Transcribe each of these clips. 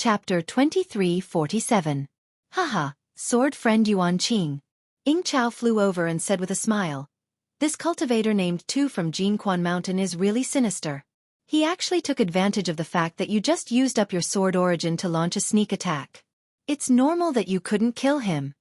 Chapter 2347. Haha, sword friend Yuan Qing. Ying Chao flew over and said with a smile. This cultivator named Tu from Jinquan Mountain is really sinister. He actually took advantage of the fact that you just used up your sword origin to launch a sneak attack. It's normal that you couldn't kill him.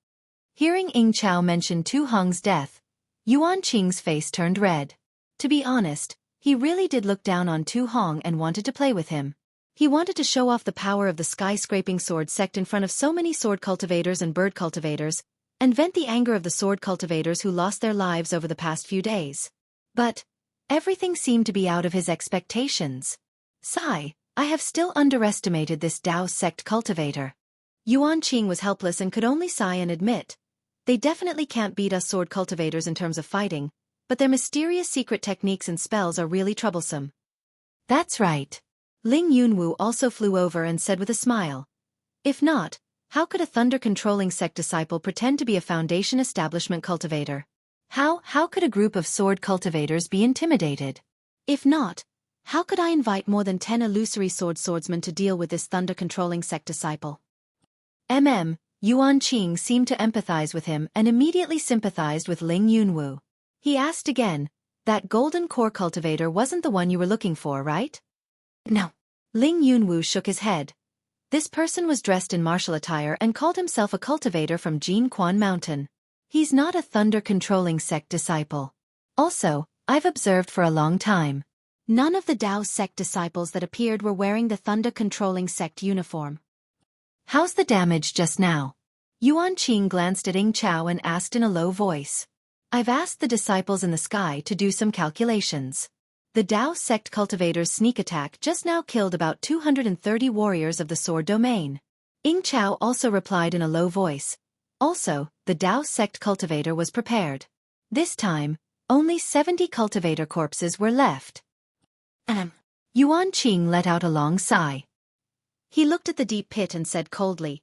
Hearing Ying Chao mention Tu Hong's death, Yuan Qing's face turned red. To be honest, he really did look down on Tu Hong and wanted to play with him. He wanted to show off the power of the sky-scraping sword sect in front of so many sword cultivators and bird cultivators, and vent the anger of the sword cultivators who lost their lives over the past few days. But everything seemed to be out of his expectations. Sigh, I have still underestimated this Dao sect cultivator. Yuan Qing was helpless and could only sigh and admit, they definitely can't beat us sword cultivators in terms of fighting, but their mysterious secret techniques and spells are really troublesome. That's right. Ling Yunwu also flew over and said with a smile. If not, how could a thunder-controlling sect disciple pretend to be a foundation establishment cultivator? How could a group of sword cultivators be intimidated? If not, how could I invite more than 10 illusory swordsmen to deal with this thunder-controlling sect disciple? Yuan Qing seemed to empathize with him and immediately sympathized with Ling Yunwu. He asked again, that golden core cultivator wasn't the one you were looking for, right? No. Ling Yunwu shook his head. This person was dressed in martial attire and called himself a cultivator from Jinquan Mountain. He's not a thunder-controlling sect disciple. Also, I've observed for a long time. None of the Dao sect disciples that appeared were wearing the thunder-controlling sect uniform. How's the damage just now? Yuan Qing glanced at Ying Chao and asked in a low voice. I've asked the disciples in the sky to do some calculations. The Dao sect cultivator's sneak attack just now killed about 230 warriors of the sword domain. Ying Chao also replied in a low voice. Also, the Dao sect cultivator was prepared. This time, only 70 cultivator corpses were left. Yuan Qing let out a long sigh. He looked at the deep pit and said coldly,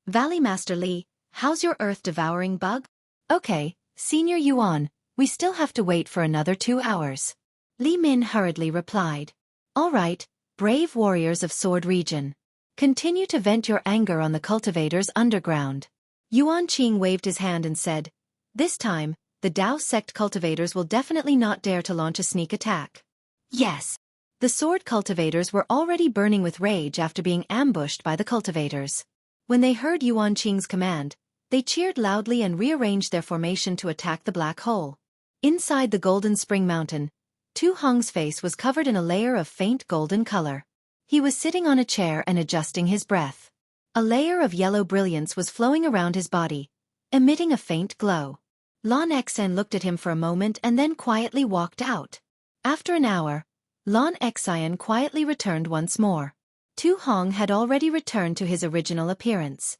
Valley Master Li, how's your earth-devouring bug? Okay, Senior Yuan, we still have to wait for another 2 hours. Li Min hurriedly replied. All right, brave warriors of Sword Region. Continue to vent your anger on the cultivators underground. Yuan Qing waved his hand and said, this time, the Dao sect cultivators will definitely not dare to launch a sneak attack. Yes. The sword cultivators were already burning with rage after being ambushed by the cultivators. When they heard Yuan Qing's command, they cheered loudly and rearranged their formation to attack the black hole. Inside the Golden Spring Mountain, Tu Hong's face was covered in a layer of faint golden color. He was sitting on a chair and adjusting his breath. A layer of yellow brilliance was flowing around his body, emitting a faint glow. Lan Xen looked at him for a moment and then quietly walked out. After an hour, Lan Xen quietly returned once more. Tu Hong had already returned to his original appearance.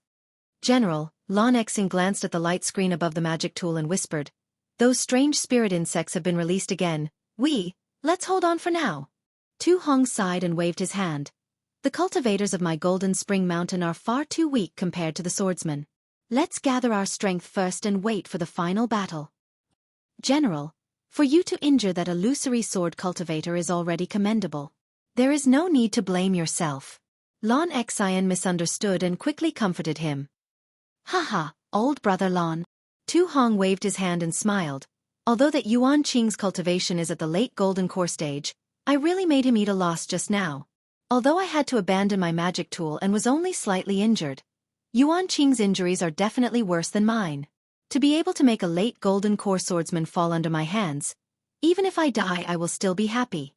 General, Lan Xen glanced at the light screen above the magic tool and whispered, those strange spirit insects have been released again. Let's hold on for now. Tu Hong sighed and waved his hand. The cultivators of my Golden Spring Mountain are far too weak compared to the swordsmen. Let's gather our strength first and wait for the final battle. General, for you to injure that illusory sword cultivator is already commendable. There is no need to blame yourself. Lan Xen misunderstood and quickly comforted him. Haha, old brother Lan. Tu Hong waved his hand and smiled. Although that Yuan Qing's cultivation is at the late golden core stage, I really made him eat a loss just now. Although I had to abandon my magic tool and was only slightly injured, Yuan Qing's injuries are definitely worse than mine. To be able to make a late golden core swordsman fall under my hands, even if I die I will still be happy.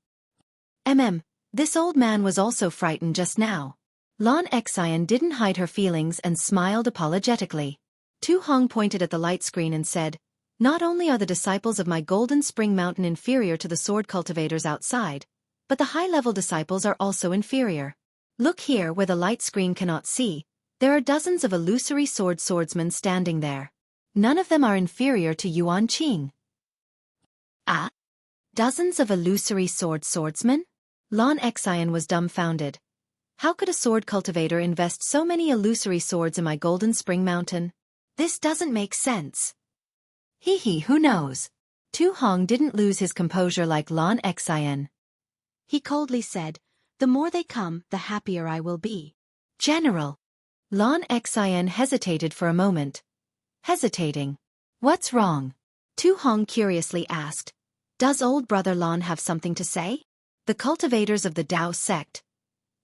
This old man was also frightened just now. Lan Xen didn't hide her feelings and smiled apologetically. Tu Hong pointed at the light screen and said, not only are the disciples of my Golden Spring Mountain inferior to the sword cultivators outside, but the high-level disciples are also inferior. Look here where the light screen cannot see, there are dozens of illusory swordsmen standing there. None of them are inferior to Yuan Qing. Ah? Dozens of illusory swordsmen? Lan Xen was dumbfounded. How could a sword cultivator invest so many illusory swords in my Golden Spring Mountain? This doesn't make sense. Who knows? Tu Hong didn't lose his composure like Lan Xen. He coldly said, the more they come, the happier I will be. General. Lon Xian hesitated for a moment. Hesitating. What's wrong? Tu Hong curiously asked. Does old brother Lon have something to say? The cultivators of the Tao sect.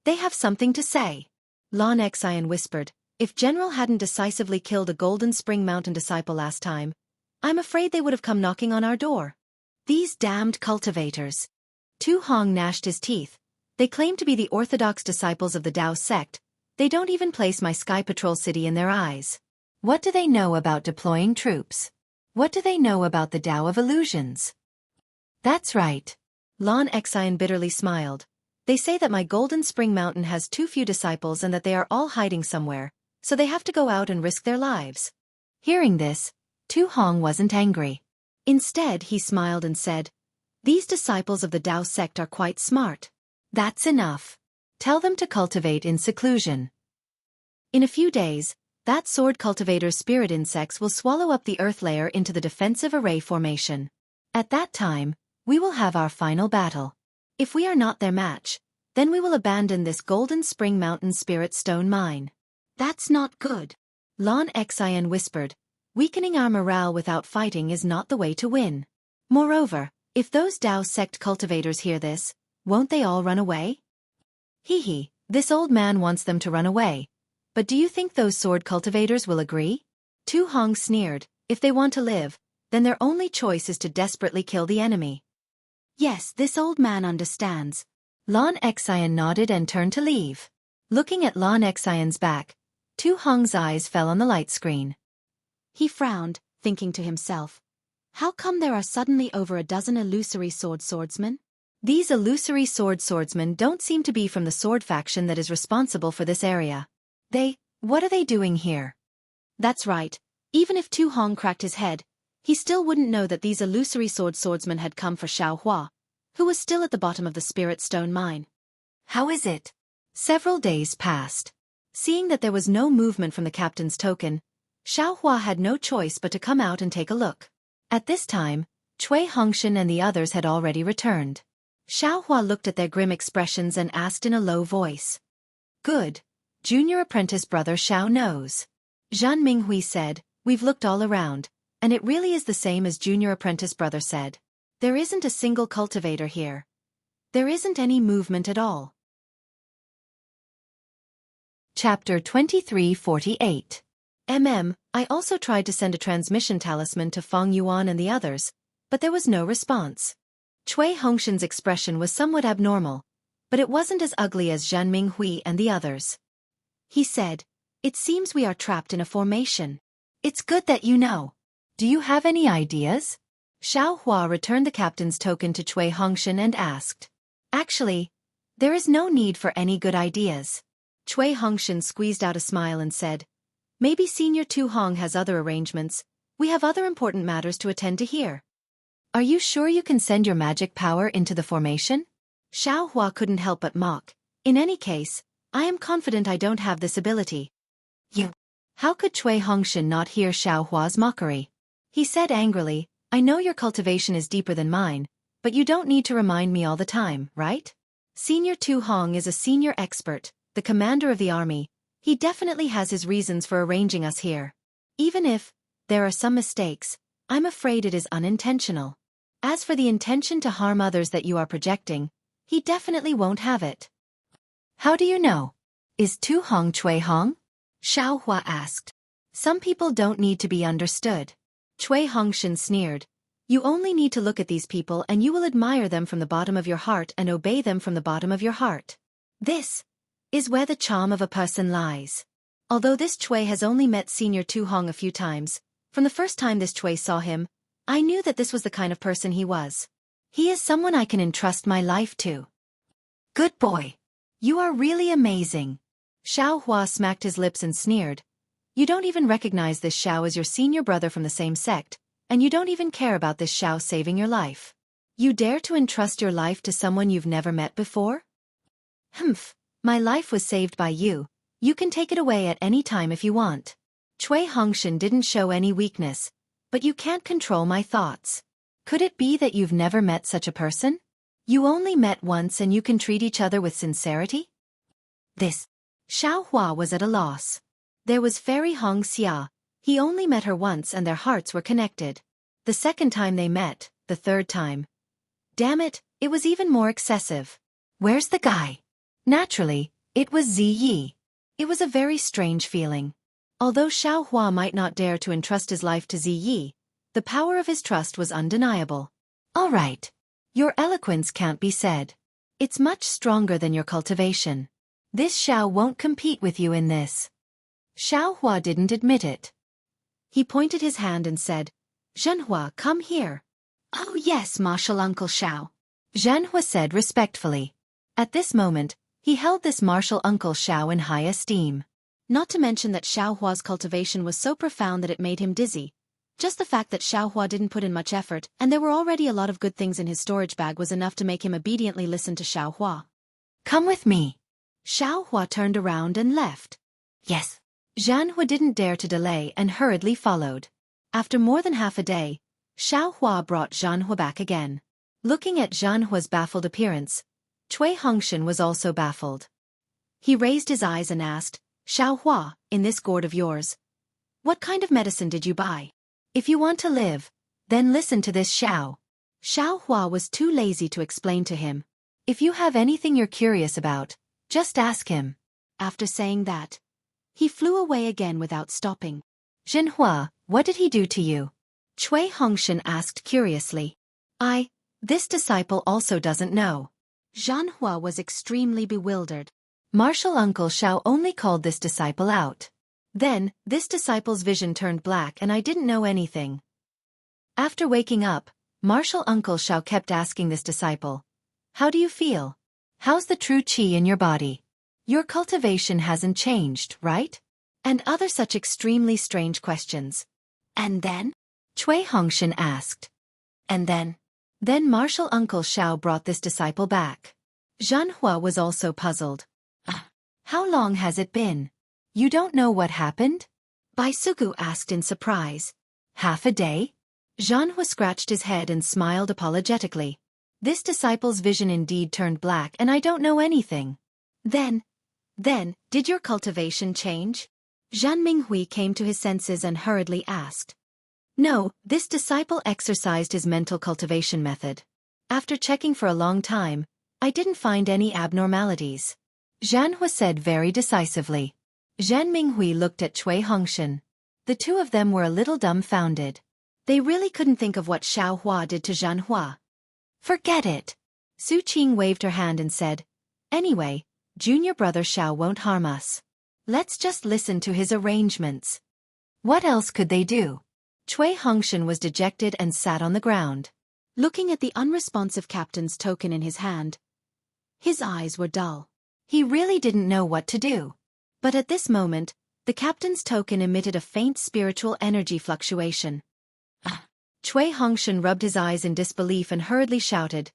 They have something to say. Lon Xian whispered. If General hadn't decisively killed a Golden Spring Mountain disciple last time, I'm afraid they would have come knocking on our door. These damned cultivators. Tu Hong gnashed his teeth. They claim to be the orthodox disciples of the Tao sect. They don't even place my Sky Patrol city in their eyes. What do they know about deploying troops? What do they know about the Tao of illusions? That's right. Lon Xian bitterly smiled. They say that my Golden Spring Mountain has too few disciples and that they are all hiding somewhere, so they have to go out and risk their lives. Hearing this, Tu Hong wasn't angry. Instead, he smiled and said, These disciples of the Tao sect are quite smart. That's enough. Tell them to cultivate in seclusion. In a few days, that sword cultivator's spirit insects will swallow up the earth layer into the defensive array formation. At that time, we will have our final battle. If we are not their match, then we will abandon this Golden Spring Mountain Spirit Stone Mine. That's not good. Lon Xian whispered. Weakening our morale without fighting is not the way to win. Moreover, if those Tao sect cultivators hear this, won't they all run away? Hee, this old man wants them to run away. But do you think those sword cultivators will agree? Tu Hong sneered. If they want to live, then their only choice is to desperately kill the enemy. Yes, this old man understands. Lon Xian nodded and turned to leave. Looking at Lon Xian's back, Tu Hong's eyes fell on the light screen. He frowned, thinking to himself, how come there are suddenly over a dozen illusory swordsmen? These illusory swordsmen don't seem to be from the sword faction that is responsible for this area. What are they doing here? That's right, even if Tu Hong cracked his head, he still wouldn't know that these illusory swordsmen had come for Xiao Hua, who was still at the bottom of the Spirit Stone Mine. How is it? Several days passed. Seeing that there was no movement from the captain's token, Xiao Hua had no choice but to come out and take a look. At this time, Cui Hongshan and the others had already returned. Xiao Hua looked at their grim expressions and asked in a low voice. Good. Junior apprentice brother Xiao knows. Zhan Minghui said, We've looked all around, and it really is the same as junior apprentice brother said. There isn't a single cultivator here. There isn't any movement at all. Chapter 2348. I also tried to send a transmission talisman to Feng Yuan and the others, but there was no response. Cui Hongshan's expression was somewhat abnormal, but it wasn't as ugly as Zhan Minghui and the others. He said, It seems we are trapped in a formation. It's good that you know. Do you have any ideas? Xiao Hua returned the captain's token to Cui Hongshan and asked. Actually, there is no need for any good ideas. Cui Hongshan squeezed out a smile and said, Maybe Senior Tu Hong has other arrangements. We have other important matters to attend to here. Are you sure you can send your magic power into the formation? Xiao Hua couldn't help but mock. In any case, I am confident I don't have this ability. You. How could Cui Hongshan not hear Xiao Hua's mockery? He said angrily, I know your cultivation is deeper than mine, but you don't need to remind me all the time, right? Senior Tu Hong is a senior expert, the commander of the army. He definitely has his reasons for arranging us here. Even if there are some mistakes, I'm afraid it is unintentional. As for the intention to harm others that you are projecting, he definitely won't have it. How do you know? Is Tu Hong Cui Hong? Xiao Hua asked. Some people don't need to be understood. Cui Hongshan sneered. You only need to look at these people and you will admire them from the bottom of your heart and obey them from the bottom of your heart. This is where the charm of a person lies. Although this Cui has only met Senior Tu Hong a few times, from the first time this Cui saw him, I knew that this was the kind of person he was. He is someone I can entrust my life to. Good boy. You are really amazing. Xiao Hua smacked his lips and sneered. You don't even recognize this Xiao as your senior brother from the same sect, and you don't even care about this Xiao saving your life. You dare to entrust your life to someone you've never met before? Humph, my life was saved by you. You can take it away at any time if you want. Cui Hongshan didn't show any weakness, but you can't control my thoughts. Could it be that you've never met such a person? You only met once and you can treat each other with sincerity? This Xiao Hua was at a loss. There was Fairy Hong Xia. He only met her once and their hearts were connected. The second time they met, the third time. Damn it, it was even more excessive. Where's the guy? Naturally, it was Ziyi. It was a very strange feeling. Although Xiao Hua might not dare to entrust his life to Ziyi, the power of his trust was undeniable. All right. Your eloquence can't be said. It's much stronger than your cultivation. This Xiao won't compete with you in this. Xiao Hua didn't admit it. He pointed his hand and said, Zhenhua, come here. Oh yes, martial Uncle Xiao. Zhenhua said respectfully. At this moment, he held this martial Uncle Xiao in high esteem. Not to mention that Xiao Hua's cultivation was so profound that it made him dizzy. Just the fact that Xiao Hua didn't put in much effort, and there were already a lot of good things in his storage bag, was enough to make him obediently listen to Xiao Hua. Come with me. Xiao Hua turned around and left. Yes. Zhenhua didn't dare to delay and hurriedly followed. After more than half a day, Xiao Hua brought Zhenhua back again. Looking at Zhenhua's baffled appearance, Cui Hongshan was also baffled. He raised his eyes and asked, Xiao Hua, in this gourd of yours, what kind of medicine did you buy? If you want to live, then listen to this Xiao. Xiao Hua was too lazy to explain to him. If you have anything you're curious about, just ask him. After saying that, he flew away again without stopping. Zhenhua, what did he do to you? Cui Hongshan asked curiously. This disciple also doesn't know. Zhenhua was extremely bewildered. Martial Uncle Xiao only called this disciple out. Then, this disciple's vision turned black and I didn't know anything. After waking up, Martial Uncle Xiao kept asking this disciple, how do you feel? How's the true qi in your body? Your cultivation hasn't changed, right? And other such extremely strange questions. And then? Cui Hongshan asked. And then? Then Martial Uncle Xiao brought this disciple back. Zhenhua was also puzzled. How long has it been? You don't know what happened? Baisugu asked in surprise. Half a day? Zhenhua scratched his head and smiled apologetically. This disciple's vision indeed turned black and I don't know anything. Then, did your cultivation change? Zhan Minghui came to his senses and hurriedly asked. No, this disciple exercised his mental cultivation method. After checking for a long time, I didn't find any abnormalities. Zhenhua said very decisively. Zhan Minghui looked at Cui Hongshan. The two of them were a little dumbfounded. They really couldn't think of what Xiao Hua did to Zhenhua. Forget it. Su Qing waved her hand and said, anyway, junior brother Xiao won't harm us. Let's just listen to his arrangements. What else could they do? Cui Hongshan was dejected and sat on the ground. Looking at the unresponsive captain's token in his hand, his eyes were dull. He really didn't know what to do. But at this moment, the captain's token emitted a faint spiritual energy fluctuation. Cui Hongshan rubbed his eyes in disbelief and hurriedly shouted,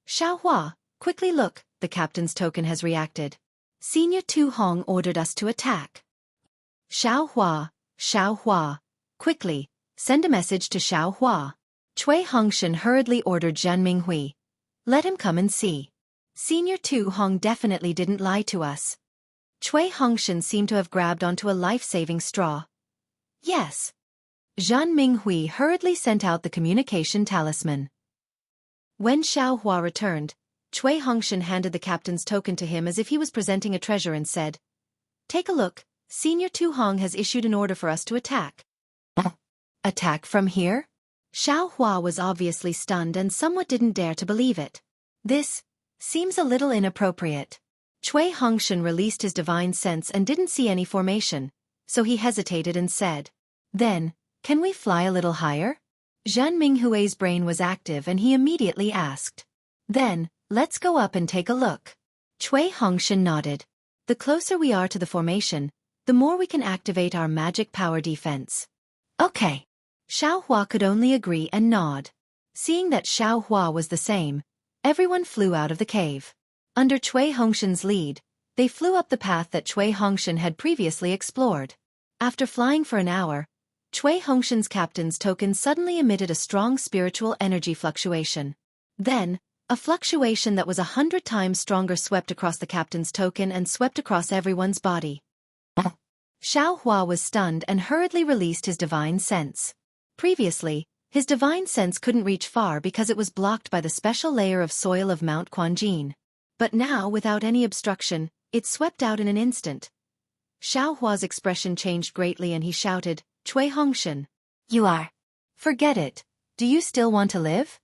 Xiao Hua, quickly look, the captain's token has reacted. Senior Tu Hong ordered us to attack. Xiao Hua, quickly, send a message to Xiao Hua. Cui Hongshan hurriedly ordered Zhan Minghui. Let him come and see. Senior Tu Hong definitely didn't lie to us. Cui Hongshan seemed to have grabbed onto a life-saving straw. Yes. Zhan Minghui hurriedly sent out the communication talisman. When Xiao Hua returned, Cui Hongshan handed the captain's token to him as if he was presenting a treasure and said, Take a look, Senior Tu Hong has issued an order for us to attack. Attack from here? Xiao Hua was obviously stunned and somewhat didn't dare to believe it. This seems a little inappropriate. Cui Hongshan released his divine sense and didn't see any formation, so he hesitated and said, Then, can we fly a little higher? Zhan Minghui's brain was active and he immediately asked. Then, let's go up and take a look. Cui Hongshan nodded. The closer we are to the formation, the more we can activate our magic power defense. Okay. Xiao Hua could only agree and nod. Seeing that Xiao Hua was the same, everyone flew out of the cave. Under Cui Hongshan's lead, they flew up the path that Cui Hongshan had previously explored. After flying for an hour, Cui Hongshan's captain's token suddenly emitted a strong spiritual energy fluctuation. Then, A fluctuation that was 100 times stronger swept across the captain's token and swept across everyone's body. Xueqi was stunned and hurriedly released his divine sense. Previously, his divine sense couldn't reach far because it was blocked by the special layer of soil of Mount Quanjin. But now, without any obstruction, it swept out in an instant. Xueqi's expression changed greatly and he shouted, "Cui Hongshan. You are. Forget it. Do you still want to live?"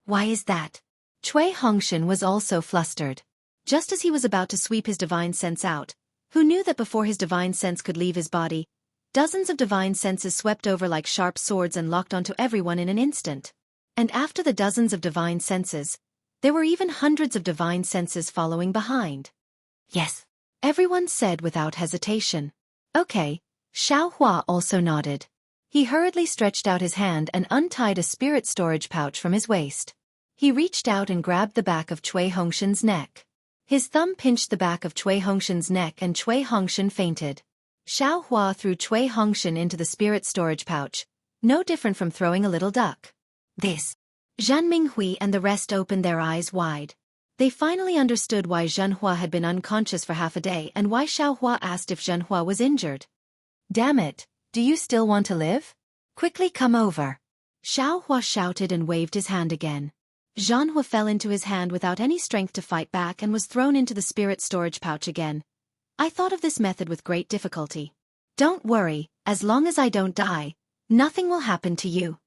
Why is that? Cui Hongshan was also flustered. Just as he was about to sweep his divine sense out, who knew that before his divine sense could leave his body, dozens of divine senses swept over like sharp swords and locked onto everyone in an instant. And after the dozens of divine senses, there were even hundreds of divine senses following behind. Yes, everyone said without hesitation. Okay, Xueqi also nodded. He hurriedly stretched out his hand and untied a spirit storage pouch from his waist. He reached out and grabbed the back of Cui Hongshan's neck. His thumb pinched the back of Cui Hongshan's neck and Cui Hongshan fainted. Xueqi threw Cui Hongshan into the spirit storage pouch, no different from throwing a little duck. This. Zhan Minghui and the rest opened their eyes wide. They finally understood why Zhenhua had been unconscious for half a day and why Xueqi asked if Zhenhua was injured. Damn it, do you still want to live? Quickly come over. Xueqi shouted and waved his hand again. Zhenhua fell into his hand without any strength to fight back and was thrown into the spirit storage pouch again. I thought of this method with great difficulty. Don't worry, as long as I don't die, nothing will happen to you.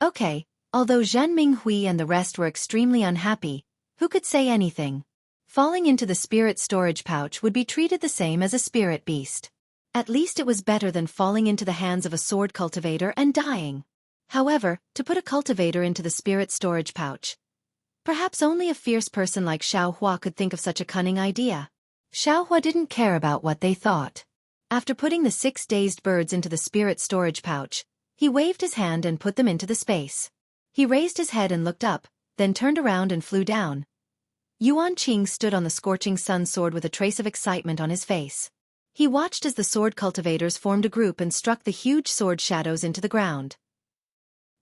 Okay, although Zhan Minghui and the rest were extremely unhappy, who could say anything? Falling into the spirit storage pouch would be treated the same as a spirit beast. At least it was better than falling into the hands of a sword cultivator and dying. However, to put a cultivator into the spirit storage pouch. Perhaps only a fierce person like Xueqi could think of such a cunning idea. Xueqi didn't care about what they thought. After putting the 6 dazed birds into the spirit storage pouch, he waved his hand and put them into the space. He raised his head and looked up, then turned around and flew down. Yuan Qing stood on the scorching sun sword with a trace of excitement on his face. He watched as the sword cultivators formed a group and struck the huge sword shadows into the ground.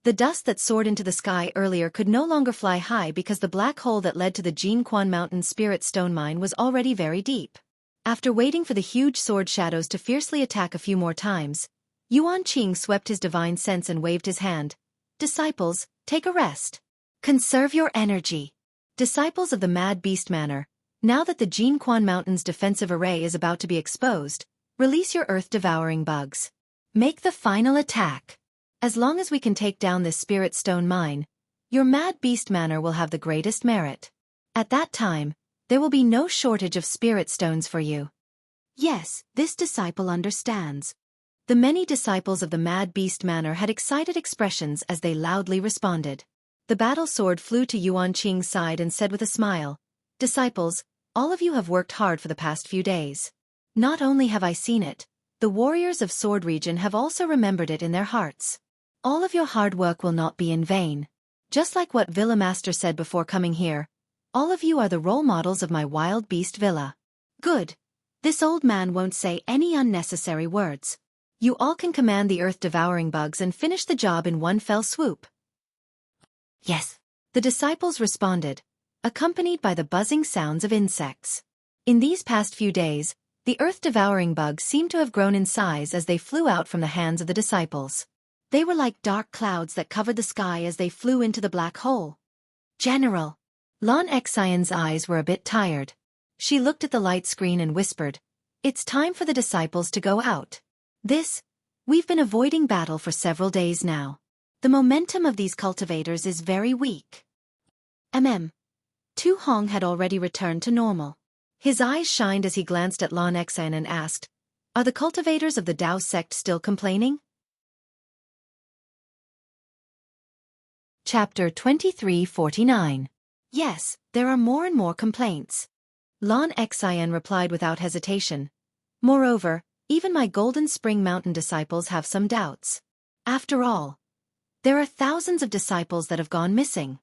The dust that soared into the sky earlier could no longer fly high because the black hole that led to the Jinquan Mountain Spirit Stone Mine was already very deep. After waiting for the huge sword shadows to fiercely attack a few more times, Yuan Qing swept his divine sense and waved his hand. Disciples, take a rest. Conserve your energy. Disciples of the Mad Beast Manor, now that the Jinquan Mountain's defensive array is about to be exposed, release your earth-devouring bugs. Make the final attack. As long as we can take down this spirit stone mine, your Mad Beast Manor will have the greatest merit. At that time, there will be no shortage of spirit stones for you. Yes, this disciple understands. The many disciples of the Mad Beast Manor had excited expressions as they loudly responded. The battle sword flew to Yuan Qing's side and said with a smile, "Disciples, all of you have worked hard for the past few days. Not only have I seen it, the warriors of Sword Region have also remembered it in their hearts. All of your hard work will not be in vain. Just like what Villa Master said before coming here, all of you are the role models of my wild beast villa. Good. This old man won't say any unnecessary words. You all can command the earth-devouring bugs and finish the job in one fell swoop." Yes. The disciples responded, accompanied by the buzzing sounds of insects. In these past few days, the earth-devouring bugs seemed to have grown in size as they flew out from the hands of the disciples. They were like dark clouds that covered the sky as they flew into the black hole. General. Lan Xian's eyes were a bit tired. She looked at the light screen and whispered, "It's time for the disciples to go out. We've been avoiding battle for several days now. The momentum of these cultivators is very weak." Tu Hong had already returned to normal. His eyes shined as he glanced at Lan Xian and asked, "Are the cultivators of the Dao sect still complaining?" Chapter 2349. Yes, there are more and more complaints. Lan Xian replied without hesitation. Moreover, even my Golden Spring Mountain disciples have some doubts. After all, there are thousands of disciples that have gone missing.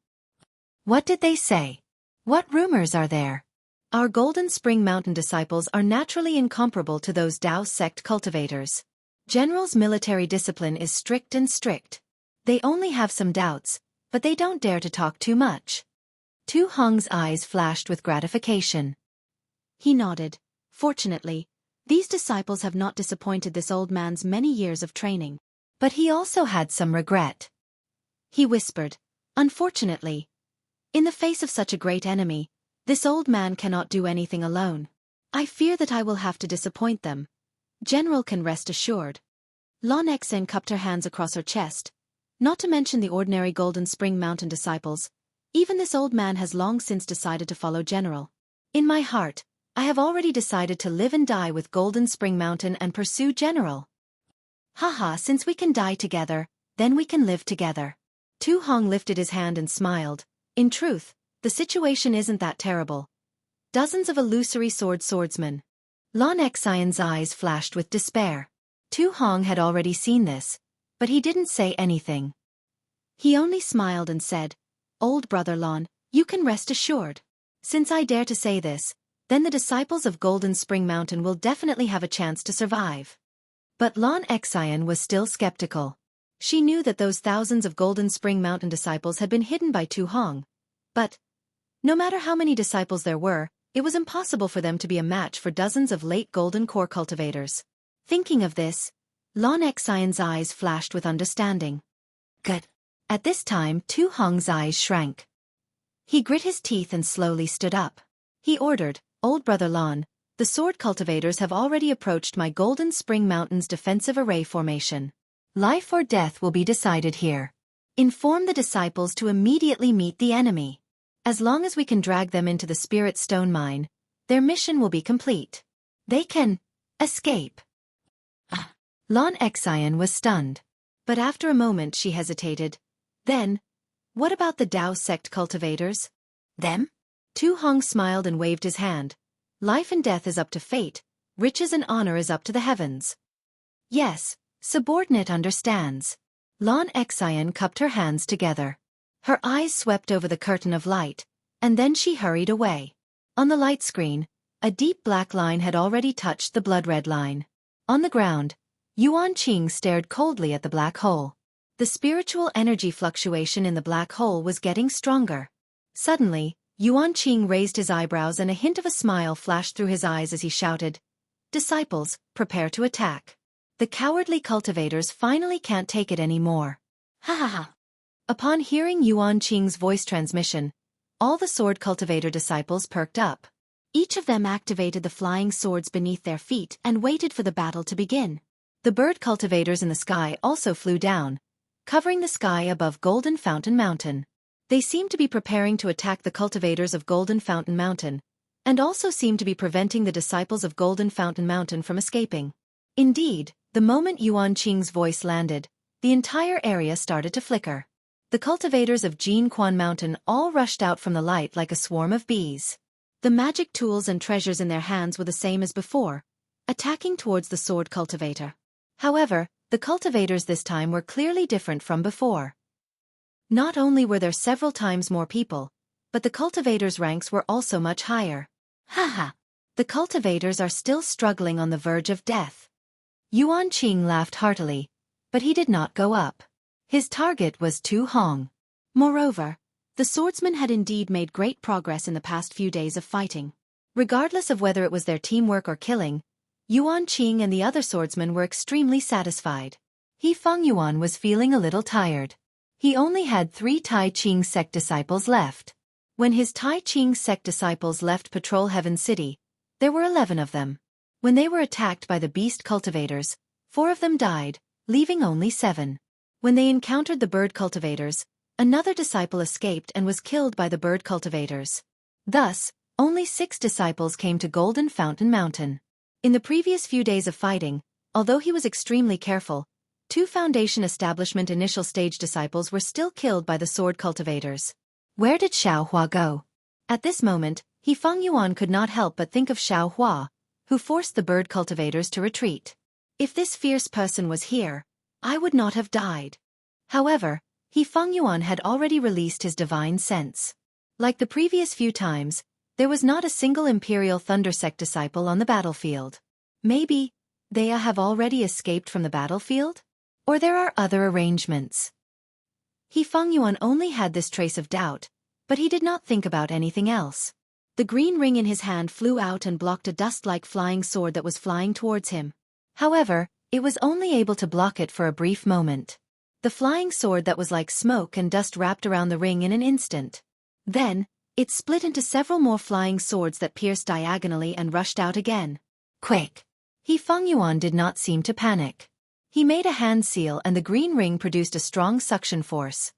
What did they say? What rumors are there? Our Golden Spring Mountain disciples are naturally incomparable to those Dao sect cultivators. General's military discipline is strict and strict. They only have some doubts, but they don't dare to talk too much. Tu Hong's eyes flashed with gratification. He nodded. Fortunately, these disciples have not disappointed this old man's many years of training. But he also had some regret. He whispered, "Unfortunately, in the face of such a great enemy, this old man cannot do anything alone. I fear that I will have to disappoint them. General can rest assured." Lan Xen cupped her hands across her chest. Not to mention the ordinary Golden Spring Mountain disciples, even this old man has long since decided to follow General. In my heart, I have already decided to live and die with Golden Spring Mountain and pursue General. Haha, since we can die together, then we can live together. Tu Hong lifted his hand and smiled. In truth, the situation isn't that terrible. Dozens of illusory swordsmen. Lan Xian's eyes flashed with despair. Tu Hong had already seen this, but he didn't say anything. He only smiled and said, "Old brother Lan, you can rest assured. Since I dare to say this, then the disciples of Golden Spring Mountain will definitely have a chance to survive." But Lan Xian was still skeptical. She knew that those thousands of Golden Spring Mountain disciples had been hidden by Tu Hong. But, no matter how many disciples there were, it was impossible for them to be a match for dozens of late Golden Core cultivators. Thinking of this, Lan Xian's eyes flashed with understanding. Good. At this time, Tu Hong's eyes shrank. He grit his teeth and slowly stood up. He ordered, "Old brother Lan, the sword cultivators have already approached my Golden Spring Mountain's defensive array formation. Life or death will be decided here. Inform the disciples to immediately meet the enemy. As long as we can drag them into the Spirit Stone Mine, their mission will be complete. They can escape." Lan Xian was stunned. But after a moment she hesitated. Then, what about the Dao sect cultivators? Them? Tu Hong smiled and waved his hand. Life and death is up to fate, riches and honor is up to the heavens. Yes, subordinate understands. Lan Xian cupped her hands together. Her eyes swept over the curtain of light, and then she hurried away. On the light screen, a deep black line had already touched the blood-red line. On the ground, Yuan Qing stared coldly at the black hole. The spiritual energy fluctuation in the black hole was getting stronger. Suddenly, Yuan Qing raised his eyebrows and a hint of a smile flashed through his eyes as he shouted, "Disciples, prepare to attack. The cowardly cultivators finally can't take it anymore." Ha ha ha. Upon hearing Yuan Qing's voice transmission, all the sword cultivator disciples perked up. Each of them activated the flying swords beneath their feet and waited for the battle to begin. The bird cultivators in the sky also flew down, covering the sky above Golden Fountain Mountain. They seemed to be preparing to attack the cultivators of Golden Fountain Mountain, and also seemed to be preventing the disciples of Golden Fountain Mountain from escaping. Indeed, the moment Yuan Qing's voice landed, the entire area started to flicker. The cultivators of Jin Quan Mountain all rushed out from the light like a swarm of bees. The magic tools and treasures in their hands were the same as before, attacking towards the sword cultivator. However, the cultivators this time were clearly different from before. Not only were there several times more people, but the cultivators' ranks were also much higher. Haha! The cultivators are still struggling on the verge of death. Yuan Qing laughed heartily, but he did not go up. His target was Tu Hong. Moreover, the swordsmen had indeed made great progress in the past few days of fighting. Regardless of whether it was their teamwork or killing, Yuan Qing and the other swordsmen were extremely satisfied. He Feng Yuan was feeling a little tired. He only had 3 Tai Ching sect disciples left. When his Tai Ching sect disciples left Patrol Heaven City, there were 11 of them. When they were attacked by the beast cultivators, 4 of them died, leaving only 7. When they encountered the bird cultivators, another disciple escaped and was killed by the bird cultivators. Thus, only 6 disciples came to Golden Fountain Mountain. In the previous few days of fighting, although he was extremely careful, 2 Foundation Establishment initial stage disciples were still killed by the sword cultivators. Where did Xiao Hua go? At this moment, He Feng Yuan could not help but think of Xiao Hua, who forced the bird cultivators to retreat. If this fierce person was here, I would not have died. However, He Feng Yuan had already released his divine sense. Like the previous few times, there was not a single Imperial Thunder Sect disciple on the battlefield. Maybe they have already escaped from the battlefield? Or there are other arrangements. He Feng Yuan only had this trace of doubt, but he did not think about anything else. The green ring in his hand flew out and blocked a dust-like flying sword that was flying towards him. However, it was only able to block it for a brief moment. The flying sword that was like smoke and dust wrapped around the ring in an instant. Then, it split into several more flying swords that pierced diagonally and rushed out again. Quick! He Feng Yuan did not seem to panic. He made a hand seal and the green ring produced a strong suction force.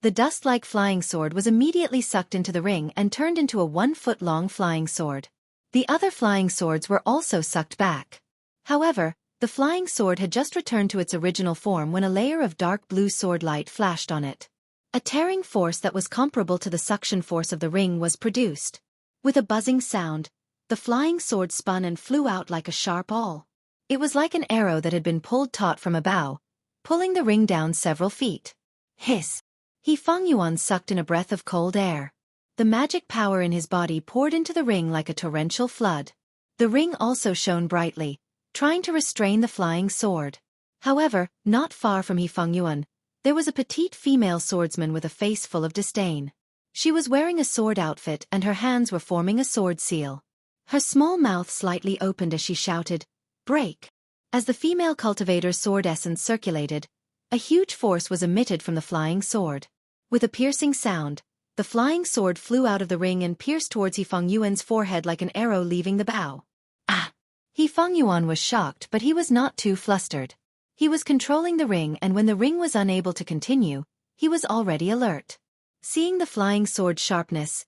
The dust-like flying sword was immediately sucked into the ring and turned into a 1-foot-long flying sword. The other flying swords were also sucked back. However, the flying sword had just returned to its original form when a layer of dark blue sword light flashed on it. A tearing force that was comparable to the suction force of the ring was produced. With a buzzing sound, the flying sword spun and flew out like a sharp awl. It was like an arrow that had been pulled taut from a bow, pulling the ring down several feet. Hiss! He Feng Yuan sucked in a breath of cold air. The magic power in his body poured into the ring like a torrential flood. The ring also shone brightly, trying to restrain the flying sword. However, not far from He Feng Yuan, there was a petite female swordsman with a face full of disdain. She was wearing a sword outfit and her hands were forming a sword seal. Her small mouth slightly opened as she shouted, "Break!" As the female cultivator's sword essence circulated, a huge force was emitted from the flying sword. With a piercing sound, the flying sword flew out of the ring and pierced towards He Feng Yuan's forehead like an arrow leaving the bow. Ah! He Feng Yuan was shocked, but he was not too flustered. He was controlling the ring, and when the ring was unable to continue, he was already alert. Seeing the flying sword's sharpness,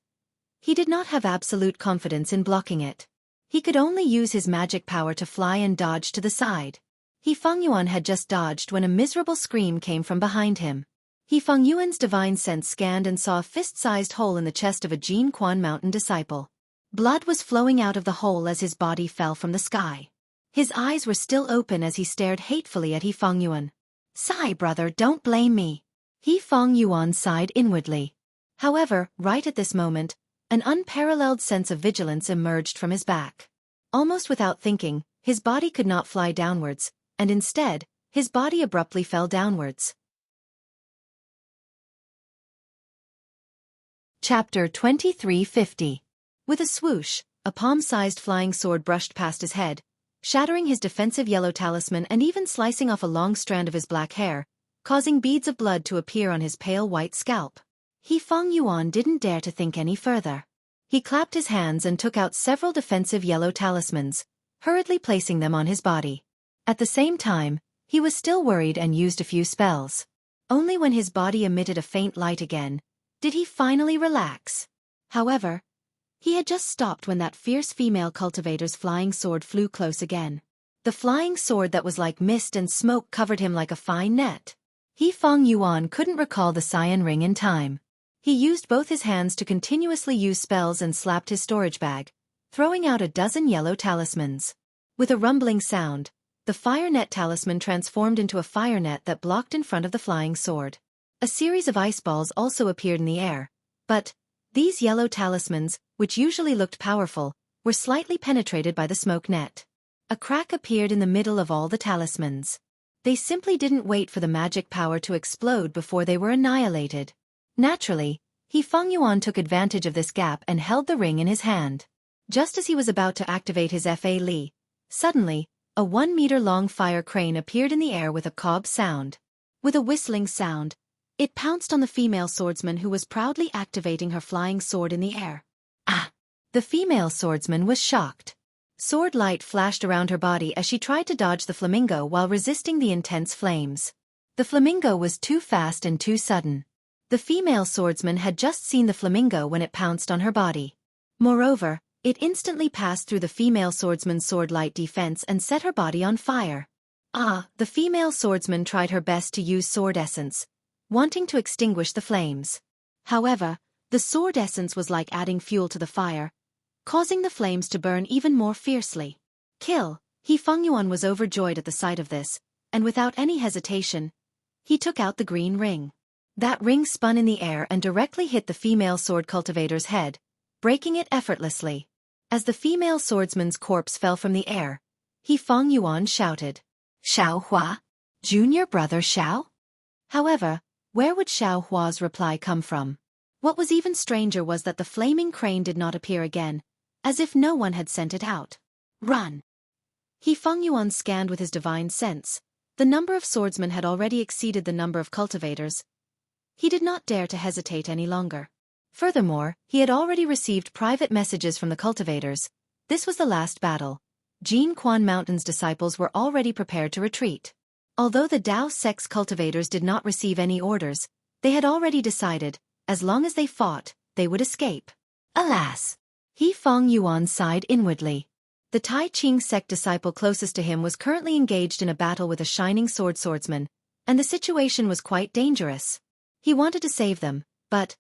he did not have absolute confidence in blocking it. He could only use his magic power to fly and dodge to the side. He Feng Yuan had just dodged when a miserable scream came from behind him. He Feng Yuan's divine sense scanned and saw a fist-sized hole in the chest of a Jin Quan Mountain disciple. Blood was flowing out of the hole as his body fell from the sky. His eyes were still open as he stared hatefully at He Feng Yuan. "Sigh, brother, don't blame me." He Feng Yuan sighed inwardly. However, right at this moment, an unparalleled sense of vigilance emerged from his back. Almost without thinking, his body could not fly downwards, and instead, his body abruptly fell downwards. Chapter 2350. With a swoosh, a palm-sized flying sword brushed past his head, shattering his defensive yellow talisman and even slicing off a long strand of his black hair, causing beads of blood to appear on his pale white scalp. He Feng Yuan didn't dare to think any further. He clapped his hands and took out several defensive yellow talismans, hurriedly placing them on his body. At the same time, he was still worried and used a few spells. Only when his body emitted a faint light again, did he finally relax. However, he had just stopped when that fierce female cultivator's flying sword flew close again. The flying sword that was like mist and smoke covered him like a fine net. He Feng Yuan couldn't recall the cyan ring in time. He used both his hands to continuously use spells and slapped his storage bag, throwing out a dozen yellow talismans. With a rumbling sound, the fire net talisman transformed into a fire net that blocked in front of the flying sword. A series of ice balls also appeared in the air, but these yellow talismans, which usually looked powerful, were slightly penetrated by the smoke net. A crack appeared in the middle of all the talismans. They simply didn't wait for the magic power to explode before they were annihilated. Naturally, He Feng Yuan took advantage of this gap and held the ring in his hand. Just as he was about to activate his Fa Li, suddenly, a 1-meter-long fire crane appeared in the air with a cob sound. With a whistling sound, it pounced on the female swordsman who was proudly activating her flying sword in the air. Ah! The female swordsman was shocked. Sword light flashed around her body as she tried to dodge the flamingo while resisting the intense flames. The flamingo was too fast and too sudden. The female swordsman had just seen the flamingo when it pounced on her body. Moreover, it instantly passed through the female swordsman's sword light defense and set her body on fire. The female swordsman tried her best to use sword essence, wanting to extinguish the flames. However, the sword essence was like adding fuel to the fire, causing the flames to burn even more fiercely. Kill! He Feng Yuan was overjoyed at the sight of this, and without any hesitation, he took out the green ring. That ring spun in the air and directly hit the female sword cultivator's head, breaking it effortlessly. As the female swordsman's corpse fell from the air, He Feng Yuan shouted, "Xiao Hua? Junior brother Xiao?" However, Where would Xiao Hua's reply come from? What was even stranger was that the flaming crane did not appear again, as if no one had sent it out. Run! He Feng Yuan scanned with his divine sense. The number of swordsmen had already exceeded the number of cultivators. He did not dare to hesitate any longer. Furthermore, he had already received private messages from the cultivators. This was the last battle. Jin Quan Mountain's disciples were already prepared to retreat. Although the Dao sect's cultivators did not receive any orders, they had already decided, as long as they fought, they would escape. Alas! He Feng Yuan sighed inwardly. The Tai Ching sect disciple closest to him was currently engaged in a battle with a shining swordsman, and the situation was quite dangerous. He wanted to save them, but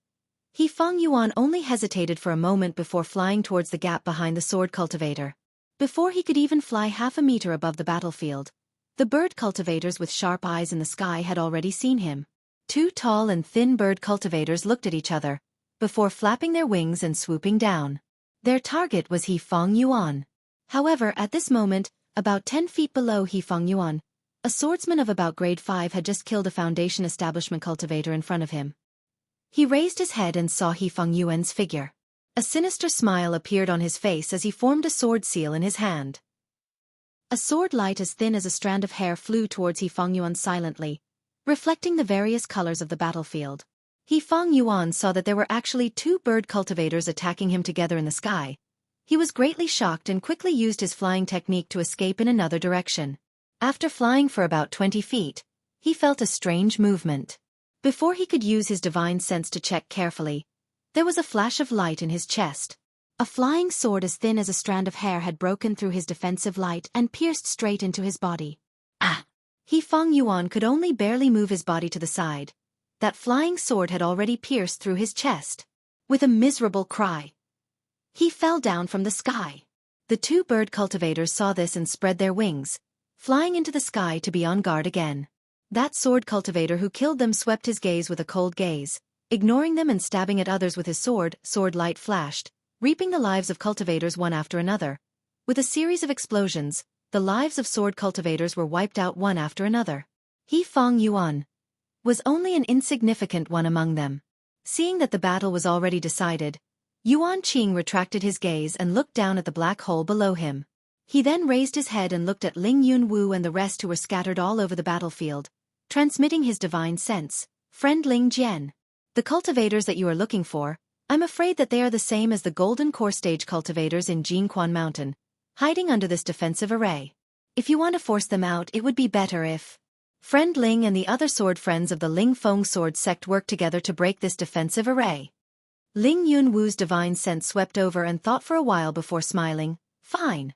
He Feng Yuan only hesitated for a moment before flying towards the gap behind the sword cultivator. Before he could even fly half a meter above the battlefield, the bird cultivators with sharp eyes in the sky had already seen him. Two tall and thin bird cultivators looked at each other, before flapping their wings and swooping down. Their target was He Feng Yuan. However, at this moment, about 10 feet below He Feng Yuan, a swordsman of about grade 5 had just killed a foundation establishment cultivator in front of him. He raised his head and saw He Feng Yuan's figure. A sinister smile appeared on his face as he formed a sword seal in his hand. A sword light as thin as a strand of hair flew towards He Feng Yuan silently, reflecting the various colors of the battlefield. He Feng Yuan saw that there were actually two bird cultivators attacking him together in the sky. He was greatly shocked and quickly used his flying technique to escape in another direction. After flying for about 20 feet, he felt a strange movement. Before he could use his divine sense to check carefully, there was a flash of light in his chest. A flying sword as thin as a strand of hair had broken through his defensive light and pierced straight into his body. Ah! He Feng Yuan could only barely move his body to the side. That flying sword had already pierced through his chest. With a miserable cry, he fell down from the sky. The two bird cultivators saw this and spread their wings, flying into the sky to be on guard again. That sword cultivator who killed them swept his gaze with a cold gaze, ignoring them and stabbing at others with his sword. Sword light flashed, reaping the lives of cultivators one after another. With a series of explosions, the lives of sword cultivators were wiped out one after another. He Feng Yuan was only an insignificant one among them. Seeing that the battle was already decided, Yuan Qing retracted his gaze and looked down at the black hole below him. He then raised his head and looked at Ling Yunwu and the rest who were scattered all over the battlefield, transmitting his divine sense. Friend Ling Jian, the cultivators that you are looking for, I'm afraid that they are the same as the golden core stage cultivators in Jinquan Mountain, hiding under this defensive array. If you want to force them out, it would be better if Friend Ling and the other sword friends of the Ling Feng sword sect work together to break this defensive array. Ling Yunwu's divine sense swept over and thought for a while before smiling. Fine.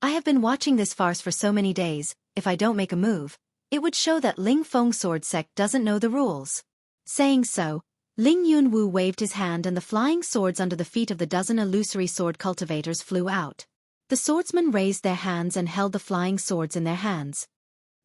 I have been watching this farce for so many days. If I don't make a move, it would show that Ling Feng sword sect doesn't know the rules. Saying so, Ling Yunwu waved his hand and the flying swords under the feet of the dozen illusory sword cultivators flew out. The swordsmen raised their hands and held the flying swords in their hands.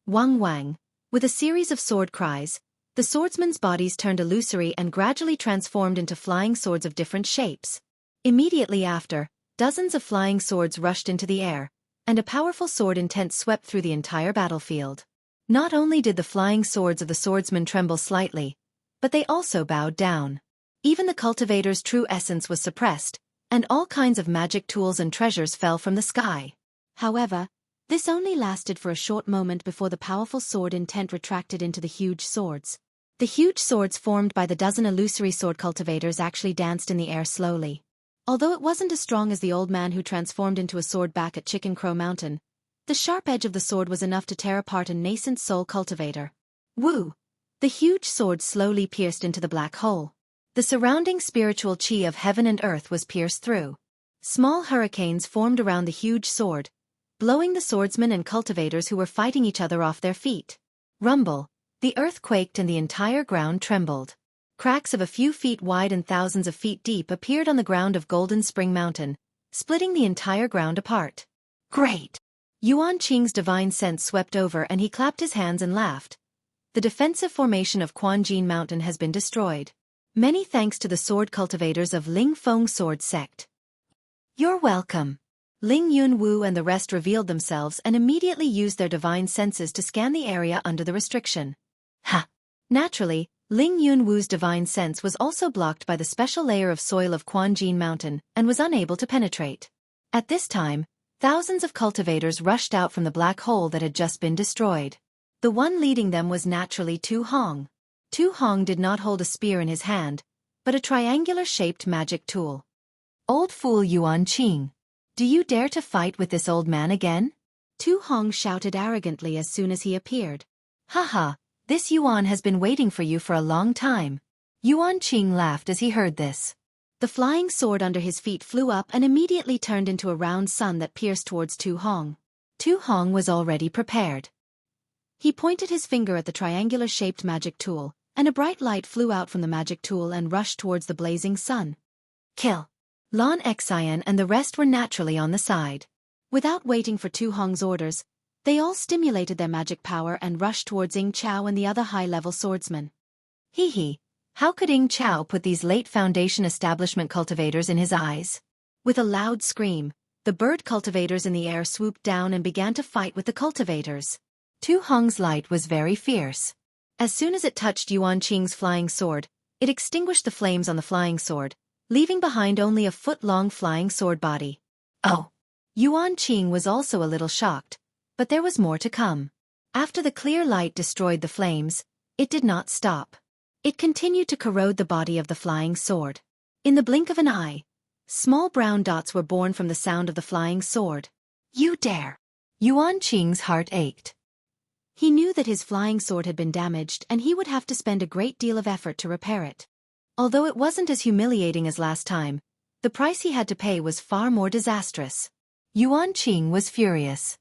Wang Wang. With a series of sword cries, the swordsmen's bodies turned illusory and gradually transformed into flying swords of different shapes. Immediately after, dozens of flying swords rushed into the air, and a powerful sword intent swept through the entire battlefield. Not only did the flying swords of the swordsmen tremble slightly, but they also bowed down. Even the cultivator's true essence was suppressed, and all kinds of magic tools and treasures fell from the sky. However, this only lasted for a short moment before the powerful sword intent retracted into the huge swords. The huge swords formed by the dozen illusory sword cultivators actually danced in the air slowly. Although it wasn't as strong as the old man who transformed into a sword back at Chicken Crow Mountain, the sharp edge of the sword was enough to tear apart a nascent soul cultivator. Woo! The huge sword slowly pierced into the black hole. The surrounding spiritual chi of heaven and earth was pierced through. Small hurricanes formed around the huge sword, blowing the swordsmen and cultivators who were fighting each other off their feet. Rumble! The earth quaked and the entire ground trembled. Cracks of a few feet wide and thousands of feet deep appeared on the ground of Golden Spring Mountain, splitting the entire ground apart. Great! Yuan Qing's divine sense swept over and he clapped his hands and laughed. The defensive formation of Quanjin Mountain has been destroyed. Many thanks to the sword cultivators of Ling Feng sword sect. You're welcome. Ling Yunwu and the rest revealed themselves and immediately used their divine senses to scan the area under the restriction. Ha! Naturally, Ling Yunwu's divine sense was also blocked by the special layer of soil of Quanjin Mountain and was unable to penetrate. At this time, thousands of cultivators rushed out from the black hole that had just been destroyed. The one leading them was naturally Tu Hong. Tu Hong did not hold a spear in his hand, but a triangular-shaped magic tool. Old fool Yuan Qing. Do you dare to fight with this old man again? Tu Hong shouted arrogantly as soon as he appeared. Haha, this Yuan has been waiting for you for a long time. Yuan Qing laughed as he heard this. The flying sword under his feet flew up and immediately turned into a round sun that pierced towards Tu Hong. Tu Hong was already prepared. He pointed his finger at the triangular-shaped magic tool, and a bright light flew out from the magic tool and rushed towards the blazing sun. Kill! Lan Xian and the rest were naturally on the side. Without waiting for Tu Hong's orders, they all stimulated their magic power and rushed towards Ying Chao and the other high-level swordsmen. Hee. How could Ying Chao put these late Foundation establishment cultivators in his eyes? With a loud scream, the bird cultivators in the air swooped down and began to fight with the cultivators. Tu Hong's light was very fierce. As soon as it touched Yuan Qing's flying sword, it extinguished the flames on the flying sword, leaving behind only a foot-long flying sword body. Oh! Yuan Qing was also a little shocked, but there was more to come. After the clear light destroyed the flames, it did not stop. It continued to corrode the body of the flying sword. In the blink of an eye, small brown dots were born from the sound of the flying sword. You dare! Yuan Qing's heart ached. He knew that his flying sword had been damaged and he would have to spend a great deal of effort to repair it. Although it wasn't as humiliating as last time, the price he had to pay was far more disastrous. Yuan Qing was furious.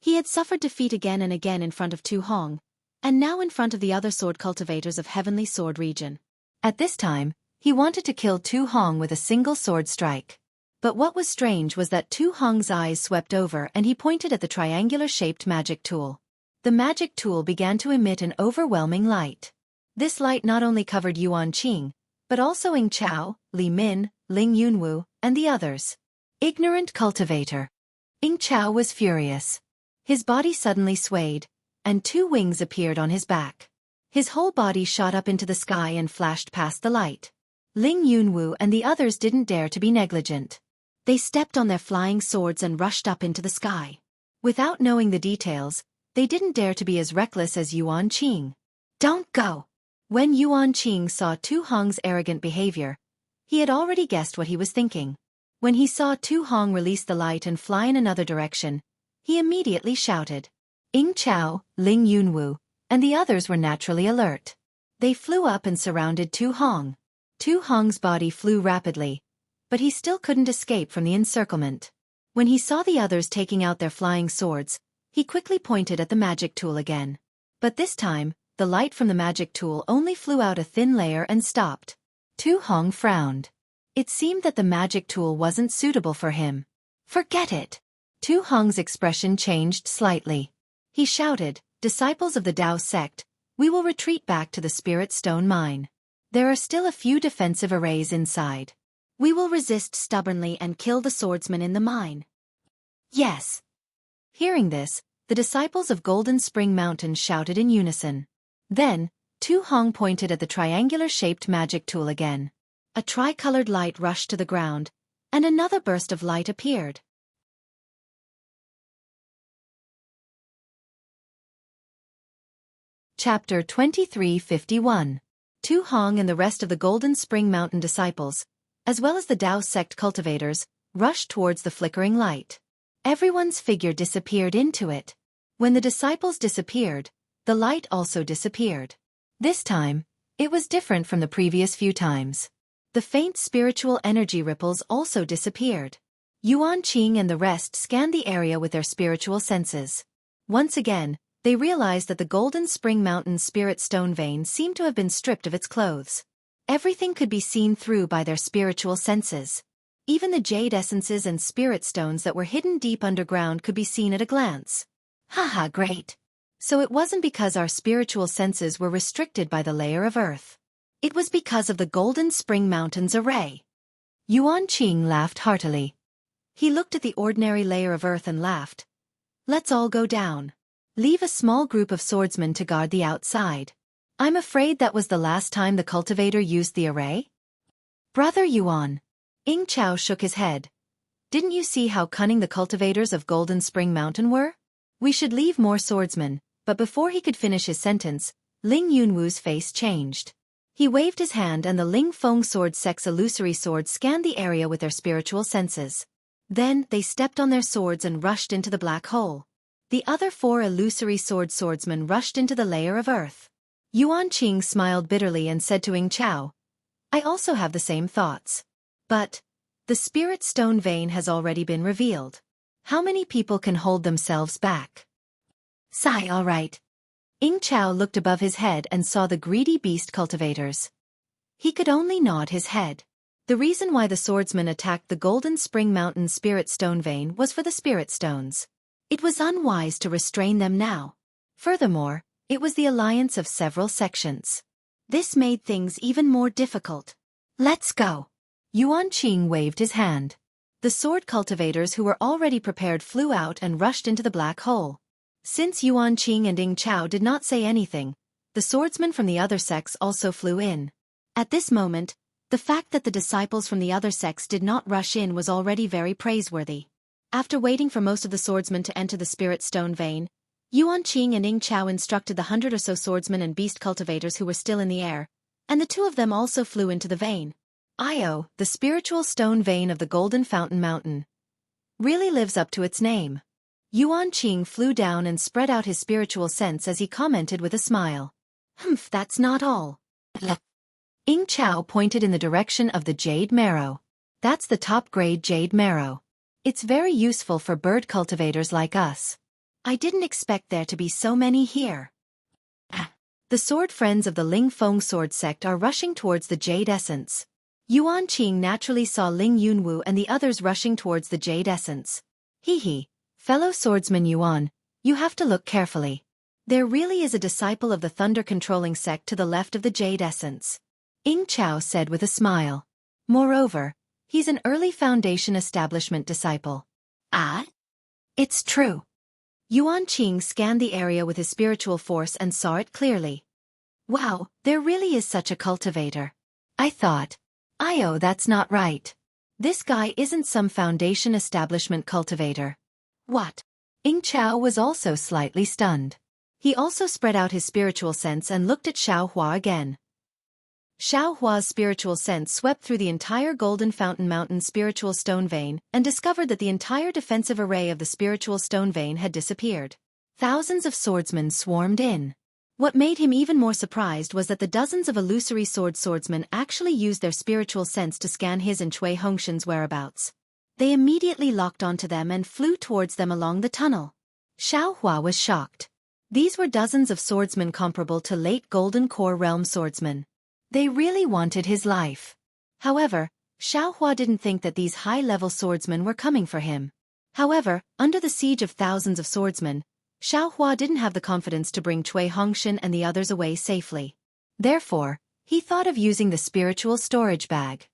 He had suffered defeat again and again in front of Tu Hong, and now in front of the other sword cultivators of Heavenly Sword region. At this time, he wanted to kill Tu Hong with a single sword strike. But what was strange was that Tu Hong's eyes swept over and he pointed at the triangular-shaped magic tool. The magic tool began to emit an overwhelming light. This light not only covered Yuan Qing, but also Ying Chao, Li Min, Ling Yunwu, and the others. Ignorant cultivator. Ying Chao was furious. His body suddenly swayed, and two wings appeared on his back. His whole body shot up into the sky and flashed past the light. Ling Yunwu and the others didn't dare to be negligent. They stepped on their flying swords and rushed up into the sky. Without knowing the details, they didn't dare to be as reckless as Yuan Qing. Don't go! When Yuan Qing saw Tu Hong's arrogant behavior, he had already guessed what he was thinking. When he saw Tu Hong release the light and fly in another direction, he immediately shouted. Ying Chao, Ling Yunwu, and the others were naturally alert. They flew up and surrounded Tu Hong. Tu Hong's body flew rapidly, but he still couldn't escape from the encirclement. When he saw the others taking out their flying swords, he quickly pointed at the magic tool again. But this time, the light from the magic tool only flew out a thin layer and stopped. Tu Hong frowned. It seemed that the magic tool wasn't suitable for him. Forget it! Tu Hong's expression changed slightly. He shouted, "Disciples of the Tao sect, we will retreat back to the Spirit Stone Mine. There are still a few defensive arrays inside. We will resist stubbornly and kill the swordsmen in the mine." Yes. Hearing this, the disciples of Golden Spring Mountain shouted in unison. Then, Tu Hong pointed at the triangular-shaped magic tool again. A tricolored light rushed to the ground, and another burst of light appeared. Chapter 2351. Tu Hong and the rest of the Golden Spring Mountain disciples, as well as the Tao sect cultivators, rushed towards the flickering light. Everyone's figure disappeared into it. When the disciples disappeared, the light also disappeared. This time, it was different from the previous few times. The faint spiritual energy ripples also disappeared. Yuan Qing and the rest scanned the area with their spiritual senses. Once again, they realized that the Golden Spring Mountain spirit stone vein seemed to have been stripped of its clothes. Everything could be seen through by their spiritual senses. Even the jade essences and spirit stones that were hidden deep underground could be seen at a glance. Haha, great! So it wasn't because our spiritual senses were restricted by the layer of earth. It was because of the Golden Spring Mountain's array. Yuan Qing laughed heartily. He looked at the ordinary layer of earth and laughed. Let's all go down. Leave a small group of swordsmen to guard the outside. I'm afraid that was the last time the cultivator used the array? Brother Yuan. Ying Chao shook his head. Didn't you see how cunning the cultivators of Golden Spring Mountain were? We should leave more swordsmen, but before he could finish his sentence, Ling Yunwu's face changed. He waved his hand and the Ling Feng sword sect's illusory swords scanned the area with their spiritual senses. Then, they stepped on their swords and rushed into the black hole. The other 4 illusory swordsmen rushed into the layer of earth. Yuan Qing smiled bitterly and said to Ying Chao, I also have the same thoughts. But, the spirit stone vein has already been revealed. How many people can hold themselves back? Sigh, all right. Ying Chao looked above his head and saw the greedy beast cultivators. He could only nod his head. The reason why the swordsmen attacked the Golden Spring Mountain spirit stone vein was for the spirit stones. It was unwise to restrain them now. Furthermore, it was the alliance of several sections. This made things even more difficult. Let's go. Yuan Qing waved his hand. The sword cultivators who were already prepared flew out and rushed into the black hole. Since Yuan Qing and Ying Chao did not say anything, the swordsmen from the other sects also flew in. At this moment, the fact that the disciples from the other sects did not rush in was already very praiseworthy. After waiting for most of the swordsmen to enter the spirit stone vein, Yuan Qing and Ying Chao instructed the 100 or so swordsmen and beast cultivators who were still in the air, and the 2 of them also flew into the vein. Io, the spiritual stone vein of the Golden Fountain Mountain, really lives up to its name. Yuan Qing flew down and spread out his spiritual sense as he commented with a smile. Humph, that's not all. Ying Chao pointed in the direction of the jade marrow. That's the top-grade jade marrow. It's very useful for bird cultivators like us. I didn't expect there to be so many here. The sword friends of the Ling Feng sword sect are rushing towards the jade essence. Yuan Qing naturally saw Ling Yunwu and the others rushing towards the jade essence. Hee. Fellow swordsman Yuan, you have to look carefully. There really is a disciple of the thunder-controlling sect to the left of the jade essence. Ying Chao said with a smile. Moreover, he's an early Foundation establishment disciple. Ah? It's true. Yuan Qing scanned the area with his spiritual force and saw it clearly. Wow, there really is such a cultivator. I thought. Io, that's not right. This guy isn't some Foundation establishment cultivator. What? Ying Chao was also slightly stunned. He also spread out his spiritual sense and looked at Xiaohua again. Xiaohua's spiritual sense swept through the entire Golden Fountain Mountain spiritual stone vein and discovered that the entire defensive array of the spiritual stone vein had disappeared. Thousands of swordsmen swarmed in. What made him even more surprised was that the dozens of illusory swordsmen actually used their spiritual sense to scan his and Cui Hongshan's whereabouts. They immediately locked onto them and flew towards them along the tunnel. Xiaohua was shocked. These were dozens of swordsmen comparable to late Golden Core Realm swordsmen. They really wanted his life. However, Xiaohua didn't think that these high-level swordsmen were coming for him. However, under the siege of thousands of swordsmen, Xiaohua didn't have the confidence to bring Cui Hongshan and the others away safely. Therefore, he thought of using the spiritual storage bag.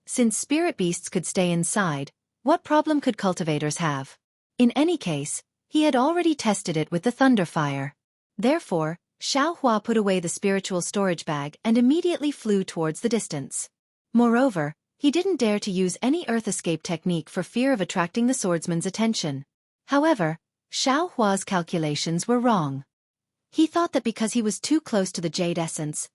Since spirit beasts could stay inside, what problem could cultivators have? In any case, he had already tested it with the Thunderfire. Therefore, Xiaohua put away the spiritual storage bag and immediately flew towards the distance. Moreover, he didn't dare to use any earth escape technique for fear of attracting the swordsman's attention. However, Xiaohua's calculations were wrong. He thought that because he was too close to the jade essence,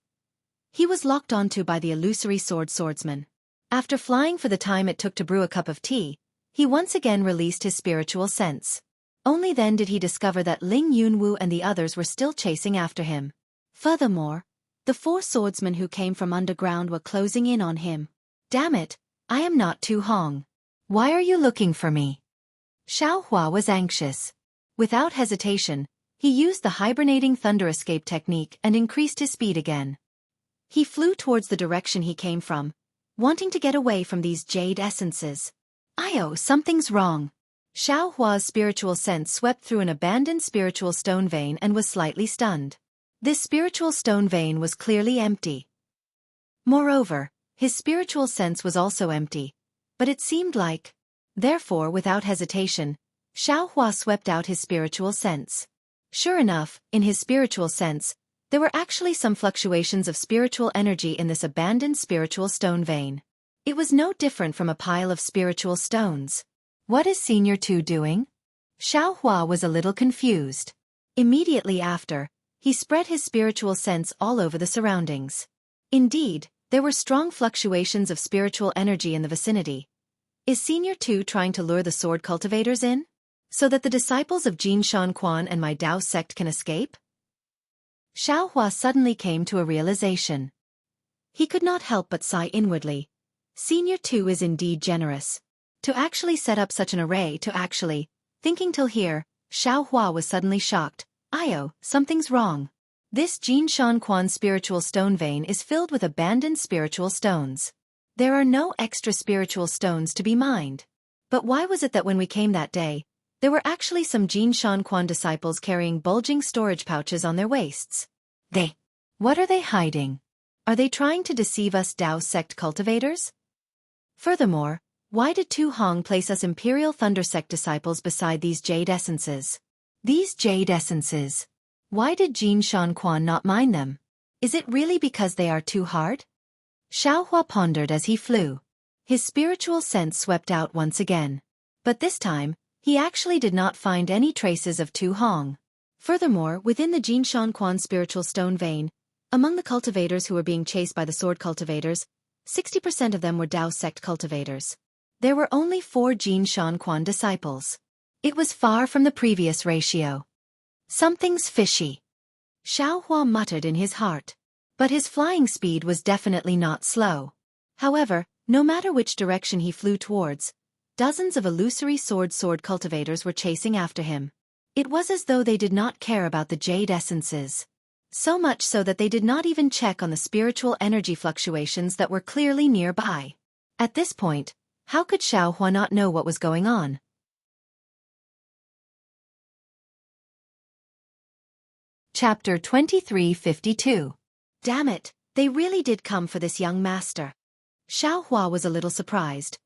he was locked onto by the illusory swordsman. After flying for the time it took to brew a cup of tea, he once again released his spiritual sense. Only then did he discover that Ling Yunwu and the others were still chasing after him. Furthermore, the 4 swordsmen who came from underground were closing in on him. Damn it, I am not Tu Hong. Why are you looking for me? Xiaohua was anxious. Without hesitation, he used the hibernating thunder escape technique and increased his speed again. He flew towards the direction he came from, wanting to get away from these jade essences. Io, something's wrong. Xiaohua's spiritual sense swept through an abandoned spiritual stone vein and was slightly stunned. This spiritual stone vein was clearly empty. Moreover, his spiritual sense was also empty, but it seemed like. Therefore, without hesitation, Xiaohua swept out his spiritual sense. Sure enough, in his spiritual sense, There were actually some fluctuations of spiritual energy in this abandoned spiritual stone vein. It was no different from a pile of spiritual stones. What is Senior 2 doing? Xiaohua was a little confused. Immediately after, he spread his spiritual sense all over the surroundings. Indeed, there were strong fluctuations of spiritual energy in the vicinity. Is Senior 2 trying to lure the sword cultivators in? So that the disciples of Jin Shanquan and my Dao sect can escape? Xiaohua suddenly came to a realization. He could not help but sigh inwardly. Senior 2 is indeed generous. To actually set up such an array thinking till here, Xiaohua was suddenly shocked. Something's wrong. This Jin Shanquan spiritual stone vein is filled with abandoned spiritual stones. There are no extra spiritual stones to be mined. But why was it that when we came that day, there were actually some Jin Shanquan disciples carrying bulging storage pouches on their waists? What are they hiding? Are they trying to deceive us Dao sect cultivators? Furthermore, why did Tu Hong place us Imperial Thunder sect disciples beside these jade essences? These jade essences. Why did Jin Shanquan not mine them? Is it really because they are too hard? Xiaohua pondered as he flew. His spiritual sense swept out once again. But this time, he actually did not find any traces of Tu Hong. Furthermore, within the Jin Shanquan spiritual stone vein, among the cultivators who were being chased by the sword cultivators, 60% of them were Dao sect cultivators. There were only 4 Jin Shanquan disciples. It was far from the previous ratio. Something's fishy. Xiaohua muttered in his heart. But his flying speed was definitely not slow. However, no matter which direction he flew towards, dozens of illusory sword cultivators were chasing after him. It was as though they did not care about the jade essences. So much so that they did not even check on the spiritual energy fluctuations that were clearly nearby. At this point, how could Xiaohua not know what was going on? Chapter 2352. Damn it, they really did come for this young master. Xiaohua was a little surprised.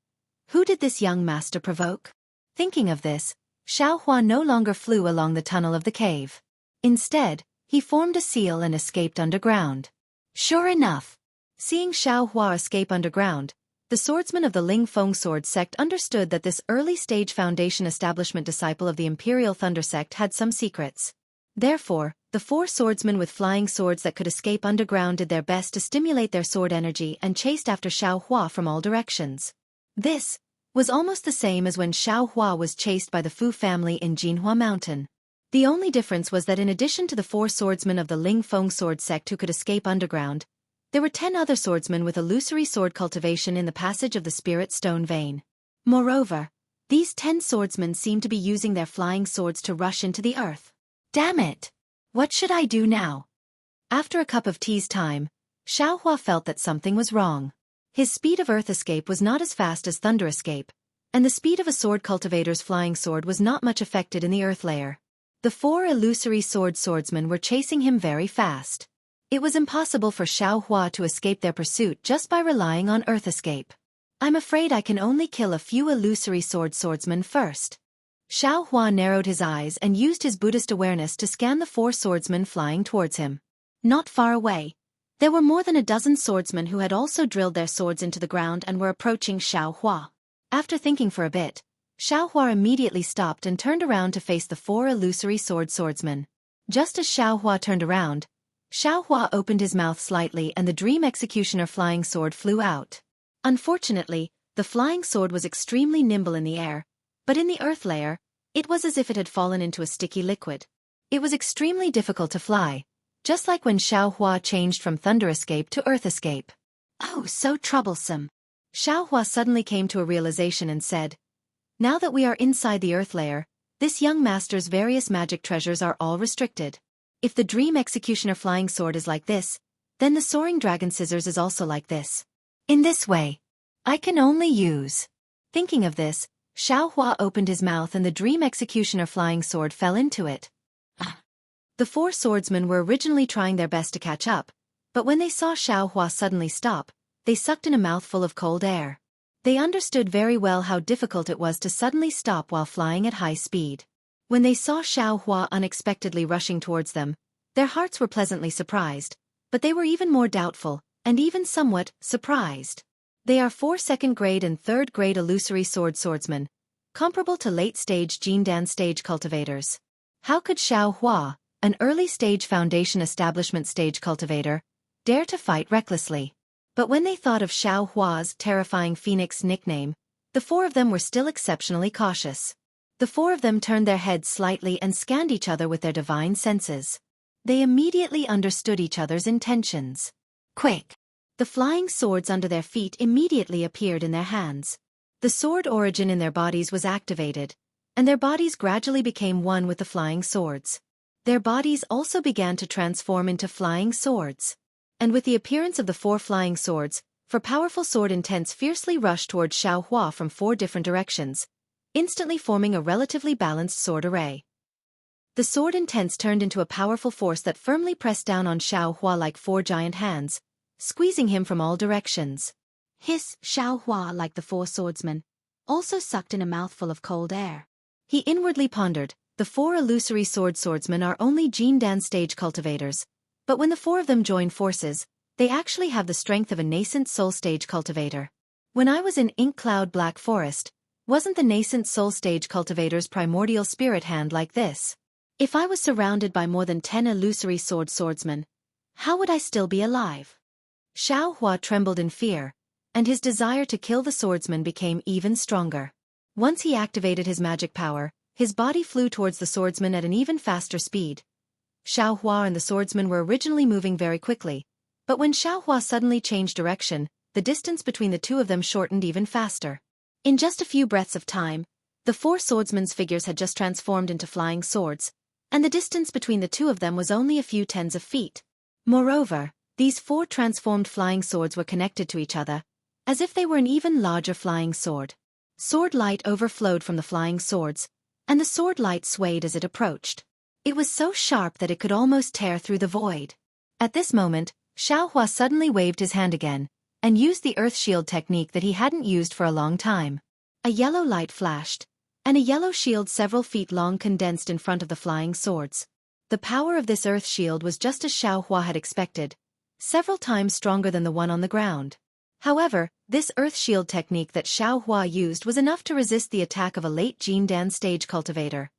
Who did this young master provoke? Thinking of this, Xiaohua no longer flew along the tunnel of the cave. Instead, he formed a seal and escaped underground. Sure enough, seeing Xiaohua escape underground, the swordsman of the Ling Feng sword sect understood that this early-stage foundation establishment disciple of the Imperial Thunder sect had some secrets. Therefore, the 4 swordsmen with flying swords that could escape underground did their best to stimulate their sword energy and chased after Xiaohua from all directions. This was almost the same as when Xiaohua was chased by the Fu family in Jinhua Mountain. The only difference was that in addition to the 4 swordsmen of the Ling Feng sword sect who could escape underground, there were 10 other swordsmen with illusory sword cultivation in the passage of the spirit stone vein. Moreover, these 10 swordsmen seemed to be using their flying swords to rush into the earth. Damn it! What should I do now? After a cup of tea's time, Xiaohua felt that something was wrong. His speed of earth escape was not as fast as thunder escape, and the speed of a sword cultivator's flying sword was not much affected in the earth layer. The 4 illusory swordsmen were chasing him very fast. It was impossible for Xiaohua to escape their pursuit just by relying on earth escape. I'm afraid I can only kill a few illusory swordsmen first. Xiaohua narrowed his eyes and used his Buddhist awareness to scan the 4 swordsmen flying towards him. Not far away, there were more than a dozen swordsmen who had also drilled their swords into the ground and were approaching Xiaohua. After thinking for a bit, Xiaohua immediately stopped and turned around to face the 4 illusory swordsmen. Just as Xiaohua turned around, Xiaohua opened his mouth slightly and the Dream Executioner flying sword flew out. Unfortunately, the flying sword was extremely nimble in the air, but in the earth layer, it was as if it had fallen into a sticky liquid. It was extremely difficult to fly, just like when Xiaohua changed from thunder escape to earth escape. Oh, so troublesome. Xiaohua suddenly came to a realization and said, now that we are inside the earth layer, this young master's various magic treasures are all restricted. If the Dream Executioner flying sword is like this, then the Soaring Dragon Scissors is also like this. In this way, I can only use. Thinking of this, Xiaohua opened his mouth and the Dream Executioner flying sword fell into it. The 4 swordsmen were originally trying their best to catch up, but when they saw Xiaohua suddenly stop, they sucked in a mouthful of cold air. They understood very well how difficult it was to suddenly stop while flying at high speed. When they saw Xiaohua unexpectedly rushing towards them, Their hearts were pleasantly surprised, but they were even more doubtful, and even somewhat surprised. They are 4 second-grade and 3rd-grade illusory swordsmen, comparable to late-stage Jindan stage cultivators. How could Xiao Hua, an early-stage foundation establishment stage cultivator, dare to fight recklessly? But when they thought of Xiao Hua's terrifying phoenix nickname, the 4 of them were still exceptionally cautious. The 4 of them turned their heads slightly and scanned each other with their divine senses. They immediately understood each other's intentions. Quick! The flying swords under their feet immediately appeared in their hands. The sword origin in their bodies was activated, and their bodies gradually became one with the flying swords. Their bodies also began to transform into flying swords. And with the appearance of the 4 flying swords, 4 powerful sword intents fiercely rushed towards Xiao Hua from 4 different directions, instantly forming a relatively balanced sword array. The sword intents turned into a powerful force that firmly pressed down on Xiao Hua like 4 giant hands, squeezing him from all directions. Hiss! Xiao Hua, like the 4 swordsmen, also sucked in a mouthful of cold air. He inwardly pondered, the 4 illusory swordsmen are only Jindan stage cultivators, but when the 4 of them join forces, they actually have the strength of a nascent soul stage cultivator. When I was in Ink Cloud Black Forest, wasn't the nascent soul stage cultivator's primordial spirit hand like this? If I was surrounded by more than 10 illusory swordsmen, how would I still be alive? Xiao Hua trembled in fear, and his desire to kill the swordsman became even stronger. Once he activated his magic power, his body flew towards the swordsman at an even faster speed. Xiao Hua and the swordsman were originally moving very quickly, but when Xiao Hua suddenly changed direction, the distance between the 2 of them shortened even faster. In just a few breaths of time, the 4 swordsmen's figures had just transformed into flying swords, and the distance between the 2 of them was only a few tens of feet. Moreover, these 4 transformed flying swords were connected to each other, as if they were an even larger flying sword. Sword light overflowed from the flying swords, and the sword light swayed as it approached. It was so sharp that it could almost tear through the void. At this moment, Xiao Hua suddenly waved his hand again, and used the earth shield technique that he hadn't used for a long time. A yellow light flashed, and a yellow shield several feet long condensed in front of the flying swords. The power of this earth shield was just as Xiao Hua had expected, several times stronger than the one on the ground. However, this earth shield technique that Xiao Hua used was enough to resist the attack of a late Jindan stage cultivator.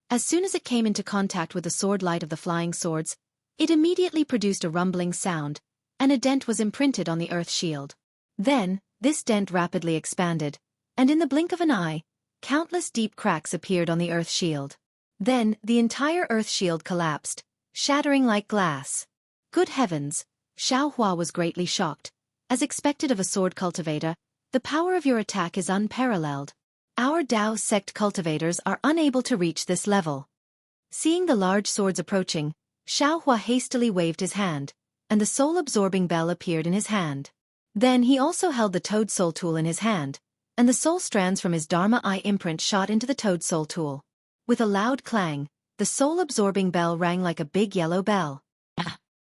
As soon as it came into contact with the sword light of the flying swords, it immediately produced a rumbling sound, and a dent was imprinted on the earth shield. Then, this dent rapidly expanded, and in the blink of an eye, countless deep cracks appeared on the earth shield. Then, the entire earth shield collapsed, shattering like glass. Good heavens! Xiao Hua was greatly shocked. As expected of a sword cultivator, the power of your attack is unparalleled. Our Dao sect cultivators are unable to reach this level. Seeing the large swords approaching, Xiao Hua hastily waved his hand, and the soul-absorbing bell appeared in his hand. Then he also held the toad soul tool in his hand, and the soul strands from his Dharma Eye imprint shot into the toad soul tool. With a loud clang, the soul-absorbing bell rang like a big yellow bell.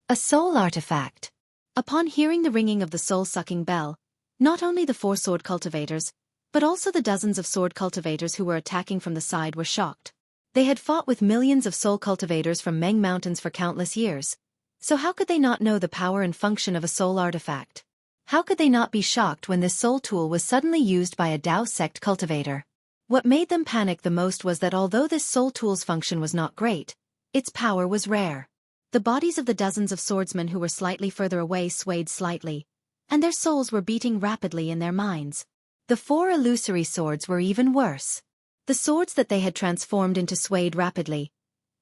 A soul artifact. Upon hearing the ringing of the soul-sucking bell, not only the 4 sword cultivators, but also the dozens of sword cultivators who were attacking from the side were shocked. They had fought with millions of soul cultivators from Meng Mountains for countless years, so how could they not know the power and function of a soul artifact? How could they not be shocked when this soul tool was suddenly used by a Dao sect cultivator? What made them panic the most was that although this soul tool's function was not great, its power was rare. The bodies of the dozens of swordsmen who were slightly further away swayed slightly, and their souls were beating rapidly in their minds. The 4 illusory swords were even worse. The swords that they had transformed into swayed rapidly,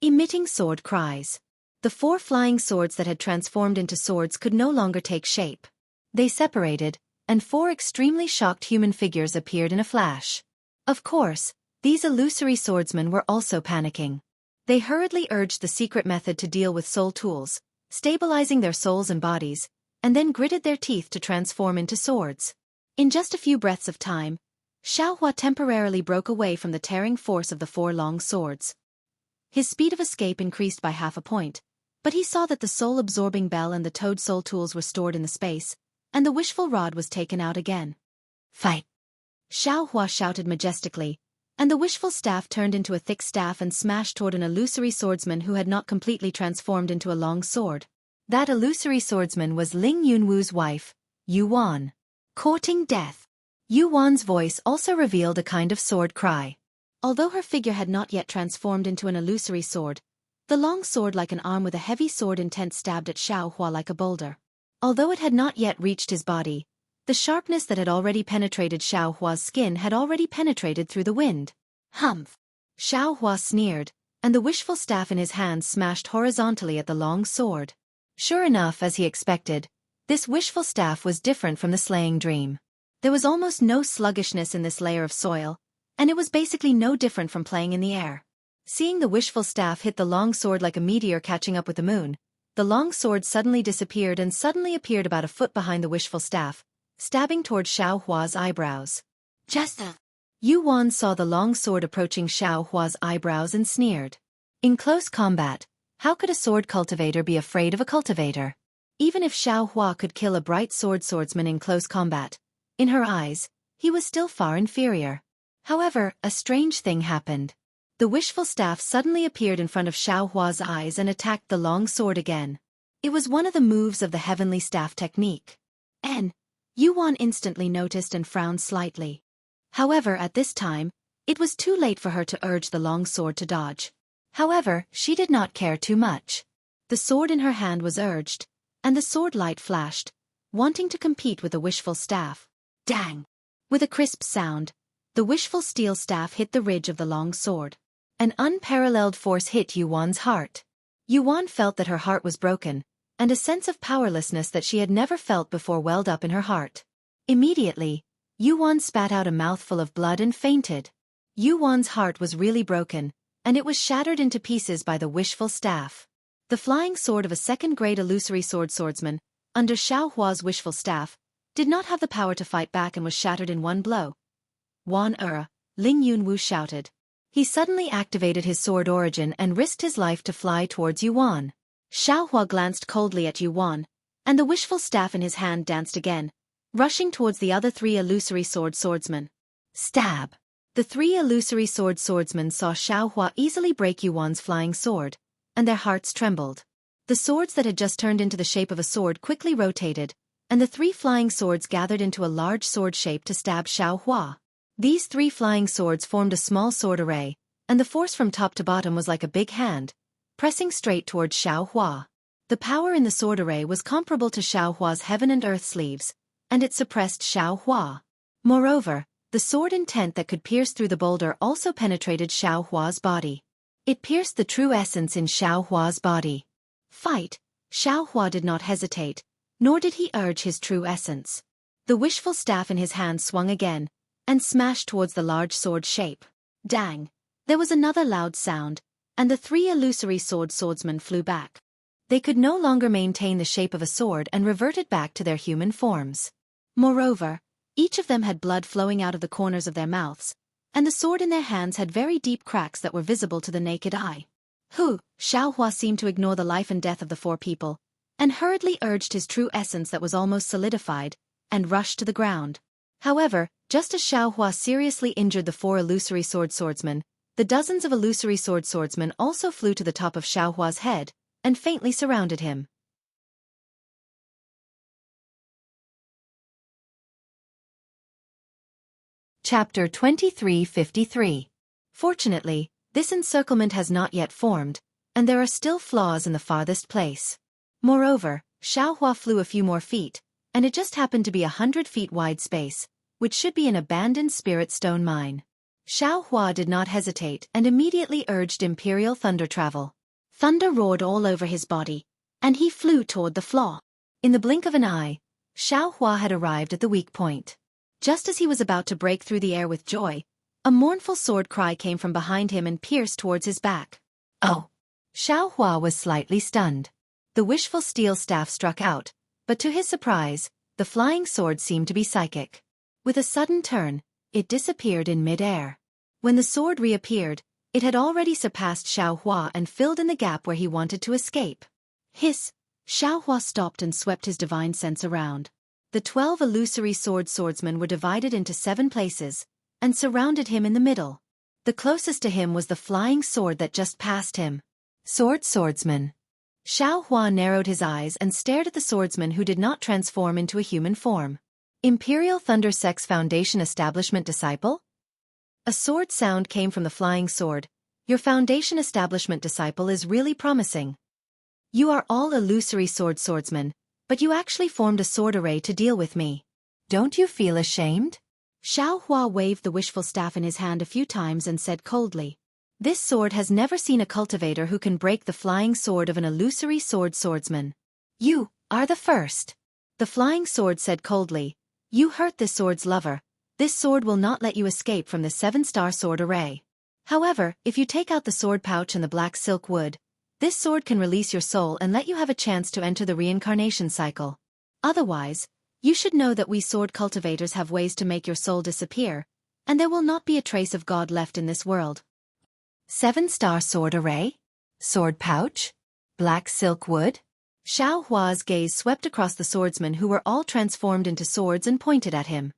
emitting sword cries. The 4 flying swords that had transformed into swords could no longer take shape. They separated, and 4 extremely shocked human figures appeared in a flash. Of course, these illusory swordsmen were also panicking. They hurriedly urged the secret method to deal with soul tools, stabilizing their souls and bodies, and then gritted their teeth to transform into swords. In just a few breaths of time, Xiao Hua temporarily broke away from the tearing force of the 4 long swords. His speed of escape increased by half a point, but he saw that the soul-absorbing bell and the toad soul tools were stored in the space, and the wishful rod was taken out again. Fight! Xiao Hua shouted majestically, and the wishful staff turned into a thick staff and smashed toward an illusory swordsman who had not completely transformed into a long sword. That illusory swordsman was Ling Yunwu's wife, Yuan. Courting death. Yuan's voice also revealed a kind of sword cry. Although her figure had not yet transformed into an illusory sword, the long sword like an arm with a heavy sword intent stabbed at Xueqi like a boulder. Although it had not yet reached his body, the sharpness that had already penetrated Xueqi's skin had already penetrated through the wind. Humph! Xueqi sneered, and the wishful staff in his hand smashed horizontally at the long sword. Sure enough, as he expected, this wishful staff was different from the slaying dream. There was almost no sluggishness in this layer of soil, and it was basically no different from playing in the air. Seeing the wishful staff hit the long sword like a meteor catching up with the moon, the long sword suddenly disappeared and suddenly appeared about a foot behind the wishful staff, stabbing toward Xueqi's eyebrows. Just a... Yuan saw the long sword approaching Xueqi's eyebrows and sneered. In close combat, how could a sword cultivator be afraid of a cultivator? Even if Xueqi could kill a bright swordsman in close combat, in her eyes, he was still far inferior. However, a strange thing happened. The wishful staff suddenly appeared in front of Xueqi's eyes and attacked the long sword again. It was one of the moves of the heavenly staff technique. Yuan instantly noticed and frowned slightly. However, at this time, it was too late for her to urge the long sword to dodge. However, she did not care too much. The sword in her hand was urged, and the sword light flashed, wanting to compete with the wishful staff. Dang! With a crisp sound, the wishful steel staff hit the ridge of the long sword. An unparalleled force hit Yuan's heart. Yuan felt that her heart was broken, and a sense of powerlessness that she had never felt before welled up in her heart. Immediately, Yuan spat out a mouthful of blood and fainted. Yuan's heart was really broken, and it was shattered into pieces by the wishful staff. The flying sword of a second-grade illusory swordsman, under Xueqi's wishful staff, did not have the power to fight back and was shattered in one blow. Wan Ling Yunwu shouted. He suddenly activated his sword origin and risked his life to fly towards Yuan. Xueqi glanced coldly at Yuan, and the wishful staff in his hand danced again, rushing towards the other three illusory swordsmen. Stab! The three illusory swordsmen saw Xueqi easily break Yuan's flying sword, and their hearts trembled. The swords that had just turned into the shape of a sword quickly rotated, and the three flying swords gathered into a large sword shape to stab Xueqi. These three flying swords formed a small sword array, and the force from top to bottom was like a big hand, pressing straight towards Xueqi. The power in the sword array was comparable to Xueqi's heaven and earth sleeves, and it suppressed Xueqi. Moreover, the sword intent that could pierce through the boulder also penetrated Xueqi's body. It pierced the true essence in Xueqi's body. Fight! Xueqi did not hesitate, nor did he urge his true essence. The wishful staff in his hand swung again, and smashed towards the large sword shape. Dang! There was another loud sound, and the three illusory swordsmen flew back. They could no longer maintain the shape of a sword and reverted back to their human forms. Moreover, each of them had blood flowing out of the corners of their mouths, and the sword in their hands had very deep cracks that were visible to the naked eye. Xueqi seemed to ignore the life and death of the four people, and hurriedly urged his true essence that was almost solidified, and rushed to the ground. However, just as Xueqi seriously injured the four illusory swordsmen, the dozens of illusory swordsmen also flew to the top of Xueqi's head, and faintly surrounded him. Chapter 2353. Fortunately, this encirclement has not yet formed, and there are still flaws in the farthest place. Moreover, Xueqi flew a few more feet, and it just happened to be 100 feet wide space, which should be an abandoned spirit stone mine. Xueqi did not hesitate and immediately urged Imperial Thunder travel. Thunder roared all over his body, and he flew toward the flaw. In the blink of an eye, Xueqi had arrived at the weak point. Just as he was about to break through the air with joy, a mournful sword cry came from behind him and pierced towards his back. Oh! Xueqi was slightly stunned. The wishful steel staff struck out, but to his surprise, the flying sword seemed to be psychic. With a sudden turn, it disappeared in mid-air. When the sword reappeared, it had already surpassed Xueqi and filled in the gap where he wanted to escape. Hiss! Xueqi stopped and swept his divine sense around. The 12 illusory swordsmen were divided into 7 places, and surrounded him in the middle. The closest to him was the flying sword that just passed him. Swordsman. Xiao Hua narrowed his eyes and stared at the swordsman who did not transform into a human form. Imperial Thunder Sect's Foundation Establishment disciple? A sword sound came from the flying sword. Your Foundation Establishment disciple is really promising. You are all illusory swordsmen, but you actually formed a sword array to deal with me. Don't you feel ashamed? Xiao Hua waved the wishful staff in his hand a few times and said coldly, "This sword has never seen a cultivator who can break the flying sword of an illusory swordsman. You are the first." The flying sword said coldly, "You hurt this sword's lover. This sword will not let you escape from the 7-star sword array. However, if you take out the sword pouch and the black silk wood, this sword can release your soul and let you have a chance to enter the reincarnation cycle. Otherwise, you should know that we sword cultivators have ways to make your soul disappear, and there will not be a trace of God left in this world." 7-star sword array? Sword pouch? Black silk wood? Xiao Hua's gaze swept across the swordsmen who were all transformed into swords and pointed at him.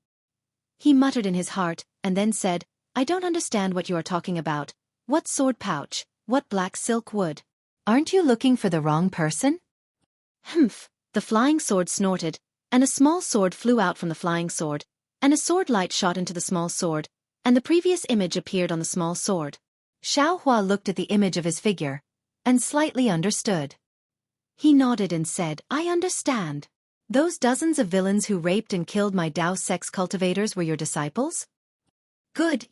He muttered in his heart, and then said, "I don't understand what you are talking about. What sword pouch? What black silk wood? Aren't you looking for the wrong person?" Humph! The flying sword snorted, and a small sword flew out from the flying sword, and a sword light shot into the small sword, and the previous image appeared on the small sword. Xiao Hua looked at the image of his figure, and slightly understood. He nodded and said, "I understand. Those dozens of villains who raped and killed my Dao sex cultivators were your disciples? Good,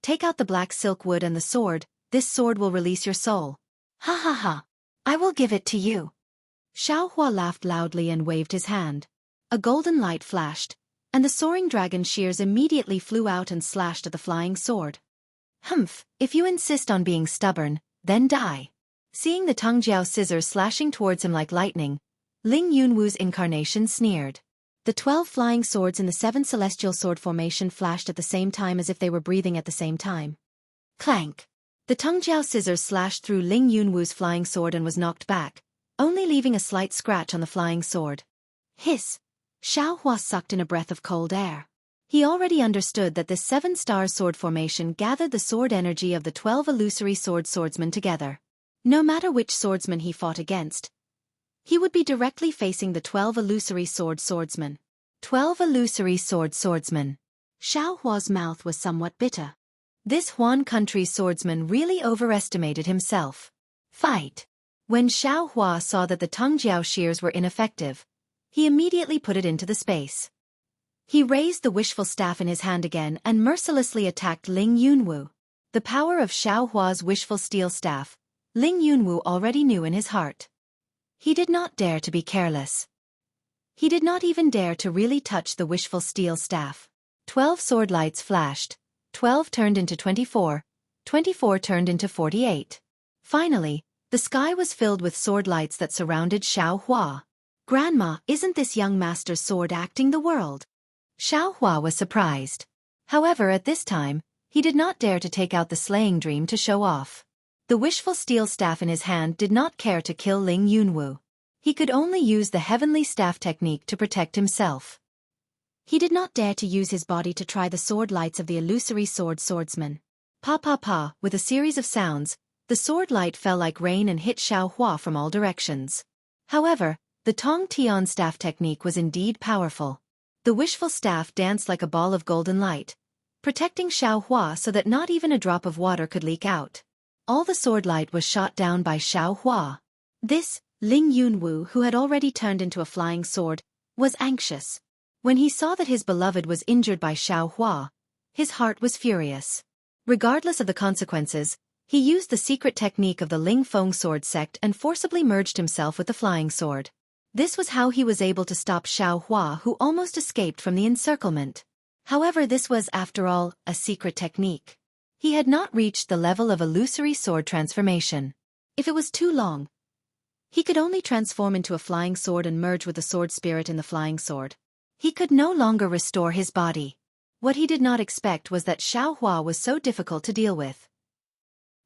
take out the black silk wood and the sword, this sword will release your soul." "Ha ha ha. I will give it to you." Xiao Hua laughed loudly and waved his hand. A golden light flashed, and the soaring dragon shears immediately flew out and slashed at the flying sword. "Humph, if you insist on being stubborn, then die." Seeing the Tongjiao scissors slashing towards him like lightning, Ling Yunwu's incarnation sneered. The 12 flying swords in the 7 celestial sword formation flashed at the same time as if they were breathing at the same time. Clank! The Tongjiao scissors slashed through Ling Yunwu's flying sword and was knocked back, only leaving a slight scratch on the flying sword. Hiss! Xiao Hua sucked in a breath of cold air. He already understood that this 7-star sword formation gathered the sword energy of the 12 illusory swordsmen together. No matter which swordsman he fought against, he would be directly facing the 12 illusory swordsmen. 12 illusory swordsmen. Xiao Hua's mouth was somewhat bitter. This Huan country's swordsman really overestimated himself. Fight! When Xiao Hua saw that the Tongjiao shears were ineffective, he immediately put it into the space. He raised the wishful staff in his hand again and mercilessly attacked Ling Yunwu. The power of Xiao Hua's wishful steel staff, Ling Yunwu already knew in his heart. He did not dare to be careless. He did not even dare to really touch the wishful steel staff. 12 sword lights flashed. 12 turned into 24. 24 turned into 48. Finally, the sky was filled with sword lights that surrounded Xiao Hua. "Grandma, isn't this young master's sword acting the world?" Xiao Hua was surprised. However, at this time, he did not dare to take out the slaying dream to show off. The wishful steel staff in his hand did not care to kill Ling Yunwu. He could only use the heavenly staff technique to protect himself. He did not dare to use his body to try the sword lights of the illusory swordsman. Pa pa pa, with a series of sounds, the sword light fell like rain and hit Xiao Hua from all directions. However, the Tong Tian staff technique was indeed powerful. The wishful staff danced like a ball of golden light, protecting Xiao Hua so that not even a drop of water could leak out. All the sword light was shot down by Xiao Hua. This, Ling Yunwu, who had already turned into a flying sword, was anxious. When he saw that his beloved was injured by Xiao Hua, his heart was furious. Regardless of the consequences, he used the secret technique of the Ling Feng sword sect and forcibly merged himself with the flying sword. This was how he was able to stop Xiao Hua, who almost escaped from the encirclement. However, this was, after all, a secret technique. He had not reached the level of illusory sword transformation. If it was too long, he could only transform into a flying sword and merge with the sword spirit in the flying sword. He could no longer restore his body. What he did not expect was that Xiao Hua was so difficult to deal with.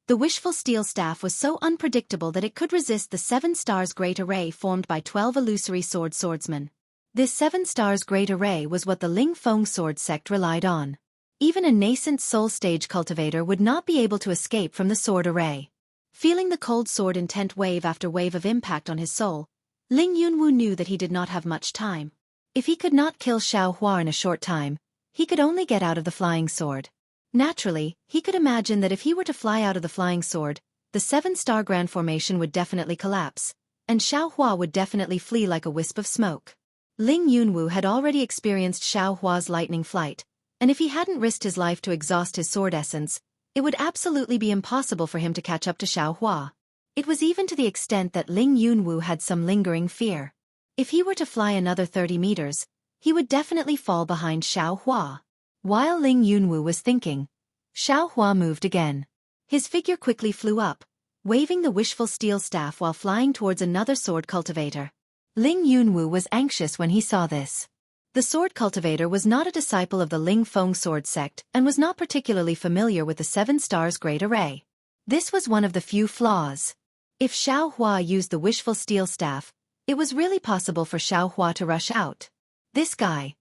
The wishful steel staff was so unpredictable that it could resist the 7 stars great array formed by 12 illusory swordsmen. This 7 stars great array was what the Ling Feng sword sect relied on. Even a nascent soul stage cultivator would not be able to escape from the sword array. Feeling the cold sword intent wave after wave of impact on his soul, Ling Yunwu knew that he did not have much time. If he could not kill Xiao Hua in a short time, he could only get out of the flying sword. Naturally, he could imagine that if he were to fly out of the flying sword, the 7-star grand formation would definitely collapse, and Xiao Hua would definitely flee like a wisp of smoke. Ling Yunwu had already experienced Xiao Hua's lightning flight, and if he hadn't risked his life to exhaust his sword essence, it would absolutely be impossible for him to catch up to Xiao Hua. It was even to the extent that Ling Yunwu had some lingering fear. If he were to fly another 30 meters, he would definitely fall behind Xiao Hua. While Ling Yunwu was thinking, Xiao Hua moved again. His figure quickly flew up, waving the wishful steel staff while flying towards another sword cultivator. Ling Yunwu was anxious when he saw this. The sword cultivator was not a disciple of the Ling Feng sword sect and was not particularly familiar with the 7 stars great array. This was one of the few flaws. If Xiao Hua used the wishful steel staff, it was really possible for Xiao Hua to rush out. This guy.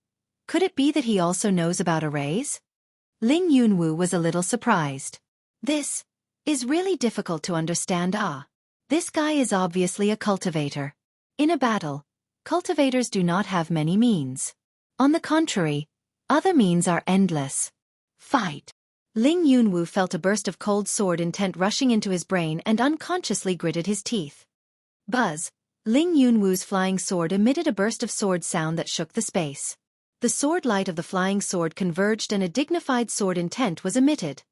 Could it be that he also knows about arrays? Ling Yunwu was a little surprised. This is really difficult to understand. This guy is obviously a cultivator. In a battle, cultivators do not have many means. On the contrary, other means are endless. Fight. Ling Yunwu felt a burst of cold sword intent rushing into his brain and unconsciously gritted his teeth. Buzz. Ling Yunwu's flying sword emitted a burst of sword sound that shook the space. The sword light of the flying sword converged and a dignified sword intent was emitted.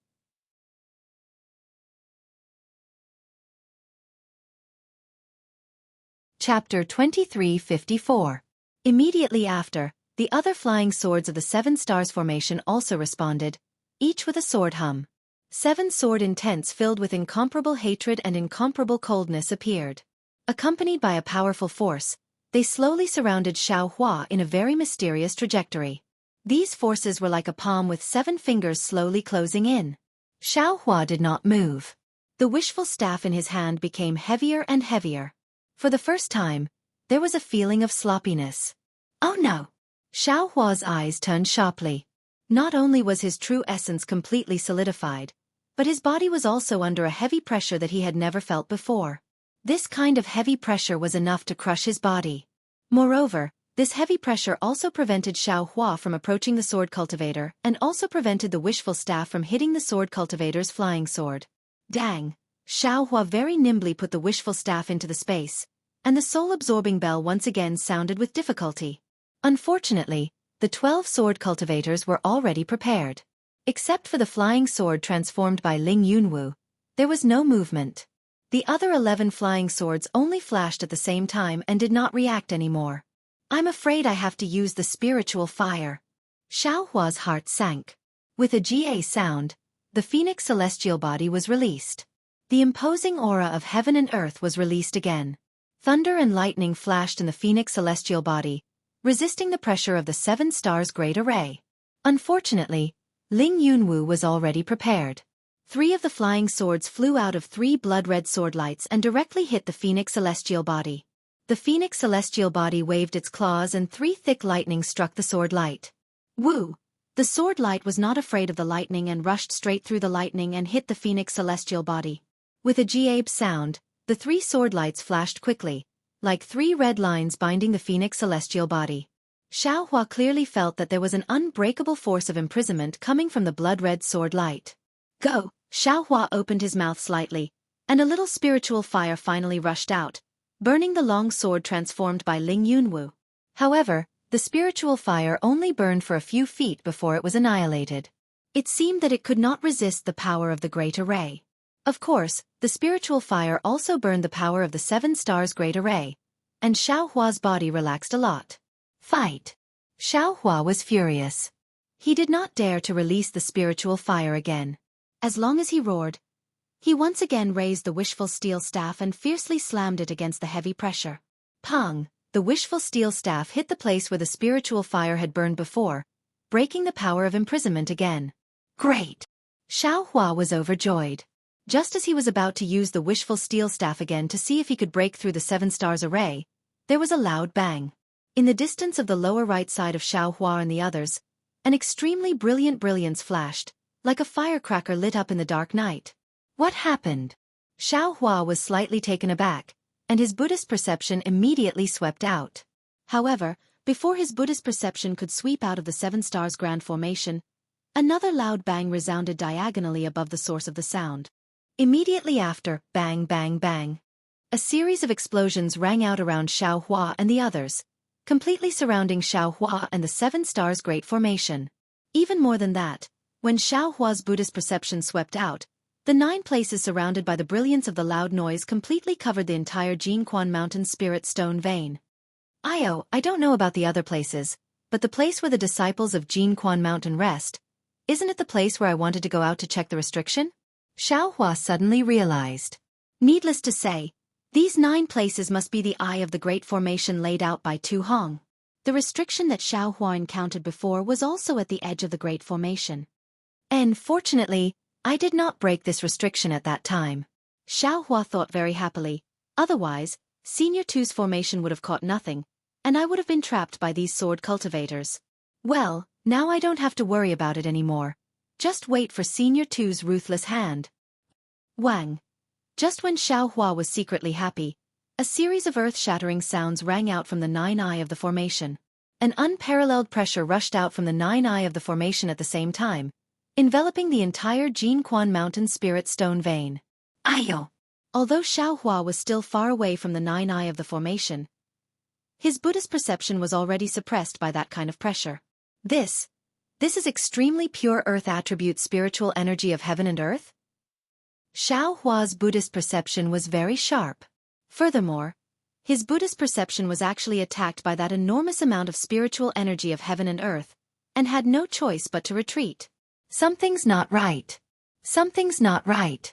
Chapter 2354. Immediately after, the other flying swords of the 7 stars formation also responded, each with a sword hum. 7 sword intents filled with incomparable hatred and incomparable coldness appeared. Accompanied by a powerful force, they slowly surrounded Xiao Hua in a very mysterious trajectory. These forces were like a palm with 7 fingers slowly closing in. Xiao Hua did not move. The wishful staff in his hand became heavier and heavier. For the first time, there was a feeling of sloppiness. Oh no! Xiao Hua's eyes turned sharply. Not only was his true essence completely solidified, but his body was also under a heavy pressure that he had never felt before. This kind of heavy pressure was enough to crush his body. Moreover, this heavy pressure also prevented Xiao Hua from approaching the sword cultivator and also prevented the wishful staff from hitting the sword cultivator's flying sword. Dang! Xiao Hua very nimbly put the wishful staff into the space, and the soul-absorbing bell once again sounded with difficulty. Unfortunately, the 12 sword cultivators were already prepared. Except for the flying sword transformed by Ling Yunwu, there was no movement. The other 11 flying swords only flashed at the same time and did not react anymore. I'm afraid I have to use the spiritual fire. Xiao Hua's heart sank. With a GA sound, the Phoenix celestial body was released. The imposing aura of heaven and earth was released again. Thunder and lightning flashed in the Phoenix celestial body, resisting the pressure of the 7 stars great array. Unfortunately, Ling Yunwu was already prepared. 3 of the flying swords flew out of 3 blood-red sword lights and directly hit the Phoenix celestial body. The Phoenix celestial body waved its claws and 3 thick lightnings struck the sword light. Woo! The sword light was not afraid of the lightning and rushed straight through the lightning and hit the Phoenix celestial body. With a Gabe sound, the 3 sword lights flashed quickly, like 3 red lines binding the Phoenix celestial body. Xiao Hua clearly felt that there was an unbreakable force of imprisonment coming from the blood-red sword light. Go! Xiao Hua opened his mouth slightly, and a little spiritual fire finally rushed out, burning the long sword transformed by Ling Yunwu. However, the spiritual fire only burned for a few feet before it was annihilated. It seemed that it could not resist the power of the great array. Of course, the spiritual fire also burned the power of the 7 stars great array, and Xiao Hua's body relaxed a lot. Fight! Xiao Hua was furious. He did not dare to release the spiritual fire again. As long as he roared, he once again raised the wishful steel staff and fiercely slammed it against the heavy pressure. Pong! The wishful steel staff hit the place where the spiritual fire had burned before, breaking the power of imprisonment again. Great! Xiao Hua was overjoyed. Just as he was about to use the wishful steel staff again to see if he could break through the 7 stars array, there was a loud bang. In the distance of the lower right side of Xiao Hua and the others, An extremely brilliant brilliance flashed, like a firecracker lit up in the dark night. What happened? Xiao Hua was slightly taken aback, and his Buddhist perception immediately swept out. However, before his Buddhist perception could sweep out of the Seven Stars Grand Formation, another loud bang resounded diagonally above the source of the sound. Immediately after, bang bang bang. A series of explosions rang out around Xiao Hua and the others, completely surrounding Xiao Hua and the Seven Stars Great Formation. Even more than that, when Xiao Hua's Buddhist perception swept out, the 9 places surrounded by the brilliance of the loud noise completely covered the entire Jinquan Mountain Spirit Stone vein. I don't know about the other places, but the place where the disciples of Jinquan Mountain rest, isn't it the place where I wanted to go out to check the restriction? Xiao Hua suddenly realized. Needless to say, these 9 places must be the eye of the great formation laid out by Tu Hong. The restriction that Xiao Hua encountered before was also at the edge of the great formation. And fortunately, I did not break this restriction at that time. Xiao Hua thought very happily, otherwise, Senior Tu's formation would have caught nothing, and I would have been trapped by these sword cultivators. Well, now I don't have to worry about it anymore. Just wait for Senior Tu's ruthless hand. Wang. Just when Xiao Hua was secretly happy, a series of earth-shattering sounds rang out from the 9 eye of the formation. An unparalleled pressure rushed out from the 9 eye of the formation at the same time, enveloping the entire Jinquan Mountain Spirit Stone vein. Ayo! Although Xiao Hua was still far away from the 9 eye of the formation, his Buddhist perception was already suppressed by that kind of pressure. This is extremely pure earth attribute spiritual energy of heaven and earth? Xiao Hua's Buddhist perception was very sharp. Furthermore, his Buddhist perception was actually attacked by that enormous amount of spiritual energy of heaven and earth, and had no choice but to retreat. Something's not right. Something's not right.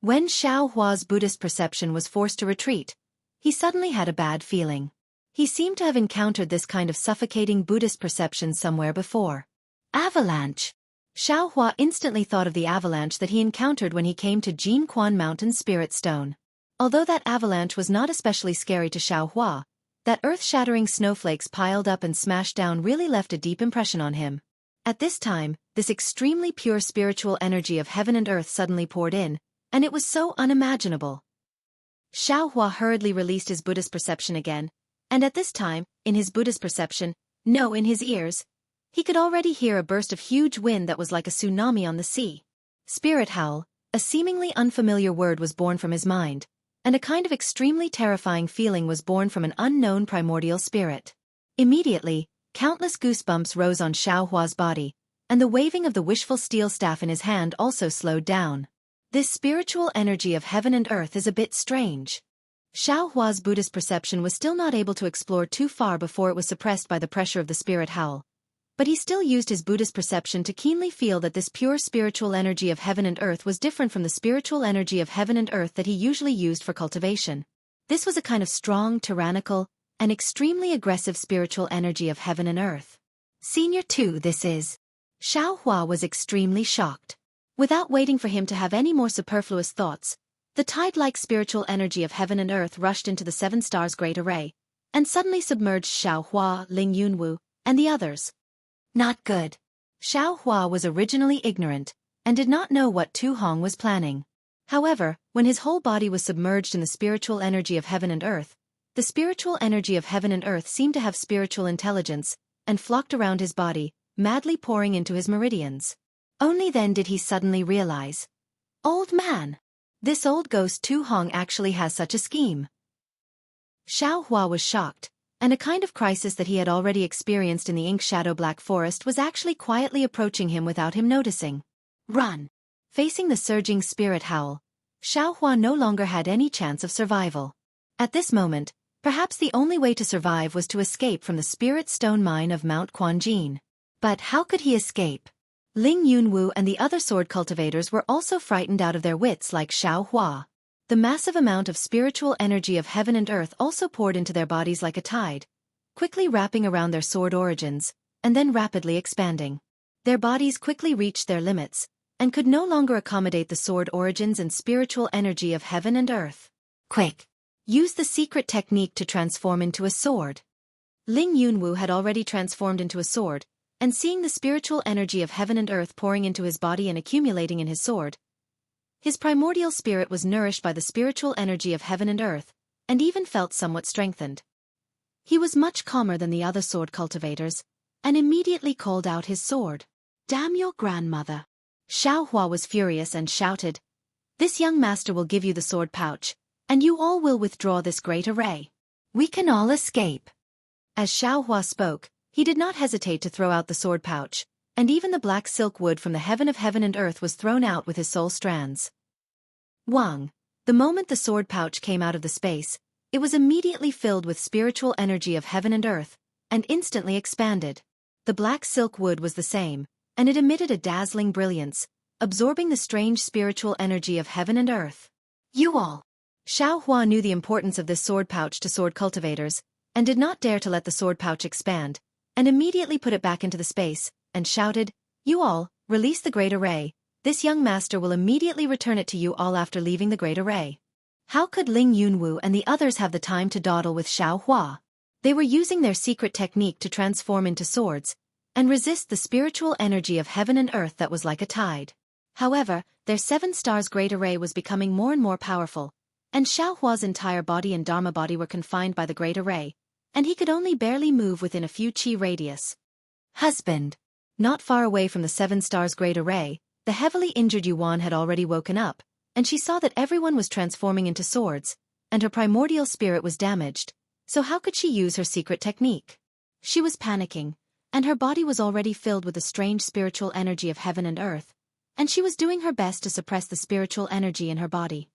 When Xiao Hua's Buddhist perception was forced to retreat, he suddenly had a bad feeling. He seemed to have encountered this kind of suffocating Buddhist perception somewhere before. Avalanche! Xiao Hua instantly thought of the avalanche that he encountered when he came to Jinquan Mountain Spirit Stone. Although that avalanche was not especially scary to Xiao Hua, that earth-shattering snowflakes piled up and smashed down really left a deep impression on him. At this time, this extremely pure spiritual energy of heaven and earth suddenly poured in, and it was so unimaginable. Xiao Hua hurriedly released his Buddhist perception again, and at this time, in his Buddhist perception, no, in his ears, he could already hear a burst of huge wind that was like a tsunami on the sea. Spirit howl, a seemingly unfamiliar word was born from his mind, and a kind of extremely terrifying feeling was born from an unknown primordial spirit. Immediately, countless goosebumps rose on Xiao Hua's body, and the waving of the wishful steel staff in his hand also slowed down. This spiritual energy of heaven and earth is a bit strange. Xiao Hua's Buddhist perception was still not able to explore too far before it was suppressed by the pressure of the spirit howl. But he still used his Buddhist perception to keenly feel that this pure spiritual energy of heaven and earth was different from the spiritual energy of heaven and earth that he usually used for cultivation. This was a kind of strong, tyrannical, and extremely aggressive spiritual energy of heaven and earth. Senior 2, this is. Xiao Hua was extremely shocked. Without waiting for him to have any more superfluous thoughts, the tide-like spiritual energy of heaven and earth rushed into the 7 stars great array, and suddenly submerged Xiao Hua, Ling Yunwu, and the others. Not good. Xiao Hua was originally ignorant, and did not know what Tu Hong was planning. However, when his whole body was submerged in the spiritual energy of heaven and earth, the spiritual energy of heaven and earth seemed to have spiritual intelligence, and flocked around his body, madly pouring into his meridians. Only then did he suddenly realize. Old man! This old ghost Tu Hong actually has such a scheme. Xiao Hua was shocked, and a kind of crisis that he had already experienced in the ink shadow black forest was actually quietly approaching him without him noticing. Run! Facing the surging spirit howl, Xiao Hua no longer had any chance of survival. At this moment, perhaps the only way to survive was to escape from the spirit stone mine of Mount Quanjin. But how could he escape? Ling Yunwu and the other sword cultivators were also frightened out of their wits like Xiao Hua. The massive amount of spiritual energy of heaven and earth also poured into their bodies like a tide, quickly wrapping around their sword origins, and then rapidly expanding. Their bodies quickly reached their limits, and could no longer accommodate the sword origins and spiritual energy of heaven and earth. Quick! Use the secret technique to transform into a sword. Ling Yunwu had already transformed into a sword, and seeing the spiritual energy of heaven and earth pouring into his body and accumulating in his sword, his primordial spirit was nourished by the spiritual energy of heaven and earth, and even felt somewhat strengthened. He was much calmer than the other sword cultivators, and immediately called out his sword. "Damn your grandmother!" Xueqi was furious and shouted, "This young master will give you the sword pouch, and you all will withdraw this great array. We can all escape." As Xueqi spoke, he did not hesitate to throw out the sword pouch, and even the black silk wood from the heaven of heaven and earth was thrown out with his soul strands. Wang. The moment the sword pouch came out of the space, it was immediately filled with spiritual energy of heaven and earth, and instantly expanded. The black silk wood was the same, and it emitted a dazzling brilliance, absorbing the strange spiritual energy of heaven and earth. "You all!" Xueqi knew the importance of this sword pouch to sword cultivators, and did not dare to let the sword pouch expand, and immediately put it back into the space, and shouted, "You all, release the great array. This young master will immediately return it to you all after leaving the great array." How could Ling Yunwu and the others have the time to dawdle with Xueqi? They were using their secret technique to transform into swords, and resist the spiritual energy of heaven and earth that was like a tide. However, their 7 stars great array was becoming more and more powerful, and Xueqi's entire body and Dharma body were confined by the great array, and he could only barely move within a few chi radius. Husband. Not far away from the 7 stars great array, the heavily injured Yuan had already woken up, and she saw that everyone was transforming into swords, and her primordial spirit was damaged, so how could she use her secret technique? She was panicking, and her body was already filled with the strange spiritual energy of heaven and earth, and she was doing her best to suppress the spiritual energy in her body.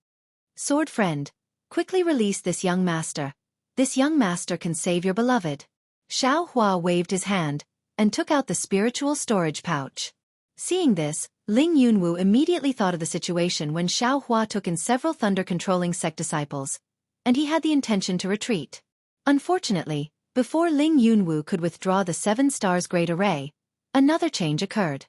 "Sword friend, quickly release this young master. This young master can save your beloved." Xueqi waved his hand, and took out the spiritual storage pouch. Seeing this, Ling Yunwu immediately thought of the situation when Xueqi took in several thunder-controlling sect disciples, and he had the intention to retreat. Unfortunately, before Ling Yunwu could withdraw the 7 stars great array, another change occurred.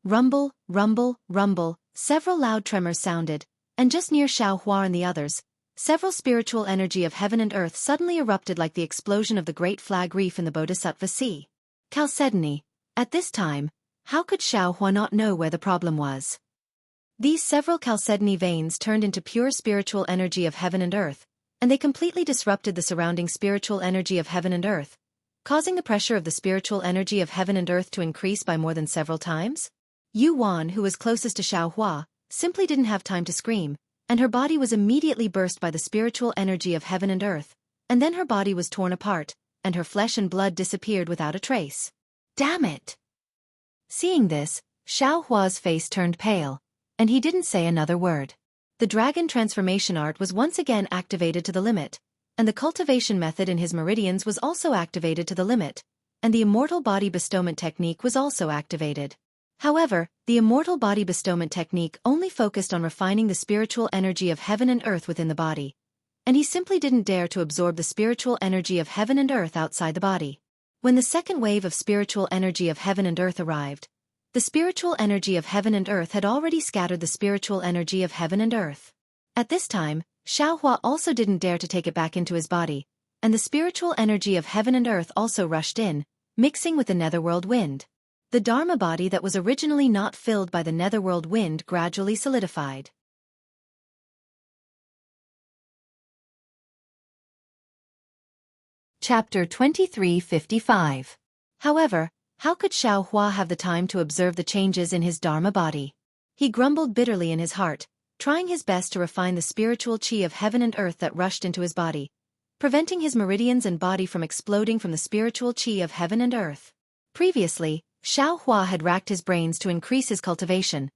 Rumble, rumble, rumble, several loud tremors sounded, and just near Xueqi and the others, several spiritual energy of heaven and earth suddenly erupted like the explosion of the Great Flag Reef in the Bodhisattva Sea. Chalcedony. At this time, how could Xueqi not know where the problem was? These several chalcedony veins turned into pure spiritual energy of heaven and earth, and they completely disrupted the surrounding spiritual energy of heaven and earth, causing the pressure of the spiritual energy of heaven and earth to increase by more than several times. Yuan, who was closest to Xueqi, simply didn't have time to scream, and her body was immediately burst by the spiritual energy of heaven and earth, and then her body was torn apart, and her flesh and blood disappeared without a trace. "Damn it!" Seeing this, Xueqi's face turned pale, and he didn't say another word. The dragon transformation art was once again activated to the limit, and the cultivation method in his meridians was also activated to the limit, and the immortal body bestowment technique was also activated. However, the immortal body bestowment technique only focused on refining the spiritual energy of heaven and earth within the body, and he simply didn't dare to absorb the spiritual energy of heaven and earth outside the body. When the second wave of spiritual energy of heaven and earth arrived, the spiritual energy of heaven and earth had already scattered the spiritual energy of heaven and earth. At this time, Xueqi also didn't dare to take it back into his body, and the spiritual energy of heaven and earth also rushed in, mixing with the netherworld wind. The Dharma body that was originally not filled by the netherworld wind gradually solidified. Chapter 2355. However, how could Xueqi have the time to observe the changes in his Dharma body? He grumbled bitterly in his heart, trying his best to refine the spiritual chi of heaven and earth that rushed into his body, preventing his meridians and body from exploding from the spiritual chi of heaven and earth. Previously, Xueqi had racked his brains to increase his cultivation,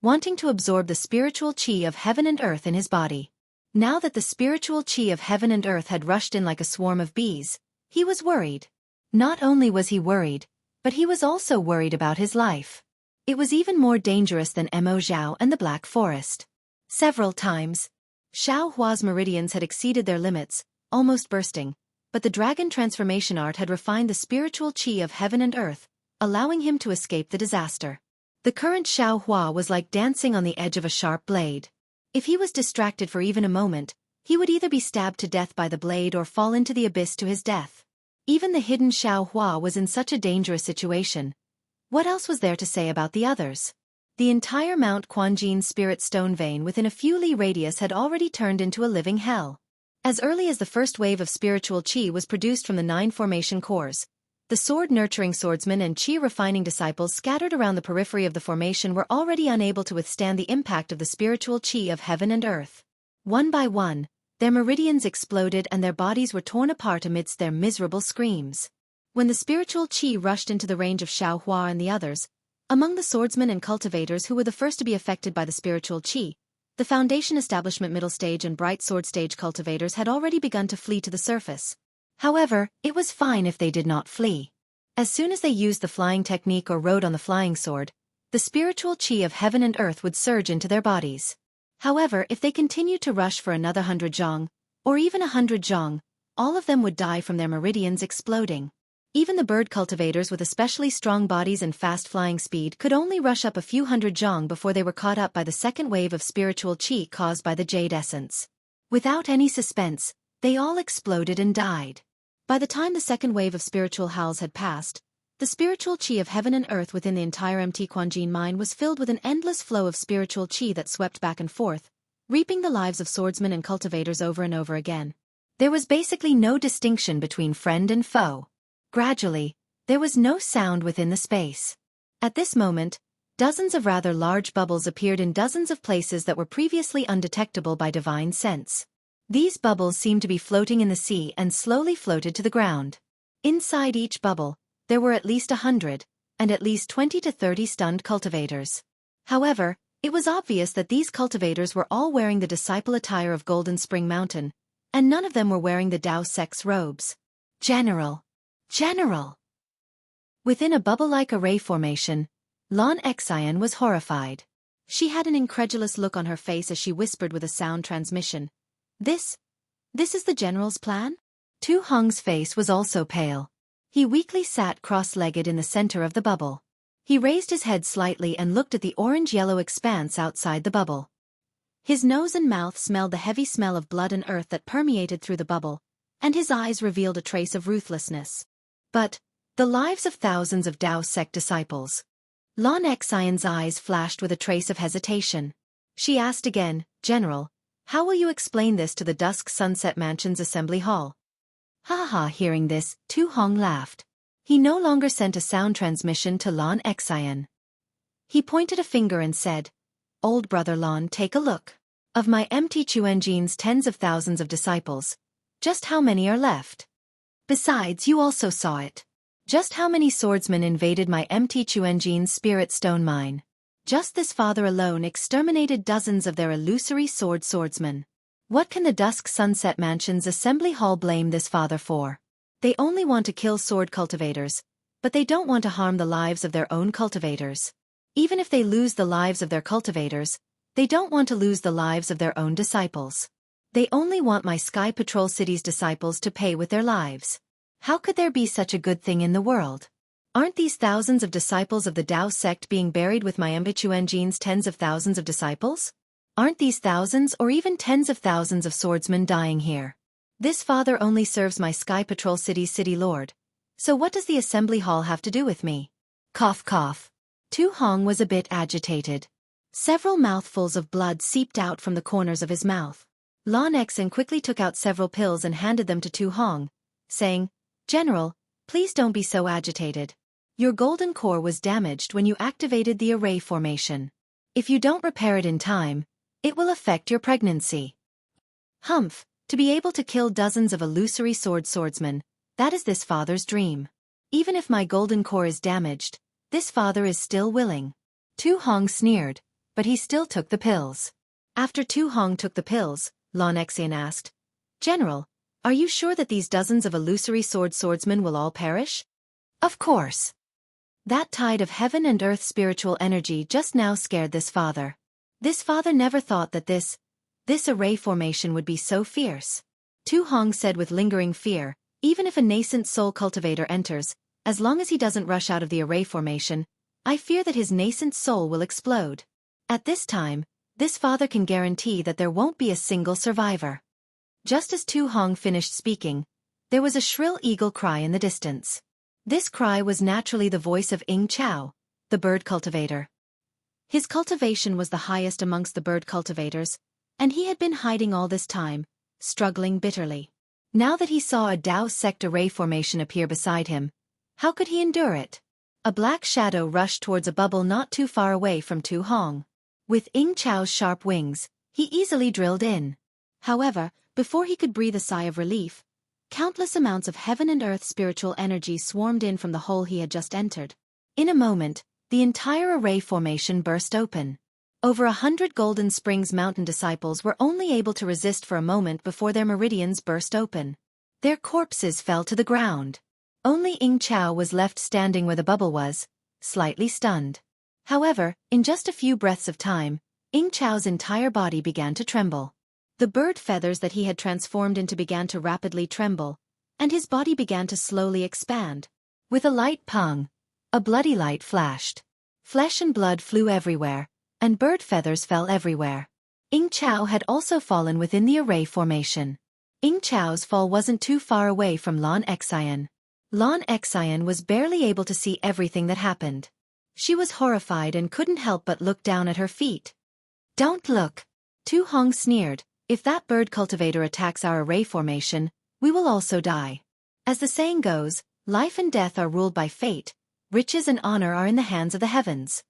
wanting to absorb the spiritual chi of heaven and earth in his body. Now that the spiritual chi of heaven and earth had rushed in like a swarm of bees, he was worried. Not only was he worried, but he was also worried about his life. It was even more dangerous than Mo Zhao and the Black Forest. Several times, Xueqi's meridians had exceeded their limits, almost bursting, but the dragon transformation art had refined the spiritual chi of heaven and earth, allowing him to escape the disaster. The current Xueqi was like dancing on the edge of a sharp blade. If he was distracted for even a moment, he would either be stabbed to death by the blade or fall into the abyss to his death. Even the hidden Xueqi was in such a dangerous situation, What else was there to say about the others? The entire Mount Quanjin spirit stone vein within a few li radius had already turned into a living hell. As early as the first wave of spiritual qi was produced from the 9 formation cores, the sword-nurturing swordsmen and qi-refining disciples scattered around the periphery of the formation were already unable to withstand the impact of the spiritual qi of heaven and earth. One by one, their meridians exploded and their bodies were torn apart amidst their miserable screams. When the spiritual qi rushed into the range of Xiao Hua and the others, among the swordsmen and cultivators who were the first to be affected by the spiritual qi, the Foundation Establishment Middle Stage and Bright Sword Stage cultivators had already begun to flee to the surface. However, it was fine if they did not flee. As soon as they used the flying technique or rode on the flying sword, the spiritual qi of heaven and earth would surge into their bodies. However, if they continued to rush for another 100 zhang, or even 100 zhang, all of them would die from their meridians exploding. Even the bird cultivators with especially strong bodies and fast flying speed could only rush up a few hundred zhang before they were caught up by the second wave of spiritual qi caused by the jade essence. Without any suspense, they all exploded and died. By the time the second wave of spiritual howls had passed, the spiritual qi of heaven and earth within the entire MT Quanjin mine was filled with an endless flow of spiritual qi that swept back and forth, reaping the lives of swordsmen and cultivators over and over again. There was basically no distinction between friend and foe. Gradually, there was no sound within the space. At this moment, dozens of rather large bubbles appeared in dozens of places that were previously undetectable by divine sense. These bubbles seemed to be floating in the sea and slowly floated to the ground. Inside each bubble, there were at least 100, and at least 20 to 30 stunned cultivators. However, it was obvious that these cultivators were all wearing the disciple attire of Golden Spring Mountain, and none of them were wearing the Dao sect's robes. General! Within a bubble-like array formation, Lan Xian was horrified. She had an incredulous look on her face as she whispered with a sound transmission. This is the general's plan? Tu Hong's face was also pale. He weakly sat cross-legged in the center of the bubble. He raised his head slightly and looked at the orange-yellow expanse outside the bubble. His nose and mouth smelled the heavy smell of blood and earth that permeated through the bubble, and his eyes revealed a trace of ruthlessness. But the lives of thousands of Dao sect disciples. Lan Xian's eyes flashed with a trace of hesitation. She asked again, General, how will you explain this to the Dusk Sunset Mansion's assembly hall? Hearing this, Tu Hong laughed. He no longer sent a sound transmission to Lan Xian. He pointed a finger and said, Old brother Lan, take a look. Of my MT Quanjin's tens of thousands of disciples, just how many are left? Besides, you also saw it. Just how many swordsmen invaded my MT Quanjin's spirit stone mine? Just this father alone exterminated dozens of their illusory swordsmen. What can the Dusk Sunset Mansion's assembly hall blame this father for? They only want to kill sword cultivators, but they don't want to harm the lives of their own cultivators. Even if they lose the lives of their cultivators, they don't want to lose the lives of their own disciples. They only want my Sky Patrol City's disciples to pay with their lives. How could there be such a good thing in the world? Aren't these thousands of disciples of the Dao sect being buried with my Quanjin's tens of thousands of disciples? Aren't these thousands or even tens of thousands of swordsmen dying here? This father only serves my Sky Patrol City's city lord. So what does the assembly hall have to do with me? Cough cough. Tu Hong was a bit agitated. Several mouthfuls of blood seeped out from the corners of his mouth. Lan Xian quickly took out several pills and handed them to Tu Hong, saying, General, please don't be so agitated. Your golden core was damaged when you activated the array formation. If you don't repair it in time, it will affect your pregnancy. Humph, to be able to kill dozens of illusory swordsmen, that is this father's dream. Even if my golden core is damaged, this father is still willing. Tu Hong sneered, but he still took the pills. After Tu Hong took the pills, Lan Xian asked, General, are you sure that these dozens of illusory swordsmen will all perish? Of course. That tide of heaven and earth spiritual energy just now scared this father. This father never thought that this array formation would be so fierce. Tu Hong said with lingering fear, even if a nascent soul cultivator enters, as long as he doesn't rush out of the array formation, I fear that his nascent soul will explode. At this time, this father can guarantee that there won't be a single survivor. Just as Tu Hong finished speaking, there was a shrill eagle cry in the distance. This cry was naturally the voice of Ying Chao, the bird cultivator. His cultivation was the highest amongst the bird cultivators, and he had been hiding all this time, struggling bitterly. Now that he saw a Dao sect array formation appear beside him, how could he endure it? A black shadow rushed towards a bubble not too far away from Tu Hong. With Ying Chao's sharp wings, he easily drilled in. However, before he could breathe a sigh of relief, countless amounts of heaven and earth spiritual energy swarmed in from the hole he had just entered. In a moment, the entire array formation burst open. Over 100 Golden Springs Mountain disciples were only able to resist for a moment before their meridians burst open. Their corpses fell to the ground. Only Ying Chao was left standing where the bubble was, slightly stunned. However, in just a few breaths of time, Ying Chao's entire body began to tremble. The bird feathers that he had transformed into began to rapidly tremble, and his body began to slowly expand. With a light pung, a bloody light flashed. Flesh and blood flew everywhere, and bird feathers fell everywhere. Ying Chao had also fallen within the array formation. Ying Chao's fall wasn't too far away from Lan Xian. Lan Xian was barely able to see everything that happened. She was horrified and couldn't help but look down at her feet. "Don't look," Tu Hong sneered. "If that bird cultivator attacks our array formation, we will also die. As the saying goes, life and death are ruled by fate, riches and honor are in the hands of the heavens."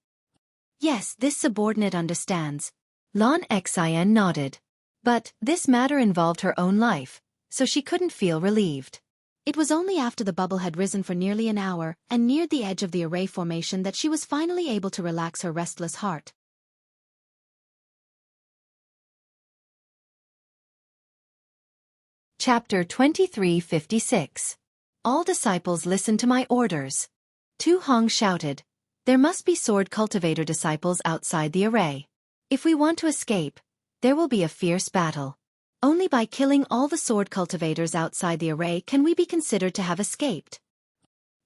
"Yes, this subordinate understands." Lan Xian nodded. But this matter involved her own life, so she couldn't feel relieved. It was only after the bubble had risen for nearly an hour and neared the edge of the array formation that she was finally able to relax her restless heart. Chapter 2356. All disciples listen to my orders. Tu Hong shouted. There must be sword cultivator disciples outside the array. If we want to escape, there will be a fierce battle. Only by killing all the sword cultivators outside the array can we be considered to have escaped.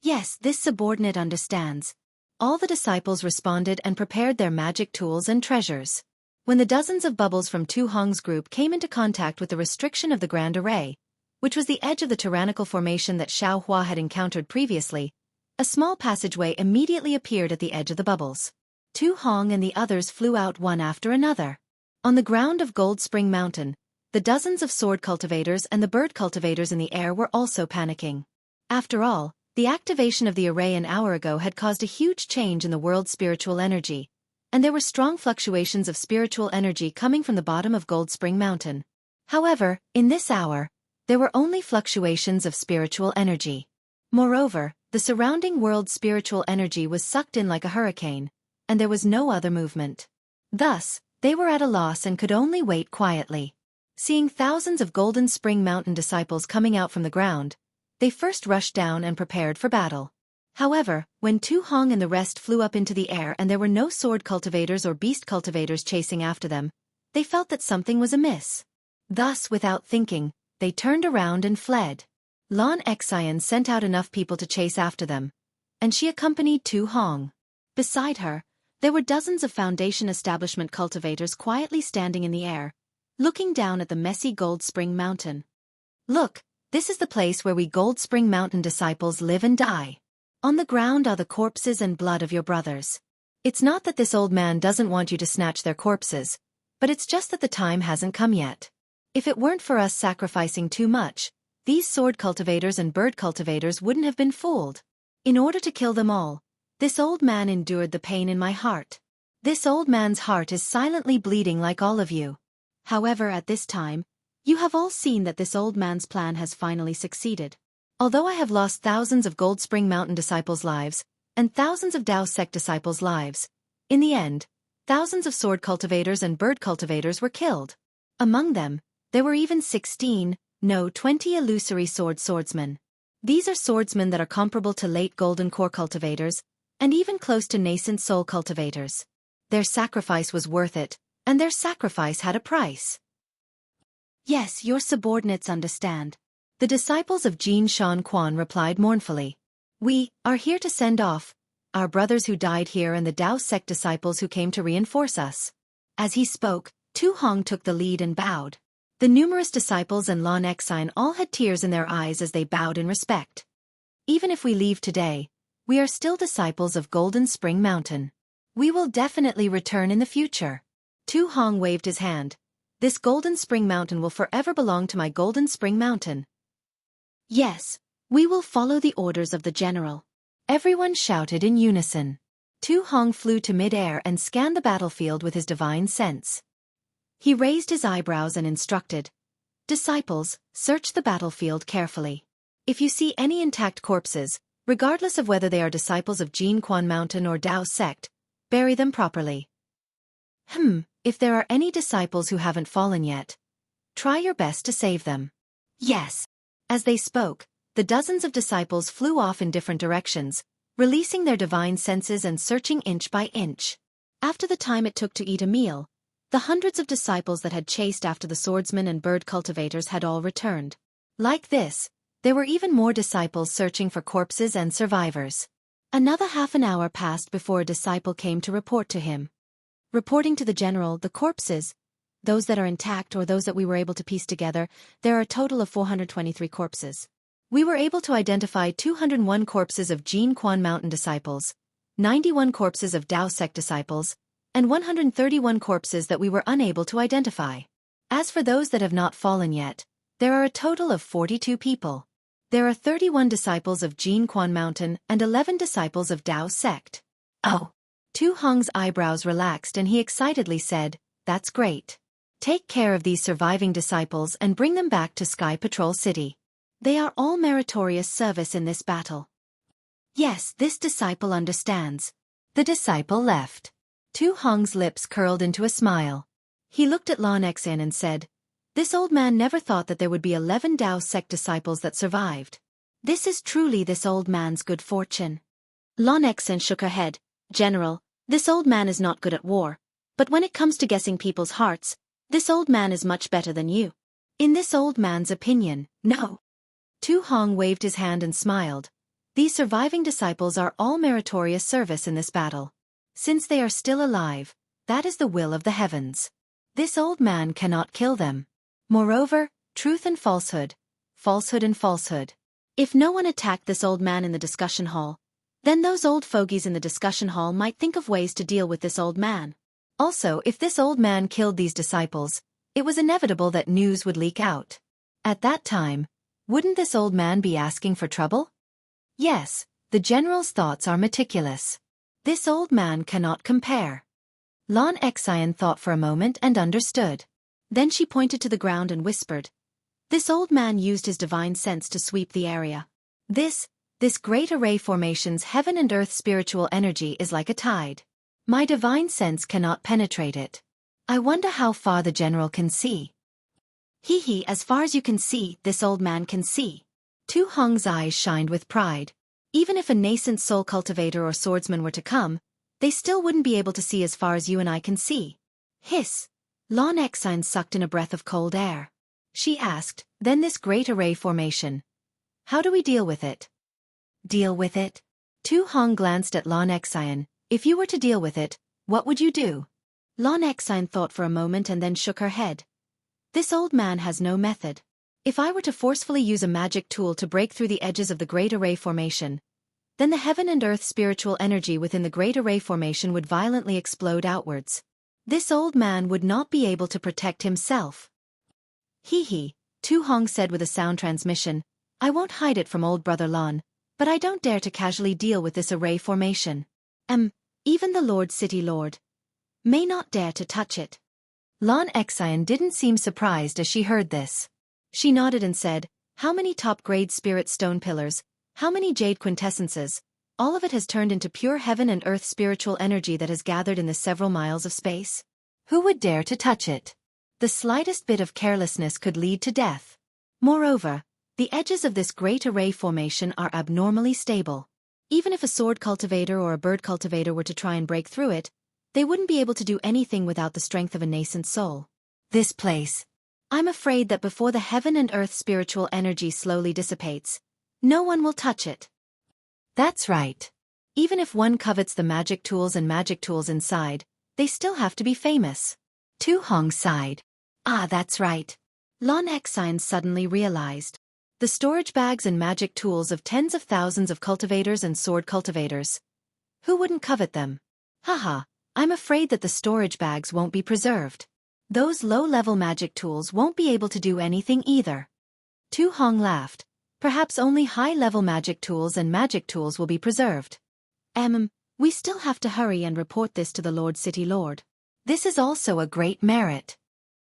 Yes, this subordinate understands. All the disciples responded and prepared their magic tools and treasures. When the dozens of bubbles from Tu Hong's group came into contact with the restriction of the Grand Array, which was the edge of the tyrannical formation that Xiao Hua had encountered previously, a small passageway immediately appeared at the edge of the bubbles. Tu Hong and the others flew out one after another. On the ground of Gold Spring Mountain, the dozens of sword cultivators and the bird cultivators in the air were also panicking. After all, the activation of the array an hour ago had caused a huge change in the world's spiritual energy, and there were strong fluctuations of spiritual energy coming from the bottom of Gold Spring Mountain. However, in this hour, there were only fluctuations of spiritual energy. Moreover, the surrounding world's spiritual energy was sucked in like a hurricane, and there was no other movement. Thus, they were at a loss and could only wait quietly. Seeing thousands of Golden Spring Mountain disciples coming out from the ground, they first rushed down and prepared for battle. However, when Tu Hong and the rest flew up into the air and there were no sword cultivators or beast cultivators chasing after them, they felt that something was amiss. Thus, without thinking, they turned around and fled. Lan Xian sent out enough people to chase after them, and she accompanied Tu Hong. Beside her, there were dozens of Foundation Establishment cultivators quietly standing in the air, looking down at the messy Gold Spring Mountain. "Look, this is the place where we Gold Spring Mountain disciples live and die. On the ground are the corpses and blood of your brothers. It's not that this old man doesn't want you to snatch their corpses, but it's just that the time hasn't come yet. If it weren't for us sacrificing too much, these sword cultivators and bird cultivators wouldn't have been fooled. In order to kill them all, this old man endured the pain in my heart. This old man's heart is silently bleeding like all of you. However, at this time, you have all seen that this old man's plan has finally succeeded. Although I have lost thousands of Gold Spring Mountain disciples' lives, and thousands of Dao sect disciples' lives, in the end, thousands of sword cultivators and bird cultivators were killed. Among them, there were even 20 illusory swordsmen. These are swordsmen that are comparable to late Golden Core cultivators, and even close to nascent soul cultivators. Their sacrifice was worth it, and their sacrifice had a price. Yes, your subordinates understand. The disciples of Jin Shan Quan replied mournfully. We are here to send off our brothers who died here and the Dao sect disciples who came to reinforce us. As he spoke, Tu Hong took the lead and bowed. The numerous disciples and Lan Xian all had tears in their eyes as they bowed in respect. Even if we leave today, We are still disciples of Golden Spring Mountain. We will definitely return in the future. Tu Hong waved his hand. This Golden Spring Mountain will forever belong to my Golden Spring Mountain. Yes, we will follow the orders of the general. Everyone shouted in unison. Tu Hong flew to mid-air and scanned the battlefield with his divine sense. He raised his eyebrows and instructed, "Disciples, search the battlefield carefully. If you see any intact corpses, regardless of whether they are disciples of Jin Quan Mountain or Dao sect, bury them properly. If there are any disciples who haven't fallen yet, try your best to save them." Yes. As they spoke, the dozens of disciples flew off in different directions, releasing their divine senses and searching inch by inch. After the time it took to eat a meal, the hundreds of disciples that had chased after the swordsmen and bird cultivators had all returned. Like this, there were even more disciples searching for corpses and survivors. Another half an hour passed before a disciple came to report to him. Reporting to the general, the corpses, those that are intact or those that we were able to piece together, there are a total of 423 corpses. We were able to identify 201 corpses of Jin Quan Mountain disciples, 91 corpses of Dao sect disciples, and 131 corpses that we were unable to identify. As for those that have not fallen yet, there are a total of 42 people. There are 31 disciples of Jin Quan Mountain and 11 disciples of Dao sect. Oh. Tu Hong's eyebrows relaxed and he excitedly said, "That's great. Take care of these surviving disciples and bring them back to Sky Patrol City. They are all meritorious service in this battle." Yes, this disciple understands. The disciple left. Tu Hong's lips curled into a smile. He looked at Lan Xan and said, "This old man never thought that there would be 11 Dao sect disciples that survived. This is truly this old man's good fortune." Lan Xan shook her head. "General, this old man is not good at war, but when it comes to guessing people's hearts, this old man is much better than you." In this old man's opinion, no. Tu Hong waved his hand and smiled. These surviving disciples are all meritorious service in this battle. Since they are still alive, that is the will of the heavens. This old man cannot kill them. Moreover, truth and falsehood, falsehood and falsehood. If no one attacked this old man in the discussion hall, then those old fogies in the discussion hall might think of ways to deal with this old man. Also, if this old man killed these disciples, it was inevitable that news would leak out. At that time, wouldn't this old man be asking for trouble? Yes, the general's thoughts are meticulous. This old man cannot compare. Lan Xian thought for a moment and understood. Then she pointed to the ground and whispered, "This old man used his divine sense to sweep the area. This great array formation's heaven and earth spiritual energy is like a tide. My divine sense cannot penetrate it. I wonder how far the general can see." As far as you can see, this old man can see." Tu Hong's eyes shined with pride. Even if a nascent soul cultivator or swordsman were to come, they still wouldn't be able to see as far as you and I can see. Hiss. Lan Xan sucked in a breath of cold air. She asked, "Then this great array formation. How do we deal with it?" "Deal with it?" Tu Hong glanced at Lan Xian. "If you were to deal with it, what would you do?" Lan Xian thought for a moment and then shook her head. "This old man has no method. If I were to forcefully use a magic tool to break through the edges of the Great Array Formation, then the heaven and earth spiritual energy within the Great Array Formation would violently explode outwards. This old man would not be able to protect himself." Tu Hong said with a sound transmission, "I won't hide it from old brother Lan, but I don't dare to casually deal with this array formation. Even the Lord City Lord may not dare to touch it." Lan Xian didn't seem surprised as she heard this. She nodded and said, "How many top-grade spirit stone pillars, how many jade quintessences, all of it has turned into pure heaven and earth spiritual energy that has gathered in the several miles of space. Who would dare to touch it? The slightest bit of carelessness could lead to death. Moreover, the edges of this great array formation are abnormally stable. Even if a sword cultivator or a bird cultivator were to try and break through it, they wouldn't be able to do anything without the strength of a nascent soul. This place. I'm afraid that before the heaven and earth spiritual energy slowly dissipates, no one will touch it." "That's right. Even if one covets the magic tools and magic tools inside, they still have to be famous." Tu Hong sighed. "Ah, that's right." Lan Xian suddenly realized. The storage bags and magic tools of tens of thousands of cultivators and sword cultivators. Who wouldn't covet them? Haha, I'm afraid that the storage bags won't be preserved. Those low-level magic tools won't be able to do anything either. Tu Hong laughed. Perhaps only high-level magic tools and magic tools will be preserved. We still have to hurry and report this to the Lord City Lord. This is also a great merit.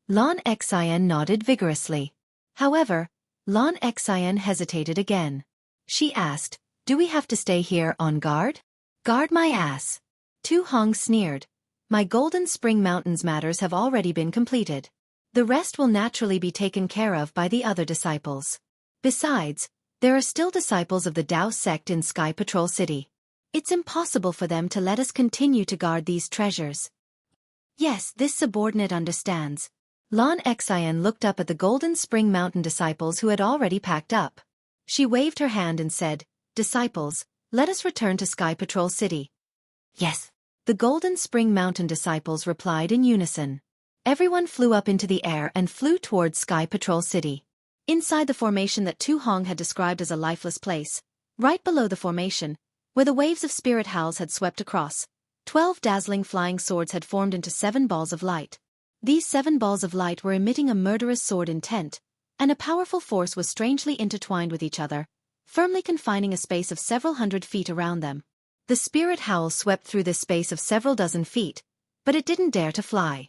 Lon Xian nodded vigorously. However, Lon Xian hesitated again. She asked, do we have to stay here on guard? Guard my ass. Tu Hong sneered. My Golden Spring Mountains matters have already been completed. The rest will naturally be taken care of by the other disciples. Besides, there are still disciples of the Dao sect in Sky Patrol City. It's impossible for them to let us continue to guard these treasures. Yes, this subordinate understands. Lon Xian looked up at the Golden Spring Mountain disciples who had already packed up. She waved her hand and said, Disciples, let us return to Sky Patrol City. Yes. The Golden Spring Mountain disciples replied in unison. Everyone flew up into the air and flew towards Sky Patrol City. Inside the formation that Tu Hong had described as a lifeless place, right below the formation, where the waves of spirit howls had swept across, 12 dazzling flying swords had formed into 7 balls of light. These 7 balls of light were emitting a murderous sword intent, and a powerful force was strangely intertwined with each other, firmly confining a space of several hundred feet around them. The spirit howl swept through this space of several dozen feet, but it didn't dare to fly.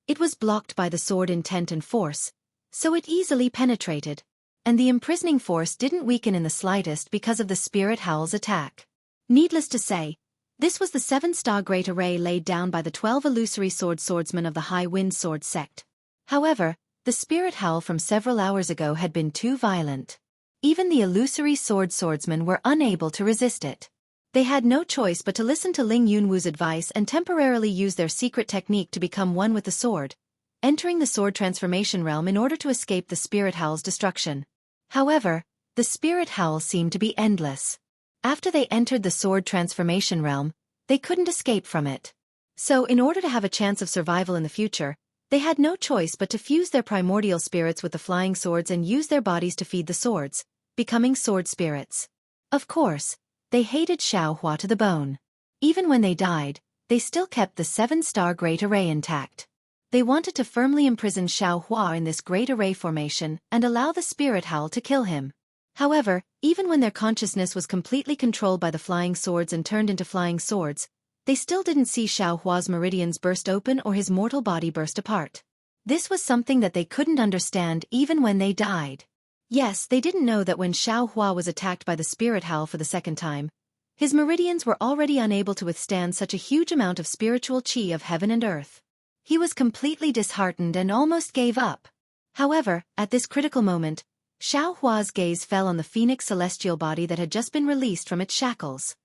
It was blocked by the sword intent and force, so it easily penetrated, and the imprisoning force didn't weaken in the slightest because of the spirit howl's attack. Needless to say, this was the 7-star great array laid down by the 12 illusory swordsmen of the High Wind Sword sect. However, the spirit howl from several hours ago had been too violent. Even the illusory swordsmen were unable to resist it. They had no choice but to listen to Ling Yunwu's advice and temporarily use their secret technique to become one with the sword, entering the sword transformation realm in order to escape the spirit howl's destruction. However, the spirit howl seemed to be endless. After they entered the sword transformation realm, they couldn't escape from it. So in order to have a chance of survival in the future, they had no choice but to fuse their primordial spirits with the flying swords and use their bodies to feed the swords, becoming sword spirits. Of course, they hated Xiaohua to the bone. Even when they died, they still kept the 7-star Great Array intact. They wanted to firmly imprison Xiaohua in this Great Array formation and allow the spirit howl to kill him. However, even when their consciousness was completely controlled by the flying swords and turned into flying swords, they still didn't see Xiaohua's meridians burst open or his mortal body burst apart. This was something that they couldn't understand even when they died. Yes, they didn't know that when Xiaohua was attacked by the spirit howl for the second time, his meridians were already unable to withstand such a huge amount of spiritual qi of heaven and earth. He was completely disheartened and almost gave up. However, at this critical moment, Xiaohua's gaze fell on the phoenix celestial body that had just been released from its shackles.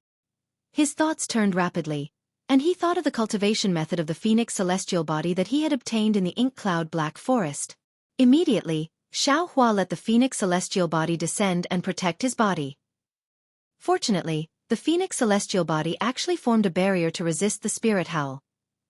His thoughts turned rapidly, and he thought of the cultivation method of the phoenix celestial body that he had obtained in the ink cloud black forest. Immediately, Xiaohua let the phoenix celestial body descend and protect his body. Fortunately, the phoenix celestial body actually formed a barrier to resist the spirit howl,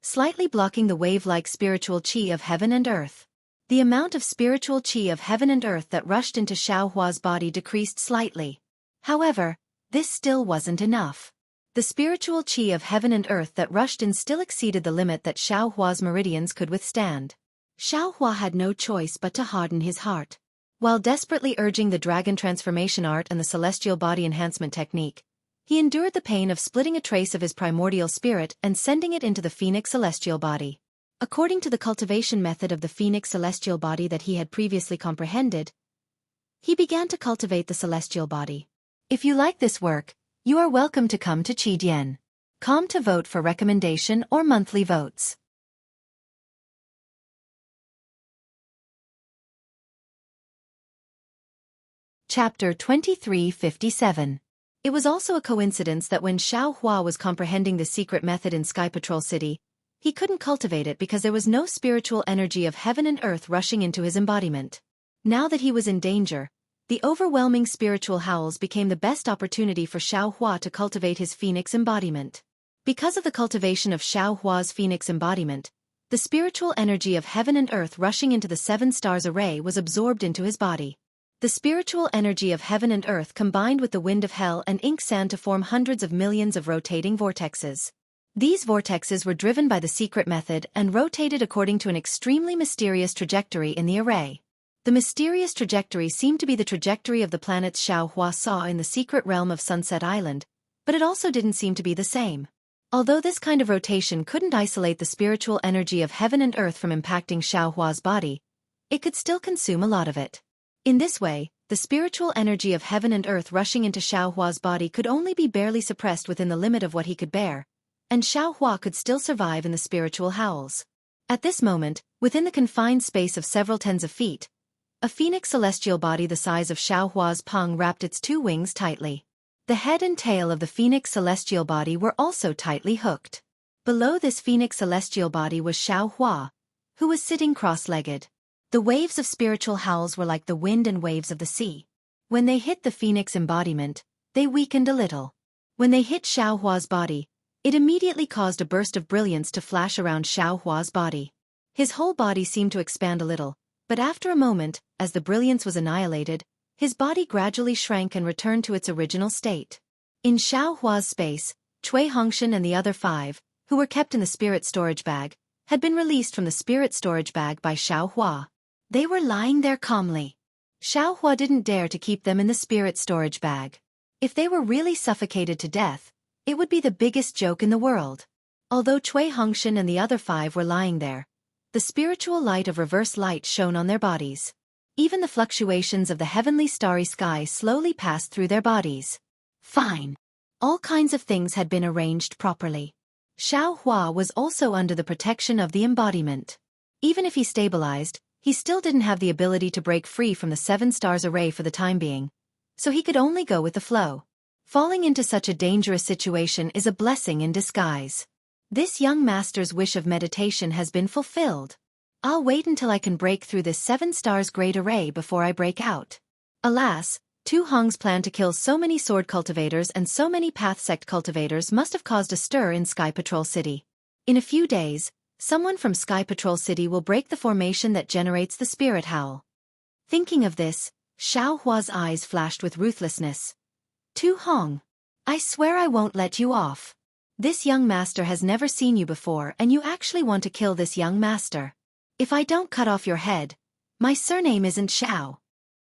slightly blocking the wave-like spiritual qi of heaven and earth. The amount of spiritual qi of heaven and earth that rushed into Xiaohua's body decreased slightly. However, this still wasn't enough. The spiritual qi of heaven and earth that rushed in still exceeded the limit that Xiaohua's meridians could withstand. Xiaohua had no choice but to harden his heart. While desperately urging the dragon transformation art and the celestial body enhancement technique, he endured the pain of splitting a trace of his primordial spirit and sending it into the phoenix celestial body. According to the cultivation method of the phoenix celestial body that he had previously comprehended, he began to cultivate the celestial body. If you like this work, you are welcome to come to Qidian.com to vote for recommendation or monthly votes. Chapter 2357. It was also a coincidence that when Xiaohua was comprehending the secret method in Sky Patrol City, he couldn't cultivate it because there was no spiritual energy of heaven and earth rushing into his embodiment. Now that he was in danger, the overwhelming spiritual howls became the best opportunity for Xiaohua to cultivate his phoenix embodiment. Because of the cultivation of Xiaohua's phoenix embodiment, the spiritual energy of heaven and earth rushing into the 7 stars array was absorbed into his body. The spiritual energy of heaven and earth combined with the wind of hell and ink sand to form hundreds of millions of rotating vortexes. These vortexes were driven by the secret method and rotated according to an extremely mysterious trajectory in the array. The mysterious trajectory seemed to be the trajectory of the planets Xueqi saw in the secret realm of Sunset Island, but it also didn't seem to be the same. Although this kind of rotation couldn't isolate the spiritual energy of heaven and earth from impacting Xueqi's body, it could still consume a lot of it. In this way, the spiritual energy of heaven and earth rushing into Xueqi's body could only be barely suppressed within the limit of what he could bear, and Xueqi could still survive in the spiritual howls. At this moment, within the confined space of several tens of feet, a phoenix celestial body the size of Xueqi's palm wrapped its two wings tightly. The head and tail of the phoenix celestial body were also tightly hooked. Below this phoenix celestial body was Xueqi, who was sitting cross-legged. The waves of spiritual howls were like the wind and waves of the sea. When they hit the phoenix embodiment, they weakened a little. When they hit Xueqi's body, it immediately caused a burst of brilliance to flash around Xueqi's body. His whole body seemed to expand a little, but after a moment, as the brilliance was annihilated, his body gradually shrank and returned to its original state. In Xueqi's space, Cui Hongshan and the other 5, who were kept in the spirit storage bag, had been released from the spirit storage bag by Xueqi. They were lying there calmly. Xueqi didn't dare to keep them in the spirit storage bag. If they were really suffocated to death, it would be the biggest joke in the world. Although Cui Hongshan and the other 5 were lying there, the spiritual light of reverse light shone on their bodies. Even the fluctuations of the heavenly starry sky slowly passed through their bodies. Fine. All kinds of things had been arranged properly. Xueqi was also under the protection of the embodiment. Even if he stabilized, he still didn't have the ability to break free from the 7 stars array for the time being, so he could only go with the flow. Falling into such a dangerous situation is a blessing in disguise. This young master's wish of meditation has been fulfilled. I'll wait until I can break through this 7 stars great array before I break out. Alas, Tu Hong's plan to kill so many sword cultivators and so many path sect cultivators must have caused a stir in Sky Patrol City. In a few days, someone from Sky Patrol City will break the formation that generates the spirit howl. Thinking of this, Xueqi's eyes flashed with ruthlessness. Tu Hong, I swear I won't let you off. This young master has never seen you before and you actually want to kill this young master. If I don't cut off your head, my surname isn't Xiao.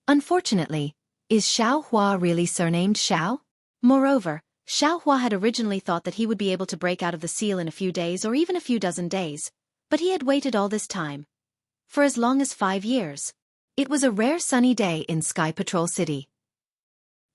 Unfortunately, is Xueqi really surnamed Xiao? Moreover, Xueqi had originally thought that he would be able to break out of the seal in a few days or even a few dozen days, but he had waited all this time. For as long as 5 years. It was a rare sunny day in Sky Patrol City.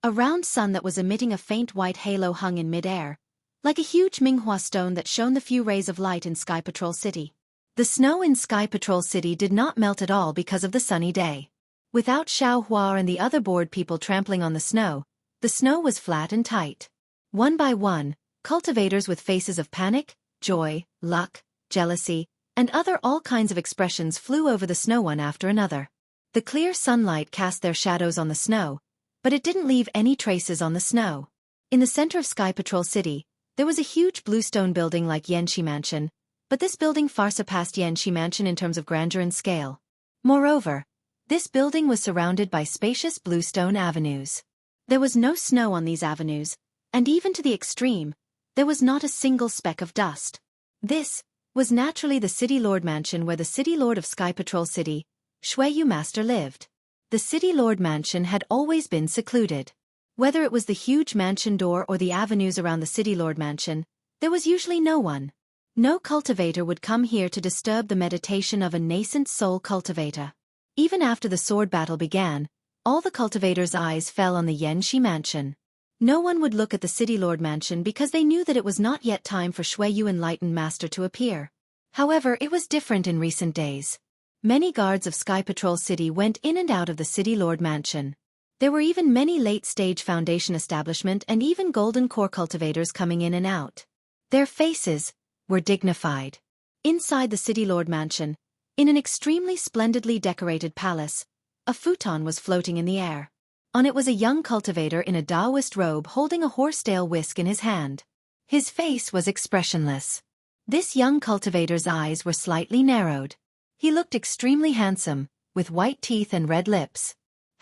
A round sun that was emitting a faint white halo hung in mid-air, like a huge Minghua stone that shone the few rays of light in Sky Patrol City. The snow in Sky Patrol City did not melt at all because of the sunny day. Without Xueqi and the other bored people trampling on the snow was flat and tight. One by one, cultivators with faces of panic, joy, luck, jealousy, and other all kinds of expressions flew over the snow one after another. The clear sunlight cast their shadows on the snow, but it didn't leave any traces on the snow. In the center of Sky Patrol City, there was a huge bluestone building like Yanxi Mansion, but this building far surpassed Yanxi Mansion in terms of grandeur and scale. Moreover, this building was surrounded by spacious bluestone avenues. There was no snow on these avenues, and even to the extreme, there was not a single speck of dust. This was naturally the City Lord Mansion where the City Lord of Sky Patrol City, Xueqi Master lived. The City Lord Mansion had always been secluded. Whether it was the huge mansion door or the avenues around the City Lord Mansion, there was usually no one. No cultivator would come here to disturb the meditation of a nascent soul cultivator. Even after the sword battle began, all the cultivators' eyes fell on the Yanxi Mansion. No one would look at the City Lord Mansion because they knew that it was not yet time for Xueqi Enlightened Master to appear. However, it was different in recent days. Many guards of Sky Patrol City went in and out of the City Lord Mansion. There were even many late-stage Foundation establishment and even Golden Core cultivators coming in and out. Their faces were dignified. Inside the City Lord Mansion, in an extremely splendidly decorated palace, a futon was floating in the air. On it was a young cultivator in a Taoist robe holding a horsetail whisk in his hand. His face was expressionless. This young cultivator's eyes were slightly narrowed. He looked extremely handsome, with white teeth and red lips.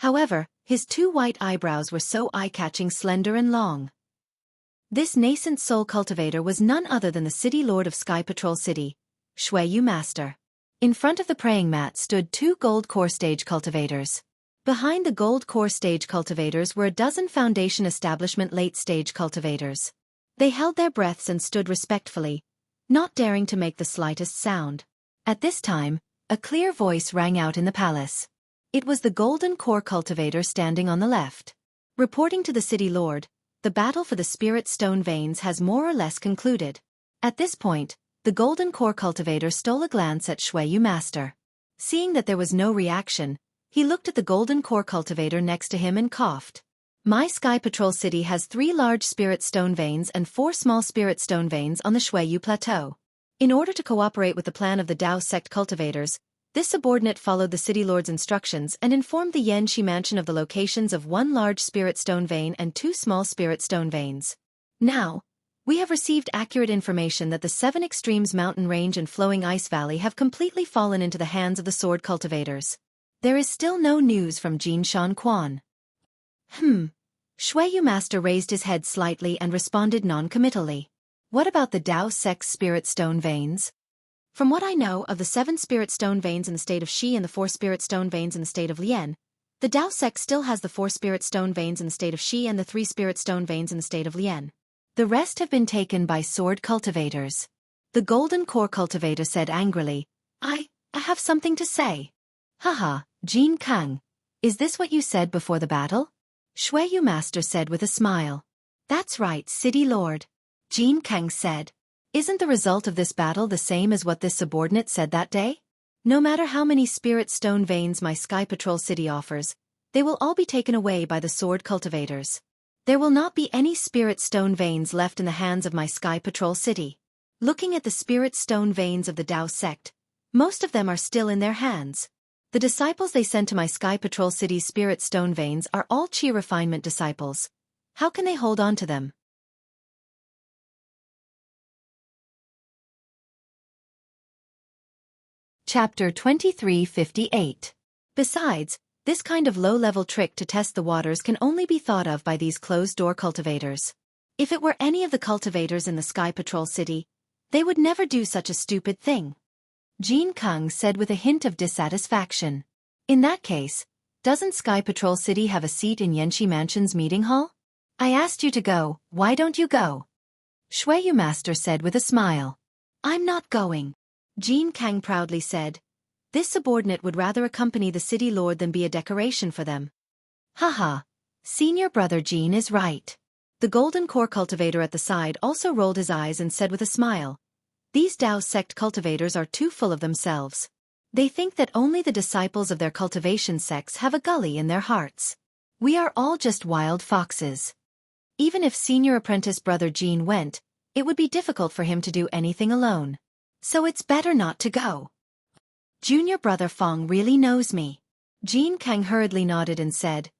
However, his 2 white eyebrows were so eye-catching, slender and long. This nascent soul cultivator was none other than the city lord of Sky Patrol City, Xueqi Master. In front of the praying mat stood 2 gold core stage cultivators. Behind the gold core stage cultivators were a dozen foundation establishment late stage cultivators. They held their breaths and stood respectfully, not daring to make the slightest sound. At this time, a clear voice rang out in the palace. It was the golden core cultivator standing on the left. Reporting to the city lord, the battle for the spirit stone veins has more or less concluded. At this point, the golden core cultivator stole a glance at Xueqi Master. Seeing that there was no reaction, he looked at the golden core cultivator next to him and coughed. My Sky Patrol City has 3 large spirit stone veins and 4 small spirit stone veins on the Xueqi Plateau. In order to cooperate with the plan of the Dao sect cultivators, this subordinate followed the city lord's instructions and informed the Yanxi mansion of the locations of 1 large spirit stone vein and 2 small spirit stone veins. Now, we have received accurate information that the 7 Extremes mountain range and flowing ice valley have completely fallen into the hands of the sword cultivators. There is still no news from Jinshan Quan. Xueqi Master raised his head slightly and responded non-committally. What about the Dao sect's spirit stone veins? From what I know of the 7 spirit stone veins in the state of Xi and the 4 spirit stone veins in the state of Lian, the Dao sect still has the 4 spirit stone veins in the state of Xi and the 3 spirit stone veins in the state of Lian. The rest have been taken by sword cultivators. The golden core cultivator said angrily, I have something to say. Haha, Jin Kang. Is this what you said before the battle? Xueqi Master said with a smile. That's right, City Lord. Jin Kang said. Isn't the result of this battle the same as what this subordinate said that day? No matter how many spirit stone veins my Sky Patrol City offers, they will all be taken away by the sword cultivators. There will not be any spirit stone veins left in the hands of my Sky Patrol City. Looking at the spirit stone veins of the Dao sect, most of them are still in their hands. The disciples they sent to my Sky Patrol City's spirit stone veins are all Qi refinement disciples. How can they hold on to them? Chapter 2358. Besides, this kind of low-level trick to test the waters can only be thought of by these closed-door cultivators. If it were any of the cultivators in the Sky Patrol City, they would never do such a stupid thing. Jin Kang said with a hint of dissatisfaction. In that case, doesn't Sky Patrol City have a seat in Yanxi Mansion's meeting hall? I asked you to go, why don't you go? Xueqi Master said with a smile. I'm not going. Jin Kang proudly said. This subordinate would rather accompany the city lord than be a decoration for them. Haha, senior brother Jin is right. The golden core cultivator at the side also rolled his eyes and said with a smile. These Dao sect cultivators are too full of themselves. They think that only the disciples of their cultivation sects have a gully in their hearts. We are all just wild foxes. Even if senior apprentice brother Jin went, it would be difficult for him to do anything alone. So it's better not to go. Junior brother Fong really knows me. Jin Kang hurriedly nodded and said,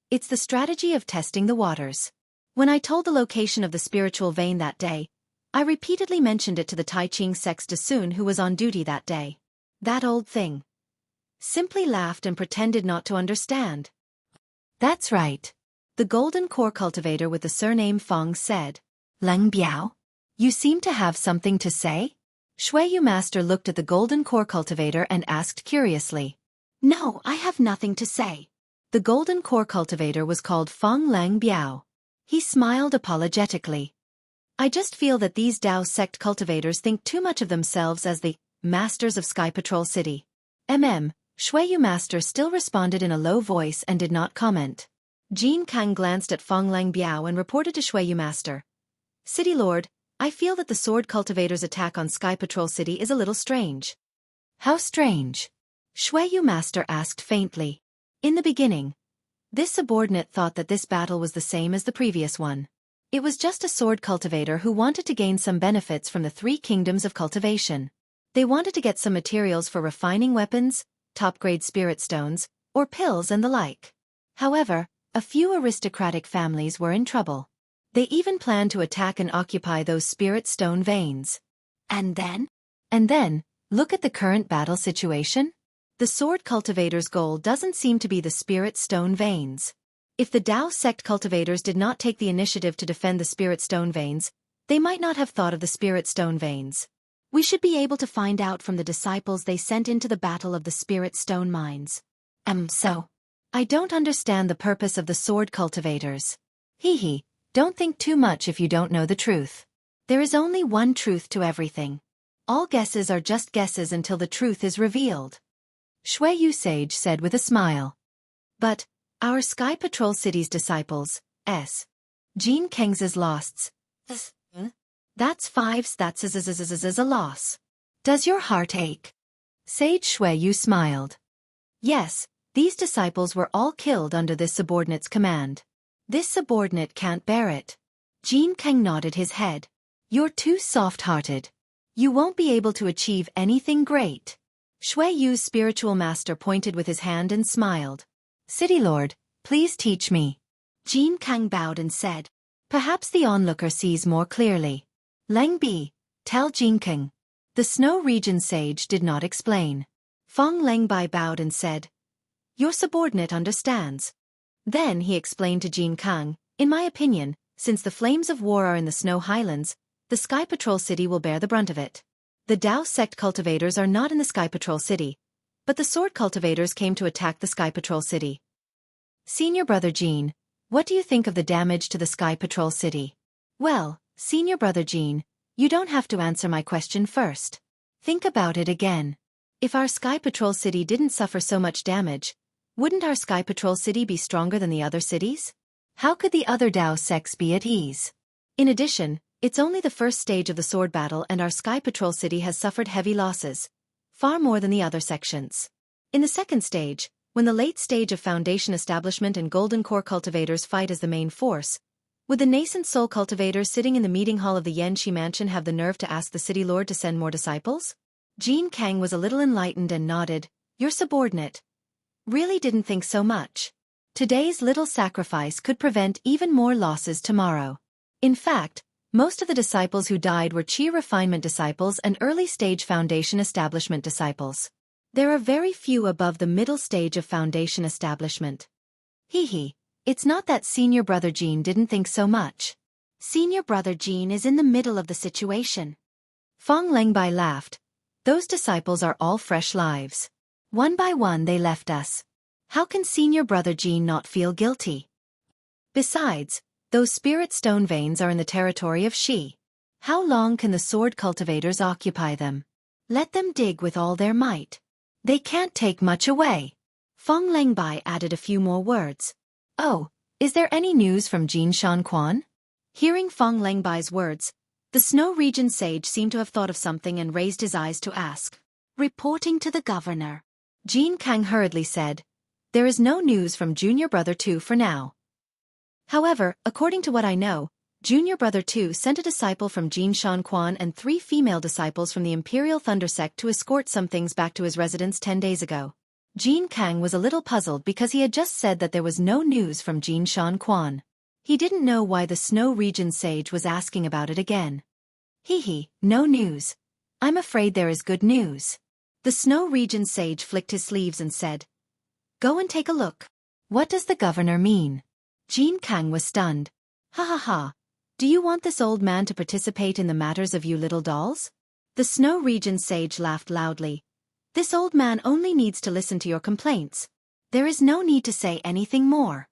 it's the strategy of testing the waters. When I told the location of the spiritual vein that day, I repeatedly mentioned it to the Tai Ching sect's Dasun who was on duty that day. That old thing simply laughed and pretended not to understand. That's right. The golden core cultivator with the surname Fong said. Leng Biao? You seem to have something to say? Xueqi Master looked at the golden core cultivator and asked curiously. No, I have nothing to say. The golden core cultivator was called Fong Lang Biao. He smiled apologetically. I just feel that these Dao sect cultivators think too much of themselves as the masters of Sky Patrol City. Xueqi Master still responded in a low voice and did not comment. Jin Kang glanced at Fong Lang Biao and reported to Xueqi Master. City Lord, I feel that the sword cultivators' attack on Sky Patrol City is a little strange. How strange? Xueqi Master asked faintly. In the beginning, this subordinate thought that this battle was the same as the previous one. It was just a sword cultivator who wanted to gain some benefits from the 3 kingdoms of cultivation. They wanted to get some materials for refining weapons, top-grade spirit stones, or pills and the like. However, a few aristocratic families were in trouble. They even planned to attack and occupy those spirit stone veins. And then, look at the current battle situation. The sword cultivator's goal doesn't seem to be the spirit stone veins. If the Tao sect cultivators did not take the initiative to defend the spirit stone veins, they might not have thought of the spirit stone veins. We should be able to find out from the disciples they sent into the battle of the spirit stone mines. So. I don't understand the purpose of the sword cultivators. Hee, don't think too much if you don't know the truth. There is only one truth to everything. All guesses are just guesses until the truth is revealed. Xueqi sage said with a smile. But, our Sky Patrol City's disciples, Jean Keng's losts. That's fives, that's a loss. Does your heart ache? Sage Xueqi smiled. Yes, these disciples were all killed under this subordinate's command. This subordinate can't bear it. Jean Keng nodded his head. You're too soft-hearted. You won't be able to achieve anything great. Xueqi's spiritual master pointed with his hand and smiled. City Lord, please teach me. Jean Kang bowed and said. Perhaps the onlooker sees more clearly. Leng Bi, tell Jean Kang. The Snow Region sage did not explain. Fong Leng Bai bowed and said. Your subordinate understands. Then he explained to Jean Kang, in my opinion, since the flames of war are in the Snow Highlands, the Sky Patrol City will bear the brunt of it. The Tao sect cultivators are not in the Sky Patrol City, but the sword cultivators came to attack the Sky Patrol City. Senior Brother Jean, what do you think of the damage to the Sky Patrol City? Well, Senior Brother Jean, you don't have to answer my question first. Think about it again. If our Sky Patrol City didn't suffer so much damage, wouldn't our Sky Patrol City be stronger than the other cities? How could the other Tao sects be at ease? In addition, it's only the first stage of the sword battle and our Sky Patrol City has suffered heavy losses, far more than the other sections. In the second stage, when the late stage of Foundation Establishment and Golden Core cultivators fight as the main force, would the nascent soul cultivators sitting in the meeting hall of the Yanxi Mansion have the nerve to ask the City Lord to send more disciples? Jean Kang was a little enlightened and nodded. Your subordinate really didn't think so much. Today's little sacrifice could prevent even more losses tomorrow. In fact, most of the disciples who died were Qi refinement disciples and early-stage Foundation Establishment disciples. There are very few above the middle stage of Foundation Establishment. It's not that Senior Brother Jean didn't think so much. Senior Brother Jean is in the middle of the situation. Fong Lengbai laughed. Those disciples are all fresh lives. One by one they left us. How can Senior Brother Jean not feel guilty? Besides, those spirit stone veins are in the territory of Xi. How long can the sword cultivators occupy them? Let them dig with all their might. They can't take much away. Fong Lengbai added a few more words. Oh, is there any news from Jin Shanquan? Hearing Fong Lengbai's words, the Snow Region sage seemed to have thought of something and raised his eyes to ask. Reporting to the governor. Jean Kang hurriedly said, there is no news from Junior Brother 2 for now. However, according to what I know, Junior Brother 2 sent a disciple from Jin Shanquan and 3 female disciples from the Imperial Thunder Sect to escort some things back to his residence 10 days ago. Jean Kang was a little puzzled because he had just said that there was no news from Jin Shanquan. He didn't know why the Snow Region sage was asking about it again. No news. I'm afraid there is good news. The Snow Region sage flicked his sleeves and said, go and take a look. What does the governor mean? Jean Kang was stunned. Do you want this old man to participate in the matters of you little dolls? The Snow Region sage laughed loudly. This old man only needs to listen to your complaints. There is no need to say anything more.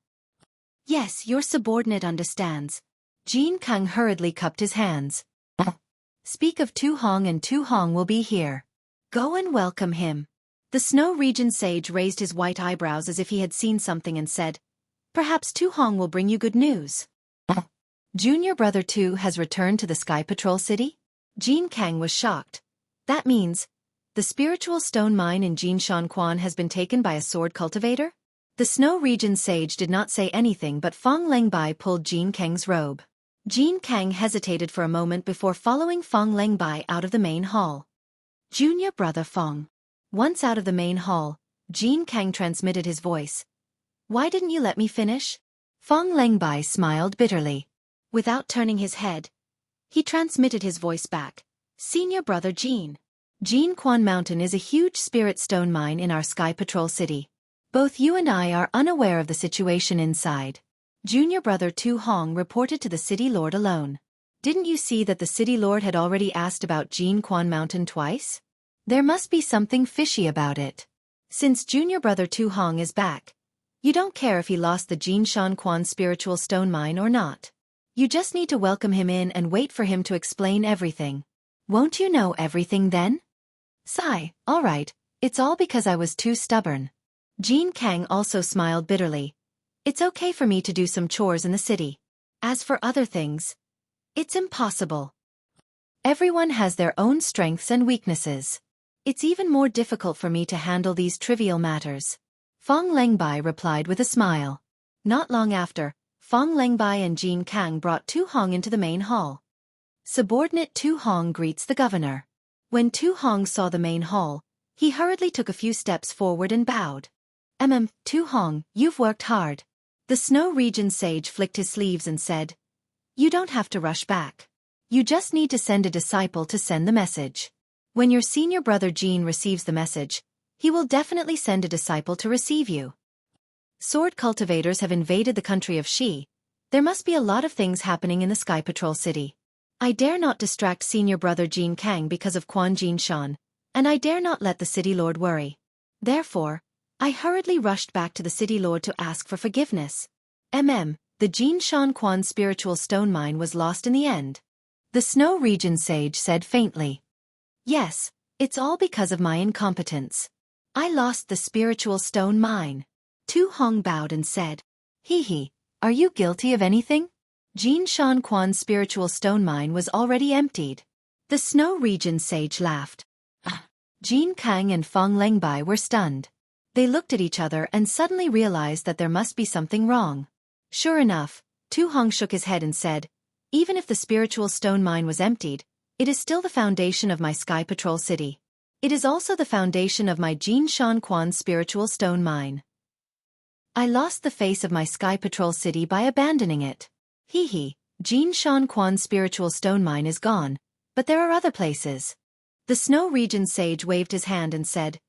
Yes, your subordinate understands. Jean Kang hurriedly cupped his hands. Speak of Tu Hong and Tu Hong will be here. Go and welcome him. The Snow Region sage raised his white eyebrows as if he had seen something and said, perhaps Tu Hong will bring you good news. Junior Brother 2 has returned to the Sky Patrol City? Jean Kang was shocked. That means, the spiritual stone mine in Jin Shanquan has been taken by a sword cultivator? The Snow Region sage did not say anything but Fong Lengbai pulled Jean Kang's robe. Jean Kang hesitated for a moment before following Fong Lengbai out of the main hall. Junior Brother Fong. Once out of the main hall, Jean Kang transmitted his voice. Why didn't you let me finish? Fong Lengbai smiled bitterly. Without turning his head, he transmitted his voice back. Senior Brother Jean. Jin Quan Mountain is a huge spirit stone mine in our Sky Patrol city. Both you and I are unaware of the situation inside. Junior brother Tu Hong reported to the city lord alone. Didn't you see that the city lord had already asked about Jin Quan Mountain twice? There must be something fishy about it. Since junior brother Tu Hong is back, you don't care if he lost the Jin Shan Quan spiritual stone mine or not. You just need to welcome him in and wait for him to explain everything. Won't you know everything then? Sigh, all right, it's all because I was too stubborn. Jean Kang also smiled bitterly. It's okay for me to do some chores in the city. As for other things, it's impossible. Everyone has their own strengths and weaknesses. It's even more difficult for me to handle these trivial matters. Fong Lengbai replied with a smile. Not long after, Fong Lengbai and Jean Kang brought Tu Hong into the main hall. Subordinate Tu Hong greets the governor. When Tu Hong saw the main hall, he hurriedly took a few steps forward and bowed. Tu Hong, you've worked hard. The Snow Region sage flicked his sleeves and said, You don't have to rush back. You just need to send a disciple to send the message. When your senior brother Jean receives the message, he will definitely send a disciple to receive you. Sword cultivators have invaded the country of Xi. There must be a lot of things happening in the Sky Patrol city. I dare not distract senior brother Jean Kang because of Quan Jin Shan, and I dare not let the city lord worry. Therefore, I hurriedly rushed back to the city lord to ask for forgiveness. The Jin Shan Quan spiritual stone mine was lost in the end. The Snow Region sage said faintly. Yes, it's all because of my incompetence. I lost the spiritual stone mine. Tu Hong bowed and said, Are you guilty of anything? Jin Shan Quan's spiritual stone mine was already emptied. The Snow Region sage laughed. Jin Kang and Fong Lengbai were stunned. They looked at each other and suddenly realized that there must be something wrong. Sure enough, Tu Hong shook his head and said, Even if the spiritual stone mine was emptied, it is still the foundation of my Sky Patrol city. It is also the foundation of my Jin Shan Quan spiritual stone mine. I lost the face of my Sky Patrol city by abandoning it. Jin Shan Quan spiritual stone mine is gone, but there are other places. The Snow Region sage waved his hand and said,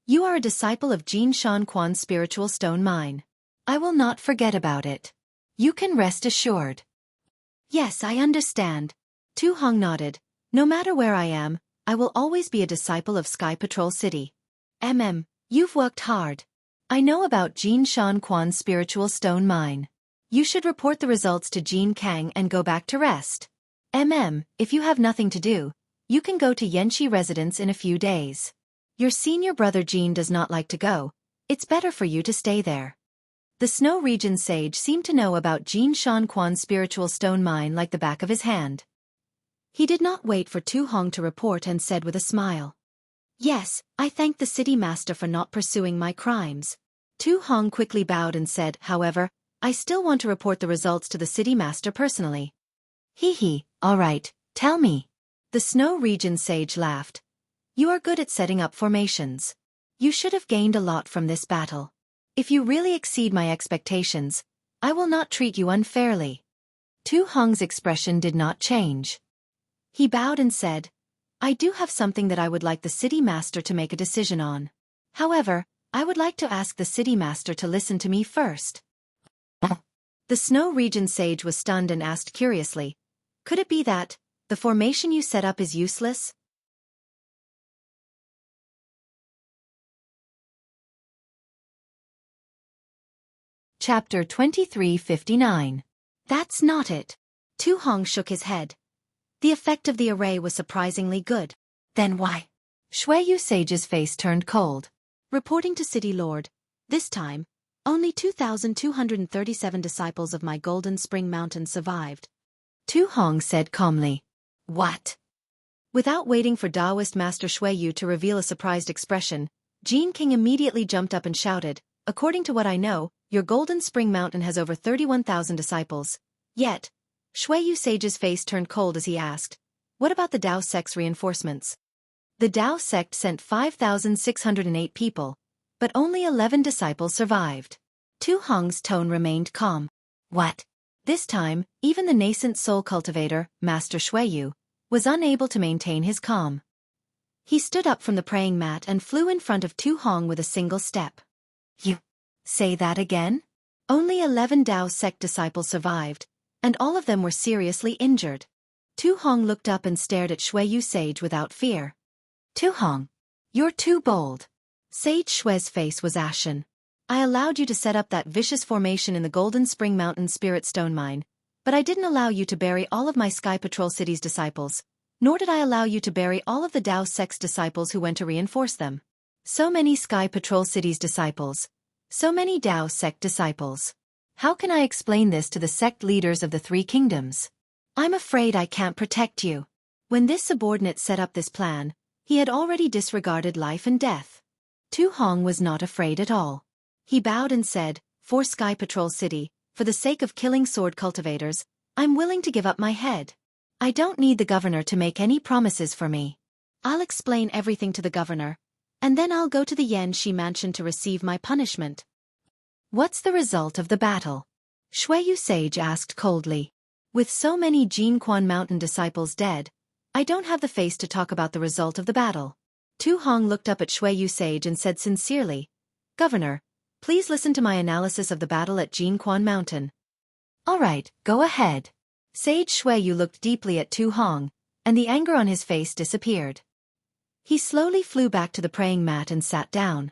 You are a disciple of Jin Shan Quan's spiritual stone mine. I will not forget about it. You can rest assured. Yes, I understand. Tu Hong nodded. No matter where I am, I will always be a disciple of Sky Patrol City. You've worked hard. I know about Jin Shan Quan's spiritual stone mine. You should report the results to Jean Kang and go back to rest. If you have nothing to do, you can go to Yanxi residence in a few days. Your senior brother Jean does not like to go. It's better for you to stay there. The Snow Region sage seemed to know about Jin Shan Quan's spiritual stone mine like the back of his hand. He did not wait for Tu Hong to report and said with a smile. Yes, I thank the city master for not pursuing my crimes. Tu Hong quickly bowed and said, However, I still want to report the results to the city master personally. All right, tell me. The Snow Region sage laughed. You are good at setting up formations. You should have gained a lot from this battle. If you really exceed my expectations, I will not treat you unfairly. Tu Hong's expression did not change. He bowed and said, I do have something that I would like the city master to make a decision on. However, I would like to ask the city master to listen to me first. The Snow Region sage was stunned and asked curiously, Could it be that the formation you set up is useless? Chapter 2359. That's not it. Tu Hong shook his head. The effect of the array was surprisingly good. Then why? Xueqi sage's face turned cold. Reporting to City Lord, this time, only 2,237 disciples of my Golden Spring Mountain survived. Tu Hong said calmly. What? Without waiting for Taoist Master Xueqi to reveal a surprised expression, Jean King immediately jumped up and shouted, According to what I know, your Golden Spring Mountain has over 31,000 disciples. Yet, Xueqi sage's face turned cold as he asked, What about the Dao sect's reinforcements? The Dao sect sent 5,608 people, but only 11 disciples survived. Tu Hong's tone remained calm. What? This time, even the nascent soul cultivator, Master Xueqi, was unable to maintain his calm. He stood up from the praying mat and flew in front of Tu Hong with a single step. You say that again? Only 11 Dao sect disciples survived, and all of them were seriously injured. Tu Hong looked up and stared at Xueqi sage without fear. Tu Hong, you're too bold. Sage Xue's face was ashen. I allowed you to set up that vicious formation in the Golden Spring Mountain Spirit Stone Mine, but I didn't allow you to bury all of my Sky Patrol City's disciples, nor did I allow you to bury all of the Dao sect's disciples who went to reinforce them. So many Sky Patrol City's disciples. So many Dao sect disciples. How can I explain this to the sect leaders of the Three Kingdoms? I'm afraid I can't protect you. When this subordinate set up this plan, he had already disregarded life and death. Tu Hong was not afraid at all. He bowed and said, for Sky Patrol City, for the sake of killing sword cultivators, I'm willing to give up my head. I don't need the governor to make any promises for me. I'll explain everything to the governor, and then I'll go to the Yanxi mansion to receive my punishment. What's the result of the battle? Xueqi sage asked coldly. With so many Jinquan Mountain disciples dead, I don't have the face to talk about the result of the battle. Tu Hong looked up at Xueqi sage and said sincerely, Governor, please listen to my analysis of the battle at Jinquan Mountain. All right, go ahead. Sage Xueqi looked deeply at Tu Hong, and the anger on his face disappeared. He slowly flew back to the praying mat and sat down.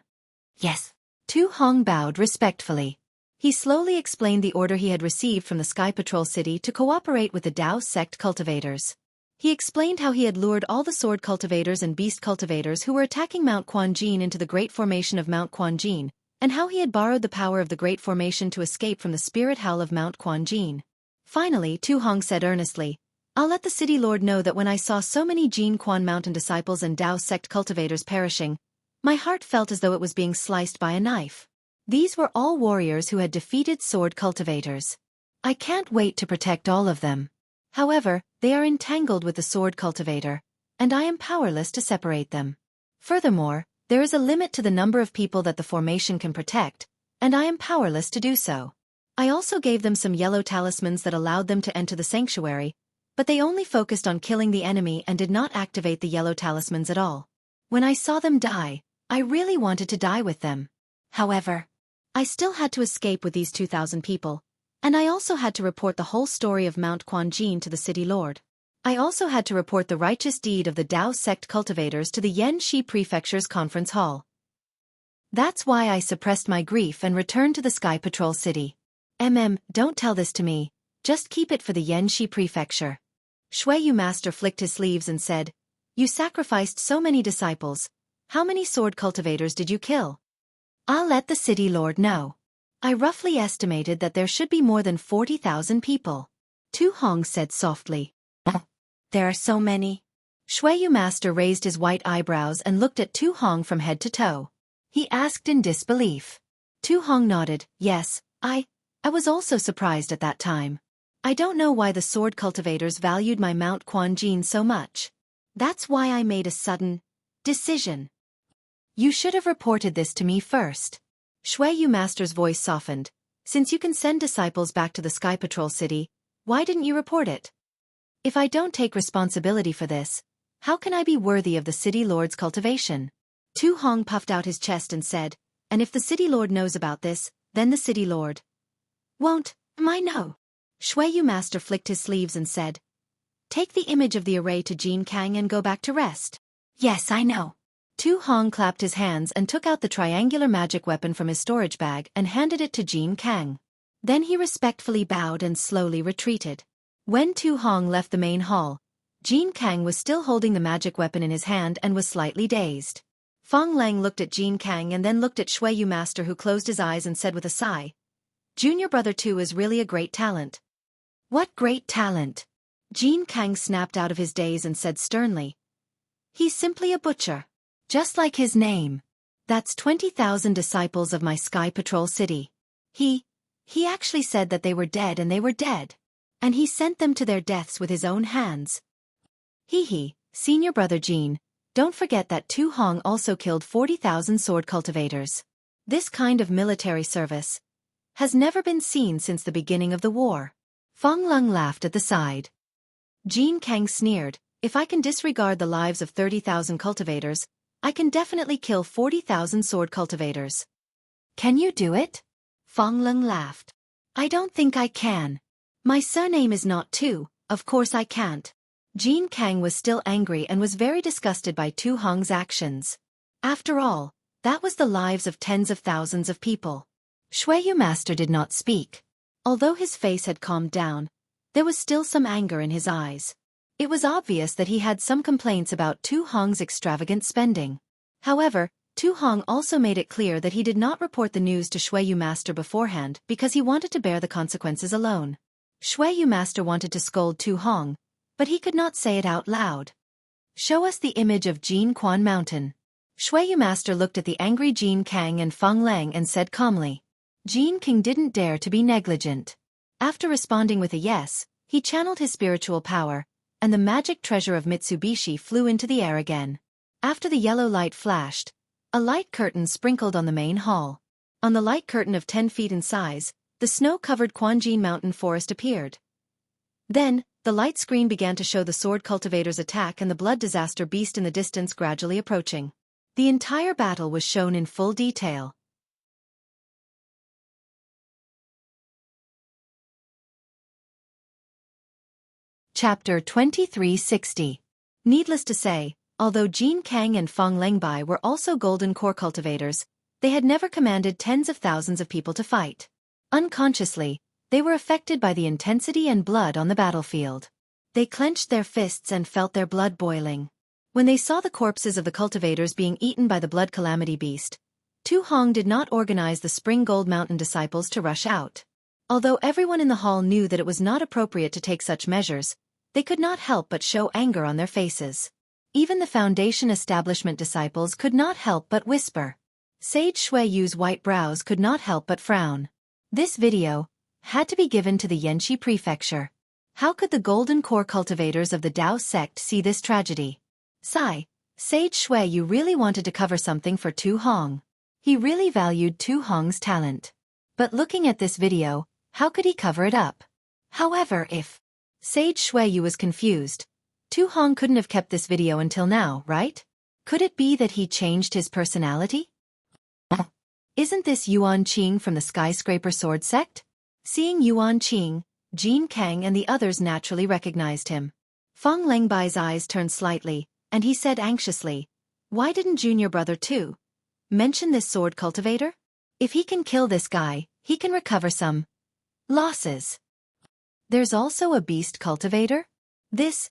Yes. Tu Hong bowed respectfully. He slowly explained the order he had received from the Sky Patrol City to cooperate with the Dao sect cultivators. He explained how he had lured all the sword cultivators and beast cultivators who were attacking Mount Quanjin into the Great Formation of Mount Quanjin, and how he had borrowed the power of the Great Formation to escape from the spirit howl of Mount Quanjin. Finally, Tu Hong said earnestly, I'll let the city lord know that when I saw so many Jinquan Mountain disciples and Dao sect cultivators perishing, my heart felt as though it was being sliced by a knife. These were all warriors who had defeated sword cultivators. I can't wait to protect all of them. However, they are entangled with the sword cultivator, and I am powerless to separate them. Furthermore, there is a limit to the number of people that the formation can protect, and I am powerless to do so. I also gave them some yellow talismans that allowed them to enter the sanctuary, but they only focused on killing the enemy and did not activate the yellow talismans at all. When I saw them die, I really wanted to die with them. However, I still had to escape with these 2,000 people, and I also had to report the whole story of Mount Quanjin to the city lord. I also had to report the righteous deed of the Dao sect cultivators to the Yanxi Prefecture's conference hall. That's why I suppressed my grief and returned to the Sky Patrol City. Don't tell this to me, just keep it for the Yanxi Prefecture. Xueqi master flicked his sleeves and said, You sacrificed so many disciples. How many sword cultivators did you kill? I'll let the city lord know. I roughly estimated that there should be more than 40,000 people. Tu Hong said softly. There are so many. Xueqi master raised his white eyebrows and looked at Tu Hong from head to toe. He asked in disbelief. Tu Hong nodded, yes, I was also surprised at that time. I don't know why the sword cultivators valued my Mount Quanjin so much. That's why I made a sudden decision. You should have reported this to me first. Xueqi master's voice softened. Since you can send disciples back to the Sky Patrol City, why didn't you report it? If I don't take responsibility for this, how can I be worthy of the city lord's cultivation? Tu Hong puffed out his chest and said, and if the city lord knows about this, then the city lord won't, I know. Xueqi master flicked his sleeves and said, Take the image of the array to Jin Kang and go back to rest. Yes, I know. Tu Hong clapped his hands and took out the triangular magic weapon from his storage bag and handed it to Jin Kang. Then he respectfully bowed and slowly retreated. When Tu Hong left the main hall, Jin Kang was still holding the magic weapon in his hand and was slightly dazed. Fong Lang looked at Jin Kang and then looked at Xueqi master, who closed his eyes and said with a sigh, Junior brother Tu is really a great talent. What great talent? Jin Kang snapped out of his daze and said sternly, He's simply a butcher. Just like his name. That's 20,000 disciples of my Sky Patrol City. He actually said that they were dead and they were dead. And he sent them to their deaths with his own hands. Senior brother Jin, don't forget that Tu Hong also killed 40,000 sword cultivators. This kind of military service has never been seen since the beginning of the war. Fong Lung laughed at the side. Jin Kang sneered, If I can disregard the lives of 30,000 cultivators, I can definitely kill 40,000 sword cultivators. Can you do it? Fang Leng laughed. I don't think I can. My surname is not Tu, of course I can't. Jin Kang was still angry and was very disgusted by Tu Hong's actions. After all, that was the lives of tens of thousands of people. Xueqi Master did not speak. Although his face had calmed down, there was still some anger in his eyes. It was obvious that he had some complaints about Tu Hong's extravagant spending. However, Tu Hong also made it clear that he did not report the news to Xueqi Master beforehand because he wanted to bear the consequences alone. Xueqi Master wanted to scold Tu Hong, but he could not say it out loud. Show us the image of Jin Quan Mountain. Xueqi Master looked at the angry Jin Kang and Fang Lang and said calmly. Jin King didn't dare to be negligent. After responding with a yes, he channeled his spiritual power, and the magic treasure of Mitsubishi flew into the air again. After the yellow light flashed, a light curtain sprinkled on the main hall. On the light curtain of 10 feet in size, the snow-covered Quanjin Mountain forest appeared. Then, the light screen began to show the sword cultivator's attack and the blood disaster beast in the distance gradually approaching. The entire battle was shown in full detail. Chapter 2360. Needless to say, although Jin Kang and Fang Lengbai were also golden core cultivators, they had never commanded tens of thousands of people to fight. Unconsciously, they were affected by the intensity and blood on the battlefield. They clenched their fists and felt their blood boiling. When they saw the corpses of the cultivators being eaten by the blood calamity beast, Tu Hong did not organize the Spring Gold Mountain disciples to rush out. Although everyone in the hall knew that it was not appropriate to take such measures, they could not help but show anger on their faces. Even the Foundation Establishment disciples could not help but whisper. Sage Xueyu's white brows could not help but frown. This video had to be given to the Yanxi Prefecture. How could the Golden Core cultivators of the Dao sect see this tragedy? Sigh, Sage Xueyu really wanted to cover something for Tu Hong. He really valued Tu Hong's talent. But looking at this video, how could he cover it up? However, if Sage Xueyu was confused, Tu Hong couldn't have kept this video until now, right? Could it be that he changed his personality? Isn't this Yuan Qing from the Skyscraper Sword Sect? Seeing Yuan Qing, Jin Kang and the others naturally recognized him. Fang Lengbai's eyes turned slightly, and he said anxiously, why didn't Junior Brother Tu mention this sword cultivator? If he can kill this guy, he can recover some losses. There's also a beast cultivator? This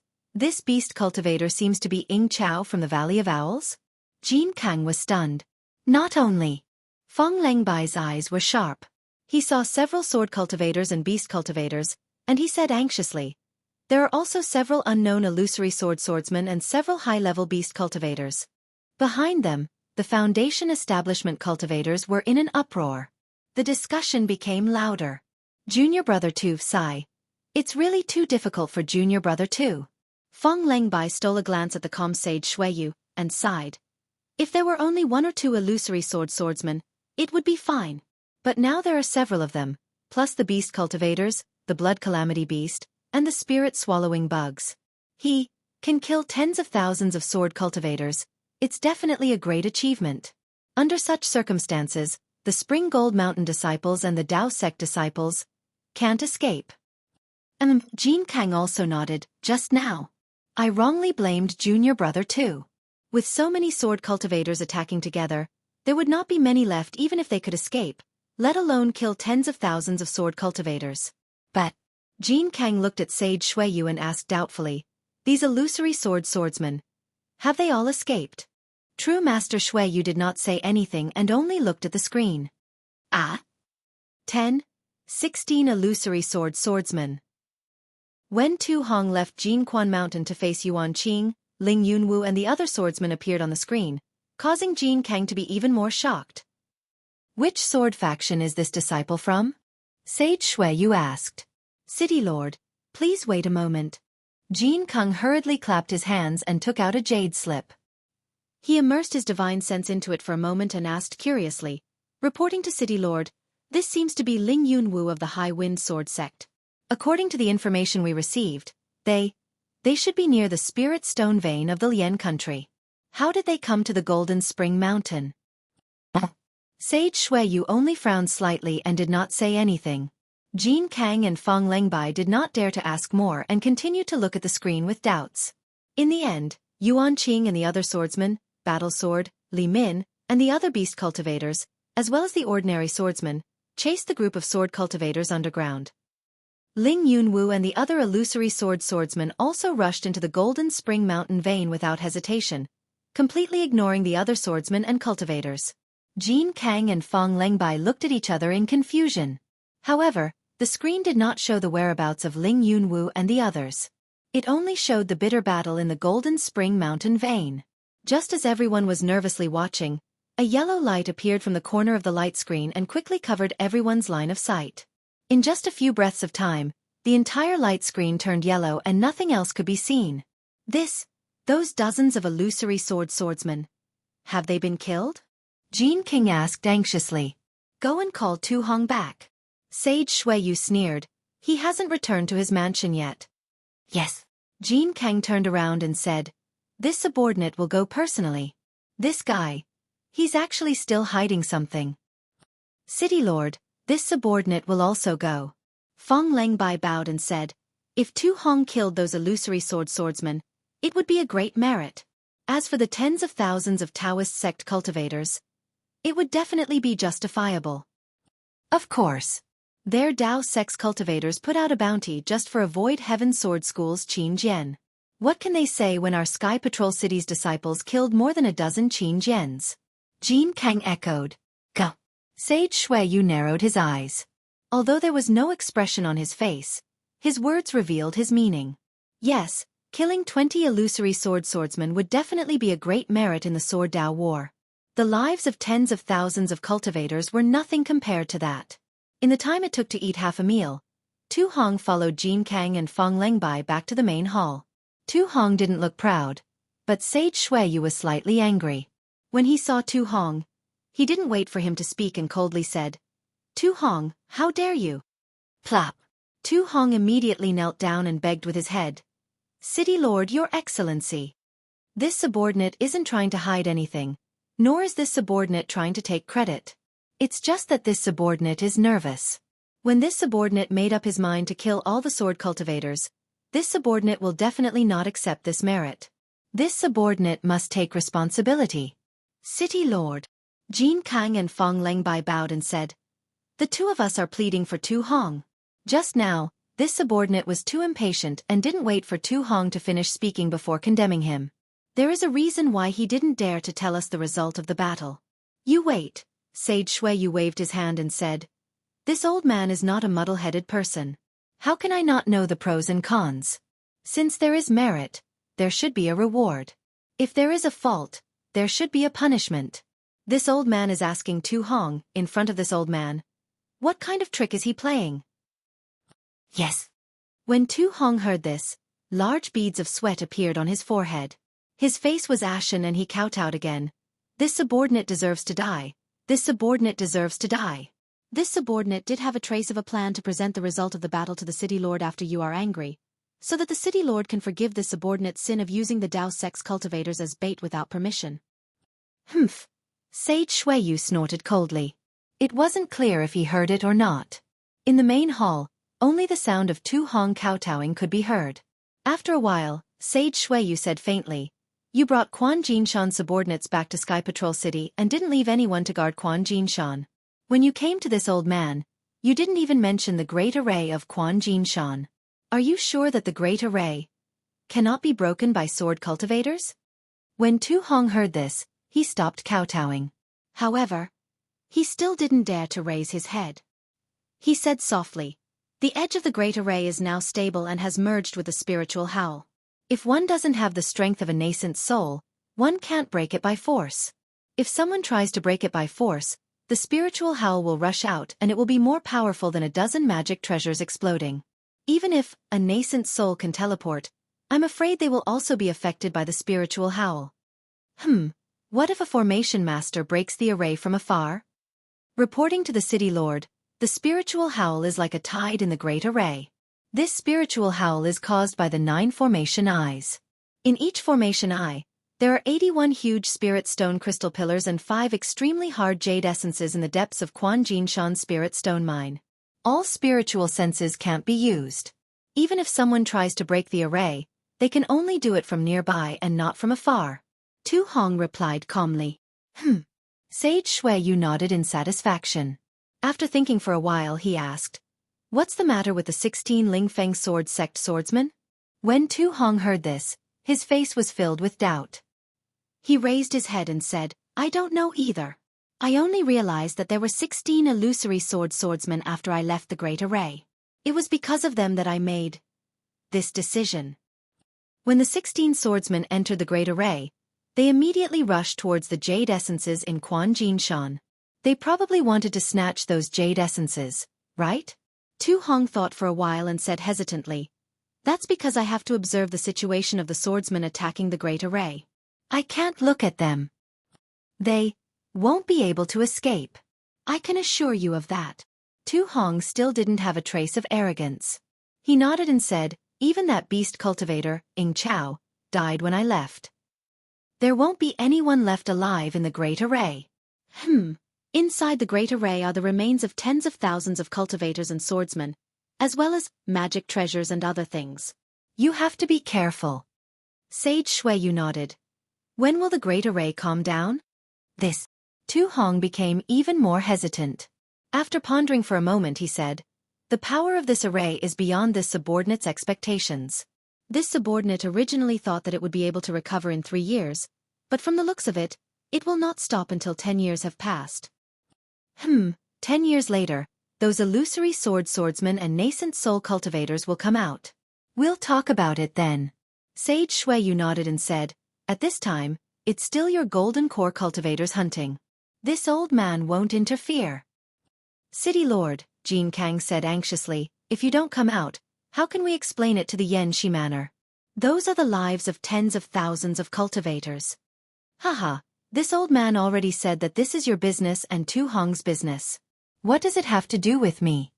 beast cultivator seems to be Ying Chao from the Valley of Owls? Jin Kang was stunned. Not only. Fang Lengbai's eyes were sharp. He saw several sword cultivators and beast cultivators, and he said anxiously, there are also several unknown illusory swordsmen and several high-level beast cultivators. Behind them, the Foundation Establishment cultivators were in an uproar. The discussion became louder. Junior Brother Tu sigh. It's really too difficult for Junior Brother Tu. Fang Lengbai stole a glance at the calm Sage Xueyu, and sighed. If there were only one or two illusory swordsmen, it would be fine. But now there are several of them, plus the beast cultivators, the blood calamity beast, and the spirit-swallowing bugs. He can kill tens of thousands of sword cultivators. It's definitely a great achievement. Under such circumstances, the Spring Gold Mountain disciples and the Dao sect disciples can't escape. Jin Kang also nodded, just now. I wrongly blamed Junior Brother Tu. With so many sword cultivators attacking together, there would not be many left even if they could escape, let alone kill tens of thousands of sword cultivators. But Jin Kang looked at Sage Xueyu and asked doubtfully, these illusory swordsmen, have they all escaped? True Master Xueyu did not say anything and only looked at the screen. 16 illusory swordsmen. When Tu Hong left Jinquan Mountain to face Yuan Qing, Ling Yunwu and the other swordsmen appeared on the screen, causing Jin Kang to be even more shocked. Which sword faction is this disciple from? Sage Xueyu asked. City Lord, please wait a moment. Jin Kang hurriedly clapped his hands and took out a jade slip. He immersed his divine sense into it for a moment and asked curiously, reporting to City Lord, this seems to be Ling Yunwu of the High Wind Sword Sect. According to the information we received, they They should be near the spirit stone vein of the Lian country. How did they come to the Golden Spring Mountain? Sage Xueqi only frowned slightly and did not say anything. Jin Kang and Fang Lengbai did not dare to ask more and continued to look at the screen with doubts. In the end, Yuan Qing and the other swordsman, Battle Sword, Li Min, and the other beast cultivators, as well as the ordinary swordsman, chased the group of sword cultivators underground. Ling Yunwu and the other illusory swordsmen also rushed into the Golden Spring Mountain vein without hesitation, completely ignoring the other swordsmen and cultivators. Jin Kang and Fang Lengbai looked at each other in confusion. However, the screen did not show the whereabouts of Ling Yunwu and the others. It only showed the bitter battle in the Golden Spring Mountain vein. Just as everyone was nervously watching, a yellow light appeared from the corner of the light screen and quickly covered everyone's line of sight. In just a few breaths of time, the entire light screen turned yellow and nothing else could be seen. Those dozens of illusory swordsmen. Have they been killed? Jin King asked anxiously. Go and call Tu Hong back. Sage Xueqi sneered. He hasn't returned to his mansion yet. Yes. Jin Kang turned around and said, this subordinate will go personally. This guy. He's actually still hiding something. City Lord, this subordinate will also go. Fang Lengbai bowed and said, if Tu Hong killed those illusory swordsmen, it would be a great merit. As for the tens of thousands of Taoist sect cultivators, it would definitely be justifiable. Of course. Their Dao sect cultivators put out a bounty just for Avoid Heaven Sword School's Qin Jian. What can they say when our Sky Patrol City's disciples killed more than a dozen Qin Jians? Jin Kang echoed. Go. Sage Xueqi narrowed his eyes. Although there was no expression on his face, his words revealed his meaning. Yes, killing 20 illusory swordsmen would definitely be a great merit in the Sword Dao War. The lives of tens of thousands of cultivators were nothing compared to that. In the time it took to eat half a meal, Tu Hong followed Jin Kang and Fang Lengbai back to the main hall. Tu Hong didn't look proud, but Sage Xueqi was slightly angry. When he saw Tu Hong, he didn't wait for him to speak and coldly said, Tu Hong, how dare you? Plop. Tu Hong immediately knelt down and begged with his head. City Lord, Your Excellency. This subordinate isn't trying to hide anything, nor is this subordinate trying to take credit. It's just that this subordinate is nervous. When this subordinate made up his mind to kill all the sword cultivators, this subordinate will definitely not accept this merit. This subordinate must take responsibility. City Lord. Jin Kang and Fang Lengbai bowed and said, the two of us are pleading for Tu Hong. Just now, this subordinate was too impatient and didn't wait for Tu Hong to finish speaking before condemning him. There is a reason why he didn't dare to tell us the result of the battle. You wait. Sage Xueqi waved his hand and said, this old man is not a muddle-headed person. How can I not know the pros and cons? Since there is merit, there should be a reward. If there is a fault, there should be a punishment. This old man is asking Tu Hong, in front of this old man. What kind of trick is he playing? Yes. When Tu Hong heard this, large beads of sweat appeared on his forehead. His face was ashen and he kowtowed again. This subordinate deserves to die. This subordinate deserves to die. This subordinate did have a trace of a plan to present the result of the battle to the City Lord after you are angry, so that the City Lord can forgive this subordinate's sin of using the Dao sect cultivators as bait without permission. Humph. Sage Xueqi snorted coldly. It wasn't clear if he heard it or not. In the main hall, only the sound of Tu Hong kowtowing could be heard. After a while, Sage Xueqi said faintly, you brought Quan Jinshan subordinates back to Sky Patrol City and didn't leave anyone to guard Quan Jinshan. When you came to this old man, you didn't even mention the great array of Quan Jinshan. Are you sure that the great array cannot be broken by sword cultivators? When Tu Hong heard this, he stopped kowtowing. However, he still didn't dare to raise his head. He said softly, the edge of the great array is now stable and has merged with the spiritual howl. If one doesn't have the strength of a nascent soul, one can't break it by force. If someone tries to break it by force, the spiritual howl will rush out and it will be more powerful than a dozen magic treasures exploding. Even if a nascent soul can teleport, I'm afraid they will also be affected by the spiritual howl. What if a formation master breaks the array from afar? Reporting to the City Lord, the spiritual howl is like a tide in the great array. This spiritual howl is caused by the 9 formation eyes. In each formation eye, there are 81 huge spirit stone crystal pillars and 5 extremely hard jade essences in the depths of Quan Jinshan's spirit stone mine. All spiritual senses can't be used. Even if someone tries to break the array, they can only do it from nearby and not from afar. Tu Hong replied calmly. Sage Xueqi nodded in satisfaction. After thinking for a while, he asked, "What's the matter with the 16 Lingfeng sword sect swordsmen?" When Tu Hong heard this, his face was filled with doubt. He raised his head and said, "I don't know either. I only realized that there were 16 illusory swordsmen after I left the Great Array. It was because of them that I made this decision." When the 16 swordsmen entered the Great Array, they immediately rushed towards the jade essences in Quan Jinshan. They probably wanted to snatch those jade essences, right? Tu Hong thought for a while and said hesitantly, "That's because I have to observe the situation of the swordsmen attacking the Great Array. I can't look at them. They won't be able to escape. I can assure you of that." Tu Hong still didn't have a trace of arrogance. He nodded and said, "Even that beast cultivator, Ying Chao, died when I left. There won't be anyone left alive in the Great Array." Inside the Great Array are the remains of tens of thousands of cultivators and swordsmen, as well as magic treasures and other things. You have to be careful. Sage Xueqi nodded. When will the Great Array calm down? This. Tu Hong became even more hesitant. After pondering for a moment, he said, "The power of this array is beyond this subordinate's expectations." This subordinate originally thought that it would be able to recover in 3 years, but from the looks of it, it will not stop until 10 years have passed. 10 years later, those illusory swordsmen and nascent soul cultivators will come out. We'll talk about it then. Sage Xueqi nodded and said, "At this time, it's still your golden core cultivators hunting. This old man won't interfere." "City Lord," Jin Kang said anxiously, "if you don't come out, how can we explain it to the Yanxi Manor? Those are the lives of tens of thousands of cultivators." "Haha, this old man already said that this is your business and Tu Hong's business. What does it have to do with me?"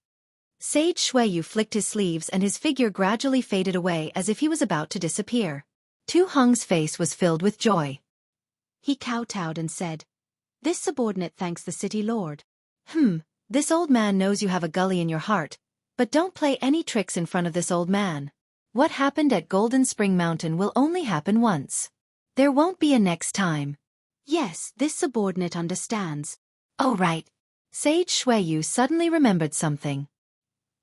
Sage Xueqi flicked his sleeves and his figure gradually faded away as if he was about to disappear. Tu Hong's face was filled with joy. He kowtowed and said, "This subordinate thanks the city lord. This old man knows you have a gully in your heart, but don't play any tricks in front of this old man. What happened at Golden Spring Mountain will only happen once. There won't be a next time." "Yes, this subordinate understands." "Oh right." Sage Xueqi suddenly remembered something.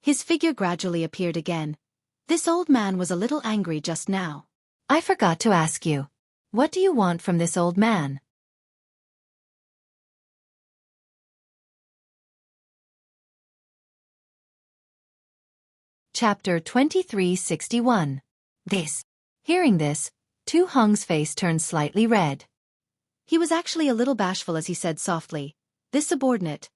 His figure gradually appeared again. This old man was a little angry just now. "I forgot to ask you. What do you want from this old man?" Chapter 2361. This. Hearing this, Tu Hong's face turned slightly red. He was actually a little bashful as he said softly, "This subordinate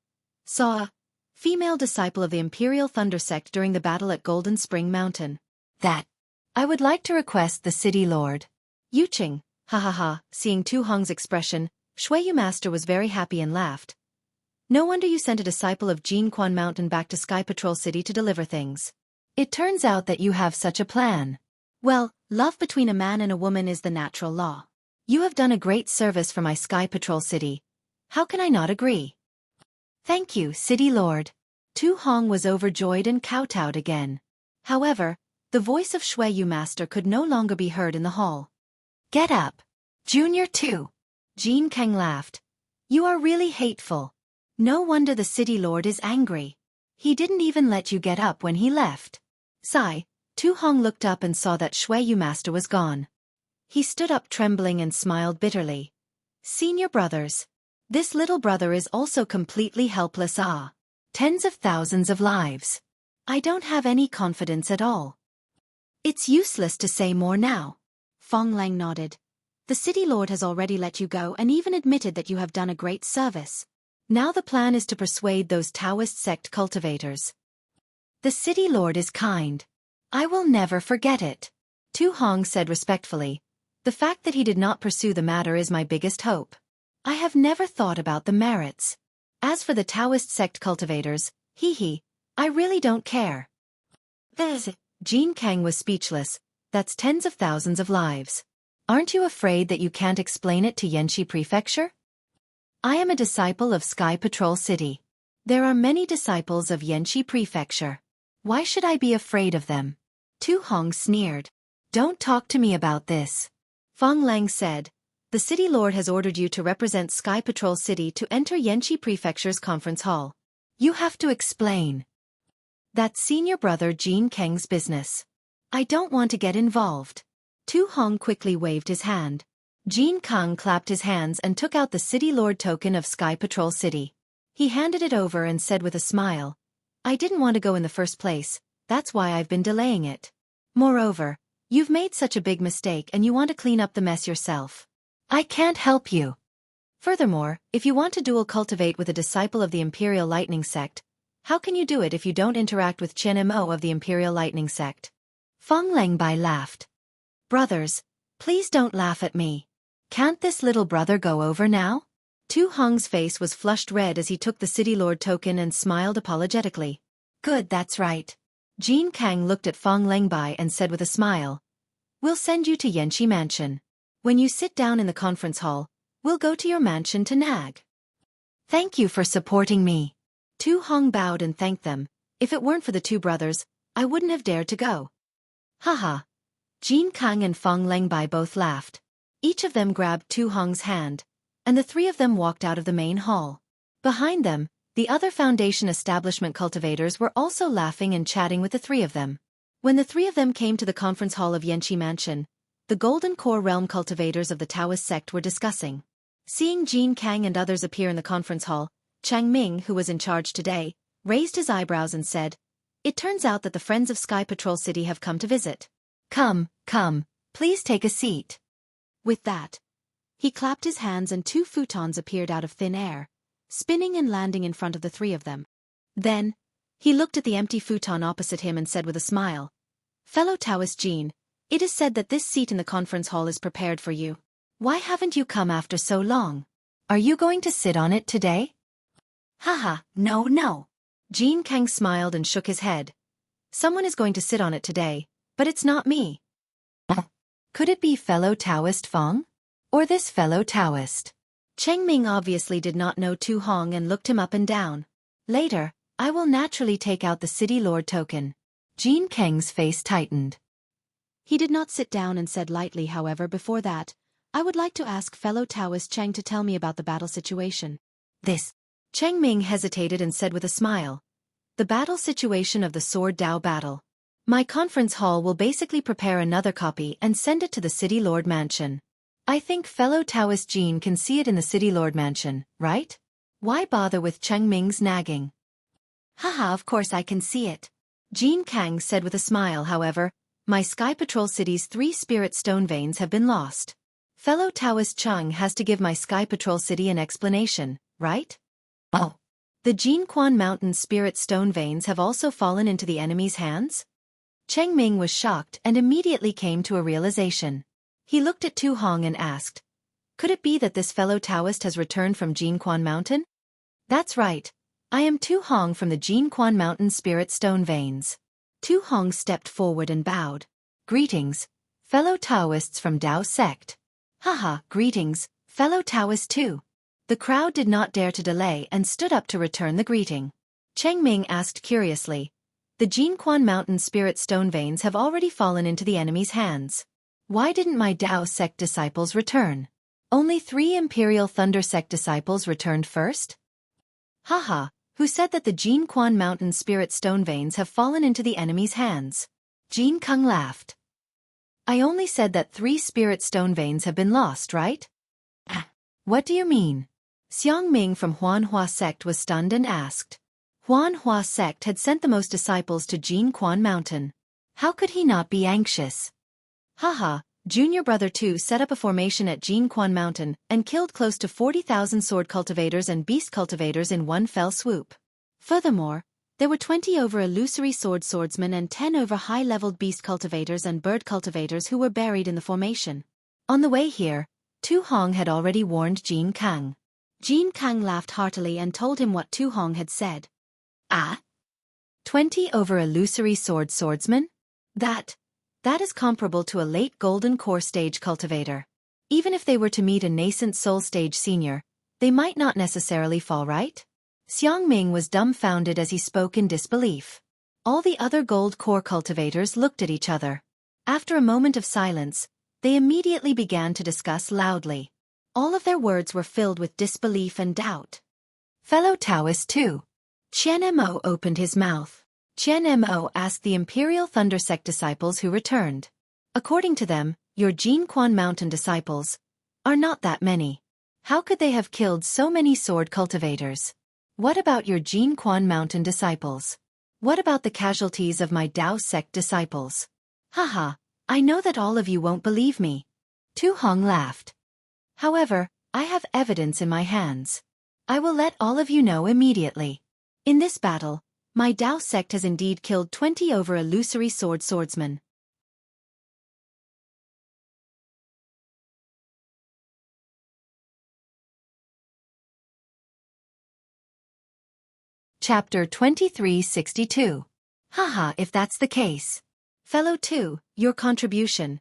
saw a female disciple of the Imperial Thunder Sect during the battle at Golden Spring Mountain. That. I would like to request the city lord." Yuqing, seeing Tu Hong's expression, Xueqi Master was very happy and laughed. "No wonder you sent a disciple of Jinquan Mountain back to Sky Patrol City to deliver things. It turns out that you have such a plan. Well, love between a man and a woman is the natural law. You have done a great service for my Sky Patrol City. How can I not agree?" "Thank you, City Lord." Tu Hong was overjoyed and kowtowed again. However, the voice of Xueqi Master could no longer be heard in the hall. "Get up. Junior 2. Jin Kang laughed. "You are really hateful. No wonder the City Lord is angry. He didn't even let you get up when he left." Sigh, Tu Hong looked up and saw that Xueqi Master was gone. He stood up trembling and smiled bitterly. "Senior brothers. This little brother is also completely helpless. Tens of thousands of lives. I don't have any confidence at all." "It's useless to say more now." Fong Lang nodded. "The City Lord has already let you go and even admitted that you have done a great service. Now the plan is to persuade those Taoist sect cultivators. The City Lord is kind. I will never forget it." Tu Hong said respectfully, "The fact that he did not pursue the matter is my biggest hope. I have never thought about the merits. As for the Taoist sect cultivators, I really don't care." Jean Kang was speechless. That's tens of thousands of lives. Aren't you afraid that you can't explain it to Yanxi Prefecture? I am a disciple of Sky Patrol City. There are many disciples of Yanxi Prefecture. Why should I be afraid of them? Tu Hong sneered. Don't talk to me about this. Fong Lang said, the city lord has ordered you to represent Sky Patrol City to enter Yanxi Prefecture's conference hall. You have to explain. That's senior brother Jean Kang's business. I don't want to get involved. Tu Hong quickly waved his hand. Jean Kang clapped his hands and took out the city lord token of Sky Patrol City. He handed it over and said with a smile, I didn't want to go in the first place, that's why I've been delaying it. Moreover, you've made such a big mistake and you want to clean up the mess yourself. I can't help you. Furthermore, if you want to dual cultivate with a disciple of the Imperial Lightning Sect, how can you do it if you don't interact with Chen Mo of the Imperial Lightning Sect? Feng Lengbai laughed. Brothers, please don't laugh at me. Can't this little brother go over now? Tu Hong's face was flushed red as he took the City Lord token and smiled apologetically. Good, that's right. Jean Kang looked at Feng Lengbai and said with a smile, we'll send you to Yanxi Mansion. When you sit down in the conference hall, we'll go to your mansion to nag. Thank you for supporting me. Tu Hong bowed and thanked them. If it weren't for the two brothers, I wouldn't have dared to go. Haha. Jean Kang and Feng Lengbai both laughed. Each of them grabbed Tu Hong's hand, and the three of them walked out of the main hall. Behind them, the other Foundation establishment cultivators were also laughing and chatting with the three of them. When the three of them came to the conference hall of Yanxi Mansion, the Golden Core Realm cultivators of the Taoist sect were discussing. Seeing Jean Kang and others appear in the conference hall, Chang Ming, who was in charge today, raised his eyebrows and said, it turns out that the Friends of Sky Patrol City have come to visit. Come, please take a seat. With that, he clapped his hands and two futons appeared out of thin air, spinning and landing in front of the three of them. Then, he looked at the empty futon opposite him and said with a smile, fellow Taoist Jean, it is said that this seat in the conference hall is prepared for you. Why haven't you come after so long? Are you going to sit on it today? Haha, no. Jean Kang smiled and shook his head. Someone is going to sit on it today, but it's not me. Could it be fellow Taoist Feng? Or this fellow Taoist? Cheng Ming obviously did not know Tu Hong and looked him up and down. Later, I will naturally take out the City Lord token. Jean Kang's face tightened. He did not sit down and said lightly, however, before that, I would like to ask fellow Taoist Cheng to tell me about the battle situation. This. Cheng Ming hesitated and said with a smile. The battle situation of the Sword Dao battle. My conference hall will basically prepare another copy and send it to the City Lord Mansion. I think fellow Taoist Jean can see it in the City Lord Mansion, right? Why bother with Cheng Ming's nagging? Haha, of course I can see it. Jean Kang said with a smile, however, my Sky Patrol City's 3 spirit stone veins have been lost. Fellow Taoist Cheng has to give my Sky Patrol City an explanation, right? Oh. The Jinquan Mountain spirit stone veins have also fallen into the enemy's hands? Cheng Ming was shocked and immediately came to a realization. He looked at Tu Hong and asked, could it be that this fellow Taoist has returned from Jinquan Mountain? That's right. I am Tu Hong from the Jinquan Mountain spirit stone veins. Tu Hong stepped forward and bowed. Greetings, fellow Taoists from Dao sect. Haha, greetings, fellow Taoists too. The crowd did not dare to delay and stood up to return the greeting. Cheng Ming asked curiously, the Jinquan Mountain spirit stone veins have already fallen into the enemy's hands. Why didn't my Dao sect disciples return? Only 3 Imperial Thunder sect disciples returned first? Haha, who said that the Jinquan Mountain spirit stone veins have fallen into the enemy's hands? Jean Kang laughed. I only said that 3 spirit stone veins have been lost, right? What do you mean? Xiang Ming from Huanhua sect was stunned and asked. Huanhua sect had sent the most disciples to Jinquan Mountain. How could he not be anxious? Haha, Junior Brother 2 set up a formation at Jinquan Mountain and killed close to 40,000 sword cultivators and beast cultivators in one fell swoop. Furthermore, there were 20 over illusory swordsmen and 10 over high-leveled beast cultivators and bird cultivators who were buried in the formation. On the way here, Tu Hong had already warned Jean Kang. Jean Kang laughed heartily and told him what Tu Hong had said. 20 over illusory swordsmen? That is comparable to a late golden core stage cultivator. Even if they were to meet a nascent soul stage senior, they might not necessarily fall, right? Xiangming was dumbfounded as he spoke in disbelief. All the other gold core cultivators looked at each other. After a moment of silence, they immediately began to discuss loudly. All of their words were filled with disbelief and doubt. Fellow Taoist too. Qian Mo opened his mouth. Qian Mo asked the Imperial Thunder Sect disciples who returned. According to them, your Jinquan Mountain disciples are not that many. How could they have killed so many sword cultivators? What about your Jinquan Mountain disciples? What about the casualties of my Dao Sect disciples? Haha, I know that all of you won't believe me. Tu Hong laughed. However, I have evidence in my hands. I will let all of you know immediately. In this battle, my Dao Sect has indeed killed 20 over illusory swordsmen. Chapter 2362. Haha, if that's the case. Fellow 2, your contribution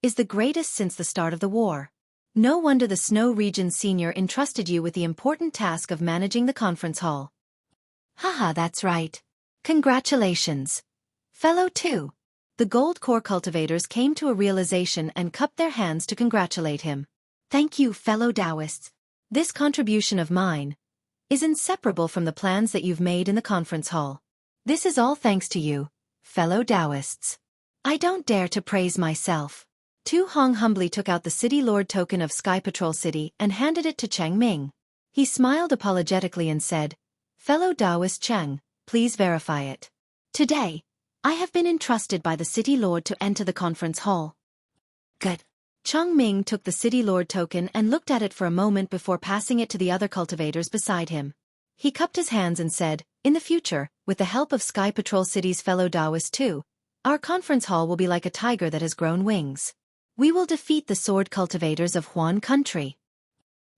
is the greatest since the start of the war. No wonder the Snow Region Senior entrusted you with the important task of managing the conference hall. Haha, that's right. Congratulations. Fellow 2. The gold core cultivators came to a realization and cupped their hands to congratulate him. Thank you, fellow Taoists. This contribution of mine is inseparable from the plans that you've made in the conference hall. This is all thanks to you, fellow Taoists. I don't dare to praise myself. Tu Hong humbly took out the City Lord token of Sky Patrol City and handed it to Cheng Ming. He smiled apologetically and said, Fellow Taoist Cheng, please verify it. Today, I have been entrusted by the City Lord to enter the conference hall. Good. Cheng Ming took the City Lord token and looked at it for a moment before passing it to the other cultivators beside him. He cupped his hands and said, in the future, with the help of Sky Patrol City's fellow Taoists too, our conference hall will be like a tiger that has grown wings. We will defeat the sword cultivators of Huan country.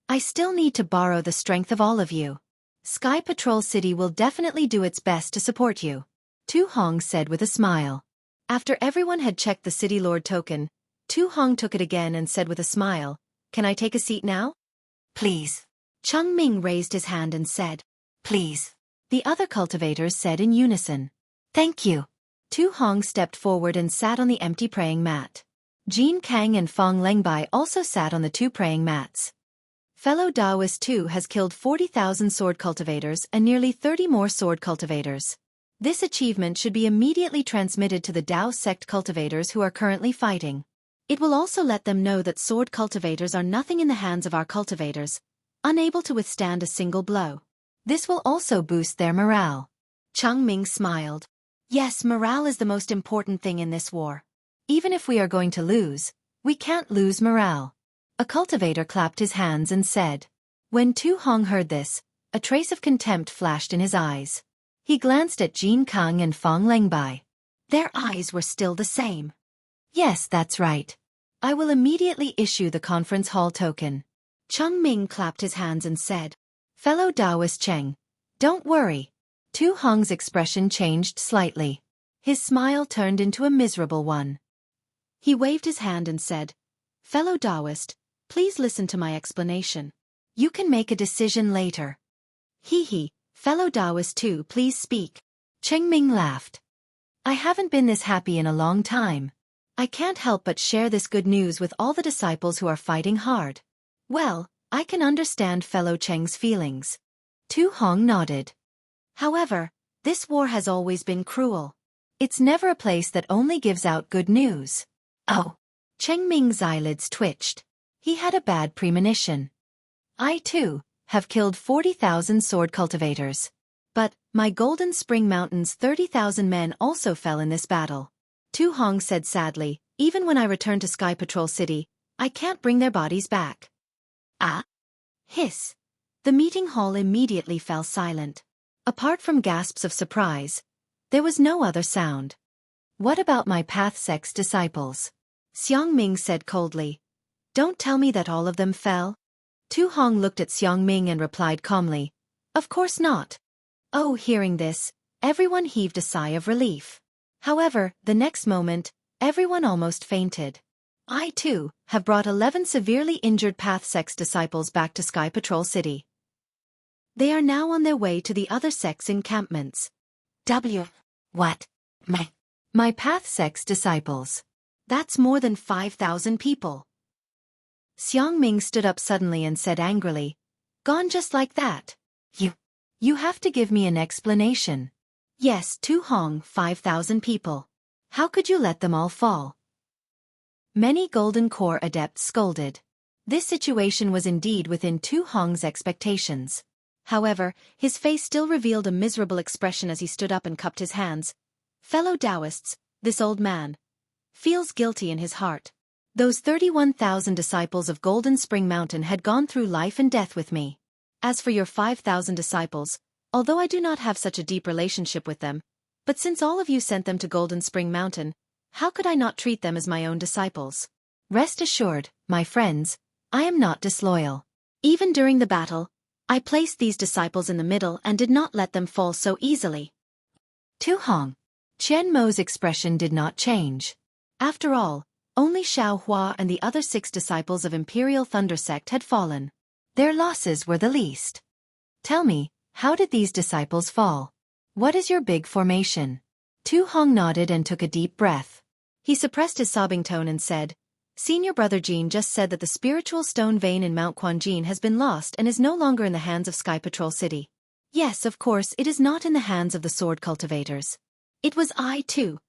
I still need to borrow the strength of all of you. Sky Patrol City will definitely do its best to support you. Tu Hong said with a smile. After everyone had checked the City Lord token, Tu Hong took it again and said with a smile, Can I take a seat now? Please. Cheng Ming raised his hand and said, Please. The other cultivators said in unison, Thank you. Tu Hong stepped forward and sat on the empty praying mat. Jin Kang and Fong Lengbai also sat on the 2 praying mats. Fellow Taoist 2 has killed 40,000 sword cultivators and nearly 30 more sword cultivators. This achievement should be immediately transmitted to the Dao sect cultivators who are currently fighting. It will also let them know that sword cultivators are nothing in the hands of our cultivators, unable to withstand a single blow. This will also boost their morale. Cheng Ming smiled. Yes, morale is the most important thing in this war. Even if we are going to lose, we can't lose morale. A cultivator clapped his hands and said. When Tu Hong heard this, a trace of contempt flashed in his eyes. He glanced at Jin Kang and Fong Lengbai. Their eyes were still the same. Yes, that's right. I will immediately issue the conference hall token. Cheng Ming clapped his hands and said, Fellow Taoist Cheng, don't worry. Tu Hong's expression changed slightly. His smile turned into a miserable one. He waved his hand and said, Fellow Taoist, please listen to my explanation. You can make a decision later. Hee, fellow Taoist too, please speak. Cheng Ming laughed. I haven't been this happy in a long time. I can't help but share this good news with all the disciples who are fighting hard. Well, I can understand fellow Cheng's feelings. Tu Hong nodded. However, this war has always been cruel. It's never a place that only gives out good news. Oh. Cheng Ming's eyelids twitched. He had a bad premonition. I too have killed 40,000 sword cultivators. But my Golden Spring Mountain's 30,000 men also fell in this battle. Tu Hong said sadly, even when I return to Sky Patrol City, I can't bring their bodies back. Ah! Hiss! The meeting hall immediately fell silent. Apart from gasps of surprise, there was no other sound. What about my Path Sect's disciples? Xiang Ming said coldly. Don't tell me that all of them fell. Tu Hong looked at Xiang Ming and replied calmly, Of course not. Oh, hearing this, everyone heaved a sigh of relief. However, the next moment, everyone almost fainted. I, too, have brought 11 severely injured Path Sect's disciples back to Sky Patrol City. They are now on their way to the other sect's encampments. What? My Path Sect's disciples. That's more than 5,000 people. Xiangming stood up suddenly and said angrily, "Gone just like that? You have to give me an explanation." Yes, Tu Hong, 5,000 people. How could you let them all fall? Many Golden Core adepts scolded. This situation was indeed within Tu Hong's expectations. However, his face still revealed a miserable expression as he stood up and cupped his hands. Fellow Taoists, this old man feels guilty in his heart. Those 31,000 disciples of Golden Spring Mountain had gone through life and death with me. As for your 5,000 disciples, although I do not have such a deep relationship with them, but since all of you sent them to Golden Spring Mountain, how could I not treat them as my own disciples? Rest assured, my friends, I am not disloyal. Even during the battle, I placed these disciples in the middle and did not let them fall so easily. Tu Hong. Qian Mo's expression did not change. After all, only Xiao Hua and the other 6 disciples of Imperial Thunder Sect had fallen. Their losses were the least. Tell me, how did these disciples fall? What is your big formation? Tu Hong nodded and took a deep breath. He suppressed his sobbing tone and said, Senior Brother Jean just said that the spiritual stone vein in Mount Quanjin has been lost and is no longer in the hands of Sky Patrol City. Yes, of course, it is not in the hands of the sword cultivators. It was I, too,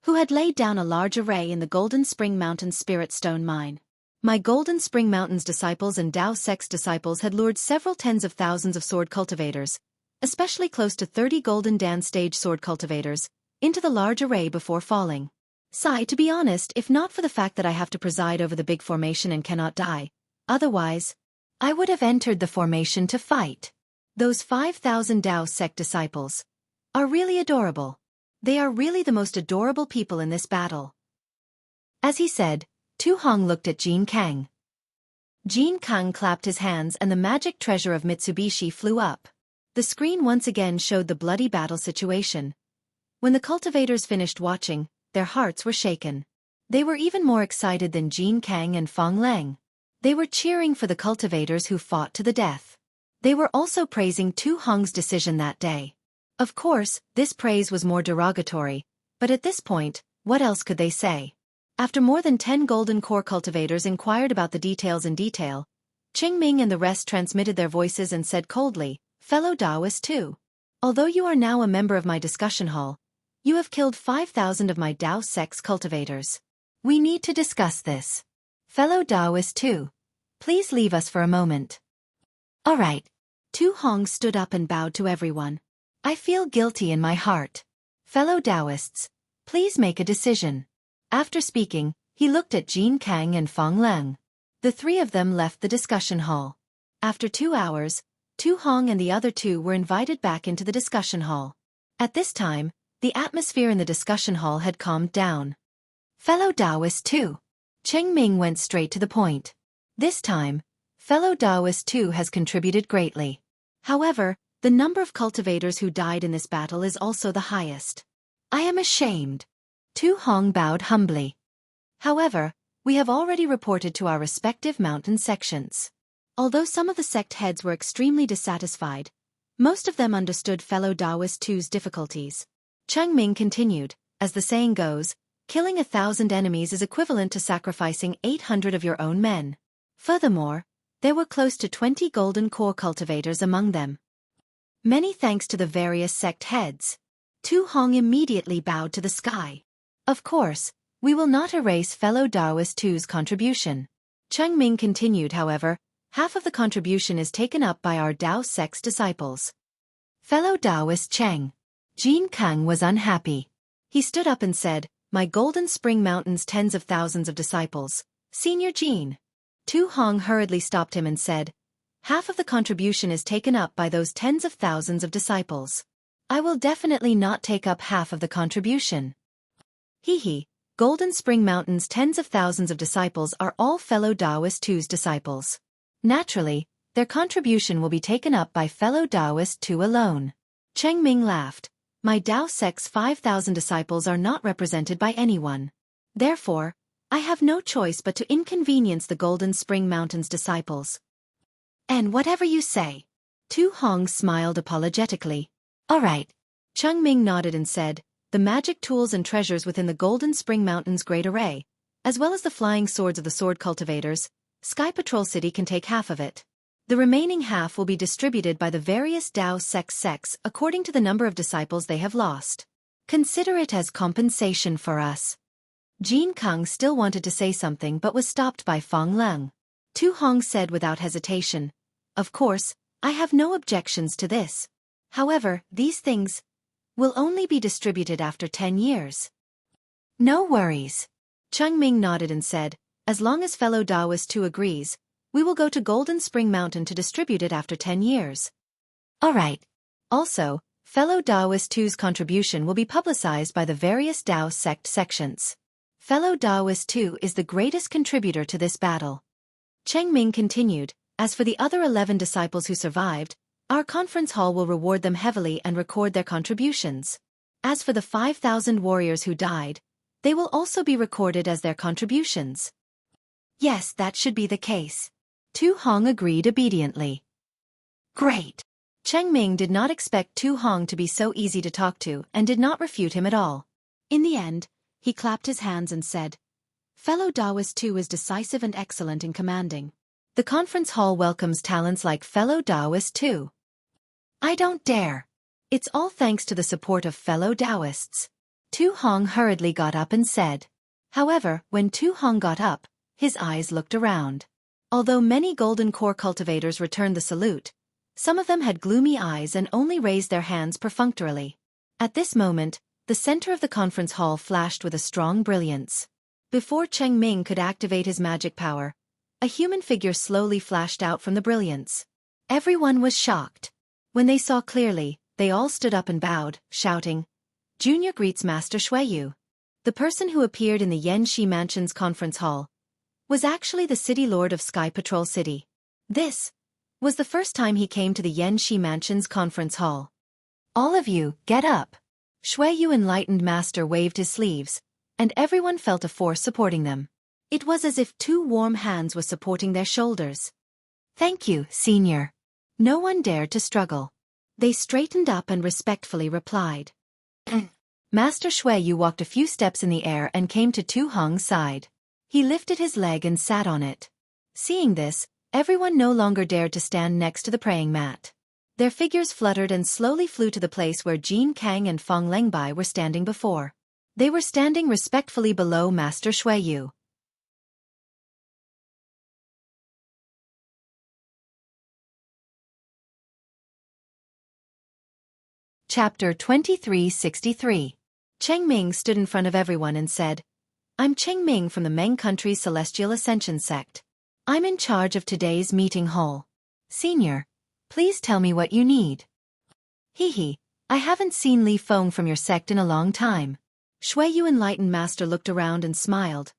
who had laid down a large array in the Golden Spring Mountain Spirit Stone Mine. My Golden Spring Mountain's disciples and Dao Sect's disciples had lured several tens of thousands of sword cultivators, especially close to 30 Golden Dan stage sword cultivators, into the large array before falling. To be honest, if not for the fact that I have to preside over the big formation and cannot die, otherwise, I would have entered the formation to fight. Those 5,000 Dao Sect disciples are really adorable. They are really the most adorable people in this battle. As he said, Tu Hong looked at Jin Kang. Jin Kang clapped his hands and the magic treasure of Mitsubishi flew up. The screen once again showed the bloody battle situation. When the cultivators finished watching, their hearts were shaken. They were even more excited than Jin Kang and Fong Leng. They were cheering for the cultivators who fought to the death. They were also praising Tu Hong's decision that day. Of course, this praise was more derogatory, but at this point, what else could they say? After more than 10 Golden Core cultivators inquired about the details in detail, Qingming and the rest transmitted their voices and said coldly, Fellow Taoist too. Although you are now a member of my discussion hall, you have killed 5,000 of my Dao Sect's cultivators. We need to discuss this. Fellow Taoist too. Please leave us for a moment. All right. Tu Hong stood up and bowed to everyone. I feel guilty in my heart. Fellow Taoists, please make a decision. After speaking, he looked at Jin Kang and Fong Leng. The 3 of them left the discussion hall. After 2 hours, Tu Hong and the other 2 were invited back into the discussion hall. At this time, the atmosphere in the discussion hall had calmed down. Fellow Taoist too. Cheng Ming went straight to the point. This time, Fellow Taoist too has contributed greatly. However, the number of cultivators who died in this battle is also the highest. I am ashamed. Tu Hong bowed humbly. However, we have already reported to our respective mountain sections. Although some of the sect heads were extremely dissatisfied, most of them understood Fellow Taoist two's difficulties. Cheng Ming continued, as the saying goes, killing 1,000 enemies is equivalent to sacrificing 800 of your own men. Furthermore, there were close to 20 Golden Core cultivators among them. Many thanks to the various sect heads. Tu Hong immediately bowed to the sky. Of course, we will not erase Fellow Taoist two's contribution. Cheng Ming continued, however, half of the contribution is taken up by our Dao Sect's disciples. Fellow Taoist Cheng. Jin Kang was unhappy. He stood up and said, My Golden Spring Mountain's tens of thousands of disciples, Senior Jin. Tu Hong hurriedly stopped him and said, Half of the contribution is taken up by those tens of thousands of disciples. I will definitely not take up half of the contribution. Golden Spring Mountain's tens of thousands of disciples are all Fellow Taoist two's disciples. Naturally, their contribution will be taken up by Fellow Taoist two alone. Cheng Ming laughed. My Dao sect's 5,000 disciples are not represented by anyone. Therefore, I have no choice but to inconvenience the Golden Spring Mountain's disciples. And whatever you say. Tu Hong smiled apologetically. All right. Cheng Ming nodded and said, the magic tools and treasures within the Golden Spring Mountain's great array, as well as the flying swords of the sword cultivators, Sky Patrol City can take half of it. The remaining half will be distributed by the various Dao sects according to the number of disciples they have lost. Consider it as compensation for us. Jean Kang still wanted to say something but was stopped by Fong Leng. Tu Hong said without hesitation, of course, I have no objections to this. However, these things will only be distributed after 10 years. No worries. Cheng Ming nodded and said, as long as fellow Taoist 2 agrees, we will go to Golden Spring Mountain to distribute it after 10 years. All right. Also, fellow Taoist 2's contribution will be publicized by the various Dao sect sections. Fellow Taoist 2 is the greatest contributor to this battle. Cheng Ming continued, as for the other 11 disciples who survived, our conference hall will reward them heavily and record their contributions. As for the 5,000 warriors who died, they will also be recorded as their contributions. Yes, that should be the case. Tu Hong agreed obediently. Great. Cheng Ming did not expect Tu Hong to be so easy to talk to and did not refute him at all. In the end, he clapped his hands and said, fellow Taoist 2 is decisive and excellent in commanding. The conference hall welcomes talents like fellow Taoist 2. I don't dare. It's all thanks to the support of fellow Taoists. Tu Hong hurriedly got up and said. However, when Tu Hong got up, his eyes looked around. Although many golden core cultivators returned the salute, some of them had gloomy eyes and only raised their hands perfunctorily. At this moment, the center of the conference hall flashed with a strong brilliance. Before Cheng Ming could activate his magic power, a human figure slowly flashed out from the brilliance. Everyone was shocked. When they saw clearly, they all stood up and bowed, shouting, Junior greets Master Xueqi. The person who appeared in the Yanxi Mansion's conference hall was actually the City Lord of Sky Patrol City. This was the first time he came to the Yanxi Mansion's conference hall. All of you, get up. Xueqi Enlightened Master waved his sleeves, and everyone felt a force supporting them. It was as if 2 warm hands were supporting their shoulders. Thank you, Senior. No one dared to struggle. They straightened up and respectfully replied. Master Xueqi walked a few steps in the air and came to Tu Hong's side. He lifted his leg and sat on it. Seeing this, everyone no longer dared to stand next to the praying mat. Their figures fluttered and slowly flew to the place where Jean Kang and Fong Lengbai were standing before. They were standing respectfully below Master Xueqi. Chapter 2363. Cheng Ming stood in front of everyone and said, I'm Cheng Ming from the Meng Country's Celestial Ascension sect. I'm in charge of today's meeting hall. Senior, please tell me what you need. Hee, I haven't seen Li Feng from your sect in a long time. Xueqi Enlightened Master looked around and smiled.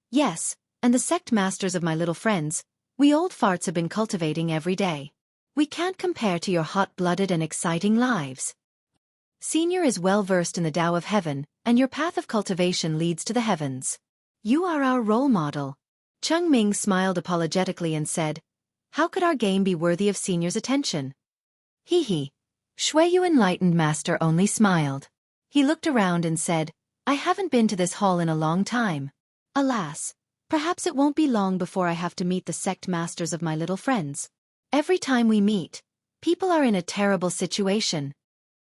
Yes, and the sect masters of my little friends, we old farts have been cultivating every day. We can't compare to your hot-blooded and exciting lives. Senior is well-versed in the Tao of Heaven, and your path of cultivation leads to the heavens. You are our role model. Cheng Ming smiled apologetically and said, how could our game be worthy of Senior's attention? Hee. Xueqi Enlightened Master only smiled. He looked around and said, I haven't been to this hall in a long time. Alas, perhaps it won't be long before I have to meet the sect masters of my little friends. Every time we meet, people are in a terrible situation.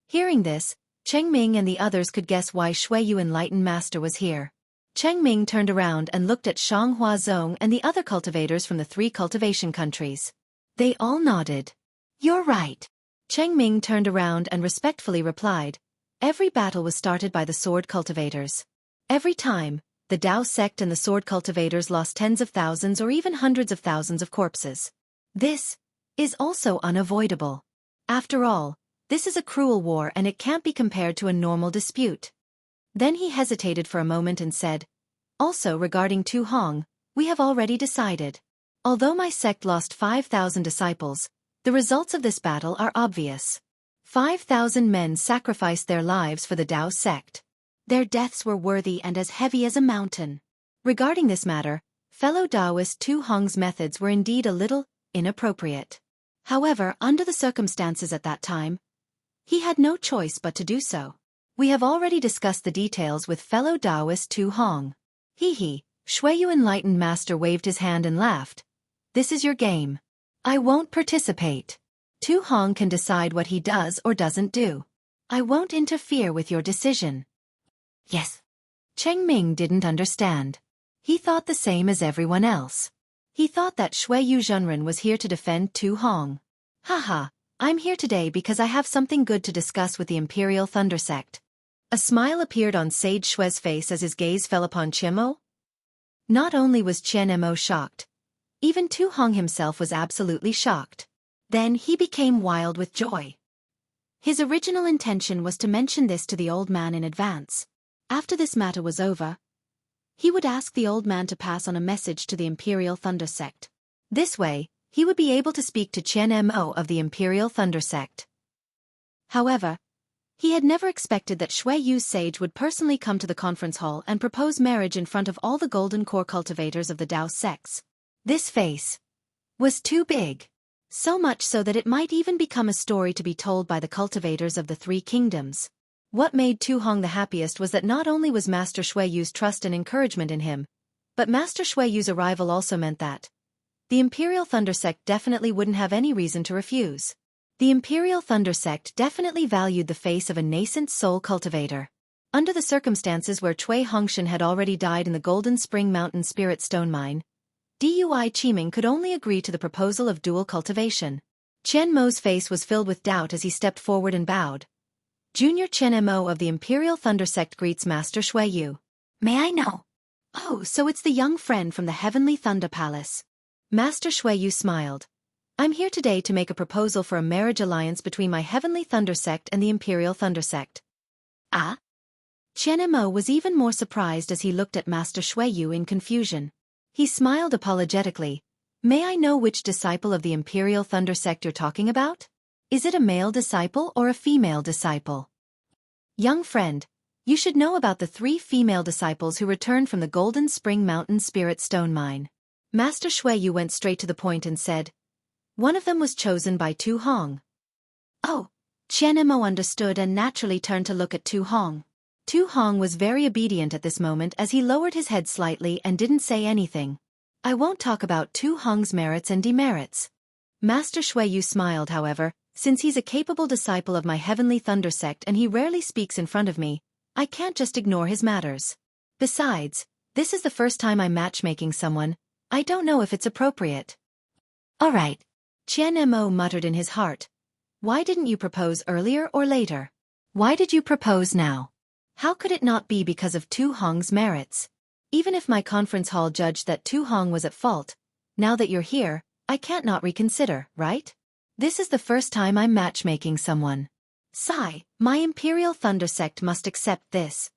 Hearing this, Cheng Ming and the others could guess why Xueqi Enlightened Master was here. Cheng Ming turned around and looked at Shang Huazong and the other cultivators from the 3 cultivation countries. They all nodded. You're right. Cheng Ming turned around and respectfully replied, every battle was started by the sword cultivators. Every time, the Dao sect and the sword cultivators lost tens of thousands or even hundreds of thousands of corpses. This is also unavoidable. After all, this is a cruel war and it can't be compared to a normal dispute. Then he hesitated for a moment and said, also regarding Tu Hong, we have already decided. Although my sect lost 5,000 disciples, the results of this battle are obvious. 5,000 men sacrificed their lives for the Tao sect. Their deaths were worthy and as heavy as a mountain. Regarding this matter, fellow Taoist Tu Hong's methods were indeed a little inappropriate. However, under the circumstances at that time, he had no choice but to do so. We have already discussed the details with fellow Taoist Tu Hong. Hee. Xueqi enlightened master waved his hand and laughed. This is your game. I won't participate. Tu Hong can decide what he does or doesn't do. I won't interfere with your decision. Yes. Cheng Ming didn't understand. He thought the same as everyone else. He thought that Xueqi Zhenren was here to defend Tu Hong. Haha, I'm here today because I have something good to discuss with the Imperial Thunder Sect. A smile appeared on Sage Xue's face as his gaze fell upon Qian Mo. Not only was Qian Mo shocked, even Tu Hong himself was absolutely shocked. Then he became wild with joy. His original intention was to mention this to the old man in advance. After this matter was over, he would ask the old man to pass on a message to the Imperial Thunder Sect. This way, he would be able to speak to Qian Mo of the Imperial Thunder Sect. However, he had never expected that Xueqi's sage would personally come to the conference hall and propose marriage in front of all the Golden Core cultivators of the Tao sects. This face was too big. So much so that it might even become a story to be told by the cultivators of the three kingdoms. What made Tu Hong the happiest was that not only was Master Xueqi's trust and encouragement in him, but Master Xueqi's arrival also meant that the Imperial Thunder Sect definitely wouldn't have any reason to refuse. The Imperial Thunder Sect definitely valued the face of a nascent soul cultivator. Under the circumstances where Cui Hongshan had already died in the Golden Spring Mountain Spirit Stone Mine, Dui Qiming could only agree to the proposal of dual cultivation. Qian Mo's face was filled with doubt as he stepped forward and bowed. Junior Qian Mo of the Imperial Thunder Sect greets Master Xueqi. May I know? Oh, so it's the young friend from the Heavenly Thunder Palace. Master Xueqi smiled. I'm here today to make a proposal for a marriage alliance between my Heavenly Thunder Sect and the Imperial Thunder Sect. Ah? Qian Mo was even more surprised as he looked at Master Xueqi in confusion. He smiled apologetically. May I know which disciple of the Imperial Thunder Sect you're talking about? Is it a male disciple or a female disciple? Young friend, you should know about the 3 female disciples who returned from the Golden Spring Mountain Spirit Stone Mine. Master Xueqi went straight to the point and said, one of them was chosen by Tu Hong. Oh, Qian Mo understood and naturally turned to look at Tu Hong. Tu Hong was very obedient at this moment as he lowered his head slightly and didn't say anything. I won't talk about Tu Hong's merits and demerits. Master Xueqi smiled, however, since he's a capable disciple of my Heavenly Thunder Sect and he rarely speaks in front of me, I can't just ignore his matters. Besides, this is the first time I'm matchmaking someone. I don't know if it's appropriate. All right. Qian Mo muttered in his heart. Why didn't you propose earlier or later? Why did you propose now? How could it not be because of Tu Hong's merits? Even if my conference hall judged that Tu Hong was at fault, now that you're here, I can't not reconsider, right? This is the first time I'm matchmaking someone. Sigh, my Imperial Thunder Sect must accept this.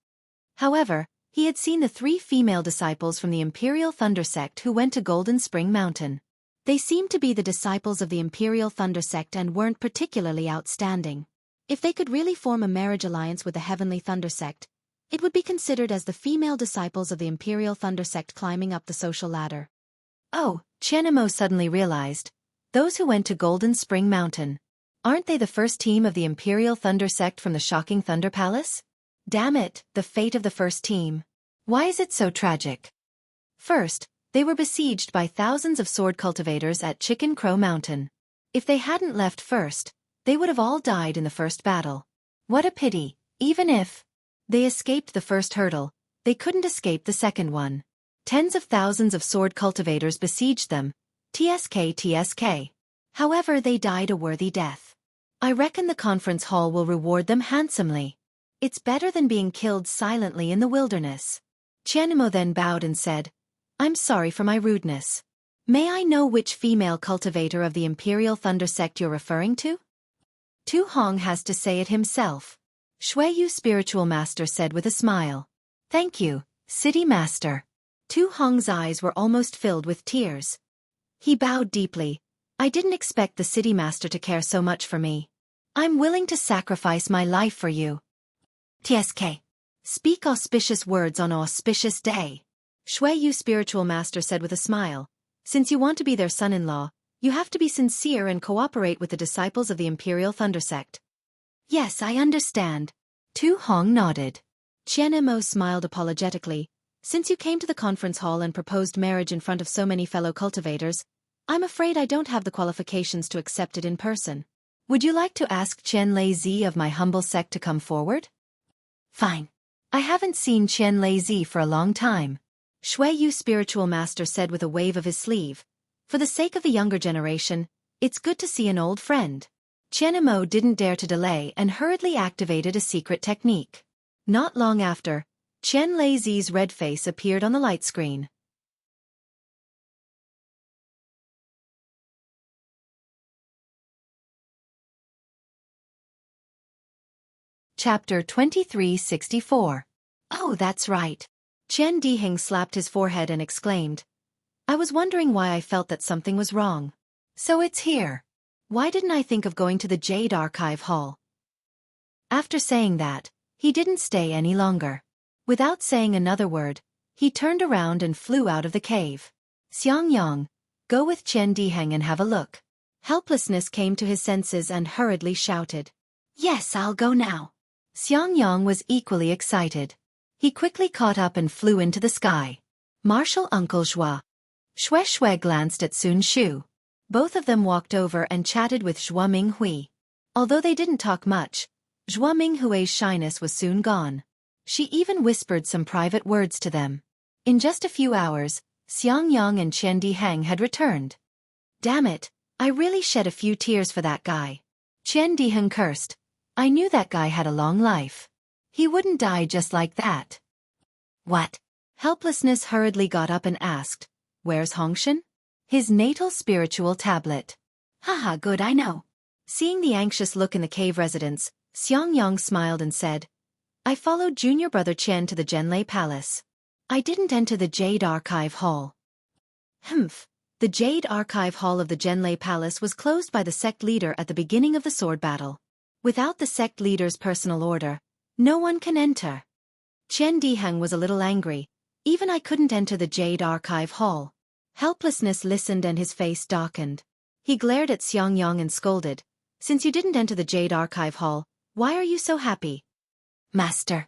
However, he had seen the 3 female disciples from the Imperial Thunder Sect who went to Golden Spring Mountain. They seemed to be the disciples of the Imperial Thunder Sect and weren't particularly outstanding. If they could really form a marriage alliance with the Heavenly Thunder Sect, it would be considered as the female disciples of the Imperial Thunder Sect climbing up the social ladder. Oh, Qian Mo suddenly realized. Those who went to Golden Spring Mountain. Aren't they the first team of the Imperial Thunder Sect from the shocking Thunder Palace? Damn it, the fate of the first team. Why is it so tragic? First, they were besieged by thousands of sword cultivators at Chicken Crow Mountain. If they hadn't left first, they would have all died in the first battle. What a pity, even if they escaped the first hurdle, they couldn't escape the second one. Tens of thousands of sword cultivators besieged them. TSK. However, they died a worthy death. I reckon the conference hall will reward them handsomely. It's better than being killed silently in the wilderness. Qian Mo then bowed and said, I'm sorry for my rudeness. May I know which female cultivator of the Imperial Thunder Sect you're referring to? Tu Hong has to say it himself. Xueqi Spiritual Master said with a smile. Thank you, City Master. Tu Hong's eyes were almost filled with tears. He bowed deeply. I didn't expect the City Master to care so much for me. I'm willing to sacrifice my life for you. TSK. Speak auspicious words on auspicious day. Xueqi spiritual master said with a smile. Since you want to be their son-in-law, you have to be sincere and cooperate with the disciples of the Imperial Thunder Sect. Yes, I understand. Tu Hong nodded. Qian Mo smiled apologetically. Since you came to the conference hall and proposed marriage in front of so many fellow cultivators, I'm afraid I don't have the qualifications to accept it in person. Would you like to ask Qian Lei Zi of my humble sect to come forward? Fine. I haven't seen Qian Lei Zi for a long time. Xueqi spiritual master said with a wave of his sleeve. For the sake of the younger generation, it's good to see an old friend. Qian Mo didn't dare to delay and hurriedly activated a secret technique. Not long after, Qian Lei Zi's red face appeared on the light screen. Chapter 2364. Oh, that's right. Qian Diheng slapped his forehead and exclaimed. I was wondering why I felt that something was wrong. So it's here. Why didn't I think of going to the Jade Archive Hall? After saying that, he didn't stay any longer. Without saying another word, he turned around and flew out of the cave. Xiangyang, go with Qian Diheng and have a look. Helplessness came to his senses and hurriedly shouted. Yes, I'll go now. Xiangyang was equally excited. He quickly caught up and flew into the sky. Martial Uncle Zhua. Xue glanced at Sun Shu. Both of them walked over and chatted with Zhua Minghui. Although they didn't talk much, Zhua Minghui's shyness was soon gone. She even whispered some private words to them. In just a few hours, Xiangyang and Qian Diheng had returned. Damn it, I really shed a few tears for that guy. Qian Diheng cursed. I knew that guy had a long life. He wouldn't die just like that. What? Helplessness hurriedly got up and asked, where's Hongshan? His natal spiritual tablet. Haha, good, I know. Seeing the anxious look in the cave residence, Xiangyang smiled and said, I followed junior brother Qian to the Zhenlei Palace. I didn't enter the Jade Archive Hall. Humph. The Jade Archive Hall of the Zhenlei Palace was closed by the sect leader at the beginning of the sword battle. Without the sect leader's personal order, no one can enter. Qian Diheng was a little angry. Even I couldn't enter the Jade Archive Hall. Helplessness listened and his face darkened. He glared at Xiangyang and scolded. Since you didn't enter the Jade Archive Hall, why are you so happy? Master.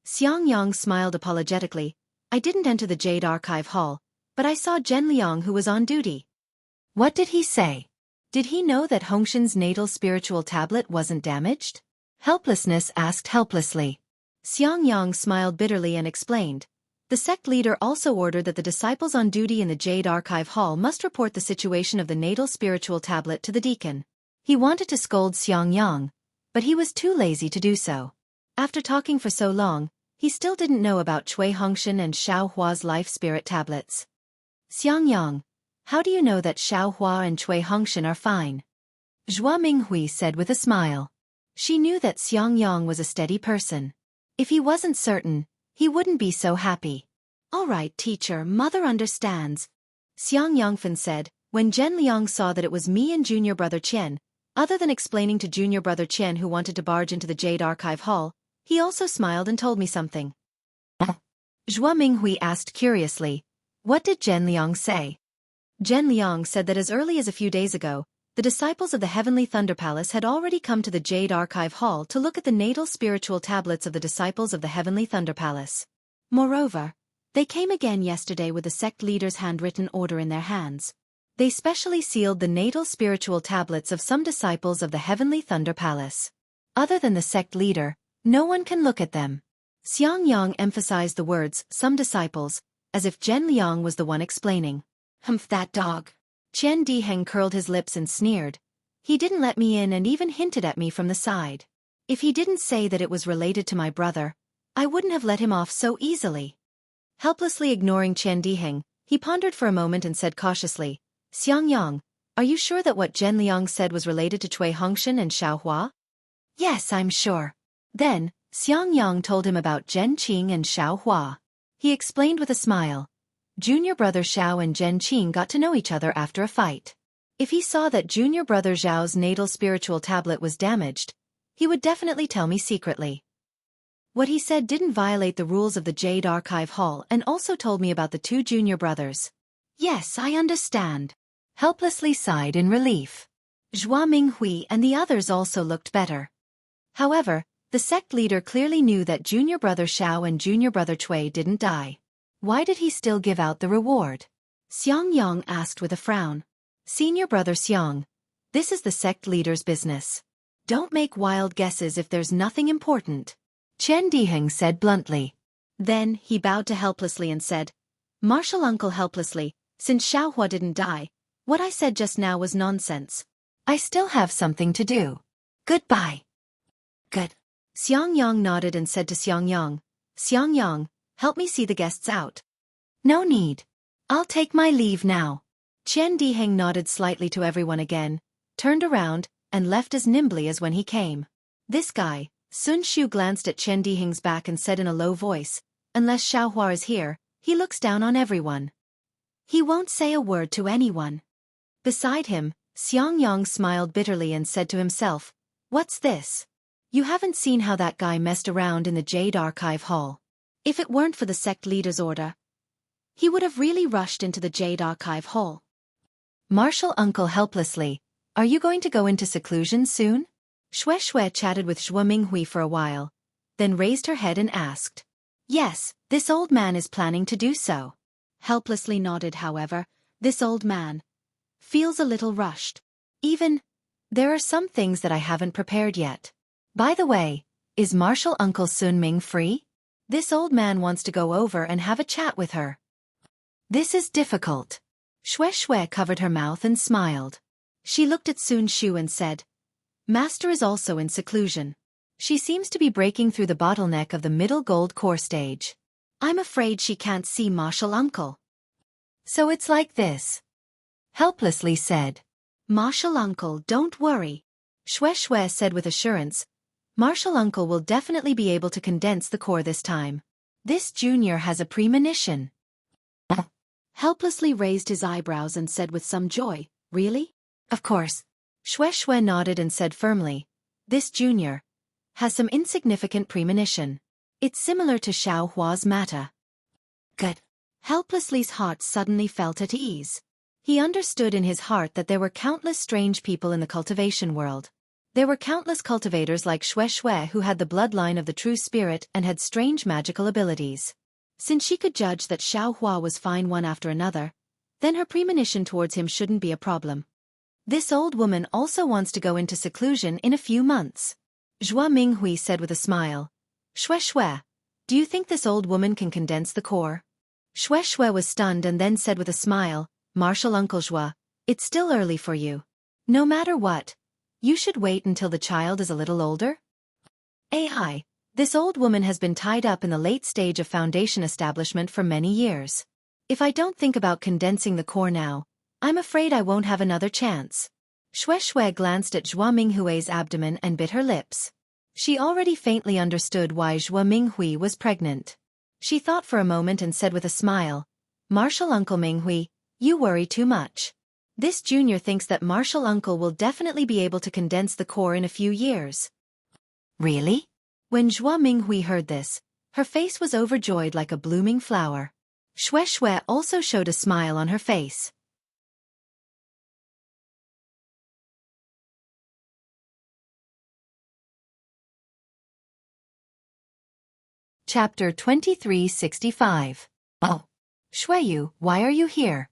Xiangyang smiled apologetically. I didn't enter the Jade Archive Hall, but I saw Zhen Liang who was on duty. What did he say? Did he know that Hongshan's natal spiritual tablet wasn't damaged? Helplessness asked helplessly. Xiangyang smiled bitterly and explained. The sect leader also ordered that the disciples on duty in the Jade Archive Hall must report the situation of the natal spiritual tablet to the deacon. He wanted to scold Xiangyang, but he was too lazy to do so. After talking for so long, he still didn't know about Cui Hongshan and Xiao Hua's life spirit tablets. Xiangyang, how do you know that Xiao Hua and Cui Hongshan are fine? Zhua Minghui said with a smile. She knew that Xiangyang was a steady person. If he wasn't certain, he wouldn't be so happy. All right, teacher, mother understands. Xiangyangfen said, when Zhen Liang saw that it was me and junior brother Qian, other than explaining to junior brother Qian who wanted to barge into the Jade Archive Hall, he also smiled and told me something. Zhua Minghui asked curiously, what did Zhen Liang say? Zhen Liang said that as early as a few days ago, the disciples of the Heavenly Thunder Palace had already come to the Jade Archive Hall to look at the natal spiritual tablets of the disciples of the Heavenly Thunder Palace. Moreover, they came again yesterday with the sect leader's handwritten order in their hands. They specially sealed the natal spiritual tablets of some disciples of the Heavenly Thunder Palace. Other than the sect leader, no one can look at them. Xiangyang emphasized the words, some disciples, as if Zhen Liang was the one explaining. Humph, that dog. Qian Diheng curled his lips and sneered. He didn't let me in and even hinted at me from the side. If he didn't say that it was related to my brother, I wouldn't have let him off so easily. Helplessly ignoring Qian Diheng, he pondered for a moment and said cautiously, Xiangyang, are you sure that what Zhen Liang said was related to Cui Hongshan and Xiao Hua? Yes, I'm sure. Then, Xiangyang told him about Zhen Qing and Xiao Hua. He explained with a smile. Junior brother Xiao and Zhen Qing got to know each other after a fight. If he saw that junior brother Zhao's natal spiritual tablet was damaged, he would definitely tell me secretly. What he said didn't violate the rules of the Jade Archive Hall and also told me about the two junior brothers. Yes, I understand. Helplessly sighed in relief. Zhua Minghui and the others also looked better. However, the sect leader clearly knew that junior brother Xiao and junior brother Cui didn't die. Why did he still give out the reward? Xiang Yang asked with a frown. Senior brother Xiang, this is the sect leader's business. Don't make wild guesses if there's nothing important. Chen Diheng said bluntly. Then he bowed to helplessly and said, Martial uncle helplessly, since Xiaohua didn't die, what I said just now was nonsense. I still have something to do. Goodbye. Good. Xiang Yang nodded and said to Xiang Yang, help me see the guests out. No need. I'll take my leave now. Chen Diheng nodded slightly to everyone again, turned around, and left as nimbly as when he came. This guy, Sun Shu glanced at Chen Diheng's back and said in a low voice, unless Xiaohua is here, he looks down on everyone. He won't say a word to anyone. Beside him, Xiang Yang smiled bitterly and said to himself, what's this? You haven't seen how that guy messed around in the Jade Archive Hall. If it weren't for the sect leader's order, he would have really rushed into the Jade Archive Hall. Martial uncle helplessly, are you going to go into seclusion soon? Xueqi chatted with Zhua Minghui for a while, then raised her head and asked. Yes, this old man is planning to do so. Helplessly nodded, however, this old man feels a little rushed. There are some things that I haven't prepared yet. By the way, is Martial Uncle Sun Ming free? This old man wants to go over and have a chat with her. This is difficult. Xueqi covered her mouth and smiled. She looked at Sun Shu and said, Master is also in seclusion. She seems to be breaking through the bottleneck of the middle gold core stage. I'm afraid she can't see Martial Uncle. So it's like this. Helplessly said. Martial Uncle, don't worry. Xueqi said with assurance. Martial Uncle will definitely be able to condense the core this time. This junior has a premonition. Helplessly raised his eyebrows and said with some joy, really? Of course. Xueqi nodded and said firmly. This junior has some insignificant premonition. It's similar to Xiaohua's matter. Good. Helplessly's heart suddenly felt at ease. He understood in his heart that there were countless strange people in the cultivation world. There were countless cultivators like Xueqi who had the bloodline of the true spirit and had strange magical abilities. Since she could judge that Xiaohua was fine one after another, then her premonition towards him shouldn't be a problem. This old woman also wants to go into seclusion in a few months. Zhua Minghui said with a smile. Xueqi, do you think this old woman can condense the core? Xueqi was stunned and then said with a smile, Martial Uncle Zhua, it's still early for you. No matter what, you should wait until the child is a little older. AI. This old woman has been tied up in the late stage of foundation establishment for many years. If I don't think about condensing the core now, I'm afraid I won't have another chance. Xueqi glanced at Zhua Minghui's abdomen and bit her lips. She already faintly understood why Zhua Minghui was pregnant. She thought for a moment and said with a smile, Martial Uncle Minghui, you worry too much. This junior thinks that Martial Uncle will definitely be able to condense the core in a few years. Really? When Zhua Minghui heard this, her face was overjoyed like a blooming flower. Xueqi also showed a smile on her face. Chapter 2365. Oh. Xueyu, why are you here?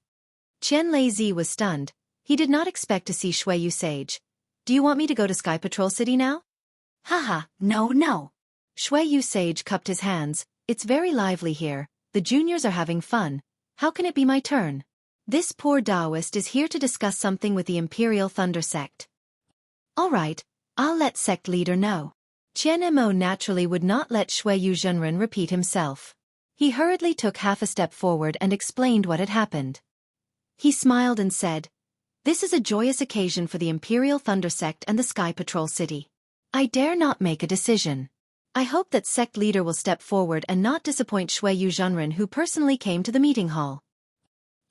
Qian Leizi was stunned. He did not expect to see Xueyu Sage. Do you want me to go to Sky Patrol City now? Haha, no. Xueyu Sage cupped his hands. It's very lively here. The juniors are having fun. How can it be my turn? This poor Taoist is here to discuss something with the Imperial Thunder Sect. All right, I'll let sect leader know. Qian Mo naturally would not let Xueyu Zhenren repeat himself. He hurriedly took half a step forward and explained what had happened. He smiled and said, This is a joyous occasion for the Imperial Thunder Sect and the Sky Patrol City. I dare not make a decision. I hope that sect leader will step forward and not disappoint Xueyu Zhenren who personally came to the meeting hall.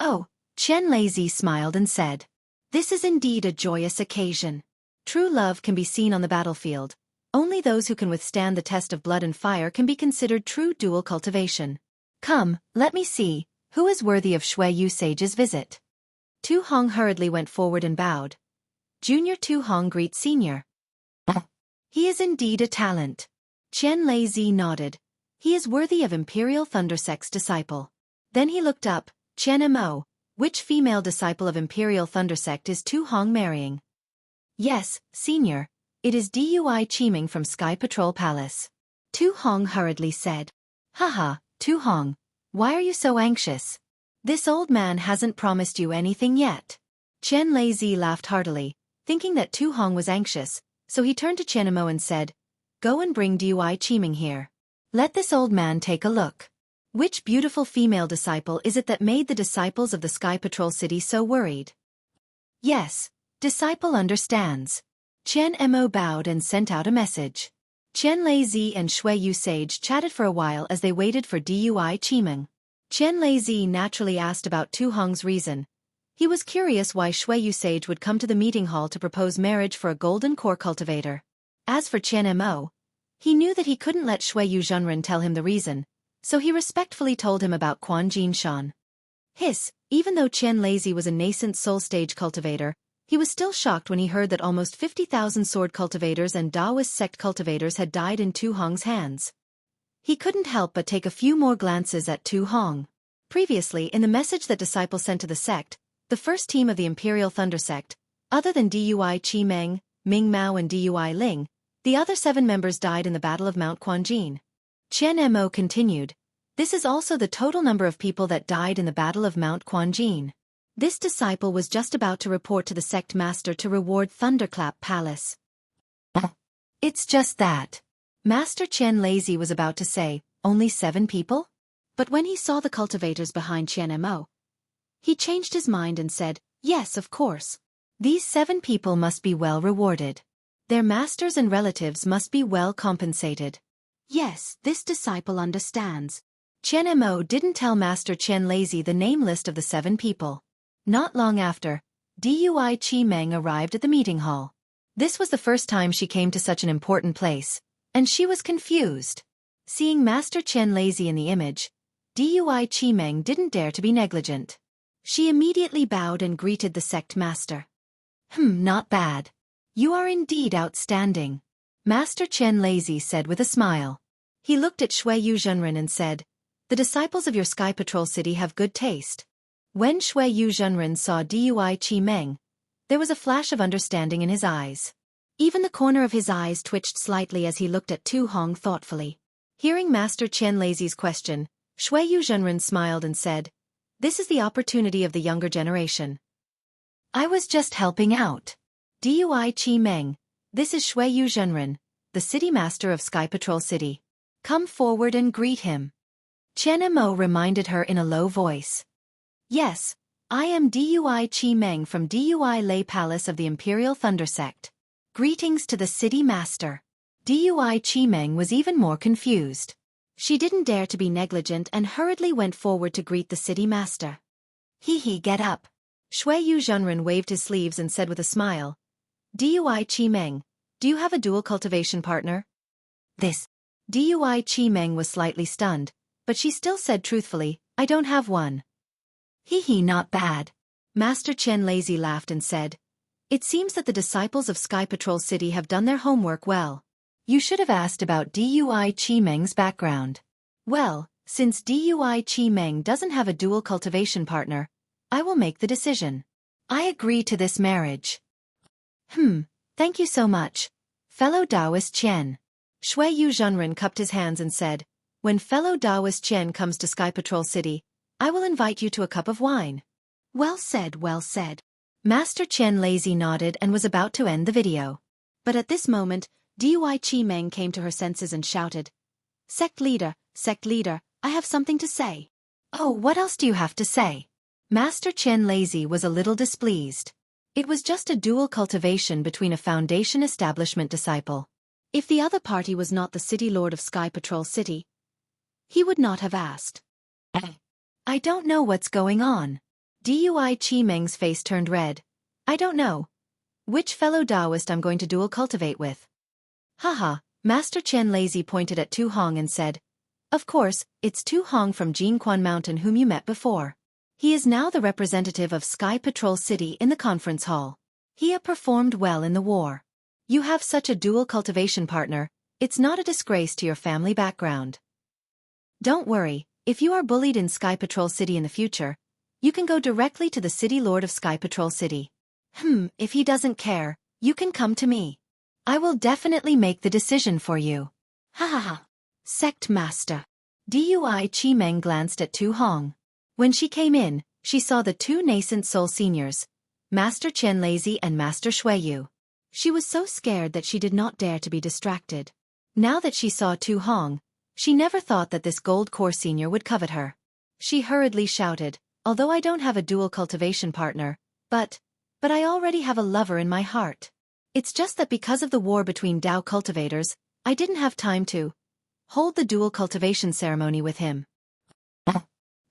Oh, Qian Leizi smiled and said. This is indeed a joyous occasion. True love can be seen on the battlefield. Only those who can withstand the test of blood and fire can be considered true dual cultivation. Come, let me see, who is worthy of Xueqi sage's visit? Tu Hong hurriedly went forward and bowed. Junior Tu Hong greets Senior. He is indeed a talent. Chen Lei nodded. He is worthy of Imperial Thundersect's disciple. Then he looked up. Chen Mo, which female disciple of Imperial Thundersect is Tu Hong marrying? Yes, Senior. It is Dui Qiming from Sky Patrol Palace. Tu Hong hurriedly said. Haha, Tu Hong, why are you so anxious? This old man hasn't promised you anything yet. Chen Lei laughed heartily, thinking that Tu Hong was anxious, so he turned to Chen Mo and said, Go and bring Dui Qiming here. Let this old man take a look. Which beautiful female disciple is it that made the disciples of the Sky Patrol City so worried? Yes, disciple understands. Chen Mo bowed and sent out a message. Chen Lei and Xueqi Sage chatted for a while as they waited for Dui Qiming. Chen Lei naturally asked about Tu Hong's reason. He was curious why Xueqi Sage would come to the meeting hall to propose marriage for a golden core cultivator. As for Chen Mo, he knew that he couldn't let Xueqi Zhenren tell him the reason, so he respectfully told him about Quan Jinshan. Even though Chen Lei was a nascent soul stage cultivator, he was still shocked when he heard that almost 50,000 sword cultivators and Taoist sect cultivators had died in Tu Hong's hands. He couldn't help but take a few more glances at Tu Hong. Previously, in the message that disciples sent to the sect, the first team of the Imperial Thunder Sect, other than Dui Qimeng, Ming Mao and Dui Ling, the other 7 members died in the Battle of Mount Quanjin. Chen Mo continued, this is also the total number of people that died in the Battle of Mount Quanjin. This disciple was just about to report to the sect master to reward Thunderclap Palace. It's just that. Master Chen Lei was about to say, only 7 people? But when he saw the cultivators behind Chen Mo, he changed his mind and said, yes, of course. These 7 people must be well rewarded. Their masters and relatives must be well compensated. Yes, this disciple understands. Chen Mo didn't tell Master Chen Lei the name list of the 7 people. Not long after, Dui Qimeng arrived at the meeting hall. This was the first time she came to such an important place, and she was confused. Seeing Master Chen Lei in the image, Dui Qimeng didn't dare to be negligent. She immediately bowed and greeted the sect master. Not bad. You are indeed outstanding. Master Chen Lei said with a smile. He looked at Xueqi Zhenren and said, the disciples of your Sky Patrol City have good taste. When Xueqi Zhenren saw Dui Qimeng, there was a flash of understanding in his eyes. Even the corner of his eyes twitched slightly as he looked at Tu Hong thoughtfully. Hearing Master Chen Lei's question, Xueqi Zhenren smiled and said, this is the opportunity of the younger generation. I was just helping out. Dui Qimeng, this is Xueqi Zhenren, the city master of Sky Patrol City. Come forward and greet him. Chen Mo reminded her in a low voice. Yes, I am Dui Qimeng from Dui Lei Palace of the Imperial Thunder Sect. Greetings to the city master. Dui Qimeng was even more confused. She didn't dare to be negligent and hurriedly went forward to greet the city master. Get up. Xueqi Zhenren waved his sleeves and said with a smile, Dui Qimeng, do you have a dual cultivation partner? Dui Qimeng was slightly stunned, but she still said truthfully, I don't have one. Not bad. Master Chen Lei laughed and said, it seems that the disciples of Sky Patrol City have done their homework well. You should have asked about Dui Qimeng's background. Well, since Dui Qimeng doesn't have a dual cultivation partner, I will make the decision. I agree to this marriage. Thank you so much, fellow Taoist Chen. Xueqi Zhenren cupped his hands and said, when fellow Taoist Chen comes to Sky Patrol City, I will invite you to a cup of wine. Well said, well said. Master Chen Lei nodded and was about to end the video. But at this moment, Dui Qimeng came to her senses and shouted, Sect leader, I have something to say. Oh, what else do you have to say? Master Chen Lei was a little displeased. It was just a dual cultivation between a Foundation establishment disciple. If the other party was not the City Lord of Sky Patrol City, he would not have asked. I don't know what's going on. Dui Qimeng's face turned red. I don't know. Which fellow Taoist I'm going to dual cultivate with? Haha, Master Chen Lazy pointed at Tu Hong and said, of course, it's Tu Hong from Jinquan Mountain whom you met before. He is now the representative of Sky Patrol City in the conference hall. He has performed well in the war. You have such a dual cultivation partner, it's not a disgrace to your family background. Don't worry, if you are bullied in Sky Patrol City in the future, you can go directly to the City Lord of Sky Patrol City. If he doesn't care, you can come to me. I will definitely make the decision for you. Ha ha ha. Sect Master. Dui Chi Meng glanced at Tu Hong. When she came in, she saw the two nascent soul seniors, Master Chen Lazy and Master Xueqi. She was so scared that she did not dare to be distracted. Now that she saw Tu Hong, she never thought that this gold core senior would covet her. She hurriedly shouted, although I don't have a dual cultivation partner, but I already have a lover in my heart. It's just that because of the war between Dao cultivators, I didn't have time to hold the dual cultivation ceremony with him.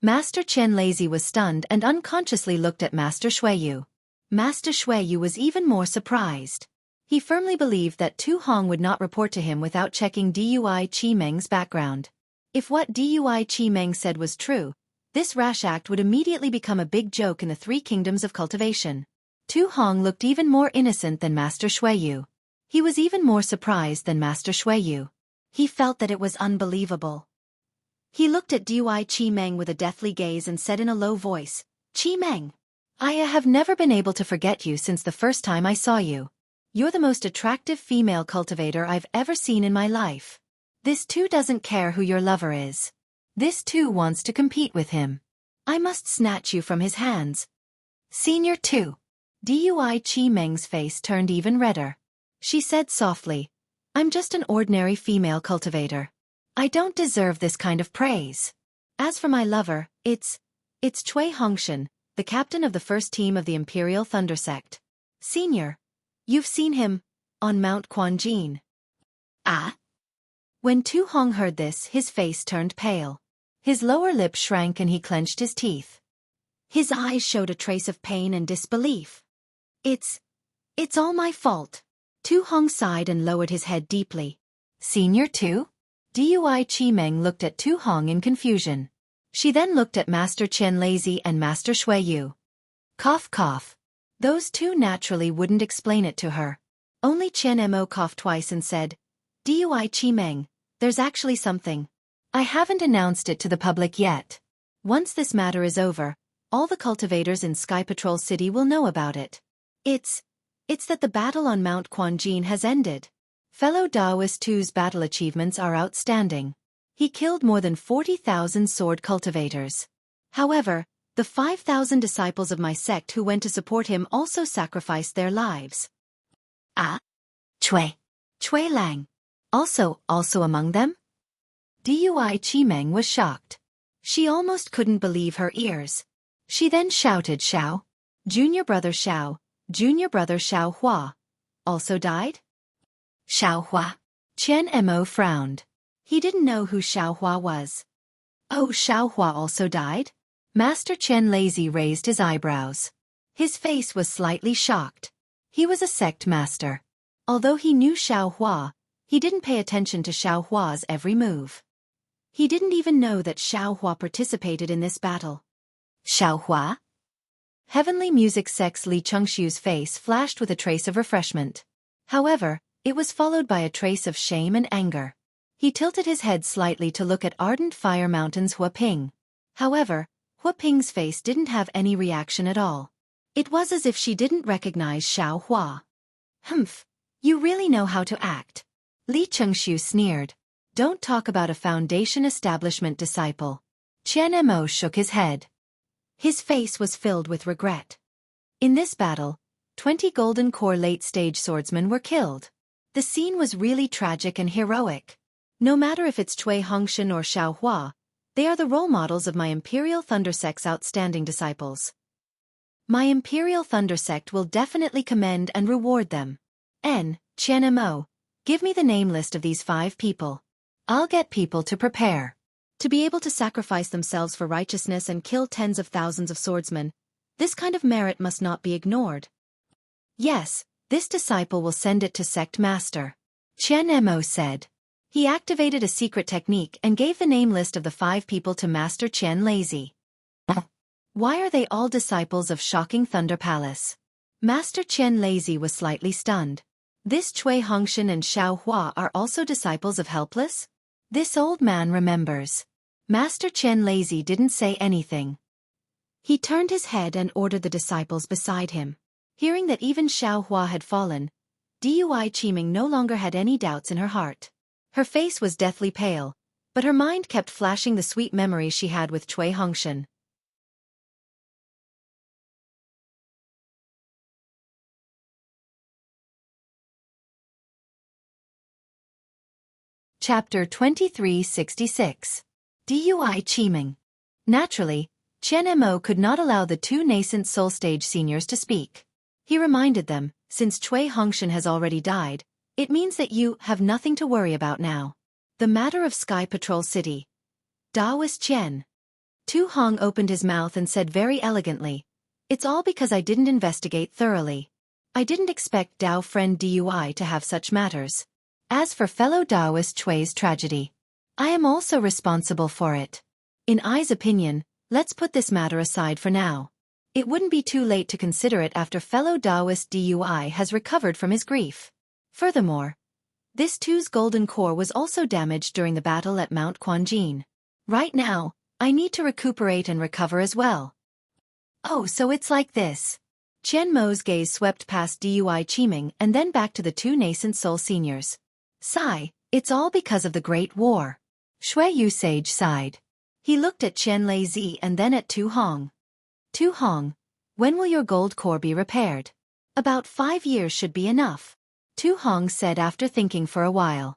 Master Chen Lazy was stunned and unconsciously looked at Master Xueqi. Master Xueqi was even more surprised. He firmly believed that Tu Hong would not report to him without checking Dui Chi Meng's background. If what Dui Chi Meng said was true, this rash act would immediately become a big joke in the three kingdoms of cultivation. Tu Hong looked even more innocent than Master Xueqi. He was even more surprised than Master Xueqi. He felt that it was unbelievable. He looked at Dui Chi Meng with a deathly gaze and said in a low voice, Chi Meng, I have never been able to forget you since the first time I saw you. You're the most attractive female cultivator I've ever seen in my life. This too doesn't care who your lover is. This too wants to compete with him. I must snatch you from his hands. Senior 2. Dui Chi Meng's face turned even redder. She said softly, I'm just an ordinary female cultivator. I don't deserve this kind of praise. As for my lover, it's Cui Hongshan, the captain of the first team of the Imperial Thunder Sect. Senior, you've seen him on Mount Quanjin. Ah? When Tu Hong heard this, his face turned pale. His lower lip shrank and he clenched his teeth. His eyes showed a trace of pain and disbelief. It's all my fault. Tu Hong sighed and lowered his head deeply. Senior 2? Dui Chi Meng looked at Tu Hong in confusion. She then looked at Master Chen Lazy and Master Xueqi. Cough cough. Those two naturally wouldn't explain it to her. Only Chen Mo coughed twice and said, Dui Chi Meng, there's actually something. I haven't announced it to the public yet. Once this matter is over, all the cultivators in Sky Patrol City will know about it. It's that the battle on Mount Quanjin has ended. Fellow Taoist 2's battle achievements are outstanding. He killed more than 40,000 sword cultivators. However, the 5,000 disciples of my sect who went to support him also sacrificed their lives. Ah? Cui Lang. Also among them? Dui Chi Meng was shocked. She almost couldn't believe her ears. She then shouted Xiao. Junior brother Xiao Hua, also died? Xiao Hua. Chen Mo frowned. He didn't know who Xiao Hua was. Oh, Xiao Hua also died? Master Chen Lazy raised his eyebrows. His face was slightly shocked. He was a sect master. Although he knew Xiao Hua, he didn't pay attention to Xiao Hua's every move. He didn't even know that Xiao Hua participated in this battle. Xiao Hua? Heavenly Music Sect's Li Chengxiu's face flashed with a trace of refreshment. However, it was followed by a trace of shame and anger. He tilted his head slightly to look at Ardent Fire Mountain's Hua Ping. However, Hua Ping's face didn't have any reaction at all. It was as if she didn't recognize Xiao Hua. Humph, you really know how to act. Li Chengxiu sneered. Don't talk about a Foundation establishment disciple. Chen Mo shook his head. His face was filled with regret. In this battle, 20 Golden Core late-stage swordsmen were killed. The scene was really tragic and heroic. No matter if it's Cui Hongshan or Xiao Hua, they are the role models of my Imperial Thunder Sect's outstanding disciples. My Imperial Thunder Sect will definitely commend and reward them. Chen Mo, give me the name list of these 5 people. I'll get people to prepare. To be able to sacrifice themselves for righteousness and kill tens of thousands of swordsmen, this kind of merit must not be ignored. Yes, this disciple will send it to sect master. Chen Mo said. He activated a secret technique and gave the name list of the 5 people to Master Chen Lazy. Why are they all disciples of Shocking Thunder Palace? Master Chen Lazy was slightly stunned. This Cui Hongshan and Xiao Hua are also disciples of Helpless? This old man remembers. Master Chen Lazy didn't say anything. He turned his head and ordered the disciples beside him. Hearing that even Xiao Hua had fallen, Dui Qiming no longer had any doubts in her heart. Her face was deathly pale, but her mind kept flashing the sweet memories she had with Cui Hongshan. Chapter 2366. Dui Qiming. Naturally, Chen Mo could not allow the 2 nascent soul stage seniors to speak. He reminded them, since Cui Hongshan has already died, it means that you have nothing to worry about now. The matter of Sky Patrol City. Daoist Chen. Tu Hong opened his mouth and said very elegantly, "It's all because I didn't investigate thoroughly. I didn't expect Dao friend Dui to have such matters. As for fellow Daoist Chui's tragedy, I am also responsible for it. In I's opinion, let's put this matter aside for now. It wouldn't be too late to consider it after fellow Daoist Dui has recovered from his grief. Furthermore, this two's golden core was also damaged during the battle at Mount Quanjin. Right now, I need to recuperate and recover as well." "Oh, so it's like this." Chen Mo's gaze swept past Dui Qiming and then back to the 2 nascent soul seniors. "Sigh, it's all because of the Great War." Xueqi Sage sighed. He looked at Chen Lazy and then at Tu Hong. "Tu Hong, when will your gold core be repaired?" "About 5 years should be enough," Tu Hong said after thinking for a while.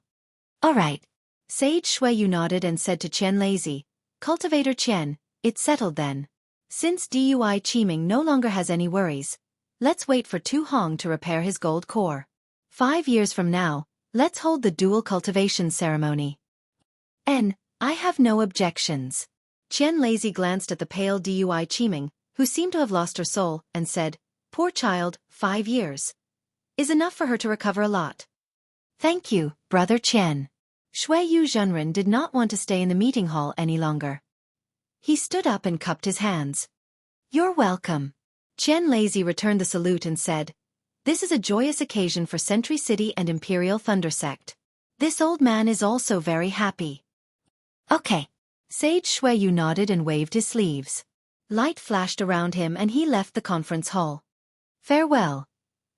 "All right." Sage Xueqi nodded and said to Chen Lazy, "Cultivator Chen, it's settled then. Since Dui Qiming no longer has any worries, let's wait for Tu Hong to repair his gold core. 5 years from now, let's hold the dual cultivation ceremony." I have no objections." Chen Lazy glanced at the pale Dui Qiming, who seemed to have lost her soul, and said, "Poor child, 5 years is enough for her to recover a lot." "Thank you, Brother Chen." Xueyu Zhenren did not want to stay in the meeting hall any longer. He stood up and cupped his hands. "You're welcome." Chen Lazy returned the salute and said, "This is a joyous occasion for Sentry City and Imperial Thunder Sect. This old man is also very happy." "Okay." Sage Xueyu nodded and waved his sleeves. Light flashed around him and he left the conference hall. "Farewell,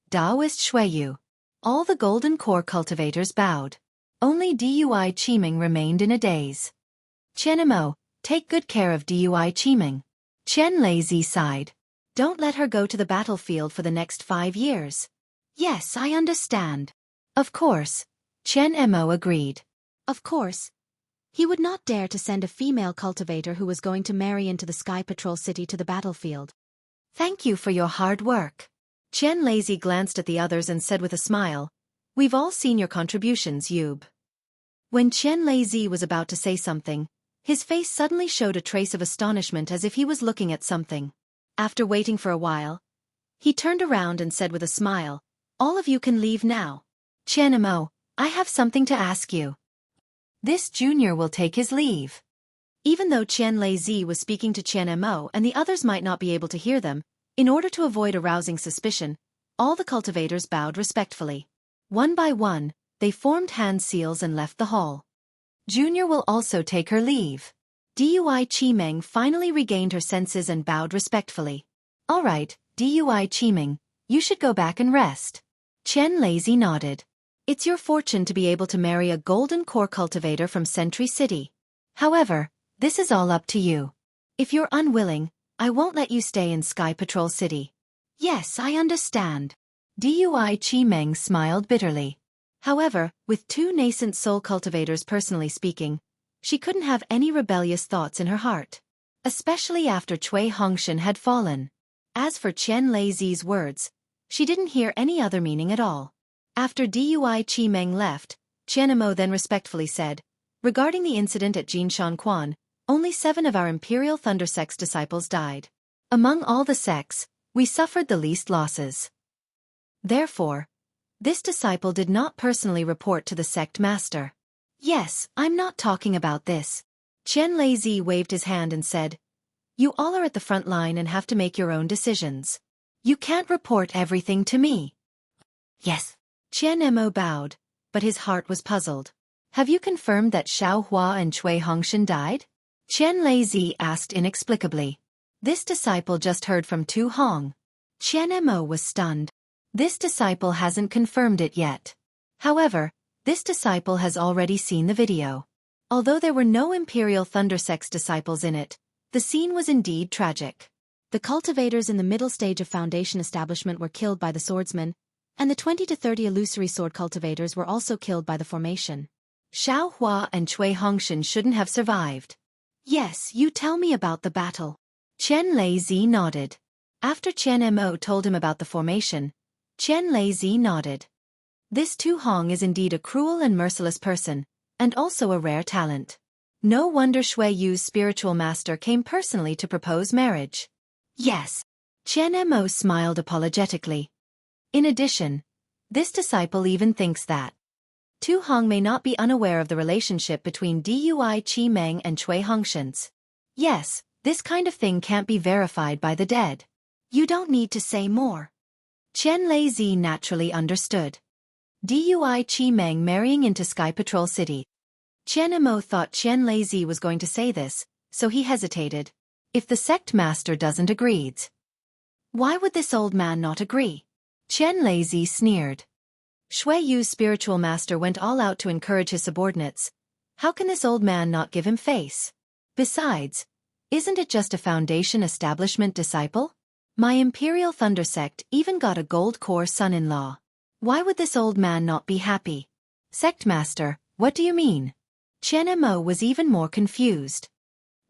Daoist Xueyu." All the golden core cultivators bowed. Only Dui Qiming remained in a daze. "Chen Mo, take good care of Dui Qiming." Chen Lazy sighed. "Don't let her go to the battlefield for the next 5 years." "Yes, I understand." "Of course." Chen Mo agreed. Of course. He would not dare to send a female cultivator who was going to marry into the Sky Patrol City to the battlefield. "Thank you for your hard work." Chen Lazy glanced at the others and said with a smile, "We've all seen your contributions, Yub." When Chen Lazy was about to say something, his face suddenly showed a trace of astonishment as if he was looking at something. After waiting for a while, he turned around and said with a smile, "All of you can leave now. Chen Mo, I have something to ask you." This junior will take his leave. Even though Chen Lazy was speaking to Chen Mo and the others might not be able to hear them, in order to avoid arousing suspicion, all the cultivators bowed respectfully. One by one, they formed hand seals and left the hall. Junior will also take her leave. Dui Qiming finally regained her senses and bowed respectfully. "All right, Dui Qiming, you should go back and rest." Chen Lazy nodded. "It's your fortune to be able to marry a golden core cultivator from Sentry City. However, this is all up to you. If you're unwilling, I won't let you stay in Sky Patrol City." "Yes, I understand." Dui Qiming smiled bitterly. However, with 2 nascent soul cultivators personally speaking, she couldn't have any rebellious thoughts in her heart. Especially after Cui Hongshan had fallen. As for Chen Lazy's words, she didn't hear any other meaning at all. After Dui Qiming left, Chen Mo then respectfully said, "Regarding the incident at Jinshan Quan, only 7 of our Imperial Thunder Sect's disciples died. Among all the sects, we suffered the least losses. Therefore, this disciple did not personally report to the sect master. Yes, I'm not talking about this. Chen Lei waved his hand and said, "You all are at the front line and have to make your own decisions. You can't report everything to me." Yes. Chen Mo bowed, but his heart was puzzled. "Have you confirmed that Xiao Hua and Cui Hongshan died?" Chen Lei asked inexplicably. This disciple just heard from Tu Hong. Chen Mo was stunned. This disciple hasn't confirmed it yet. However, this disciple has already seen the video. Although there were no Imperial Thunder Sect's disciples in it, the scene was indeed tragic. The cultivators in the middle stage of Foundation establishment were killed by the swordsmen, and the 20 to 30 illusory sword cultivators were also killed by the formation. Xiao Hua and Cui Hongshan shouldn't have survived. Yes, you tell me about the battle. Chen Lei nodded. After Chen Mo told him about the formation, Chen Lei nodded. This Tu Hong is indeed a cruel and merciless person, and also a rare talent. No wonder Xueqi's spiritual master came personally to propose marriage. Yes. Chen Mo smiled apologetically. In addition, this disciple even thinks that Tu Hong may not be unaware of the relationship between Dui Qi Meng and Cui Hongshan's. Yes, this kind of thing can't be verified by the dead. You don't need to say more. Chen Lei naturally understood. Dui Qi Meng marrying into Sky Patrol City. Chen Mo thought Chen Lei was going to say this, so he hesitated. If the sect master doesn't agree. Why would this old man not agree? Chen Lei sneered. Xueqi's spiritual master went all out to encourage his subordinates. How can this old man not give him face? Besides, isn't it just a Foundation establishment disciple? My Imperial Thunder Sect even got a gold core son-in-law. Why would this old man not be happy? Sect master, what do you mean? Chen Mo was even more confused.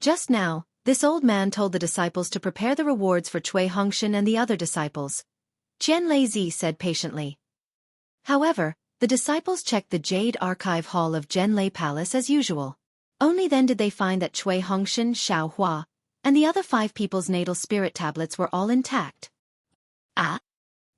Just now, this old man told the disciples to prepare the rewards for Cui Hongshan and the other disciples. Chen Lei said patiently. However, the disciples checked the Jade Archive Hall of Zhenlei Palace as usual. Only then did they find that Cui Hongshan, Xiao Hua, and the other 5 people's natal spirit tablets were all intact. Ah?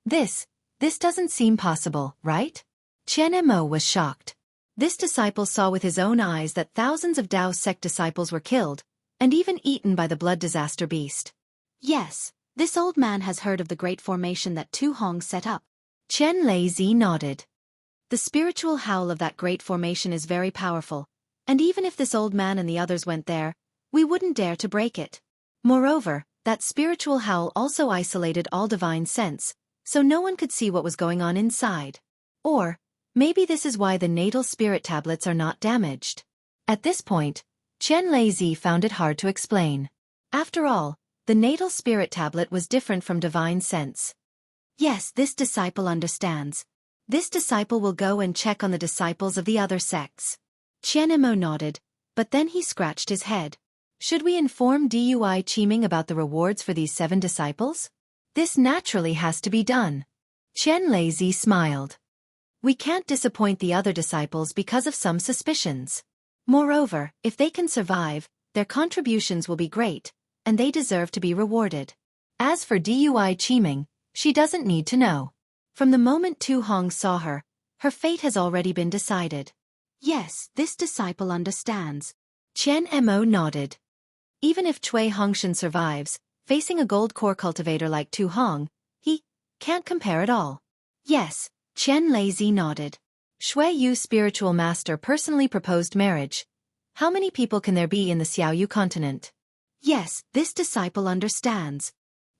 This doesn't seem possible, right? Chen Mo was shocked. This disciple saw with his own eyes that thousands of Dao sect disciples were killed, and even eaten by the blood disaster beast. Yes, this old man has heard of the great formation that Tu Hong set up. Chen Lei nodded. The spiritual howl of that great formation is very powerful, and even if this old man and the others went there, we wouldn't dare to break it. Moreover, that spiritual howl also isolated all divine sense, so no one could see what was going on inside. Or, maybe this is why the natal spirit tablets are not damaged. At this point, Chen Lei found it hard to explain. After all, the natal spirit tablet was different from divine sense. Yes, this disciple understands. This disciple will go and check on the disciples of the other sects. Chen Mo nodded, but then he scratched his head. Should we inform Dui Qiming about the rewards for these 7 disciples? This naturally has to be done. Chen Lei smiled. We can't disappoint the other disciples because of some suspicions. Moreover, if they can survive, their contributions will be great, and they deserve to be rewarded. As for Dui Qiming, she doesn't need to know. From the moment Tu Hong saw her, her fate has already been decided. Yes, this disciple understands. Chen Mo nodded. Even if Cui Hongshan survives, facing a gold core cultivator like Tu Hong, he can't compare at all. Yes, Chen Lei nodded. Xueqi's spiritual master personally proposed marriage. How many people can there be in the Xiaoyu continent? Yes, this disciple understands.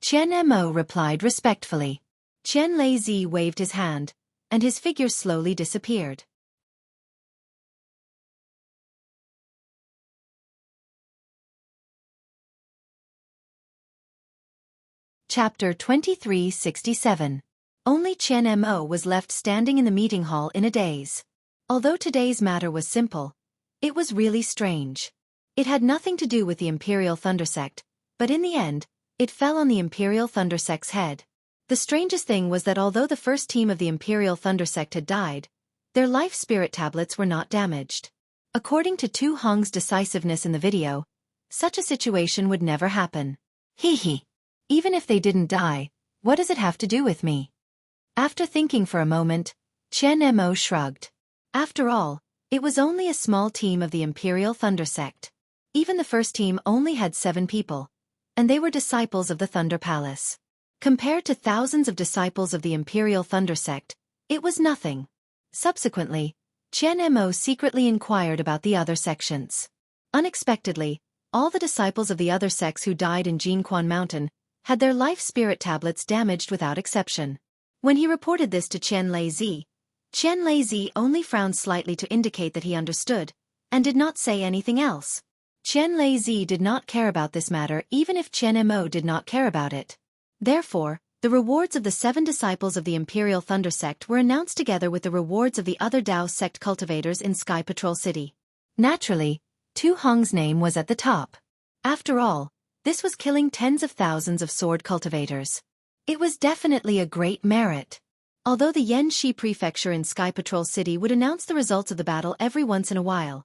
Chen Mo replied respectfully. Chen Lei waved his hand, and his figure slowly disappeared. Chapter 2367. Only Chen Mo was left standing in the meeting hall in a daze. Although today's matter was simple, it was really strange. It had nothing to do with the Imperial Thunder Sect, but in the end, it fell on the Imperial Thunder Sect's head. The strangest thing was that although the first team of the Imperial Thunder Sect had died, their life spirit tablets were not damaged. According to Tu Hong's decisiveness in the video, such a situation would never happen. Hee hee. Even if they didn't die, what does it have to do with me? After thinking for a moment, Chen Mo shrugged. After all, it was only a small team of the Imperial Thunder Sect. Even the first team only had 7 people, and they were disciples of the Thunder Palace. Compared to thousands of disciples of the Imperial Thunder Sect, it was nothing. Subsequently, Chen Mo secretly inquired about the other sections. Unexpectedly, all the disciples of the other sects who died in Jinquan Mountain had their life spirit tablets damaged without exception. When he reported this to Chen Lei only frowned slightly to indicate that he understood, and did not say anything else. Chen Lei did not care about this matter even if Chen Mo did not care about it. Therefore, the rewards of the 7 disciples of the Imperial Thunder Sect were announced together with the rewards of the other Dao sect cultivators in Sky Patrol City. Naturally, Tu Hong's name was at the top. After all, this was killing tens of thousands of sword cultivators. It was definitely a great merit. Although the Yanxi Prefecture in Sky Patrol City would announce the results of the battle every once in a while,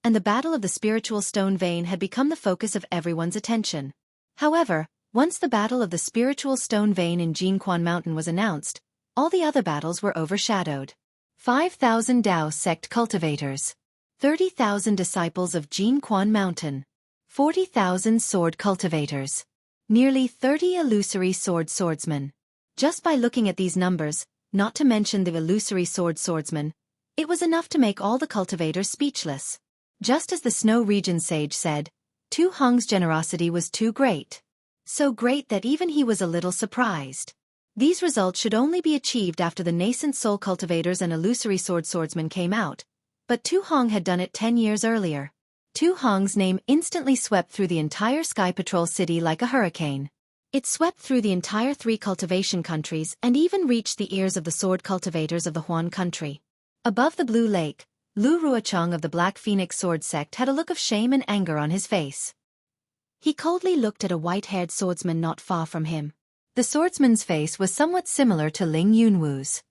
and the Battle of the Spiritual Stone Vein had become the focus of everyone's attention. However, once the Battle of the Spiritual Stone Vein in Jinquan Mountain was announced, all the other battles were overshadowed. 5,000 Dao sect cultivators, 30,000 disciples of Jinquan Mountain, 40,000 sword cultivators, nearly 30 illusory swordsmen. Just by looking at these numbers, not to mention the illusory swordsmen, it was enough to make all the cultivators speechless. Just as the Snow Region sage said, Tu Hong's generosity was too great. So great that even he was a little surprised. These results should only be achieved after the nascent soul cultivators and illusory swordsmen came out, but Tu Hong had done it 10 years earlier. Tu Hong's name instantly swept through the entire Sky Patrol City like a hurricane. It swept through the entire 3 cultivation countries and even reached the ears of the sword cultivators of the Huan country. Above the Blue Lake, Lu Ruochang of the Black Phoenix Sword Sect had a look of shame and anger on his face. He coldly looked at a white-haired swordsman not far from him. The swordsman's face was somewhat similar to Ling Yunwu's.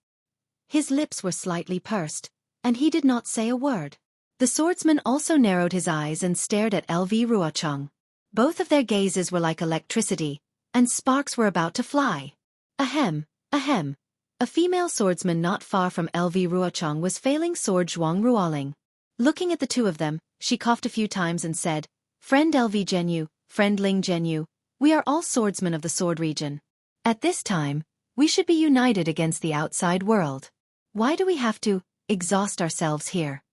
His lips were slightly pursed, and he did not say a word. The swordsman also narrowed his eyes and stared at LV Ruochang. Both of their gazes were like electricity, and sparks were about to fly. Ahem, ahem. A female swordsman not far from LV Ruochang was failing sword Zhuang Ruoling. Looking at the two of them, she coughed a few times and said, "Friend LV Zhenyu, friend Ling Zhenyu, we are all swordsmen of the sword region. At this time, we should be united against the outside world. Why do we have to exhaust ourselves here?"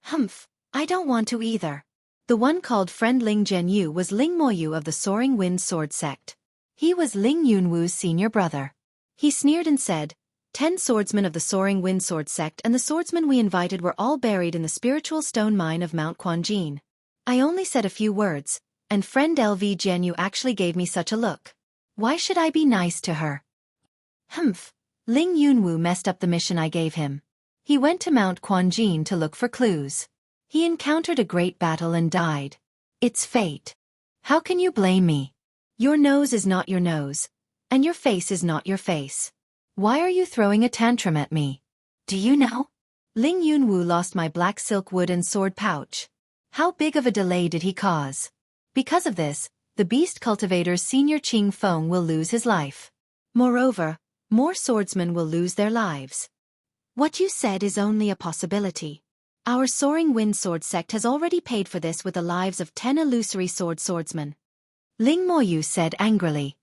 "Humph, I don't want to either." The one called friend Ling Zhenyu was Ling Moyu of the Soaring Wind Sword Sect. He was Ling Yunwu's senior brother. He sneered and said, 10 swordsmen of the Soaring Wind Sword Sect and the swordsmen we invited were all buried in the spiritual stone mine of Mount Quanjin. I only said a few words, and friend LV Jianyu actually gave me such a look. Why should I be nice to her? Humph. Ling Yunwu messed up the mission I gave him. He went to Mount Quanjin to look for clues. He encountered a great battle and died. It's fate. How can you blame me? Your nose is not your nose, and your face is not your face. Why are you throwing a tantrum at me? Do you know? Ling Yunwu lost my black silk wood and sword pouch. How big of a delay did he cause? Because of this, the beast cultivator's senior Qing Feng will lose his life. Moreover, more swordsmen will lose their lives. What you said is only a possibility. Our Soaring Wind Sword Sect has already paid for this with the lives of 10 illusory swordsmen. Ling Moyu said angrily.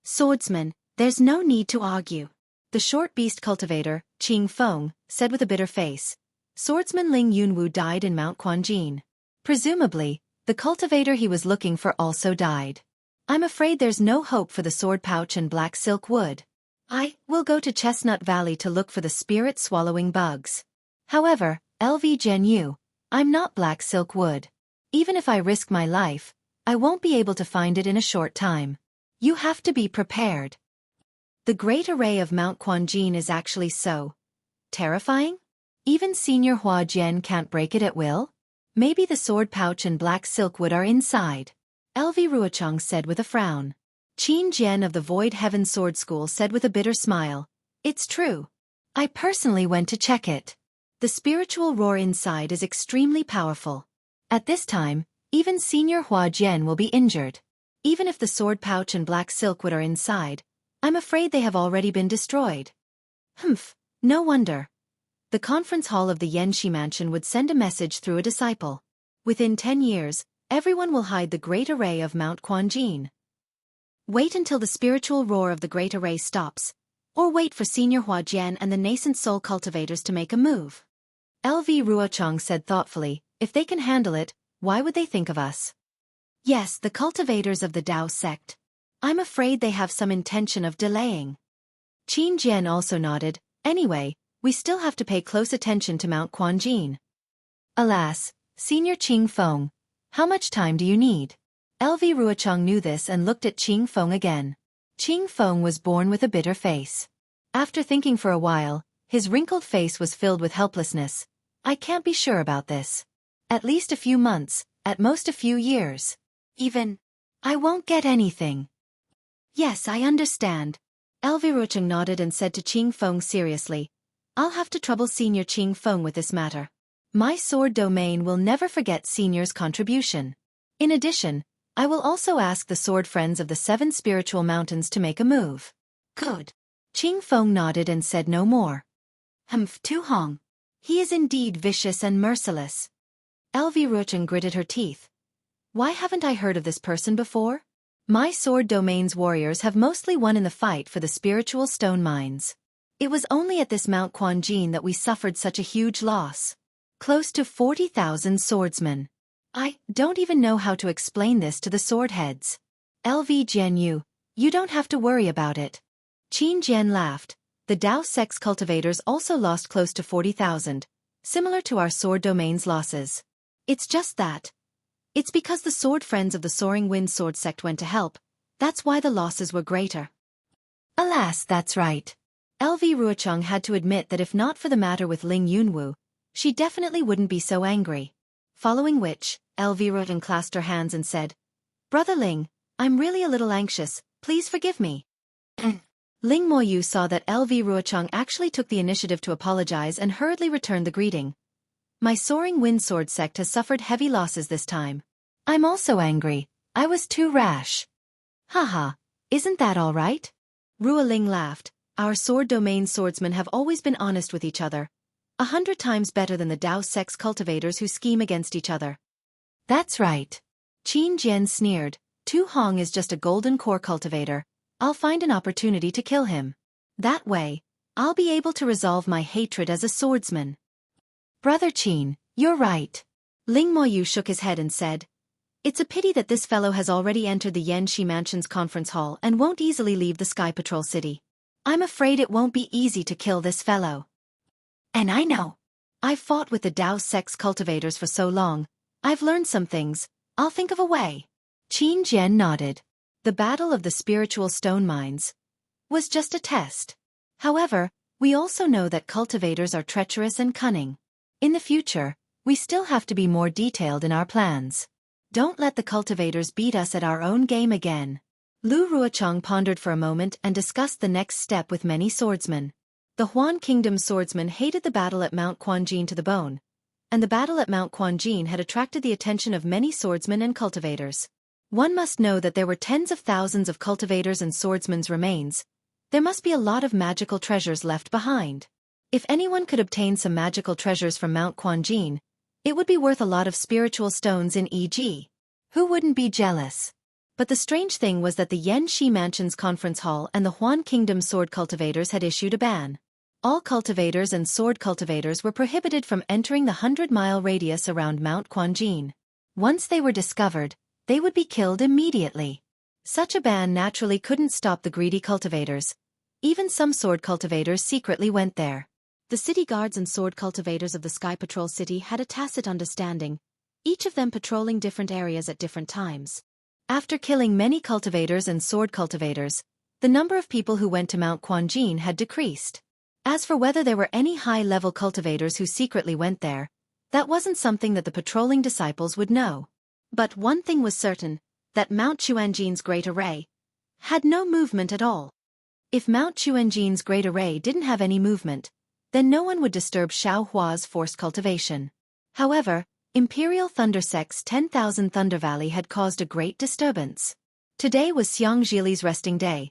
Swordsman, there's no need to argue. The short beast cultivator, Qing Feng, said with a bitter face. Swordsman Ling Yunwu died in Mount Quanjin. Presumably, the cultivator he was looking for also died. I'm afraid there's no hope for the sword pouch and black silk wood. I will go to Chestnut Valley to look for the spirit-swallowing bugs. However, LV Zhenyu, I'm not black silk wood. Even if I risk my life, I won't be able to find it in a short time. You have to be prepared. The great array of Mount Quanjin is actually so terrifying? Even Senior Hua Jian can't break it at will? Maybe the sword pouch and black silk wood are inside. LV Ruochang said with a frown. Qin Jian of the Void Heaven Sword School said with a bitter smile. It's true. I personally went to check it. The spiritual roar inside is extremely powerful. At this time, even Senior Hua Jian will be injured. Even if the sword pouch and black silk wood are inside, I'm afraid they have already been destroyed. Humph, no wonder. The conference hall of the Yanxi mansion would send a message through a disciple. Within 10 years, everyone will hide the great array of Mount Quanjin. Wait until the spiritual roar of the great array stops, or wait for Senior Huajian and the nascent soul cultivators to make a move. LV Ruochang said thoughtfully, if they can handle it, why would they think of us? Yes, the cultivators of the Dao sect. I'm afraid they have some intention of delaying. Qin Jian also nodded, anyway, we still have to pay close attention to Mount Quanjin. Alas, Senior Qing Feng, how much time do you need? LV Ruochang knew this and looked at Qing Feng again. Qing Feng was born with a bitter face. After thinking for a while, his wrinkled face was filled with helplessness. I can't be sure about this. At least a few months, at most a few years. Even, I won't get anything. Yes, I understand. LV Ruochang nodded and said to Qing Feng seriously, I'll have to trouble Senior Qing Feng with this matter. My sword domain will never forget Senior's contribution. In addition, I will also ask the sword friends of the 7 spiritual mountains to make a move. Good. Qing Feng nodded and said no more. Humph, Tu Hong. He is indeed vicious and merciless. LV Ruochang gritted her teeth. Why haven't I heard of this person before? My sword domain's warriors have mostly won in the fight for the spiritual stone mines. It was only at this Mount Quanjin that we suffered such a huge loss. Close to 40,000 swordsmen. I don't even know how to explain this to the sword heads. LV Jianyu, you don't have to worry about it. Qin Jian laughed. The Dao sect's cultivators also lost close to 40,000, similar to our sword domain's losses. It's just that. It's because the sword friends of the Soaring Wind Sword sect went to help, that's why the losses were greater. Alas, that's right. LV Ruochang had to admit that if not for the matter with Ling Yunwu, she definitely wouldn't be so angry. Following which, LV Ruochang clasped her hands and said, Brother Ling, I'm really a little anxious, please forgive me. Ling Moyu saw that LV Ruochang actually took the initiative to apologize and hurriedly returned the greeting. My Soaring Wind Sword sect has suffered heavy losses this time. I'm also angry. I was too rash. Haha, isn't that all right? Rua Ling laughed. Our sword domain swordsmen have always been honest with each other. 100 times better than the Dao sect's cultivators who scheme against each other. That's right. Qin Jian sneered. Tu Hong is just a golden core cultivator. I'll find an opportunity to kill him. That way, I'll be able to resolve my hatred as a swordsman. Brother Qin, you're right. Ling Moyu shook his head and said, It's a pity that this fellow has already entered the Yanxi Mansion's conference hall and won't easily leave the Sky Patrol City. I'm afraid it won't be easy to kill this fellow. And I know. I've fought with the Dao sect's cultivators for so long. I've learned some things. I'll think of a way. Qin Jian nodded. The Battle of the Spiritual Stone Mines was just a test. However, we also know that cultivators are treacherous and cunning. In the future, we still have to be more detailed in our plans. Don't let the cultivators beat us at our own game again. Lu Ruochang pondered for a moment and discussed the next step with many swordsmen. The Huan Kingdom's swordsmen hated the battle at Mount Quanjin to the bone, and the battle at Mount Quanjin had attracted the attention of many swordsmen and cultivators. One must know that there were tens of thousands of cultivators and swordsmen's remains. There must be a lot of magical treasures left behind. If anyone could obtain some magical treasures from Mount Quanjin, it would be worth a lot of spiritual stones in EG. Who wouldn't be jealous? But the strange thing was that the Yanxi Mansion's conference hall and the Huan Kingdom sword cultivators had issued a ban. All cultivators and sword cultivators were prohibited from entering the 100-mile radius around Mount Quanjin. Once they were discovered, they would be killed immediately. Such a ban naturally couldn't stop the greedy cultivators. Even some sword cultivators secretly went there. The city guards and sword cultivators of the Sky Patrol City had a tacit understanding, each of them patrolling different areas at different times. After killing many cultivators and sword cultivators, the number of people who went to Mount Quanjin had decreased. As for whether there were any high-level cultivators who secretly went there, that wasn't something that the patrolling disciples would know. But one thing was certain, that Mount Quanjin's Great Array had no movement at all. If Mount Quanjin's Great Array didn't have any movement, then no one would disturb Xiao Hua's forced cultivation. However, Imperial Thunder Sect's 10,000 Thunder Valley had caused a great disturbance. Today was Xiang Zhili's resting day.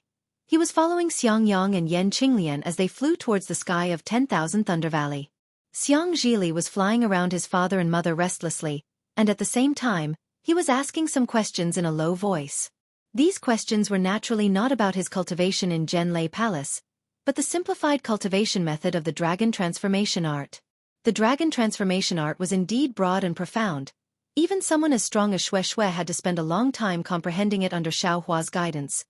He was following Xiangyang and Yan Qinglian as they flew towards the sky of 10,000 Thunder Valley. Xueqi was flying around his father and mother restlessly, and at the same time, he was asking some questions in a low voice. These questions were naturally not about his cultivation in Zhenlei Palace, but the simplified cultivation method of the dragon transformation art. The dragon transformation art was indeed broad and profound. Even someone as strong as Xueqi had to spend a long time comprehending it under Xiaohua's guidance.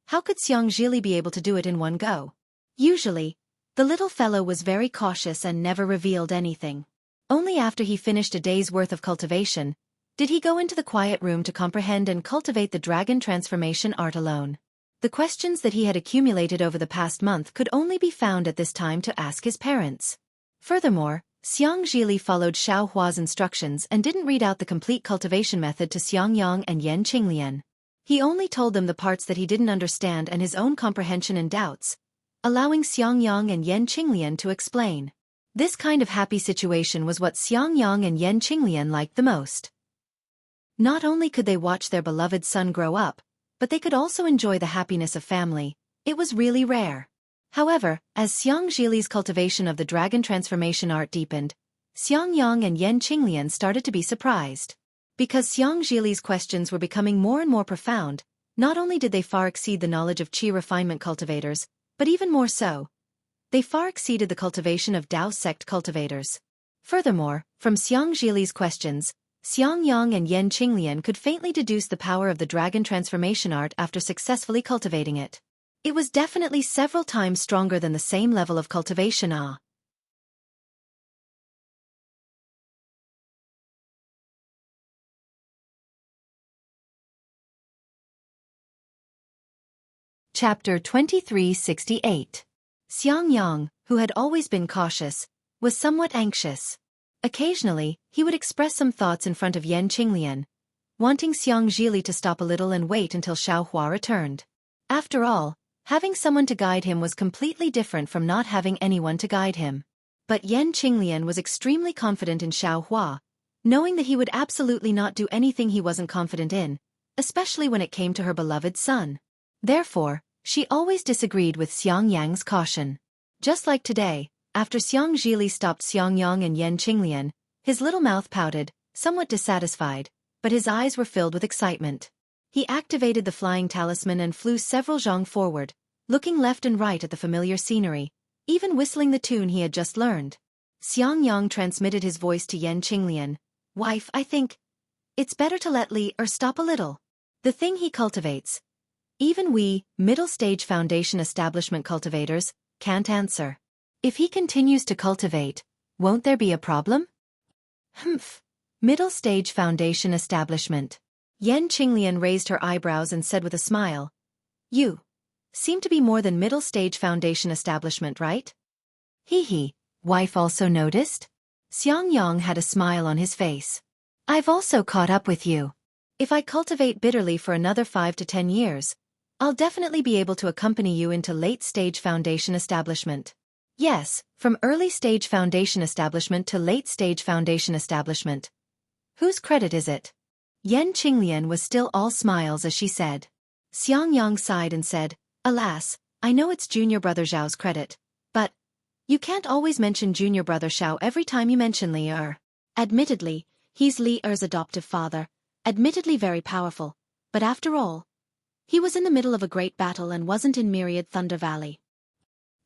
How could Xueqi be able to do it in one go? Usually, the little fellow was very cautious and never revealed anything. Only after he finished a day's worth of cultivation did he go into the quiet room to comprehend and cultivate the dragon transformation art alone. The questions that he had accumulated over the past month could only be found at this time to ask his parents. Furthermore, Xueqi followed Xiaohua's instructions and didn't read out the complete cultivation method to Xiangyang and Yan Qinglian. He only told them the parts that he didn't understand and his own comprehension and doubts, allowing Xiangyang and Yan Qinglian to explain. This kind of happy situation was what Xiangyang and Yan Qinglian liked the most. Not only could they watch their beloved son grow up, but they could also enjoy the happiness of family. It was really rare. However, as Xueqi's cultivation of the dragon transformation art deepened, Xiangyang and Yan Qinglian started to be surprised. Because Xueqi's questions were becoming more and more profound, not only did they far exceed the knowledge of qi refinement cultivators, but even more so, they far exceeded the cultivation of Dao sect cultivators. Furthermore, from Xueqi's questions, Xiangyang and Yan Qinglian could faintly deduce the power of the dragon transformation art after successfully cultivating it. It was definitely several times stronger than the same level of cultivation. Chapter 2368. Xiangyang, who had always been cautious, was somewhat anxious. Occasionally, he would express some thoughts in front of Yan Qinglian, wanting Xueqi to stop a little and wait until Xiaohua returned. After all, having someone to guide him was completely different from not having anyone to guide him. But Yan Qinglian was extremely confident in Xiaohua, knowing that he would absolutely not do anything he wasn't confident in, especially when it came to her beloved son. Therefore, she always disagreed with Xiangyang's caution. Just like today, after Xueqi stopped Xiangyang and Yan Qinglian, his little mouth pouted, somewhat dissatisfied, but his eyes were filled with excitement. He activated the flying talisman and flew several zhang forward, looking left and right at the familiar scenery, even whistling the tune he had just learned. Xiangyang transmitted his voice to Yan Qinglian. "Wife, I think it's better to let Li stop a little. The thing he cultivates. Even we, middle-stage foundation establishment cultivators, can't answer. If he continues to cultivate, won't there be a problem?" "Humph. Middle-stage foundation establishment." Yan Qinglian raised her eyebrows and said with a smile. "You seem to be more than middle-stage foundation establishment, right?" Hee, wife also noticed? Xiangyang had a smile on his face. "I've also caught up with you. If I cultivate bitterly for another 5 to 10 years, I'll definitely be able to accompany you into late-stage foundation establishment." Yes, from early-stage foundation establishment to late-stage foundation establishment. Whose credit is it? Yan Qinglian was still all smiles as she said. Xiangyang sighed and said, "Alas, I know it's junior brother Zhao's credit, but you can't always mention junior brother Xiao every time you mention Li Er. Admittedly, he's Li Er's adoptive father, admittedly very powerful, but after all, he was in the middle of a great battle and wasn't in Myriad Thunder Valley."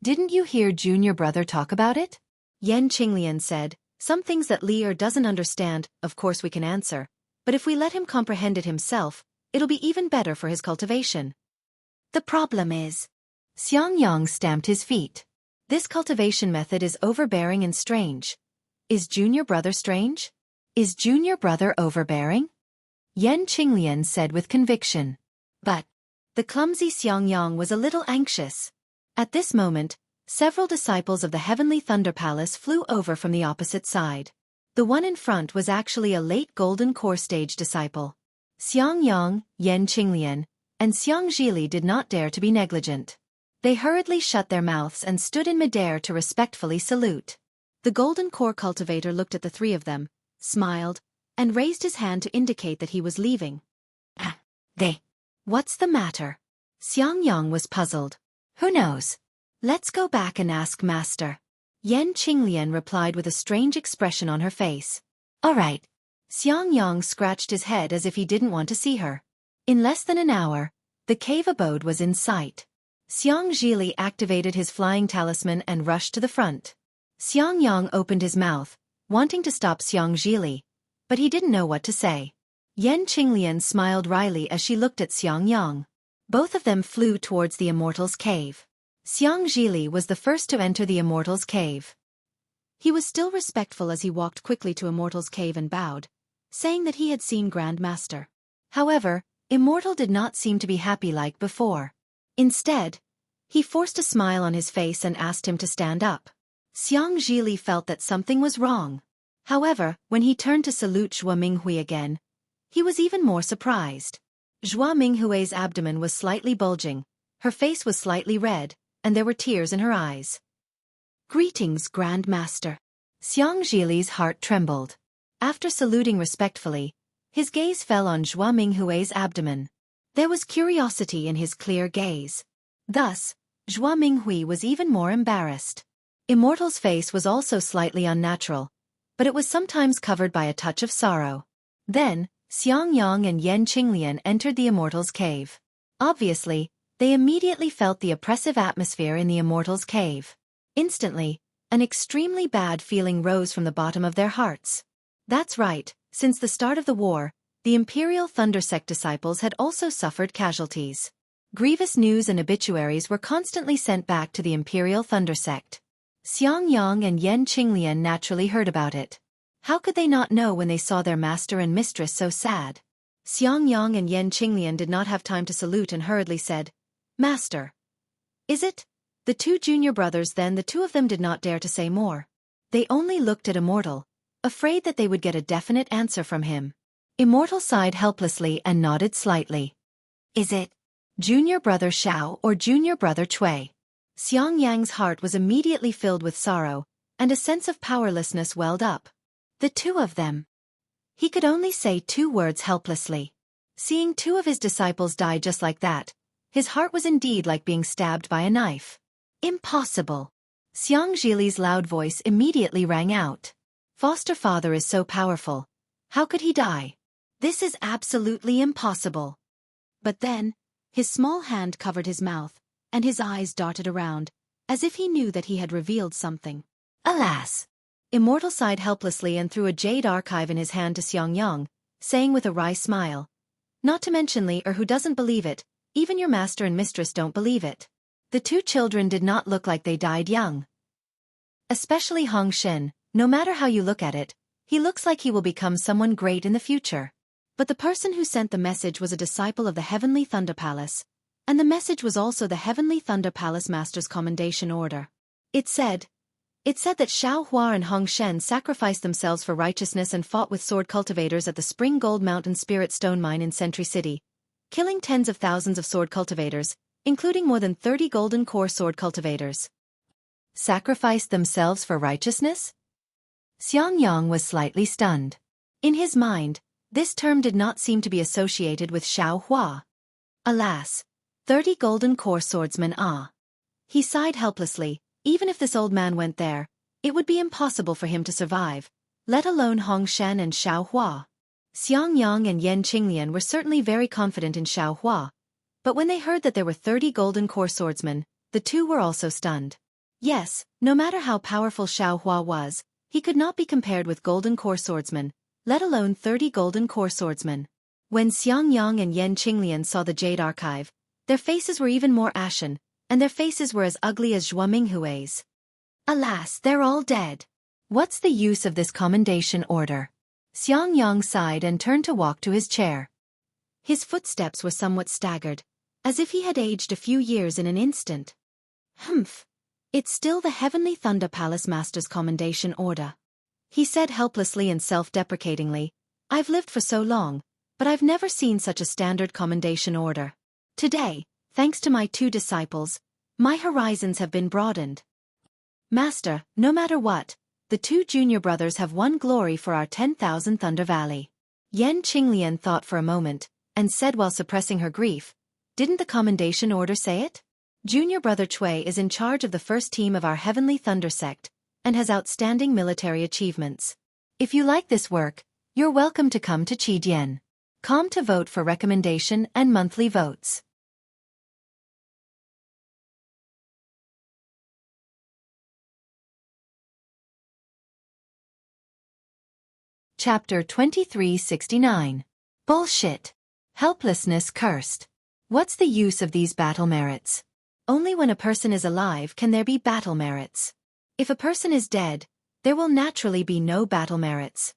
"Didn't you hear junior brother talk about it?" Yan Qinglian said, "Some things that Li Er doesn't understand, of course we can answer, but if we let him comprehend it himself, it'll be even better for his cultivation." "The problem is..." Xiangyang stamped his feet. "This cultivation method is overbearing and strange." "Is junior brother strange?" "Is junior brother overbearing?" Yan Qinglian said with conviction. But the clumsy Xiangyang was a little anxious. At this moment, several disciples of the Heavenly Thunder Palace flew over from the opposite side. The one in front was actually a late Golden Core stage disciple. Xiangyang, Yan Qinglian, and Xueqi did not dare to be negligent. They hurriedly shut their mouths and stood in midair to respectfully salute. The Golden Core cultivator looked at the three of them, smiled, and raised his hand to indicate that he was leaving. They. What's the matter?" Xiangyang was puzzled. Who knows? Let's go back and ask Master. Yan Qinglian replied with a strange expression on her face. All right. Xiangyang scratched his head as if he didn't want to see her. In less than an hour, the cave abode was in sight. Xiangzhili activated his flying talisman and rushed to the front. Xiangyang opened his mouth, wanting to stop Xiangzhili, but he didn't know what to say. Yan Qinglian smiled wryly as she looked at Xiangyang. Both of them flew towards the Immortal's cave. Xiangzhili was the first to enter the Immortal's cave. He was still respectful as he walked quickly to Immortal's cave and bowed, saying that he had seen Grand Master. However, Immortal did not seem to be happy like before. Instead, he forced a smile on his face and asked him to stand up. Xiangzhili felt that something was wrong. However, when he turned to salute Zhua Minghui again, he was even more surprised. Zhua Minghui's abdomen was slightly bulging, her face was slightly red, and there were tears in her eyes. Greetings, Grand Master. Xiangzhili's heart trembled. After saluting respectfully, his gaze fell on Zhua Minghui's abdomen. There was curiosity in his clear gaze. Thus, Zhua Minghui was even more embarrassed. Immortal's face was also slightly unnatural, but it was sometimes covered by a touch of sorrow. Then, Xiangyang and Yan Qinglian entered the Immortal's cave. Obviously, they immediately felt the oppressive atmosphere in the Immortal's cave. Instantly, an extremely bad feeling rose from the bottom of their hearts. That's right, since the start of the war, the Imperial Thunder Sect disciples had also suffered casualties. Grievous news and obituaries were constantly sent back to the Imperial Thunder Sect. Xiangyang and Yan Qinglian naturally heard about it. How could they not know when they saw their master and mistress so sad? Xiangyang and Yan Qinglian did not have time to salute and hurriedly said, Master. Is it? The two junior brothers then the two of them did not dare to say more. They only looked at Immortal, afraid that they would get a definite answer from him. Immortal sighed helplessly and nodded slightly. Is it junior brother Xiao or junior brother Cui? Xiangyang's heart was immediately filled with sorrow, and a sense of powerlessness welled up. The two of them. He could only say two words helplessly. Seeing two of his disciples die just like that, his heart was indeed like being stabbed by a knife. Impossible. Xiangzhili's loud voice immediately rang out. Foster father is so powerful. How could he die? This is absolutely impossible. But then, his small hand covered his mouth, and his eyes darted around, as if he knew that he had revealed something. Alas! Immortal sighed helplessly and threw a jade archive in his hand to Xiangyang, saying with a wry smile, Not to mention Li or who doesn't believe it, even your master and mistress don't believe it. The two children did not look like they died young. Especially Hong Shen, no matter how you look at it, he looks like he will become someone great in the future. But the person who sent the message was a disciple of the Heavenly Thunder Palace, and the message was also the Heavenly Thunder Palace Master's commendation order. It said that Xiao Hua and Hong Shen sacrificed themselves for righteousness and fought with sword cultivators at the Spring Gold Mountain Spirit Stone Mine in Sentry City, killing tens of thousands of sword cultivators, including more than 30 golden core sword cultivators. Sacrificed themselves for righteousness? Xiangyang was slightly stunned. In his mind, this term did not seem to be associated with Xiao Hua. Alas, 30 golden core swordsmen He sighed helplessly. Even if this old man went there, it would be impossible for him to survive, let alone Hong Shen and Xiao Hua. Xiangyang and Yan Qinglian were certainly very confident in Xiao Hua, but when they heard that there were 30 golden core swordsmen, the two were also stunned. Yes, no matter how powerful Xiao Hua was, he could not be compared with golden core swordsmen, let alone 30 golden core swordsmen. When Xiangyang and Yan Qinglian saw the jade archive, their faces were even more ashen, and their faces were as ugly as Zhua Minghui's. Alas, they're all dead. What's the use of this commendation order? Xiangyang sighed and turned to walk to his chair. His footsteps were somewhat staggered, as if he had aged a few years in an instant. Humph. It's still the Heavenly Thunder Palace Master's commendation order. He said helplessly and self-deprecatingly, I've lived for so long, but I've never seen such a standard commendation order. Today, thanks to my two disciples, my horizons have been broadened. Master, no matter what, the two junior brothers have won glory for our 10,000 Thunder Valley. Yan Qinglian thought for a moment, and said while suppressing her grief, Didn't the commendation order say it? Junior brother Xueqi is in charge of the first team of our Heavenly Thunder sect, and has outstanding military achievements. If you like this work, you're welcome to come to Qi.com to vote for recommendation and monthly votes. Chapter 2369. Bullshit. Helplessness cursed. What's the use of these battle merits? Only when a person is alive can there be battle merits. If a person is dead, there will naturally be no battle merits.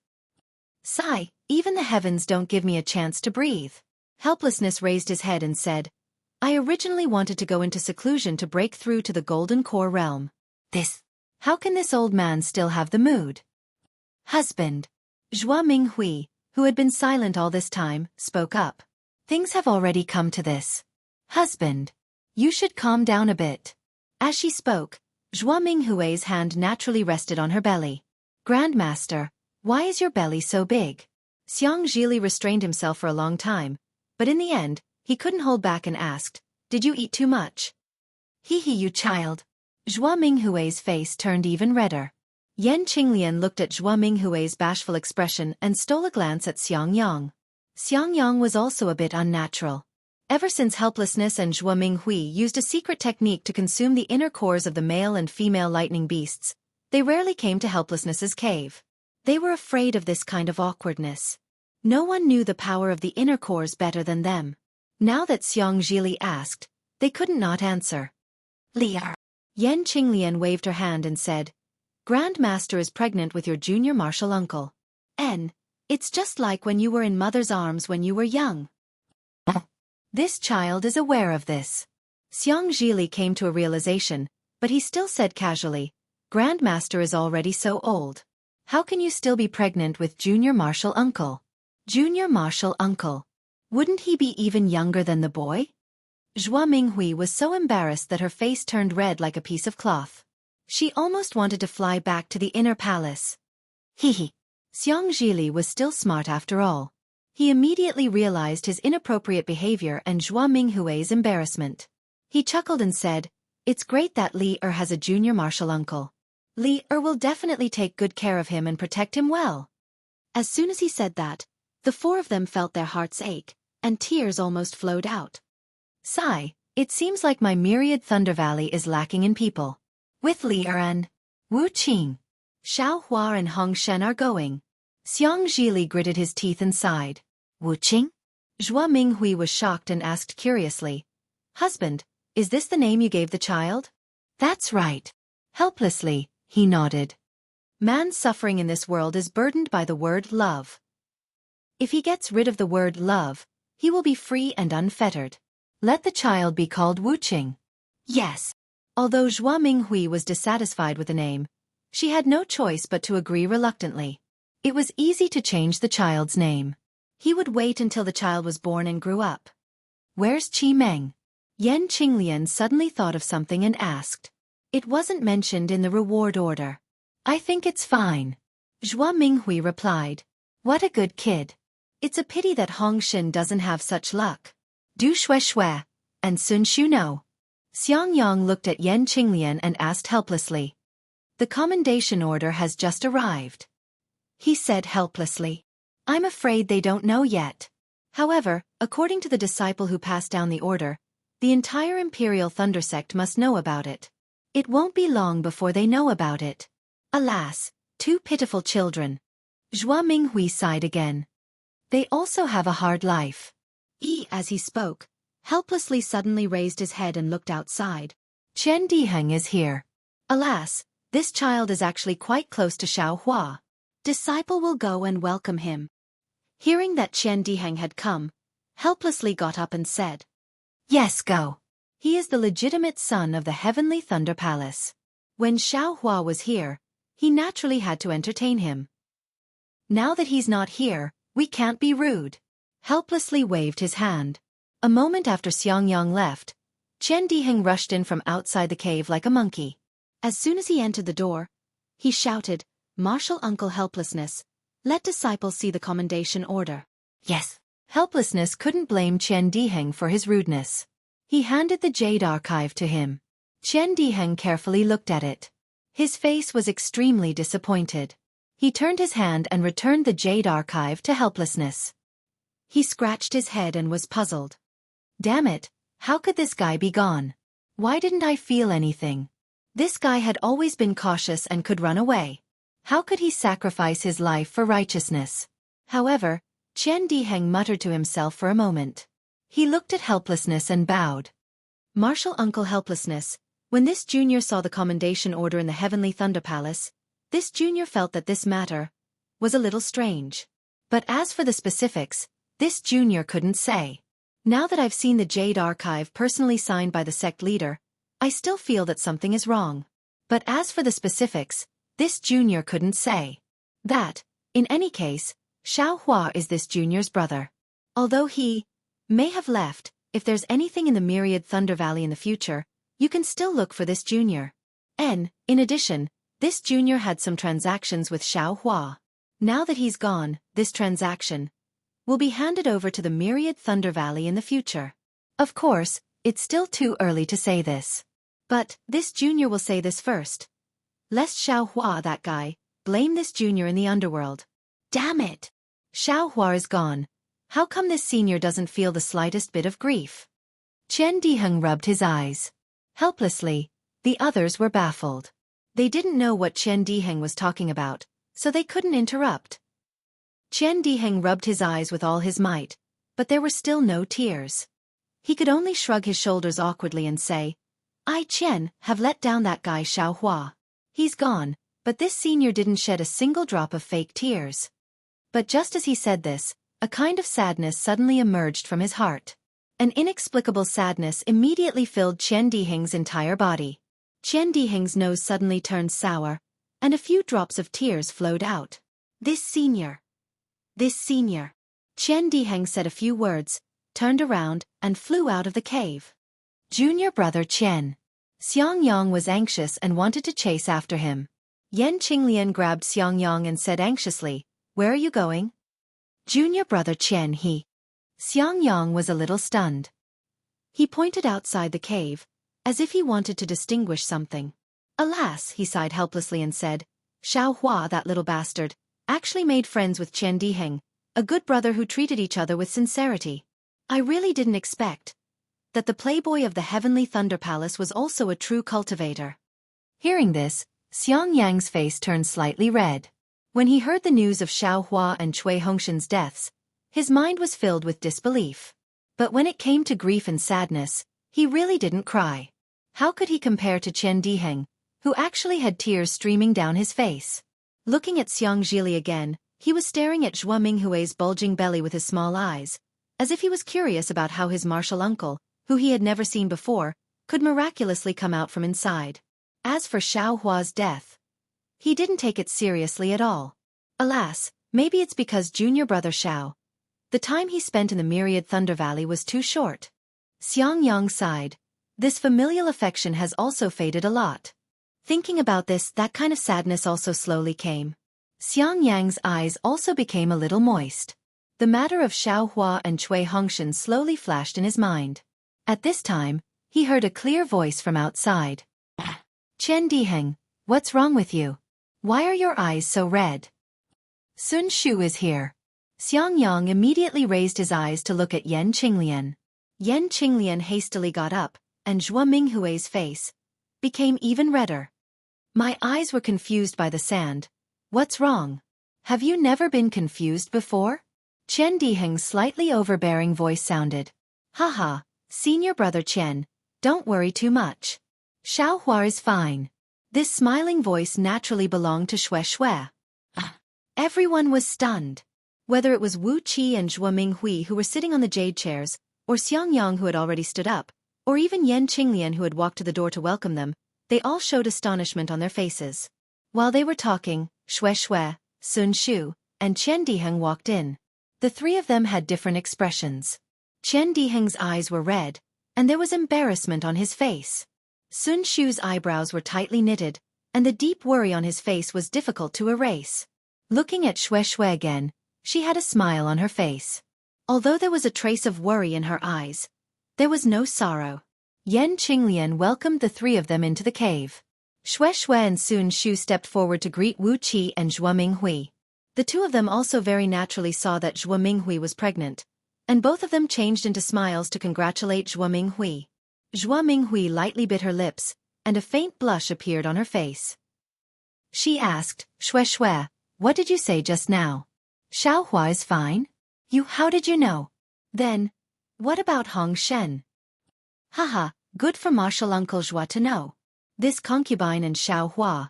Sigh, even the heavens don't give me a chance to breathe. Helplessness raised his head and said, I originally wanted to go into seclusion to break through to the Golden Core realm. How can this old man still have the mood? Husband. Xueqi, who had been silent all this time, spoke up. Things have already come to this. Husband. You should calm down a bit. As she spoke, Xueqi's hand naturally rested on her belly. Grandmaster, why is your belly so big? Xueqi restrained himself for a long time, but in the end, he couldn't hold back and asked, Did you eat too much? Hee you child. Xueqi's face turned even redder. Yan Qinglian looked at Xueqi's bashful expression and stole a glance at Xiangyang. Xiangyang was also a bit unnatural. Ever since Helplessness and Xueqi used a secret technique to consume the inner cores of the male and female lightning beasts, they rarely came to Helplessness's cave. They were afraid of this kind of awkwardness. No one knew the power of the inner cores better than them. Now that Xiangji asked, they couldn't not answer. Liar. Yan Qinglian waved her hand and said, Grandmaster is pregnant with your junior martial uncle. It's just like when you were in mother's arms when you were young. This child is aware of this. Xiangji came to a realization, but he still said casually, Grandmaster is already so old. How can you still be pregnant with junior martial uncle? Junior martial uncle. Wouldn't he be even younger than the boy? Xueqi was so embarrassed that her face turned red like a piece of cloth. She almost wanted to fly back to the inner palace. Xiangji was still smart after all. He immediately realized his inappropriate behavior and Xueqi's embarrassment. He chuckled and said, It's great that Li has a junior martial uncle. Li will definitely take good care of him and protect him well. As soon as he said that, the four of them felt their hearts ache, and tears almost flowed out. Sigh, it seems like my myriad Thunder Valley is lacking in people. With Li and Wu Qing, Xiao Hua and Hong Shen are going. Xiangji gritted his teeth and sighed. Wu Qing? Xueqi was shocked and asked curiously, Husband, is this the name you gave the child? That's right. Helplessly, he nodded. Man's suffering in this world is burdened by the word love. If he gets rid of the word love, he will be free and unfettered. Let the child be called Wu Qing. Yes. Although Xueqi was dissatisfied with the name, she had no choice but to agree reluctantly. It was easy to change the child's name. He would wait until the child was born and grew up. Where's Qi Meng? Yan Qinglian suddenly thought of something and asked. It wasn't mentioned in the reward order. I think it's fine. Xueqi replied. What a good kid. It's a pity that Hong Shen doesn't have such luck. Du Shui and Sun Shu know. Xiangyang looked at Yan Qinglian and asked helplessly. The commendation order has just arrived. He said helplessly. I'm afraid they don't know yet. However, according to the disciple who passed down the order, the entire Imperial Thunder Sect must know about it. It won't be long before they know about it. Alas, two pitiful children. Xueqi sighed again. They also have a hard life. As he spoke, helplessly suddenly raised his head and looked outside. Chen Diheng is here. Alas, this child is actually quite close to Xiao Hua. Disciple will go and welcome him. Hearing that Chen Diheng had come, helplessly got up and said, Yes, go. He is the legitimate son of the Heavenly Thunder Palace. When Xiao Hua was here, he naturally had to entertain him. Now that he's not here, we can't be rude. Helplessly waved his hand. A moment after Xiangyang left, Chen Diheng rushed in from outside the cave like a monkey. As soon as he entered the door, he shouted, Martial Uncle Helplessness, let disciples see the commendation order. Yes. Helplessness couldn't blame Qian Diheng for his rudeness. He handed the jade archive to him. Qian Diheng carefully looked at it. His face was extremely disappointed. He turned his hand and returned the jade archive to Helplessness. He scratched his head and was puzzled. Damn it, how could this guy be gone? Why didn't I feel anything? This guy had always been cautious and could run away. How could he sacrifice his life for righteousness? However, Qian Diheng muttered to himself for a moment. He looked at Helplessness and bowed. Martial Uncle Helplessness, when this junior saw the commendation order in the Heavenly Thunder Palace, this junior felt that this matter was a little strange. But as for the specifics, this junior couldn't say. Now that I've seen the Jade Archive personally signed by the sect leader, I still feel that something is wrong. But as for the specifics, this junior couldn't say. That, in any case, Xiao Hua is this junior's brother. Although he may have left, if there's anything in the Myriad Thunder Valley in the future, you can still look for this junior. In addition, this junior had some transactions with Xiao Hua. Now that he's gone, this transaction will be handed over to the Myriad Thunder Valley in the future. Of course, it's still too early to say this. But this junior will say this first. Lest Xiao Hua, that guy, blame this junior in the underworld. Damn it! Xiao Hua is gone. How come this senior doesn't feel the slightest bit of grief? Qian Diheng rubbed his eyes. Helplessly, the others were baffled. They didn't know what Qian Diheng was talking about, so they couldn't interrupt. Qian Diheng rubbed his eyes with all his might, but there were still no tears. He could only shrug his shoulders awkwardly and say, I, Qian, have let down that guy Xiao Hua. He's gone, but this senior didn't shed a single drop of fake tears. But just as he said this, a kind of sadness suddenly emerged from his heart. An inexplicable sadness immediately filled Qian Diheng's entire body. Qian Diheng's nose suddenly turned sour, and a few drops of tears flowed out. This senior. Qian Diheng said a few words, turned around, and flew out of the cave. Junior brother Qian. Xiangyang was anxious and wanted to chase after him. Yan Qinglian grabbed Xiangyang and said anxiously, Where are you going? Junior brother Qian, he. Xiangyang was a little stunned. He pointed outside the cave, as if he wanted to distinguish something. Alas, he sighed helplessly and said, Xiao Hua, that little bastard, actually made friends with Qian Diheng, a good brother who treated each other with sincerity. I really didn't expect that the playboy of the Heavenly Thunder Palace was also a true cultivator. Hearing this, Xiangyang's face turned slightly red. When he heard the news of Xiao Hua and Cui Hongshan's deaths, his mind was filled with disbelief. But when it came to grief and sadness, he really didn't cry. How could he compare to Qian Diheng, who actually had tears streaming down his face? Looking at Xiang Zhili again, he was staring at Zhuo Minghui's bulging belly with his small eyes, as if he was curious about how his martial uncle, who he had never seen before, could miraculously come out from inside. As for Xiao Hua's death, he didn't take it seriously at all. Alas, maybe it's because junior brother Xiao, the time he spent in the Myriad Thunder Valley was too short. Xiangyang sighed. This familial affection has also faded a lot. Thinking about this, that kind of sadness also slowly came. Xiangyang's eyes also became a little moist. The matter of Xiao Hua and Cui Hongshan slowly flashed in his mind. At this time, he heard a clear voice from outside. Qian Diheng, what's wrong with you? Why are your eyes so red? Sun Shu is here. Xiangyang immediately raised his eyes to look at Yan Qinglian. Yan Qinglian hastily got up, and Zhuo Minghui's face became even redder. My eyes were confused by the sand. What's wrong? Have you never been confused before? Qian Diheng's slightly overbearing voice sounded. Haha, senior brother Qian, don't worry too much. Xiao Hua is fine. This smiling voice naturally belonged to Xueqi. Everyone was stunned. Whether it was Wu Qi and Zhuo Minghui who were sitting on the jade chairs, or Xiangyang who had already stood up, or even Yan Qinglian who had walked to the door to welcome them, they all showed astonishment on their faces. While they were talking, Xueqi, Sun Shu, and Qian Diheng walked in. The three of them had different expressions. Qian Diheng's eyes were red, and there was embarrassment on his face. Sun Shu's eyebrows were tightly knitted, and the deep worry on his face was difficult to erase. Looking at Xueqi again, she had a smile on her face. Although there was a trace of worry in her eyes, there was no sorrow. Yan Qinglian welcomed the three of them into the cave. Xueqi and Sun Shu stepped forward to greet Wu Qi and Zhuo Minghui. The two of them also very naturally saw that Zhuo Minghui was pregnant, and both of them changed into smiles to congratulate Zhuo Minghui. Zhuo Minghui lightly bit her lips, and a faint blush appeared on her face. She asked, Xueqi, what did you say just now? Xiaohua is fine? How did you know? Then, what about Hong Shen? Haha, good for martial uncle Zhuo to know. This concubine and Xiaohua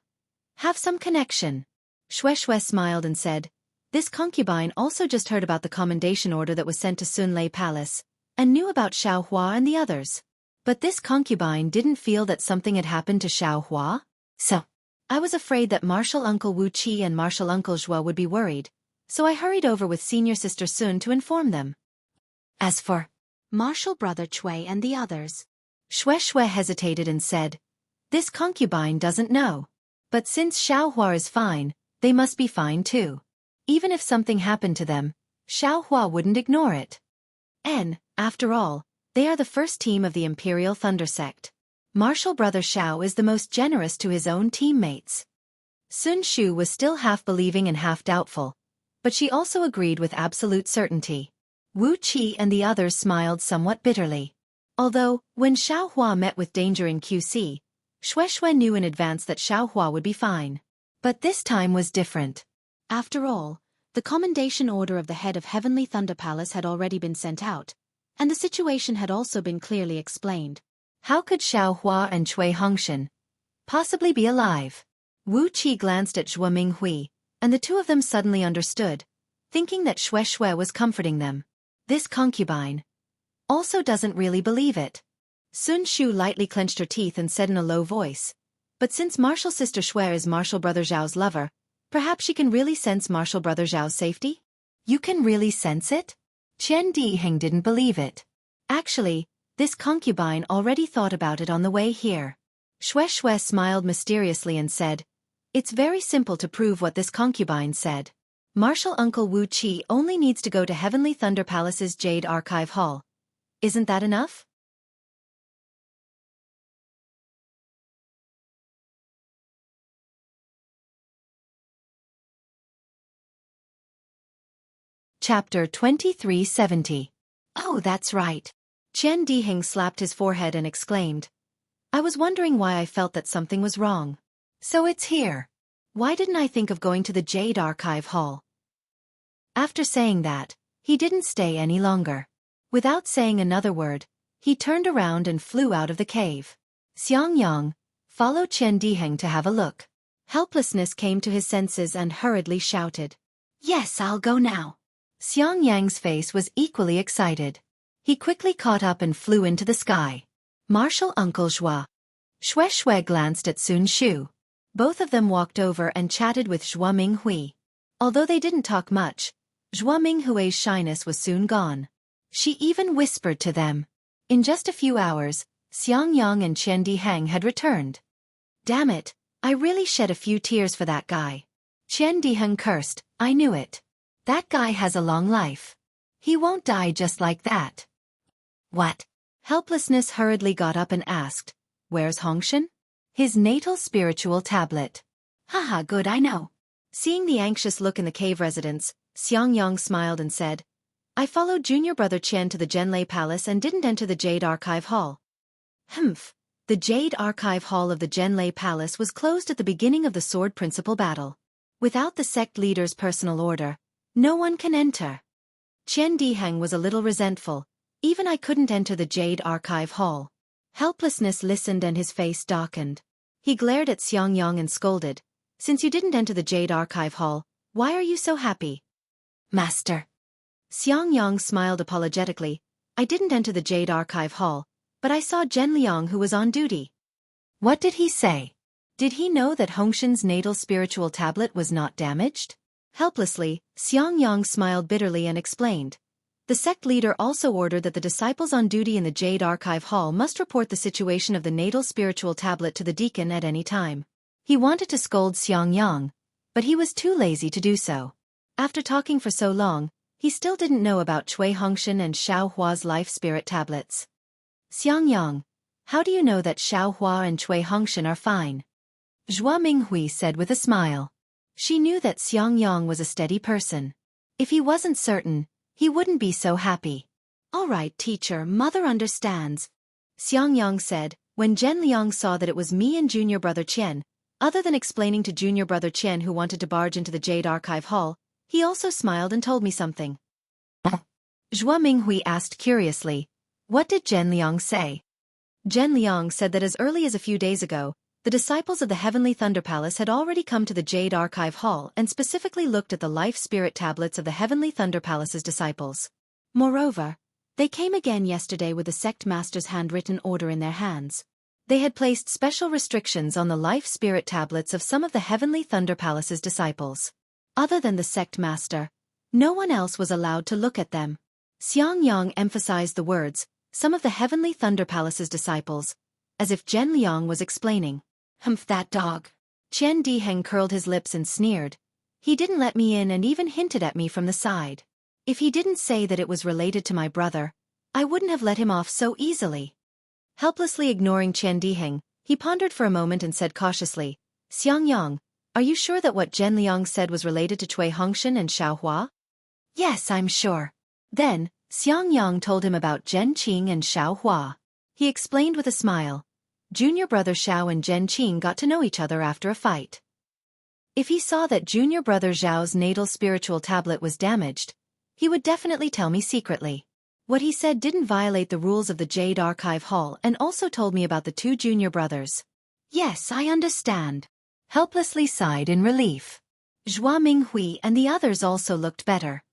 have some connection. Xueqi smiled and said, this concubine also just heard about the commendation order that was sent to Sunlei Palace, and knew about Xiaohua and the others. But this concubine didn't feel that something had happened to Xiaohua? So, I was afraid that martial uncle Wu Qi and martial uncle Zhuo would be worried, so I hurried over with senior sister Sun to inform them. As for martial brother Cui and the others, Xueqi hesitated and said, this concubine doesn't know. But since Xiaohua is fine, they must be fine too. Even if something happened to them, Xiaohua wouldn't ignore it. And, after all, they are the first team of the Imperial Thunder Sect. Martial brother Xiao is the most generous to his own teammates. Sun Shu was still half believing and half doubtful, but she also agreed with absolute certainty. Wu Qi and the others smiled somewhat bitterly. Although, when Xiaohua met with danger in QC, Xueqi knew in advance that Xiaohua would be fine. But this time was different. After all, the commendation order of the head of Heavenly Thunder Palace had already been sent out, and the situation had also been clearly explained. How could Xiaohua and Cui Hongshan possibly be alive? Wu Qi glanced at Zhuo Minghui, and the two of them suddenly understood, thinking that Xueqi was comforting them. This concubine also doesn't really believe it. Sun Shu lightly clenched her teeth and said in a low voice, but since martial sister Xue is martial brother Zhao's lover, perhaps she can really sense martial brother Zhao's safety? You can really sense it? Qian Diheng didn't believe it. Actually, this concubine already thought about it on the way here. Xueqi smiled mysteriously and said, it's very simple to prove what this concubine said. Martial uncle Wu Qi only needs to go to Heavenly Thunder Palace's Jade Archive Hall. Isn't that enough? Chapter 2370. Oh, that's right. Qian Diheng slapped his forehead and exclaimed, I was wondering why I felt that something was wrong. So it's here. Why didn't I think of going to the Jade Archive Hall? After saying that, he didn't stay any longer. Without saying another word, he turned around and flew out of the cave. Xiangyang, follow Qian Diheng to have a look. Helplessness came to his senses and hurriedly shouted, yes, I'll go now. Xiangyang's face was equally excited. He quickly caught up and flew into the sky. Martial uncle Zhuo. Xueqi glanced at Sun Shu. Both of them walked over and chatted with Zhuo Minghui. Although they didn't talk much, Zhuo Minghui's shyness was soon gone. She even whispered to them. In just a few hours, Xiangyang and Qian Diheng had returned. Damn it, I really shed a few tears for that guy. Qian Diheng cursed, I knew it. That guy has a long life. He won't die just like that. What? Helplessness hurriedly got up and asked, where's Hongshan? His natal spiritual tablet. Haha, good, I know. Seeing the anxious look in the cave residence, Xiangyang smiled and said, I followed junior brother Qian to the Zhenlei Palace and didn't enter the Jade Archive Hall. Humph. The Jade Archive Hall of the Zhenlei Palace was closed at the beginning of the Sword Principal battle. Without the sect leader's personal order, no one can enter. Qian Diheng was a little resentful. Even I couldn't enter the Jade Archive Hall. Helplessness listened and his face darkened. He glared at Xiangyang and scolded, since you didn't enter the Jade Archive Hall, why are you so happy? Master. Xiangyang smiled apologetically, I didn't enter the Jade Archive Hall, but I saw Zhen Liang who was on duty. What did he say? Did he know that Hongshan's natal spiritual tablet was not damaged? Helplessly, Xiangyang smiled bitterly and explained. The sect leader also ordered that the disciples on duty in the Jade Archive Hall must report the situation of the natal spiritual tablet to the deacon at any time. He wanted to scold Xiangyang, but he was too lazy to do so. After talking for so long, He still didn't know about Cui Hongshan and Xiao Hua's life spirit tablets. Xiangyang, how do you know that Xiao Hua and Cui Hongshan are fine? Zhua Minghui said with a smile. She knew that Xiangyang was a steady person. If he wasn't certain, he wouldn't be so happy. All right, teacher, mother understands, Xiangyang said, when Zhen Liang saw that it was me and junior brother Qian. Other than explaining to junior brother Qian who wanted to barge into the Jade Archive Hall, he also smiled and told me something. Zhua Minghui asked curiously, what did Zhen Liang say? Zhen Liang said that as early as a few days ago, the disciples of the Heavenly Thunder Palace had already come to the Jade Archive Hall and specifically looked at the life spirit tablets of the Heavenly Thunder Palace's disciples. Moreover, they came again yesterday with the sect master's handwritten order in their hands. They had placed special restrictions on the life spirit tablets of some of the Heavenly Thunder Palace's disciples. Other than the sect master, no one else was allowed to look at them. Xiangyang emphasized the words, some of the Heavenly Thunder Palace's disciples, as if Zhen Liang was explaining. Humph, that dog. Qian Diheng curled his lips and sneered. He didn't let me in and even hinted at me from the side. If he didn't say that it was related to my brother, I wouldn't have let him off so easily. Helplessly ignoring Qian Diheng, he pondered for a moment and said cautiously, Xiangyang, are you sure that what Zhen Liang said was related to Cui Hongshan and Xiao Hua? Yes, I'm sure. Then, Xiangyang told him about Zhen Qing and Xiao Hua. He explained with a smile. Junior brother Xiao and Zhen Qing got to know each other after a fight. If he saw that junior brother Zhao's natal spiritual tablet was damaged, he would definitely tell me secretly. What he said didn't violate the rules of the Jade Archive Hall and also told me about the two junior brothers. Yes, I understand. Helplessly sighed in relief. Zhua Minghui and the others also looked better.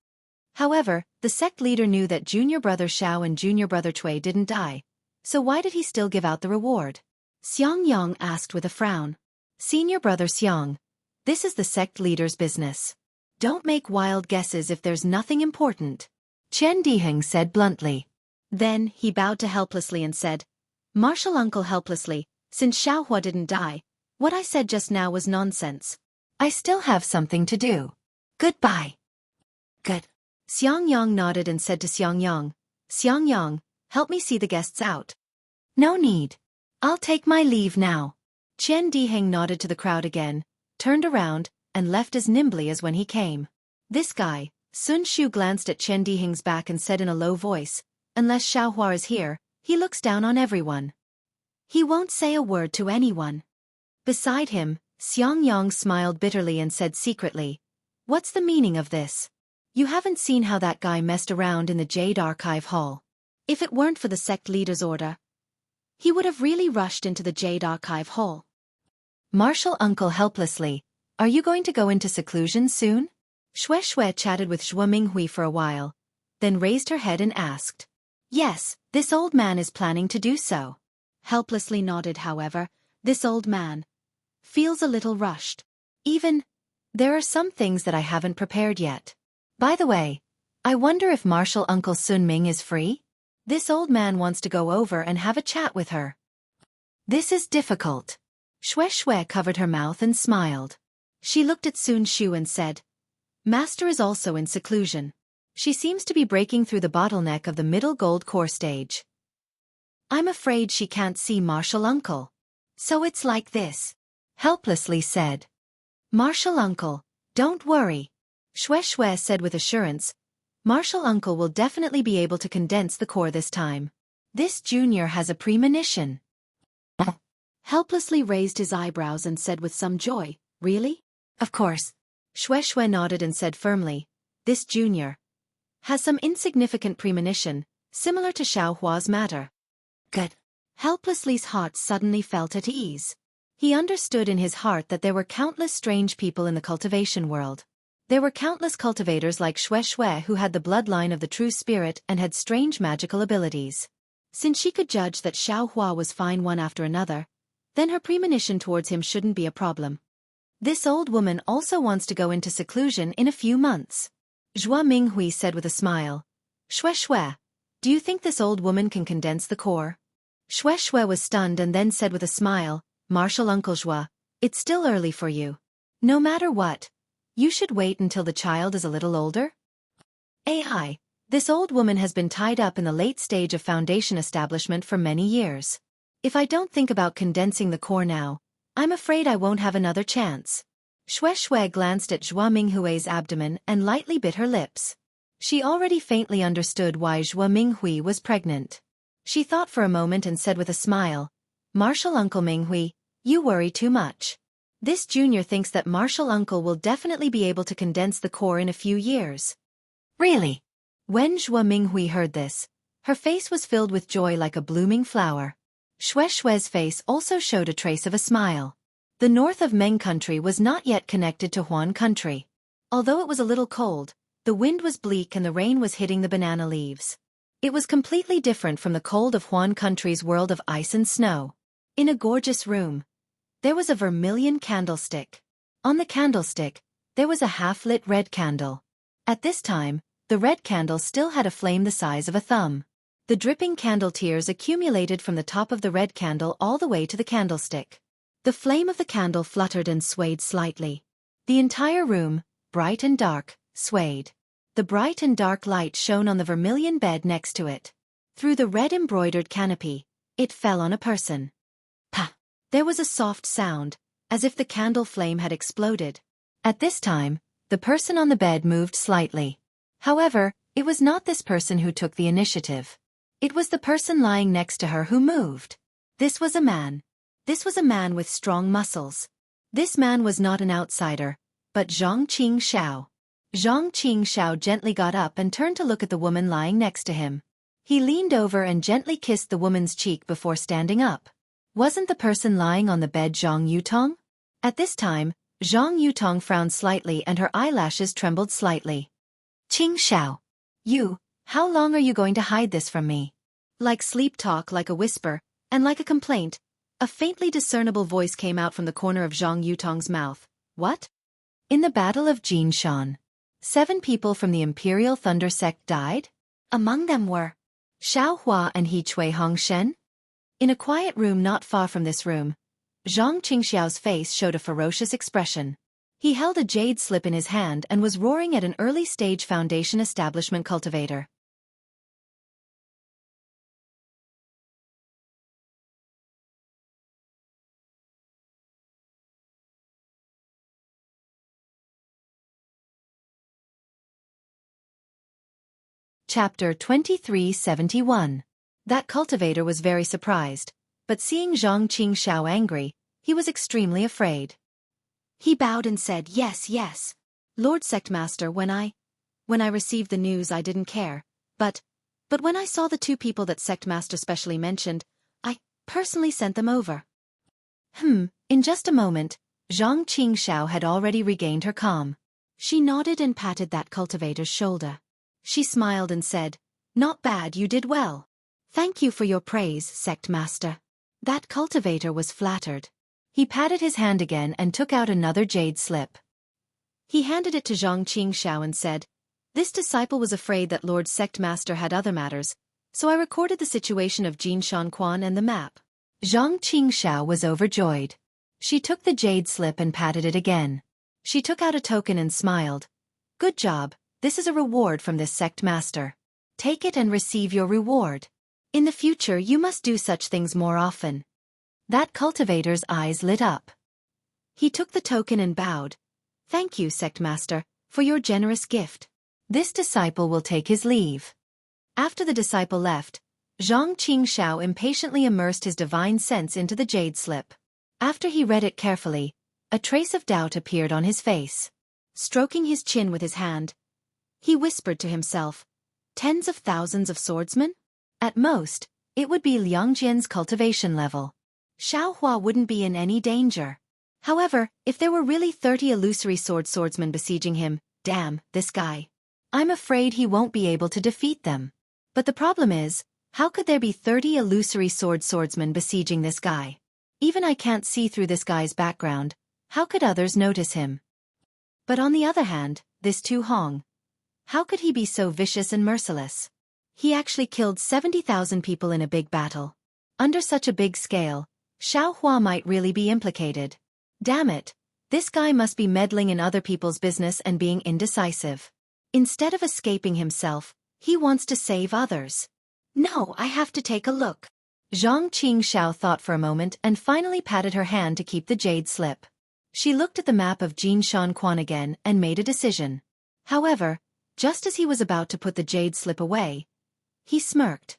However, the sect leader knew that junior brother Xiao and junior brother Cui didn't die, so why did he still give out the reward? Xiangyang asked with a frown. Senior brother Xiang, this is the sect leader's business. Don't make wild guesses if there's nothing important. Qian Diheng said bluntly. Then, he bowed to helplessly and said, Martial uncle helplessly, since Xiao Hua didn't die, what I said just now was nonsense. I still have something to do. Goodbye. Good. Xiangyang nodded and said to Xiangyang, help me see the guests out. No need. I'll take my leave now. Qian Diheng nodded to the crowd again, turned around, and left as nimbly as when he came. This guy, Sun Shu glanced at Qian Diheng's back and said in a low voice, unless Xiao Hua is here, he looks down on everyone. He won't say a word to anyone. Beside him, Xiangyang smiled bitterly and said secretly, what's the meaning of this? You haven't seen how that guy messed around in the Jade Archive Hall. If it weren't for the sect leader's order, he would have really rushed into the Jade Archive Hall. Martial uncle helplessly, are you going to go into seclusion soon? Xueqi chatted with Zhua Minghui for a while, then raised her head and asked. Yes, this old man is planning to do so. Helplessly nodded, however, this old man feels a little rushed. There are some things that I haven't prepared yet. By the way, I wonder if Martial Uncle Sun Ming is free? This old man wants to go over and have a chat with her. This is difficult. Xueqi covered her mouth and smiled. She looked at Sun Shu and said, Master is also in seclusion. She seems to be breaking through the bottleneck of the middle gold core stage. I'm afraid she can't see Martial Uncle. So it's like this. Helplessly said. Martial Uncle, don't worry. Xueqi said with assurance. Martial Uncle will definitely be able to condense the core this time. This junior has a premonition. Helplessly raised his eyebrows and said with some joy, really? Of course. Xueqi nodded and said firmly, this junior has some insignificant premonition, similar to Xiao Hua's matter. Good. Helplessly's heart suddenly felt at ease. He understood in his heart that there were countless strange people in the cultivation world. There were countless cultivators like Xueqi who had the bloodline of the true spirit and had strange magical abilities. Since she could judge that Xiao Hua was fine one after another, then her premonition towards him shouldn't be a problem. This old woman also wants to go into seclusion in a few months. Zhua Minghui said with a smile. Xueqi, do you think this old woman can condense the core? Xueqi was stunned and then said with a smile, Martial Uncle Zhua, it's still early for you. No matter what, you should wait until the child is a little older. AI. This old woman has been tied up in the late stage of foundation establishment for many years. If I don't think about condensing the core now, I'm afraid I won't have another chance. Xueqi glanced at Zhuo Minghui's abdomen and lightly bit her lips. She already faintly understood why Zhuo Minghui was pregnant. She thought for a moment and said with a smile, "Martial Uncle Minghui, you worry too much. This junior thinks that Martial Uncle will definitely be able to condense the core in a few years." Really? When Zhuo Minghui heard this, her face was filled with joy like a blooming flower. Xueqi's face also showed a trace of a smile. The north of Meng country was not yet connected to Huan country. Although it was a little cold, the wind was bleak and the rain was hitting the banana leaves. It was completely different from the cold of Huan country's world of ice and snow. In a gorgeous room, there was a vermilion candlestick. On the candlestick, there was a half-lit red candle. At this time, the red candle still had a flame the size of a thumb. The dripping candle tears accumulated from the top of the red candle all the way to the candlestick. The flame of the candle fluttered and swayed slightly. The entire room, bright and dark, swayed. The bright and dark light shone on the vermilion bed next to it. Through the red embroidered canopy, it fell on a person. Pa! There was a soft sound, as if the candle flame had exploded. At this time, the person on the bed moved slightly. However, it was not this person who took the initiative. It was the person lying next to her who moved. This was a man. This was a man with strong muscles. This man was not an outsider, but Zhang Qingxiao. Zhang Qingxiao gently got up and turned to look at the woman lying next to him. He leaned over and gently kissed the woman's cheek before standing up. Wasn't the person lying on the bed Zhang Yutong? At this time, Zhang Yutong frowned slightly and her eyelashes trembled slightly. "Qingxiao. How long are you going to hide this from me?" Like sleep talk, like a whisper, and like a complaint, a faintly discernible voice came out from the corner of Zhang Yutong's mouth. "What?" In the Battle of Jinshan, 7 people from the Imperial Thunder sect died? Among them were Xiao Hua and He Chui Hongshen? In a quiet room not far from this room, Zhang Qingxiao's face showed a ferocious expression. He held a jade slip in his hand and was roaring at an early-stage foundation establishment cultivator. Chapter 2371. That cultivator was very surprised, but seeing Zhang Qingxiao angry, he was extremely afraid. He bowed and said, "Yes, yes. Lord Sectmaster, when I received the news I didn't care, but when I saw the 2 people that Sectmaster specially mentioned, I personally sent them over." In just a moment, Zhang Qingxiao had already regained her calm. She nodded and patted that cultivator's shoulder. She smiled and said, "Not bad, you did well. Thank you for your praise, Sectmaster." That cultivator was flattered. He patted his hand again and took out another jade slip. He handed it to Zhang Qingxiao and said, "This disciple was afraid that Lord Sectmaster had other matters, so I recorded the situation of Jinshan Quan and the map." Zhang Qingxiao was overjoyed. She took the jade slip and patted it again. She took out a token and smiled. "Good job, this is a reward from this sect master. Take it and receive your reward. In the future you must do such things more often." That cultivator's eyes lit up. He took the token and bowed. "Thank you, sect master, for your generous gift. This disciple will take his leave." After the disciple left, Zhang Qingxiao impatiently immersed his divine sense into the jade slip. After he read it carefully, a trace of doubt appeared on his face. Stroking his chin with his hand, he whispered to himself, "Tens of thousands of swordsmen? At most, it would be Liangjian's cultivation level. Xiao Hua wouldn't be in any danger. However, if there were really 30 illusory swordsmen besieging him, damn, this guy. I'm afraid he won't be able to defeat them. But the problem is, how could there be 30 illusory swordsmen besieging this guy? Even I can't see through this guy's background, how could others notice him? But on the other hand, this Tu Hong. How could he be so vicious and merciless? He actually killed 70,000 people in a big battle. Under such a big scale, Xiao Hua might really be implicated. Damn it, this guy must be meddling in other people's business and being indecisive. Instead of escaping himself, he wants to save others. No, I have to take a look. Zhang Qingxiao thought for a moment and finally patted her hand to keep the jade slip. She looked at the map of Jinshan Quan again and made a decision. However, just as he was about to put the jade slip away, he smirked.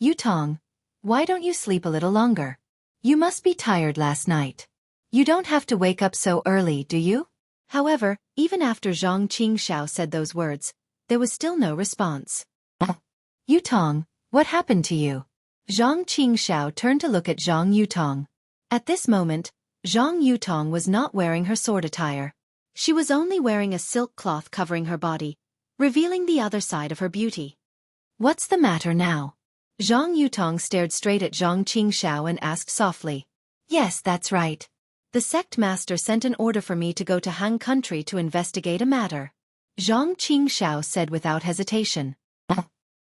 Yutong, why don't you sleep a little longer? You must be tired last night. You don't have to wake up so early, do you? However, even after Zhang Qingxiao said those words, there was still no response. Yutong, what happened to you? Zhang Qingxiao turned to look at Zhang Yutong. At this moment, Zhang Yutong was not wearing her sword attire. She was only wearing a silk cloth covering her body, revealing the other side of her beauty. What's the matter now? Zhang Yutong stared straight at Zhang Qingxiao and asked softly. Yes, that's right. The sect master sent an order for me to go to Han country to investigate a matter. Zhang Qingxiao said without hesitation.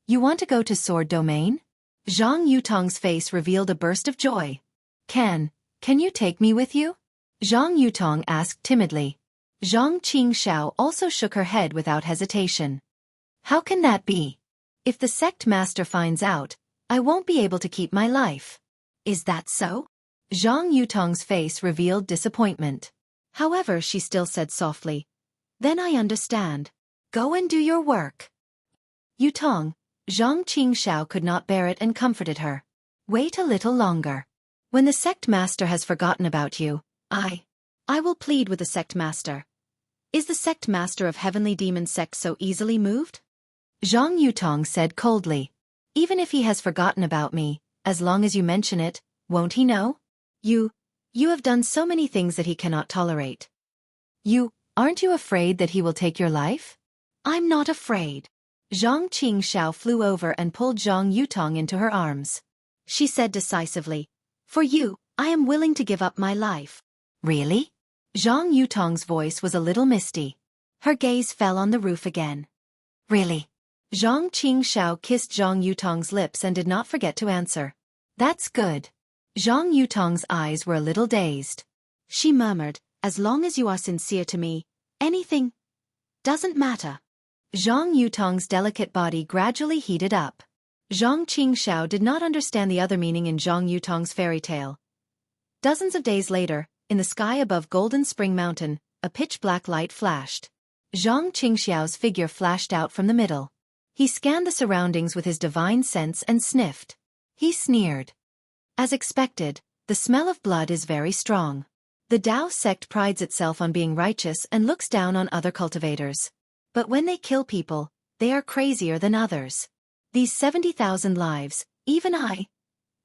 You want to go to Sword Domain? Zhang Yutong's face revealed a burst of joy. Can you take me with you? Zhang Yutong asked timidly. Zhang Qingxiao also shook her head without hesitation. How can that be? If the sect master finds out, I won't be able to keep my life. Is that so? Zhang Yutong's face revealed disappointment. However, she still said softly, Then I understand. Go and do your work. Yutong, Zhang Qingxiao could not bear it and comforted her. Wait a little longer. When the sect master has forgotten about you, I will plead with the sect master. Is the sect master of Heavenly Demon sect so easily moved? Zhang Yutong said coldly. Even if he has forgotten about me, as long as you mention it, won't he know? You have done so many things that he cannot tolerate. Aren't you afraid that he will take your life? I'm not afraid. Zhang Qingxiao flew over and pulled Zhang Yutong into her arms. She said decisively, For you, I am willing to give up my life. Really? Zhang Yutong's voice was a little misty. Her gaze fell on the roof again. Really? Zhang Qingxiao kissed Zhang Yutong's lips and did not forget to answer. That's good. Zhang Yutong's eyes were a little dazed. She murmured, As long as you are sincere to me, anything doesn't matter. Zhang Yutong's delicate body gradually heated up. Zhang Qingxiao did not understand the other meaning in Zhang Yutong's fairy tale. Dozens of days later, in the sky above Golden Spring Mountain, a pitch-black light flashed. Zhang Qingxiao's figure flashed out from the middle. He scanned the surroundings with his divine sense and sniffed. He sneered. As expected, the smell of blood is very strong. The Dao sect prides itself on being righteous and looks down on other cultivators. But when they kill people, they are crazier than others. These 70,000 lives, even I,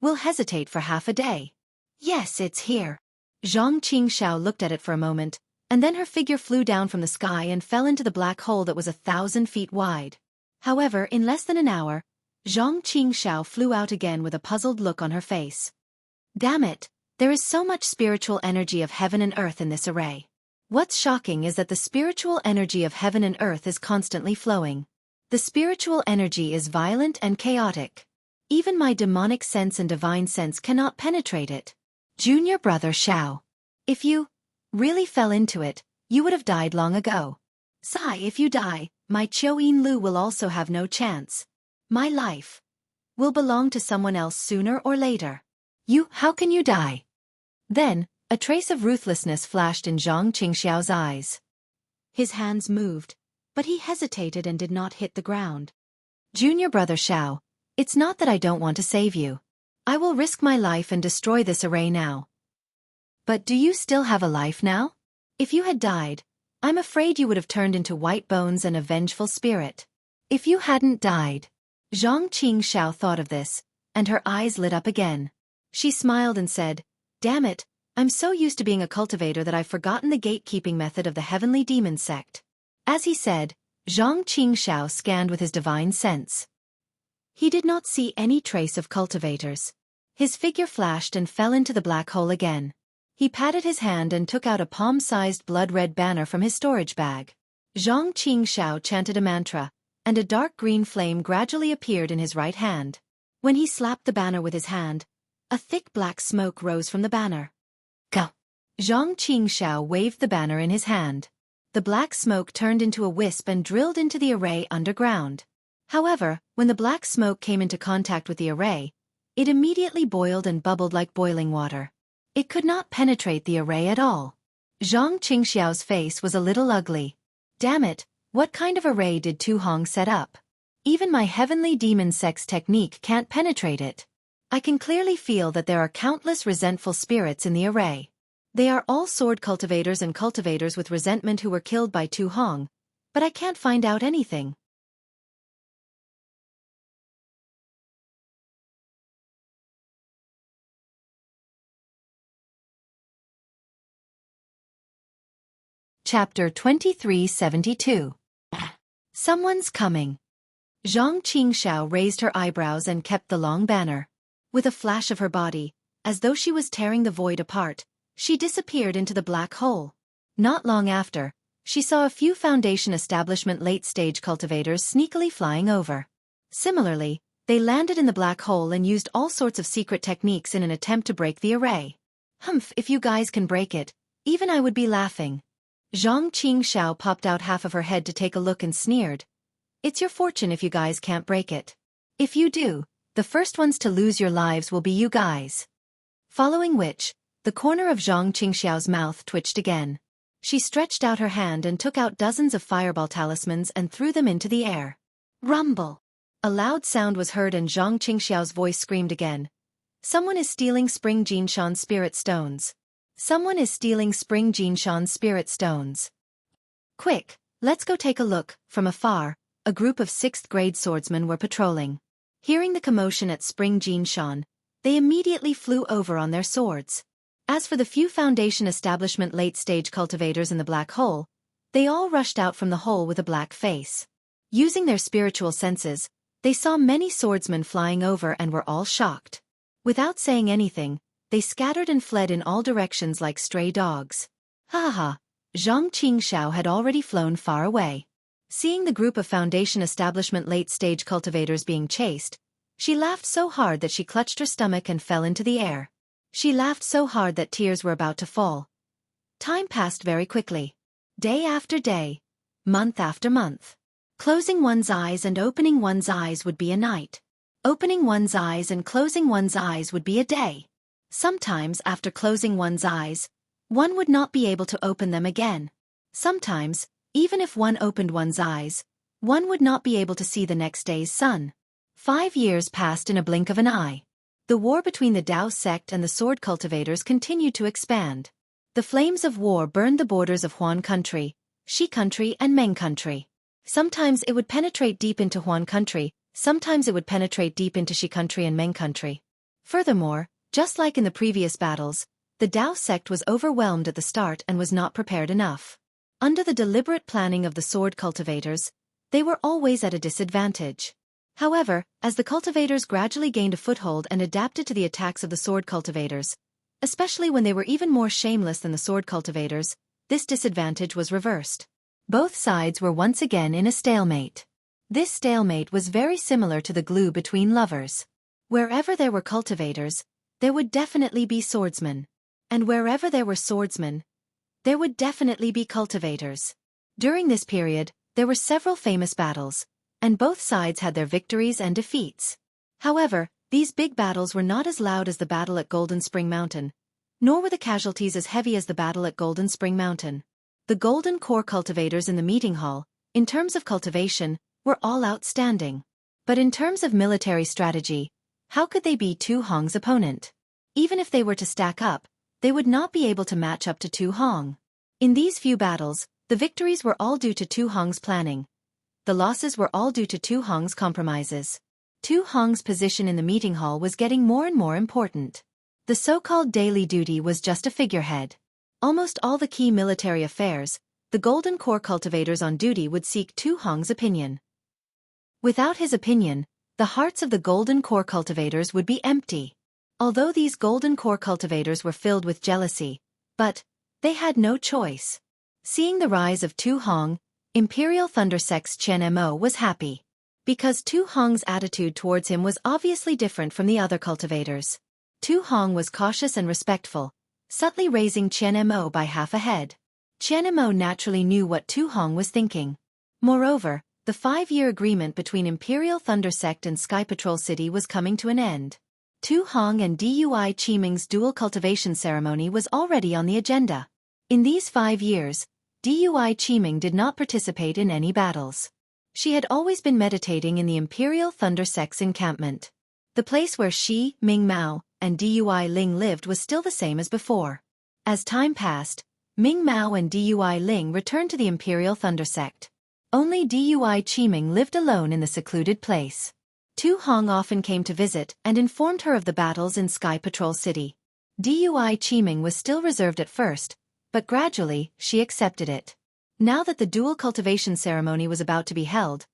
will hesitate for half a day. Yes, it's here. Zhang Qingxiao looked at it for a moment, and then her figure flew down from the sky and fell into the black hole that was 1,000 feet wide. However, in less than an hour, Zhang Qingxiao flew out again with a puzzled look on her face. Damn it, there is so much spiritual energy of heaven and earth in this array. What's shocking is that the spiritual energy of heaven and earth is constantly flowing. The spiritual energy is violent and chaotic. Even my demonic sense and divine sense cannot penetrate it. Junior brother Xiao. If you really fell into it, you would have died long ago. Sai, if you die, my Qiuyin Lu will also have no chance. My life will belong to someone else sooner or later. How can you die? Then, a trace of ruthlessness flashed in Zhang Qingxiao's eyes. His hands moved, but he hesitated and did not hit the ground. Junior brother Xiao, it's not that I don't want to save you. I will risk my life and destroy this array now. But do you still have a life now? If you had died, I'm afraid you would have turned into white bones and a vengeful spirit. If you hadn't died. Zhang Qingxiao thought of this, and her eyes lit up again. She smiled and said, Damn it, I'm so used to being a cultivator that I've forgotten the gatekeeping method of the Heavenly Demon sect. As he said, Zhang Qingxiao scanned with his divine sense. He did not see any trace of cultivators. His figure flashed and fell into the black hole again. He patted his hand and took out a palm-sized blood-red banner from his storage bag. Zhang Qingxiao chanted a mantra, and a dark green flame gradually appeared in his right hand. When he slapped the banner with his hand, a thick black smoke rose from the banner. Go! Zhang Qingxiao waved the banner in his hand. the black smoke turned into a wisp and drilled into the array underground. However, when the black smoke came into contact with the array, it immediately boiled and bubbled like boiling water. It could not penetrate the array at all. Zhang Qingxiao's face was a little ugly. Damn it, what kind of array did Tu Hong set up? Even my heavenly demon sex technique can't penetrate it. I can clearly feel that there are countless resentful spirits in the array. They are all sword cultivators and cultivators with resentment who were killed by Tu Hong, but I can't find out anything. Chapter 2372. Someone's coming. Zhang Qingxiao raised her eyebrows and kept the long banner. With a flash of her body, as though she was tearing the void apart, she disappeared into the black hole. Not long after, she saw a few Foundation Establishment late-stage cultivators sneakily flying over. Similarly, they landed in the black hole and used all sorts of secret techniques in an attempt to break the array. Humph, if you guys can break it, even I would be laughing. Zhang Qingxiao popped out half of her head to take a look and sneered. It's your fortune if you guys can't break it. If you do, the first ones to lose your lives will be you guys. Following which, the corner of Zhang Qingxiao's mouth twitched again. She stretched out her hand and took out dozens of fireball talismans and threw them into the air. Rumble! A loud sound was heard and Zhang Qingxiao's voice screamed again. Someone is stealing Spring Jinshan's spirit stones. Someone is stealing Spring Jinshan's spirit stones. Quick, let's go take a look. From afar, a group of 6th grade swordsmen were patrolling. Hearing the commotion at Spring Jinshan, they immediately flew over on their swords. As for the few Foundation Establishment late-stage cultivators in the black hole, they all rushed out from the hole with a black face. Using their spiritual senses, they saw many swordsmen flying over and were all shocked. Without saying anything, they scattered and fled in all directions like stray dogs. Ha ha! Zhang Qingxiao had already flown far away. Seeing the group of Foundation Establishment late-stage cultivators being chased, she laughed so hard that she clutched her stomach and fell into the air. She laughed so hard that tears were about to fall. Time passed very quickly. Day after day, month after month. Closing one's eyes and opening one's eyes would be a night. Opening one's eyes and closing one's eyes would be a day. Sometimes after closing one's eyes, one would not be able to open them again. Sometimes, even if one opened one's eyes, one would not be able to see the next day's sun. 5 years passed in a blink of an eye. The war between the Dao sect and the sword cultivators continued to expand. The flames of war burned the borders of Huan country, Shi country and Meng country. Sometimes it would penetrate deep into Huan country, sometimes it would penetrate deep into Shi country and Meng country. Furthermore, just like in the previous battles, the Dao sect was overwhelmed at the start and was not prepared enough. Under the deliberate planning of the sword cultivators, they were always at a disadvantage. However, as the cultivators gradually gained a foothold and adapted to the attacks of the sword cultivators, especially when they were even more shameless than the sword cultivators, this disadvantage was reversed. Both sides were once again in a stalemate. This stalemate was very similar to the glue between lovers. Wherever there were cultivators, there would definitely be swordsmen. And wherever there were swordsmen, there would definitely be cultivators. During this period, there were several famous battles, and both sides had their victories and defeats. However, these big battles were not as loud as the battle at Golden Spring Mountain, nor were the casualties as heavy as the battle at Golden Spring Mountain. The Golden Core cultivators in the meeting hall, in terms of cultivation, were all outstanding. But in terms of military strategy, how could they be Tu Hong's opponent? Even if they were to stack up, they would not be able to match up to Tu Hong. In these few battles, the victories were all due to Tu Hong's planning. The losses were all due to Tu Hong's compromises. Tu Hong's position in the meeting hall was getting more and more important. The so-called daily duty was just a figurehead. Almost all the key military affairs, the Golden Core cultivators on duty would seek Tu Hong's opinion. Without his opinion, the hearts of the Golden Core cultivators would be empty. Although these Golden Core cultivators were filled with jealousy, but they had no choice. Seeing the rise of Tu Hong, Imperial Thunder Sect's Chen Mo was happy. Because Tu Hong's attitude towards him was obviously different from the other cultivators. Tu Hong was cautious and respectful, subtly raising Chen Mo by half a head. Qianemo naturally knew what Tu Hong was thinking. Moreover, the 5-year agreement between Imperial Thunder Sect and Sky Patrol City was coming to an end. Tu Hong and Dui Qiming's dual cultivation ceremony was already on the agenda. In these 5 years, Dui Qiming did not participate in any battles. She had always been meditating in the Imperial Thunder Sect's encampment. The place where she, Ming Mao, and Dui Ling lived was still the same as before. As time passed, Ming Mao and Dui Ling returned to the Imperial Thunder Sect. Only Dui Qiming lived alone in the secluded place. Tu Hong often came to visit and informed her of the battles in Sky Patrol City. Dui Qiming was still reserved at first, but gradually, she accepted it. Now that the dual cultivation ceremony was about to be held,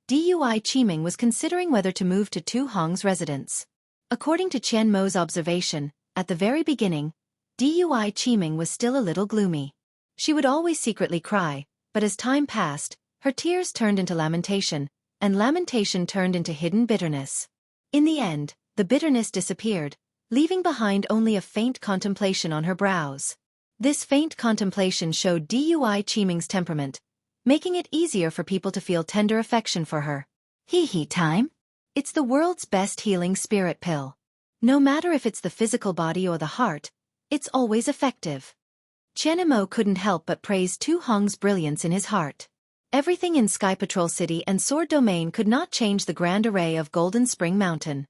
Dui Qiming was considering whether to move to Tu Hong's residence. According to Qian Mo's observation, at the very beginning, Dui Qiming was still a little gloomy. She would always secretly cry, but as time passed, her tears turned into lamentation, and lamentation turned into hidden bitterness. In the end, the bitterness disappeared, leaving behind only a faint contemplation on her brows. This faint contemplation showed Dui Qiming's temperament, making it easier for people to feel tender affection for her. Hee time? It's the world's best healing spirit pill. No matter if it's the physical body or the heart, it's always effective. Qianemo couldn't help but praise Tu Hong's brilliance in his heart. Everything in Sky Patrol City and Sword Domain could not change the grand array of Golden Spring Mountain.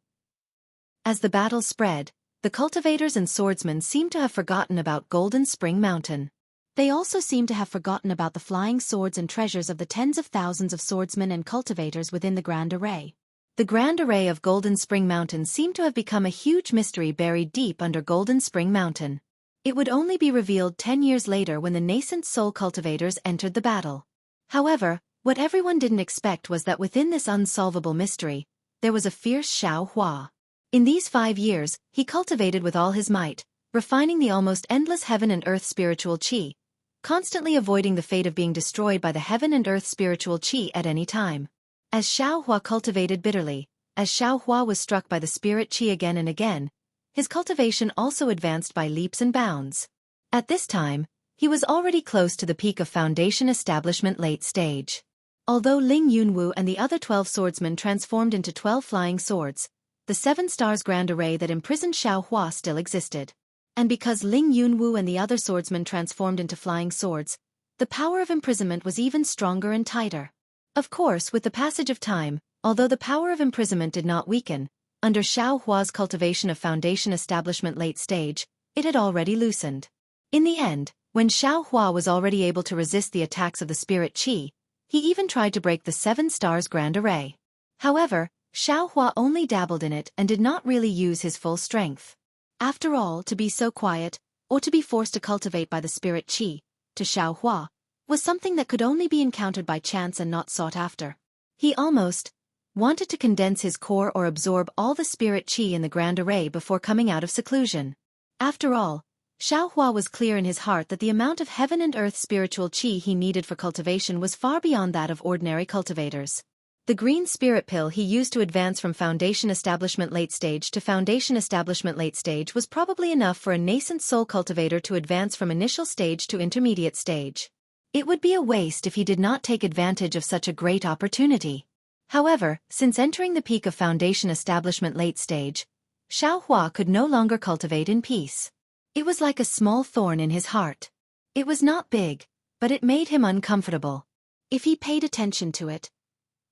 As the battle spread, the cultivators and swordsmen seemed to have forgotten about Golden Spring Mountain. They also seemed to have forgotten about the flying swords and treasures of the tens of thousands of swordsmen and cultivators within the grand array. The grand array of Golden Spring Mountain seemed to have become a huge mystery buried deep under Golden Spring Mountain. It would only be revealed 10 years later when the nascent soul cultivators entered the battle. However, what everyone didn't expect was that within this unsolvable mystery, there was a fierce Xiao Hua. In these 5 years, he cultivated with all his might, refining the almost endless heaven and earth spiritual qi, constantly avoiding the fate of being destroyed by the heaven and earth spiritual qi at any time. As Xiao Hua cultivated bitterly, as Xiao Hua was struck by the spirit qi again and again, his cultivation also advanced by leaps and bounds. At this time, he was already close to the peak of Foundation Establishment late stage. Although Ling Yunwu and the other 12 swordsmen transformed into 12 flying swords, the 7 stars grand array that imprisoned Xiao Hua still existed. And because Ling Yunwu and the other swordsmen transformed into flying swords, the power of imprisonment was even stronger and tighter. Of course, with the passage of time, although the power of imprisonment did not weaken, under Xiao Hua's cultivation of Foundation Establishment late stage, it had already loosened. In the end, when Xiao Hua was already able to resist the attacks of the spirit qi, he even tried to break the 7 stars grand array. However, Xiao Hua only dabbled in it and did not really use his full strength. After all, to be so quiet, or to be forced to cultivate by the spirit qi, to Xiao Hua, was something that could only be encountered by chance and not sought after. He almost wanted to condense his core or absorb all the spirit qi in the grand array before coming out of seclusion. After all, Xiao Hua was clear in his heart that the amount of heaven and earth spiritual qi he needed for cultivation was far beyond that of ordinary cultivators. The green spirit pill he used to advance from Foundation Establishment late stage to Foundation Establishment late stage was probably enough for a nascent soul cultivator to advance from initial stage to intermediate stage. It would be a waste if he did not take advantage of such a great opportunity. However, since entering the peak of Foundation Establishment late stage, Xiao Hua could no longer cultivate in peace. It was like a small thorn in his heart. It was not big, but it made him uncomfortable. If he paid attention to it,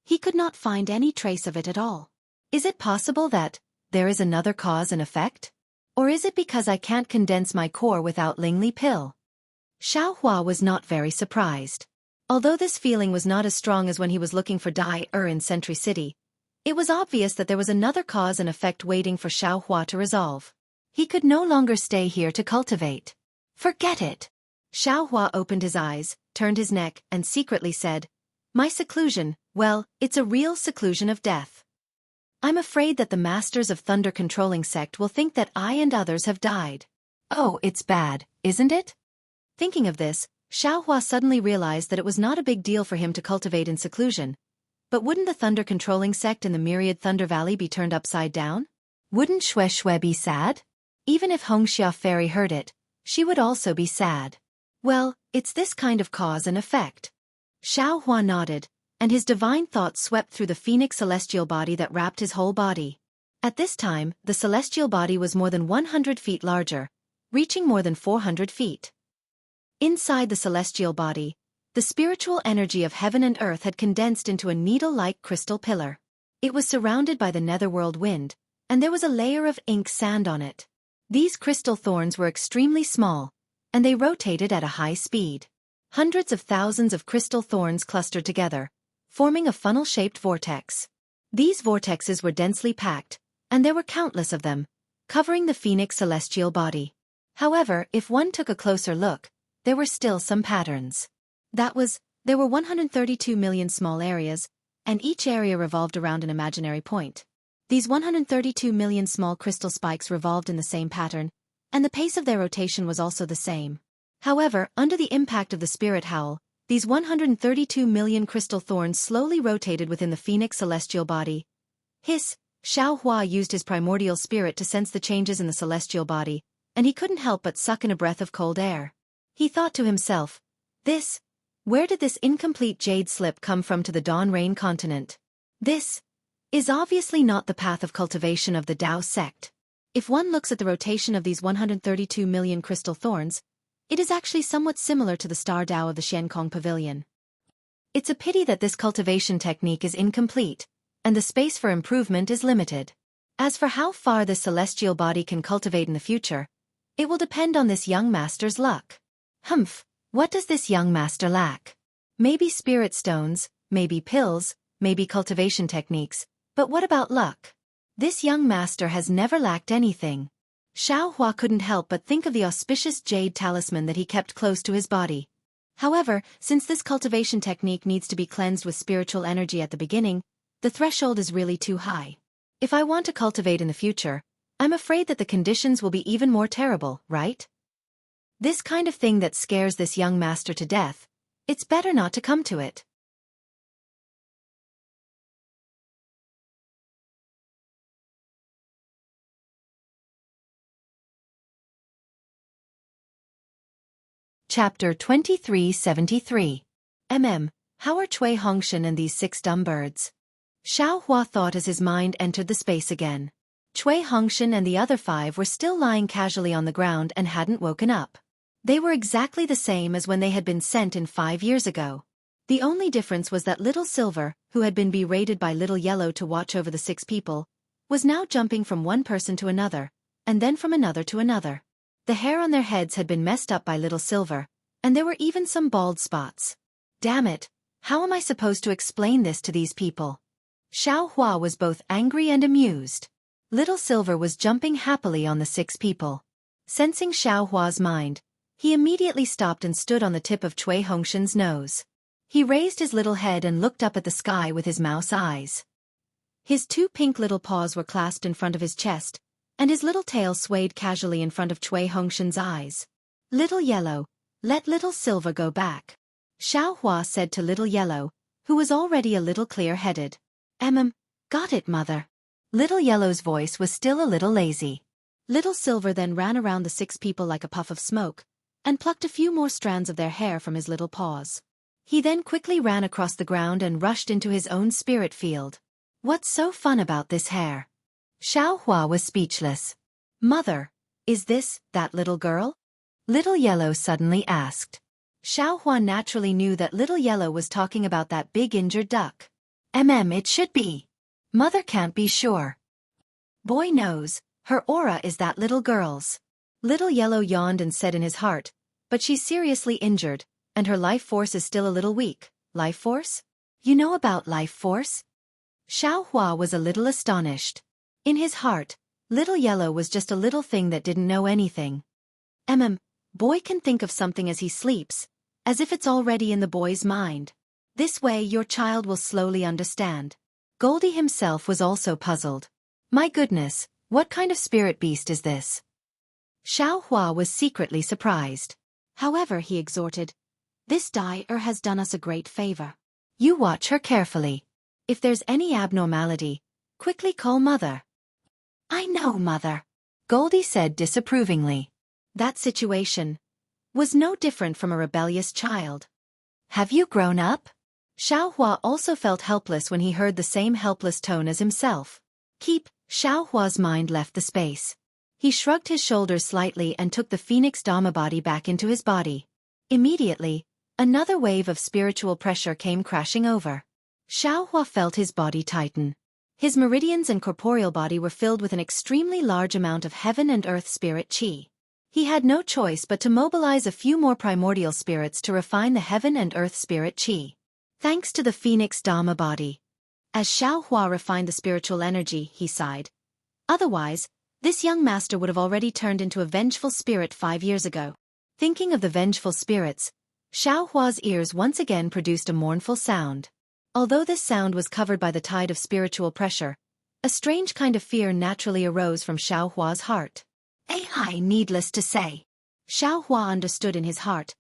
he could not find any trace of it at all. Is it possible that there is another cause and effect? Or is it because I can't condense my core without Lingli pill? Xiao Hua was not very surprised. Although this feeling was not as strong as when he was looking for Dai in Sentry City, it was obvious that there was another cause and effect waiting for Xiao Hua to resolve. He could no longer stay here to cultivate. Forget it. Xiao Hua opened his eyes, turned his neck, and secretly said, "My seclusion, well, it's a real seclusion of death. I'm afraid that the Masters of Thunder Controlling Sect will think that I and others have died. Oh, it's bad, isn't it?" Thinking of this, Xiao Hua suddenly realized that it was not a big deal for him to cultivate in seclusion. But wouldn't the Thunder Controlling Sect in the myriad Thunder Valley be turned upside down? Wouldn't Xueqi be sad? Even if Hongxia Fairy heard it, she would also be sad. Well, It's this kind of cause and effect. Xueqi nodded, and his divine thought swept through the phoenix celestial body that wrapped his whole body. At this time, the celestial body was more than 100 feet larger, reaching more than 400 feet. Inside the celestial body, the spiritual energy of heaven and earth had condensed into a needle-like crystal pillar. It was surrounded by the netherworld wind, and there was a layer of ink sand on it. These crystal thorns were extremely small, and they rotated at a high speed. Hundreds of thousands of crystal thorns clustered together, forming a funnel-shaped vortex. These vortexes were densely packed, and there were countless of them, covering the phoenix celestial body. However, if one took a closer look, there were still some patterns. There were 132 million small areas, and each area revolved around an imaginary point. These 132 million small crystal spikes revolved in the same pattern, and the pace of their rotation was also the same. However, under the impact of the spirit howl, these 132 million crystal thorns slowly rotated within the phoenix celestial body. Xueqi used his primordial spirit to sense the changes in the celestial body, and he couldn't help but suck in a breath of cold air. He thought to himself, where did this incomplete jade slip come from to the Dawn Rain continent? This is obviously not the path of cultivation of the Tao sect. If one looks at the rotation of these 132 million crystal thorns, it is actually somewhat similar to the star Tao of the Xiankong Pavilion. It's a pity that this cultivation technique is incomplete, and the space for improvement is limited. As for how far this celestial body can cultivate in the future, it will depend on this young master's luck. What does this young master lack? Maybe spirit stones, maybe pills, maybe cultivation techniques, but what about luck? This young master has never lacked anything. Xueqi couldn't help but think of the auspicious jade talisman that he kept close to his body. However, since this cultivation technique needs to be cleansed with spiritual energy at the beginning, the threshold is really too high. If I want to cultivate in the future, I'm afraid that the conditions will be even more terrible, right? This kind of thing that scares this young master to death, it's better not to come to it. Chapter 2373. How are Cui Hongshan and these 6 dumb birds? Xueqi thought as his mind entered the space again. Cui Hongshan and the other 5 were still lying casually on the ground and hadn't woken up. They were exactly the same as when they had been sent in 5 years ago. The only difference was that Little Silver, who had been berated by Little Yellow to watch over the 6 people, was now jumping from one person to another, and then from another to another. The hair on their heads had been messed up by Little Silver, and there were even some bald spots. Damn it, how am I supposed to explain this to these people? Xueqi was both angry and amused. Little Silver was jumping happily on the 6 people. Sensing Xueqi's mind, he immediately stopped and stood on the tip of Cui Hongshan's nose. He raised his little head and looked up at the sky with his mouse eyes. His 2 pink little paws were clasped in front of his chest, and his little tail swayed casually in front of Cui Hongshan's eyes. Little Yellow, let Little Silver go back. Xueqi said to Little Yellow, who was already a little clear-headed. Got it, mother. Little Yellow's voice was still a little lazy. Little Silver then ran around the 6 people like a puff of smoke, and plucked a few more strands of their hair from his little paws. He then quickly ran across the ground and rushed into his own spirit field. What's so fun about this hair? Xueqi was speechless. Mother, is this that little girl? Little Yellow suddenly asked. Xueqi naturally knew that Little Yellow was talking about that big injured duck. It should be. Mother can't be sure. Boy knows, her aura is that little girl's. Little Yellow yawned and said in his heart, but she's seriously injured, and her life force is still a little weak. Life force? You know about life force? Xueqi was a little astonished. In his heart, Little Yellow was just a little thing that didn't know anything. Boy can think of something as he sleeps, as if it's already in the boy's mind. This way your child will slowly understand. Goldie himself was also puzzled. My goodness, what kind of spirit beast is this? Xueqi was secretly surprised. However, he exhorted, this Dai-er has done us a great favor. You watch her carefully. If there's any abnormality, quickly call Mother. I know, Mother, Goldie said disapprovingly. That situation. was no different from a rebellious child. Have you grown up? Xiaohua also felt helpless when he heard the same helpless tone as himself. Xiaohua's mind left the space. He shrugged his shoulders slightly and took the Phoenix Dharma body back into his body. Immediately, another wave of spiritual pressure came crashing over. Xiaohua felt his body tighten. His meridians and corporeal body were filled with an extremely large amount of heaven and earth spirit qi. He had no choice but to mobilize a few more primordial spirits to refine the heaven and earth spirit qi. Thanks to the Phoenix Dharma body. As Xiaohua refined the spiritual energy, he sighed. Otherwise, this young master would have already turned into a vengeful spirit 5 years ago. Thinking of the vengeful spirits, Xiaohua's ears once again produced a mournful sound. Although this sound was covered by the tide of spiritual pressure, a strange kind of fear naturally arose from Xiaohua's heart. Needless to say, Xiaohua understood in his heart.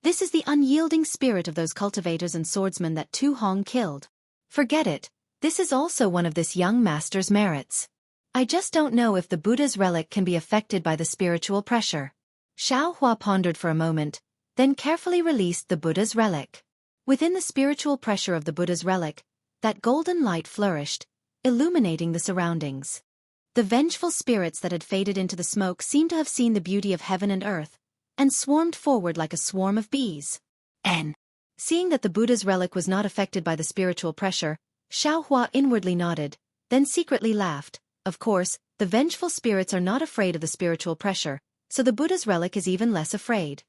This is the unyielding spirit of those cultivators and swordsmen that Tu Hong killed. Forget it, this is also one of this young master's merits. I just don't know if the Buddha's relic can be affected by the spiritual pressure. Xiaohua pondered for a moment, then carefully released the Buddha's relic. Within the spiritual pressure of the Buddha's relic, that golden light flourished, illuminating the surroundings. The vengeful spirits that had faded into the smoke seemed to have seen the beauty of heaven and earth, and swarmed forward like a swarm of bees. Seeing that the Buddha's relic was not affected by the spiritual pressure, Xiaohua inwardly nodded, then secretly laughed. Of course, the vengeful spirits are not afraid of the spiritual pressure, so the Buddha's relic is even less afraid.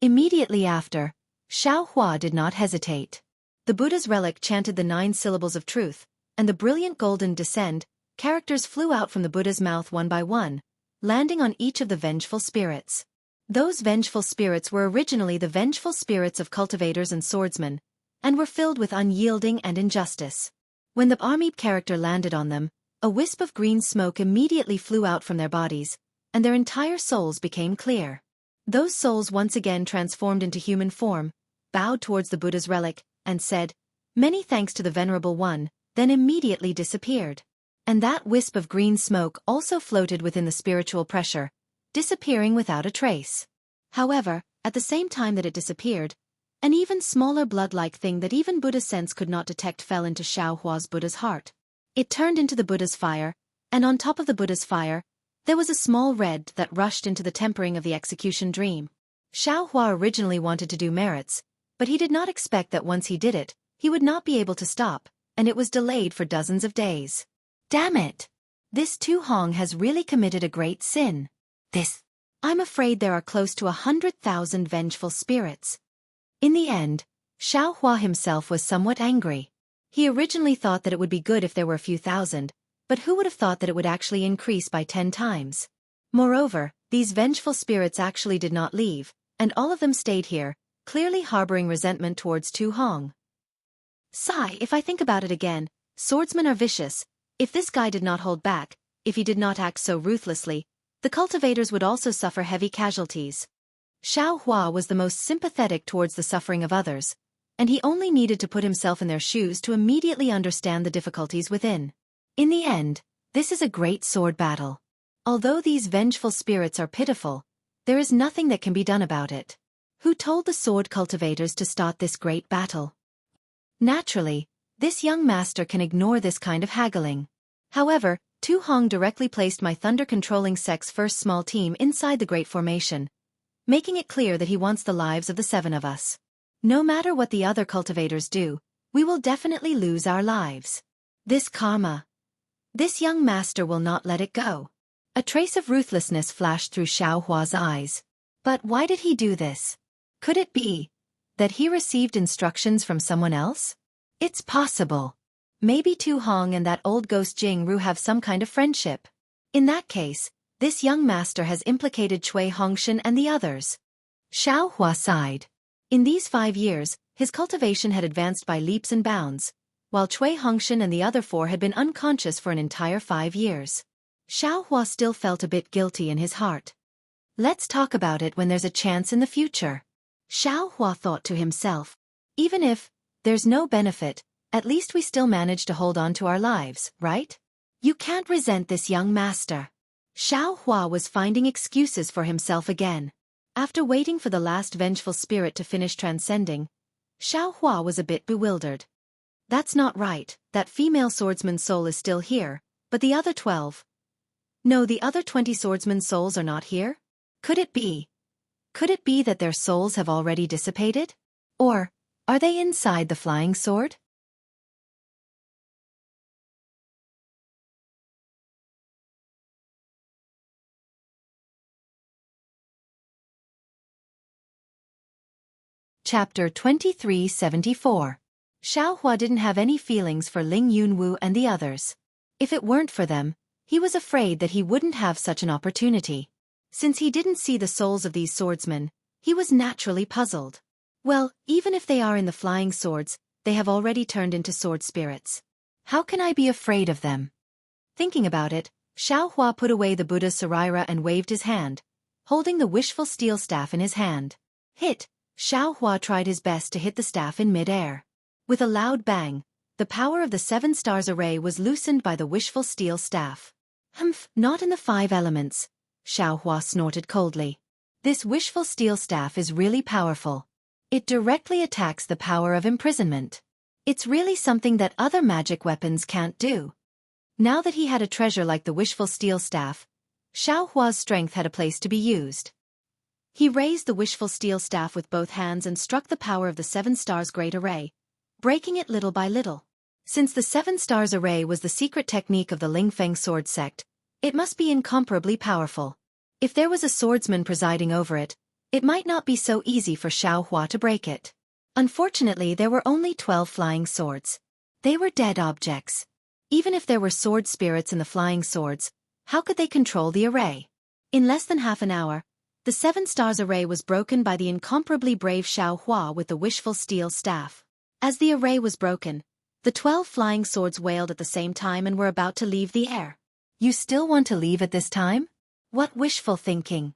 Immediately after, Xiaohua did not hesitate. The Buddha's relic chanted the 9 syllables of truth, and the brilliant golden descend, characters flew out from the Buddha's mouth one by one, landing on each of the vengeful spirits. Those vengeful spirits were originally the vengeful spirits of cultivators and swordsmen, and were filled with unyielding and injustice. When the army character landed on them, a wisp of green smoke immediately flew out from their bodies, and their entire souls became clear. Those souls once again transformed into human form, bowed towards the Buddha's relic, and said, "Many thanks to the Venerable One," then immediately disappeared. And that wisp of green smoke also floated within the spiritual pressure, disappearing without a trace. However, at the same time that it disappeared, an even smaller blood-like thing that even Buddha's sense could not detect fell into Xiaohua's Buddha's heart. It turned into the Buddha's fire, and on top of the Buddha's fire, there was a small red that rushed into the tempering of the execution dream. Xiaohua originally wanted to do merits, but he did not expect that once he did it, he would not be able to stop, and it was delayed for dozens of days. Damn it! This Tu Hong has really committed a great sin. I'm afraid there are close to 100,000 vengeful spirits. In the end, Xiaohua himself was somewhat angry. He originally thought that it would be good if there were a few thousand, but who would have thought that it would actually increase by 10 times? Moreover, these vengeful spirits actually did not leave, and all of them stayed here, clearly harboring resentment towards Tu Hong. Sigh, if I think about it again, swordsmen are vicious. If this guy did not hold back, if he did not act so ruthlessly, the cultivators would also suffer heavy casualties. Xiaohua was the most sympathetic towards the suffering of others, and he only needed to put himself in their shoes to immediately understand the difficulties within. In the end, this is a great sword battle. Although these vengeful spirits are pitiful, there is nothing that can be done about it. Who told the sword cultivators to start this great battle? Naturally, this young master can ignore this kind of haggling. However, Tu Hong directly placed my thunder-controlling sect's first small team inside the Great Formation, making it clear that he wants the lives of the 7 of us. No matter what the other cultivators do, we will definitely lose our lives. This karma. This young master will not let it go. A trace of ruthlessness flashed through Xiaohua's eyes. But why did he do this? Could it be that he received instructions from someone else? It's possible. Maybe Tu Hong and that old ghost Jing Ru have some kind of friendship. In that case, this young master has implicated Cui Hongshan and the others. Xiaohua sighed. In these 5 years, his cultivation had advanced by leaps and bounds, while Cui Hongshan and the other 4 had been unconscious for an entire 5 years. Xiaohua still felt a bit guilty in his heart. Let's talk about it when there's a chance in the future. Xiaohua thought to himself. Even if there's no benefit, at least we still manage to hold on to our lives, right? You can't resent this young master. Xiaohua was finding excuses for himself again. After waiting for the last vengeful spirit to finish transcending, Xiao Hua was a bit bewildered. That's not right, that female swordsman's soul is still here, but the other 12. No, the other 20 swordsmen's souls are not here? Could it be? Could it be that their souls have already dissipated? Or, are they inside the flying sword? Chapter 2374. Xiao Hua didn't have any feelings for Ling Yunwu and the others. If it weren't for them, he was afraid that he wouldn't have such an opportunity. Since he didn't see the souls of these swordsmen, he was naturally puzzled. Well, even if they are in the flying swords, they have already turned into sword spirits. How can I be afraid of them? Thinking about it, Xiao Hua put away the Buddha's Saraira and waved his hand, holding the wishful steel staff in his hand. Hit! Xiao Hua tried his best to hit the staff in mid-air. With a loud bang, the power of the 7 stars array was loosened by the wishful steel staff. Humph, not in the 5 elements, Xiao Hua snorted coldly. This wishful steel staff is really powerful. It directly attacks the power of imprisonment. It's really something that other magic weapons can't do. Now that he had a treasure like the wishful steel staff, Xiao Hua's strength had a place to be used. He raised the wishful steel staff with both hands and struck the power of the 7 stars great array, breaking it little by little. Since the 7 stars array was the secret technique of the Lingfeng sword sect, it must be incomparably powerful. If there was a swordsman presiding over it, it might not be so easy for Xiao Hua to break it. Unfortunately, there were only 12 flying swords. They were dead objects. Even if there were sword spirits in the flying swords, how could they control the array? In less than half an hour, the 7 stars array was broken by the incomparably brave Xiao Hua with the wishful steel staff. As the array was broken, the 12 flying swords wailed at the same time and were about to leave the air. You still want to leave at this time? What wishful thinking!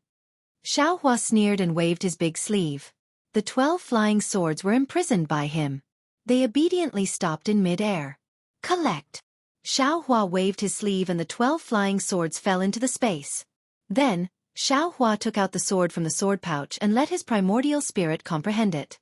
Xiao Hua sneered and waved his big sleeve. The 12 flying swords were imprisoned by him. They obediently stopped in mid-air. Collect! Xiao Hua waved his sleeve and the 12 flying swords fell into the space. Then, Xiao Hua took out the sword from the sword pouch and let his primordial spirit comprehend it.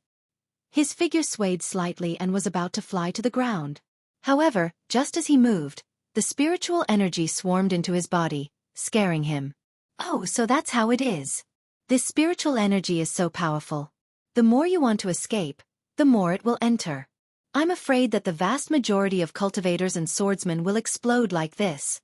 His figure swayed slightly and was about to fly to the ground. However, just as he moved, the spiritual energy swarmed into his body, scaring him. Oh, so that's how it is. This spiritual energy is so powerful. The more you want to escape, the more it will enter. I'm afraid that the vast majority of cultivators and swordsmen will explode like this.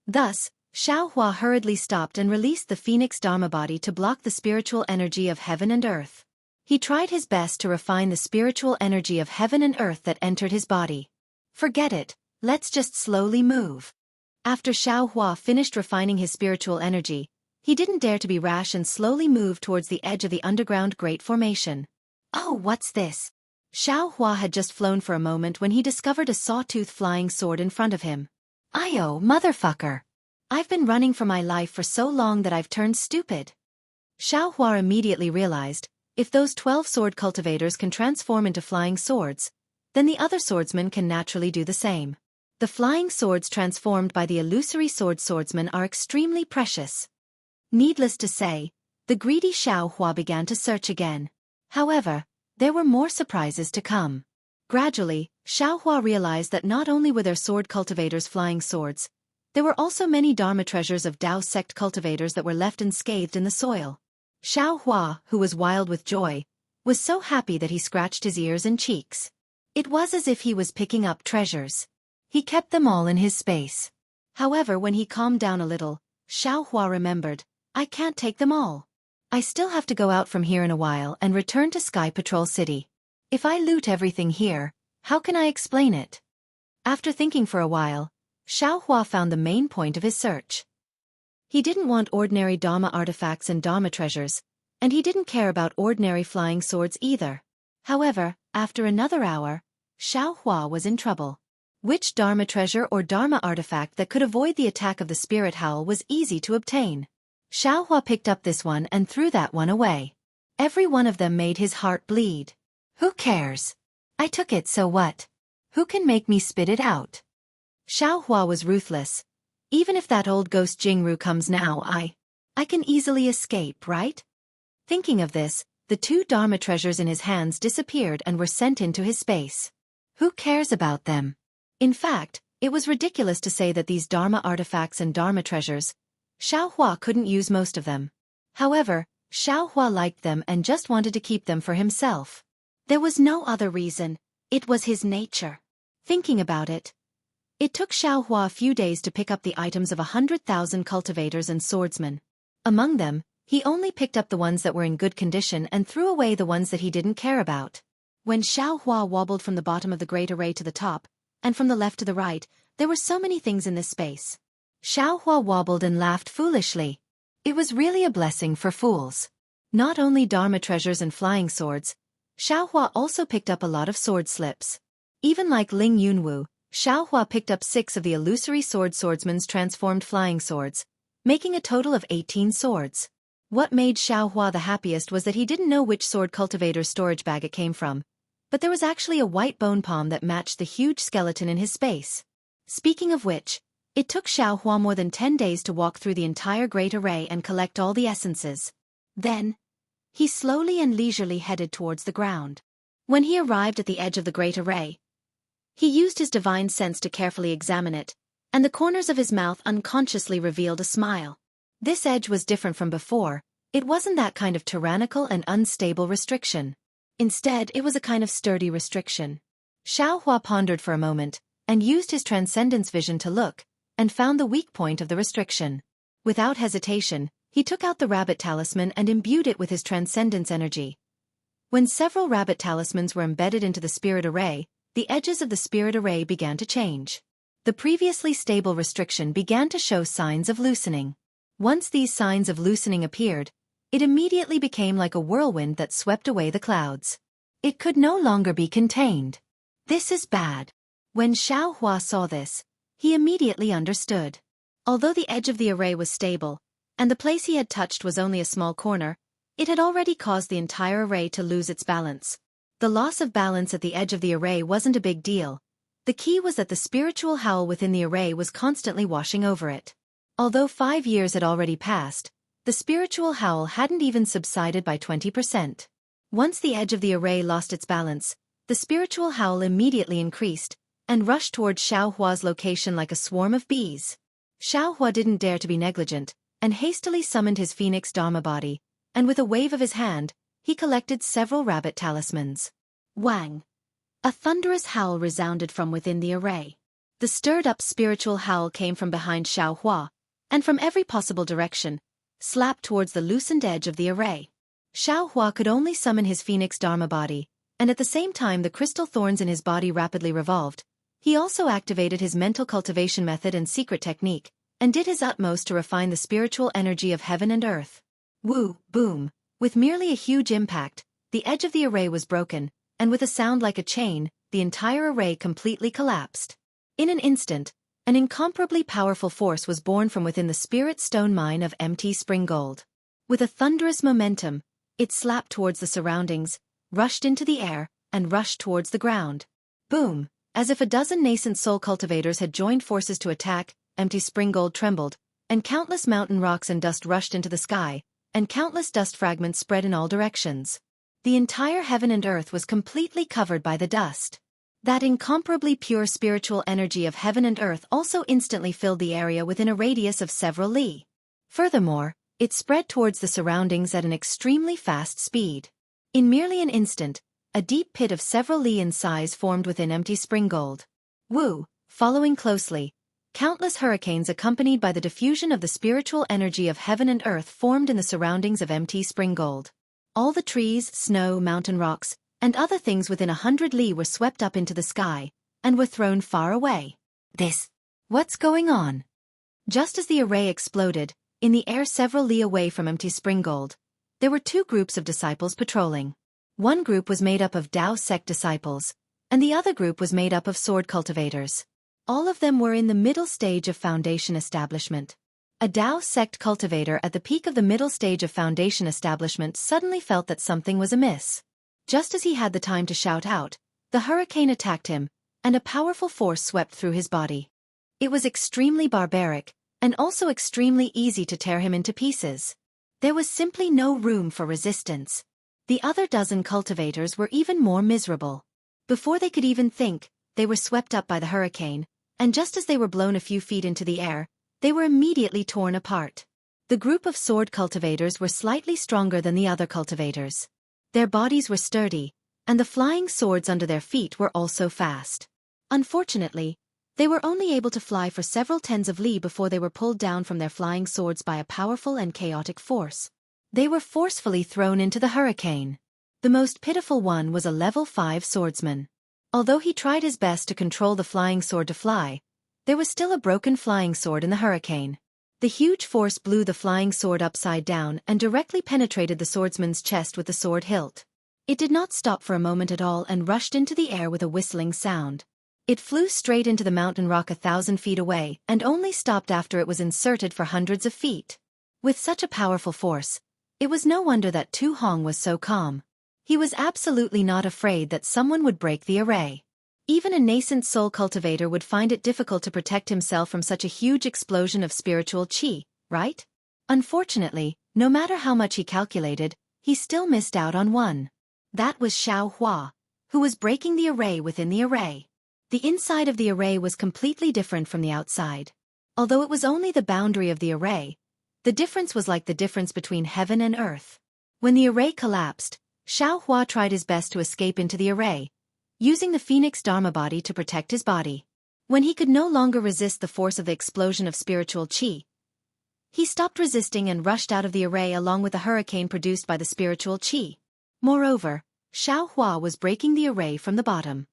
Thus, Xiao Hua hurriedly stopped and released the Phoenix Dharma body to block the spiritual energy of heaven and earth. He tried his best to refine the spiritual energy of heaven and earth that entered his body. Forget it, let's just slowly move. After Xiao Hua finished refining his spiritual energy, he didn't dare to be rash and slowly moved towards the edge of the underground Great Formation. Oh, what's this? Xiao Hua had just flown for a moment when he discovered a sawtooth flying sword in front of him. Ayo, motherfucker! I've been running for my life for so long that I've turned stupid. Xiao Hua immediately realized, if those 12 sword cultivators can transform into flying swords, then the other swordsmen can naturally do the same. The flying swords transformed by the illusory swordsmen are extremely precious. Needless to say, the greedy Xiao Hua began to search again. However, there were more surprises to come. Gradually, Xiao Hua realized that not only were there sword cultivators flying swords, there were also many Dharma treasures of Tao sect cultivators that were left unscathed in the soil. Xiao Hua, who was wild with joy, was so happy that he scratched his ears and cheeks. It was as if he was picking up treasures. He kept them all in his space. However, when he calmed down a little, Xiao Hua remembered, I can't take them all. I still have to go out from here in a while and return to Sky Patrol City. If I loot everything here, how can I explain it? After thinking for a while, Xiao Hua found the main point of his search. He didn't want ordinary Dharma artifacts and Dharma treasures, and he didn't care about ordinary flying swords either. However, after another hour, Xiao Hua was in trouble. Which Dharma treasure or Dharma artifact that could avoid the attack of the spirit howl was easy to obtain? Xiao Hua picked up this one and threw that one away. Every one of them made his heart bleed. Who cares? I took it, so what? Who can make me spit it out? Xiao Hua was ruthless. Even if that old ghost Jingru comes now, I can easily escape, right? Thinking of this, the 2 Dharma treasures in his hands disappeared and were sent into his space. Who cares about them? In fact, it was ridiculous to say that these Dharma artifacts and Dharma treasures, Xueqi couldn't use most of them. However, Xueqi liked them and just wanted to keep them for himself. There was no other reason, it was his nature. Thinking about it, it took Xueqi a few days to pick up the items of 100,000 cultivators and swordsmen. Among them, he only picked up the ones that were in good condition and threw away the ones that he didn't care about. When Xueqi wobbled from the bottom of the great array to the top, and from the left to the right, there were so many things in this space. Xueqi wobbled and laughed foolishly. It was really a blessing for fools. Not only Dharma treasures and flying swords, Xueqi also picked up a lot of sword slips. Even like Ling Yunwu, Xueqi picked up 6 of the illusory swordsman's transformed flying swords, making a total of 18 swords. What made Xueqi the happiest was that he didn't know which sword cultivator's storage bag it came from, but there was actually a white bone palm that matched the huge skeleton in his space. Speaking of which, it took Xueqi more than 10 days to walk through the entire great array and collect all the essences. Then, he slowly and leisurely headed towards the ground. When he arrived at the edge of the great array, he used his divine sense to carefully examine it, and the corners of his mouth unconsciously revealed a smile. This edge was different from before. It wasn't that kind of tyrannical and unstable restriction. Instead, it was a kind of sturdy restriction. Xueqi pondered for a moment, and used his transcendence vision to look, and found the weak point of the restriction. Without hesitation, he took out the rabbit talisman and imbued it with his transcendence energy. When several rabbit talismans were embedded into the spirit array, the edges of the spirit array began to change. The previously stable restriction began to show signs of loosening. Once these signs of loosening appeared, it immediately became like a whirlwind that swept away the clouds. It could no longer be contained. This is bad. When Xueqi saw this, he immediately understood. Although the edge of the array was stable, and the place he had touched was only a small corner, it had already caused the entire array to lose its balance. The loss of balance at the edge of the array wasn't a big deal. The key was that the spiritual howl within the array was constantly washing over it. Although 5 years had already passed, the spiritual howl hadn't even subsided by 20%. Once the edge of the array lost its balance, the spiritual howl immediately increased, and rushed towards Xueqi's location like a swarm of bees. Xueqi didn't dare to be negligent, and hastily summoned his phoenix Dharma body, and with a wave of his hand, he collected several rabbit talismans. Wang! A thunderous howl resounded from within the array. The stirred-up spiritual howl came from behind Xueqi, and from every possible direction, slapped towards the loosened edge of the array. Xueqi could only summon his phoenix Dharma body, and at the same time the crystal thorns in his body rapidly revolved. He also activated his mental cultivation method and secret technique, and did his utmost to refine the spiritual energy of heaven and earth. Woo, boom! With merely a huge impact, the edge of the array was broken, and with a sound like a chain, the entire array completely collapsed. In an instant, an incomparably powerful force was born from within the spirit stone mine of Mt. Springgold. With a thunderous momentum, it slapped towards the surroundings, rushed into the air, and rushed towards the ground. Boom! As if a dozen nascent soul cultivators had joined forces to attack, Mt. Springgold trembled, and countless mountain rocks and dust rushed into the sky, and countless dust fragments spread in all directions. The entire heaven and earth was completely covered by the dust. That incomparably pure spiritual energy of heaven and earth also instantly filled the area within a radius of several li. Furthermore, it spread towards the surroundings at an extremely fast speed. In merely an instant, a deep pit of several li in size formed within Mt. Springgold. Woo! Following closely, countless hurricanes accompanied by the diffusion of the spiritual energy of heaven and earth formed in the surroundings of Mt. Springgold. All the trees, snow, mountain rocks, and other things within 100 li were swept up into the sky, and were thrown far away. What's going on? Just as the array exploded, in the air several li away from Mt. Springgold, there were 2 groups of disciples patrolling. One group was made up of Dao sect disciples, and the other group was made up of sword cultivators. All of them were in the middle stage of foundation establishment. A Dao sect cultivator at the peak of the middle stage of foundation establishment suddenly felt that something was amiss. Just as he had the time to shout out, the hurricane attacked him, and a powerful force swept through his body. It was extremely barbaric, and also extremely easy to tear him into pieces. There was simply no room for resistance. The other dozen cultivators were even more miserable. Before they could even think, they were swept up by the hurricane, and just as they were blown a few feet into the air, they were immediately torn apart. The group of sword cultivators were slightly stronger than the other cultivators. Their bodies were sturdy, and the flying swords under their feet were also fast. Unfortunately, they were only able to fly for several tens of li before they were pulled down from their flying swords by a powerful and chaotic force. They were forcefully thrown into the hurricane. The most pitiful one was a level 5 swordsman. Although he tried his best to control the flying sword to fly, there was still a broken flying sword in the hurricane. The huge force blew the flying sword upside down and directly penetrated the swordsman's chest with the sword hilt. It did not stop for a moment at all and rushed into the air with a whistling sound. It flew straight into the mountain rock 1,000 feet away and only stopped after it was inserted for hundreds of feet. With such a powerful force, it was no wonder that Tu Hong was so calm. He was absolutely not afraid that someone would break the array. Even a nascent soul cultivator would find it difficult to protect himself from such a huge explosion of spiritual qi, right? Unfortunately, no matter how much he calculated, he still missed out on one. That was Xiao Hua, who was breaking the array within the array. The inside of the array was completely different from the outside. Although it was only the boundary of the array, the difference was like the difference between heaven and earth. When the array collapsed, Xiao Hua tried his best to escape into the array, using the Phoenix Dharma body to protect his body. When he could no longer resist the force of the explosion of spiritual qi, he stopped resisting and rushed out of the array along with the hurricane produced by the spiritual qi. Moreover, Xiao Hua was breaking the array from the bottom.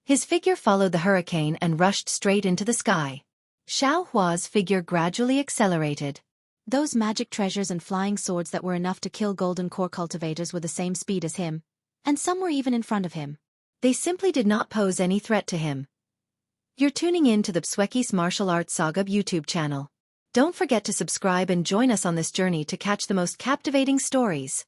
His figure followed the hurricane and rushed straight into the sky. Xiao Hua's figure gradually accelerated. Those magic treasures and flying swords that were enough to kill golden core cultivators were the same speed as him, and some were even in front of him. They simply did not pose any threat to him. You're tuning in to the Xueqi's Martial Arts Saga YouTube channel. Don't forget to subscribe and join us on this journey to catch the most captivating stories.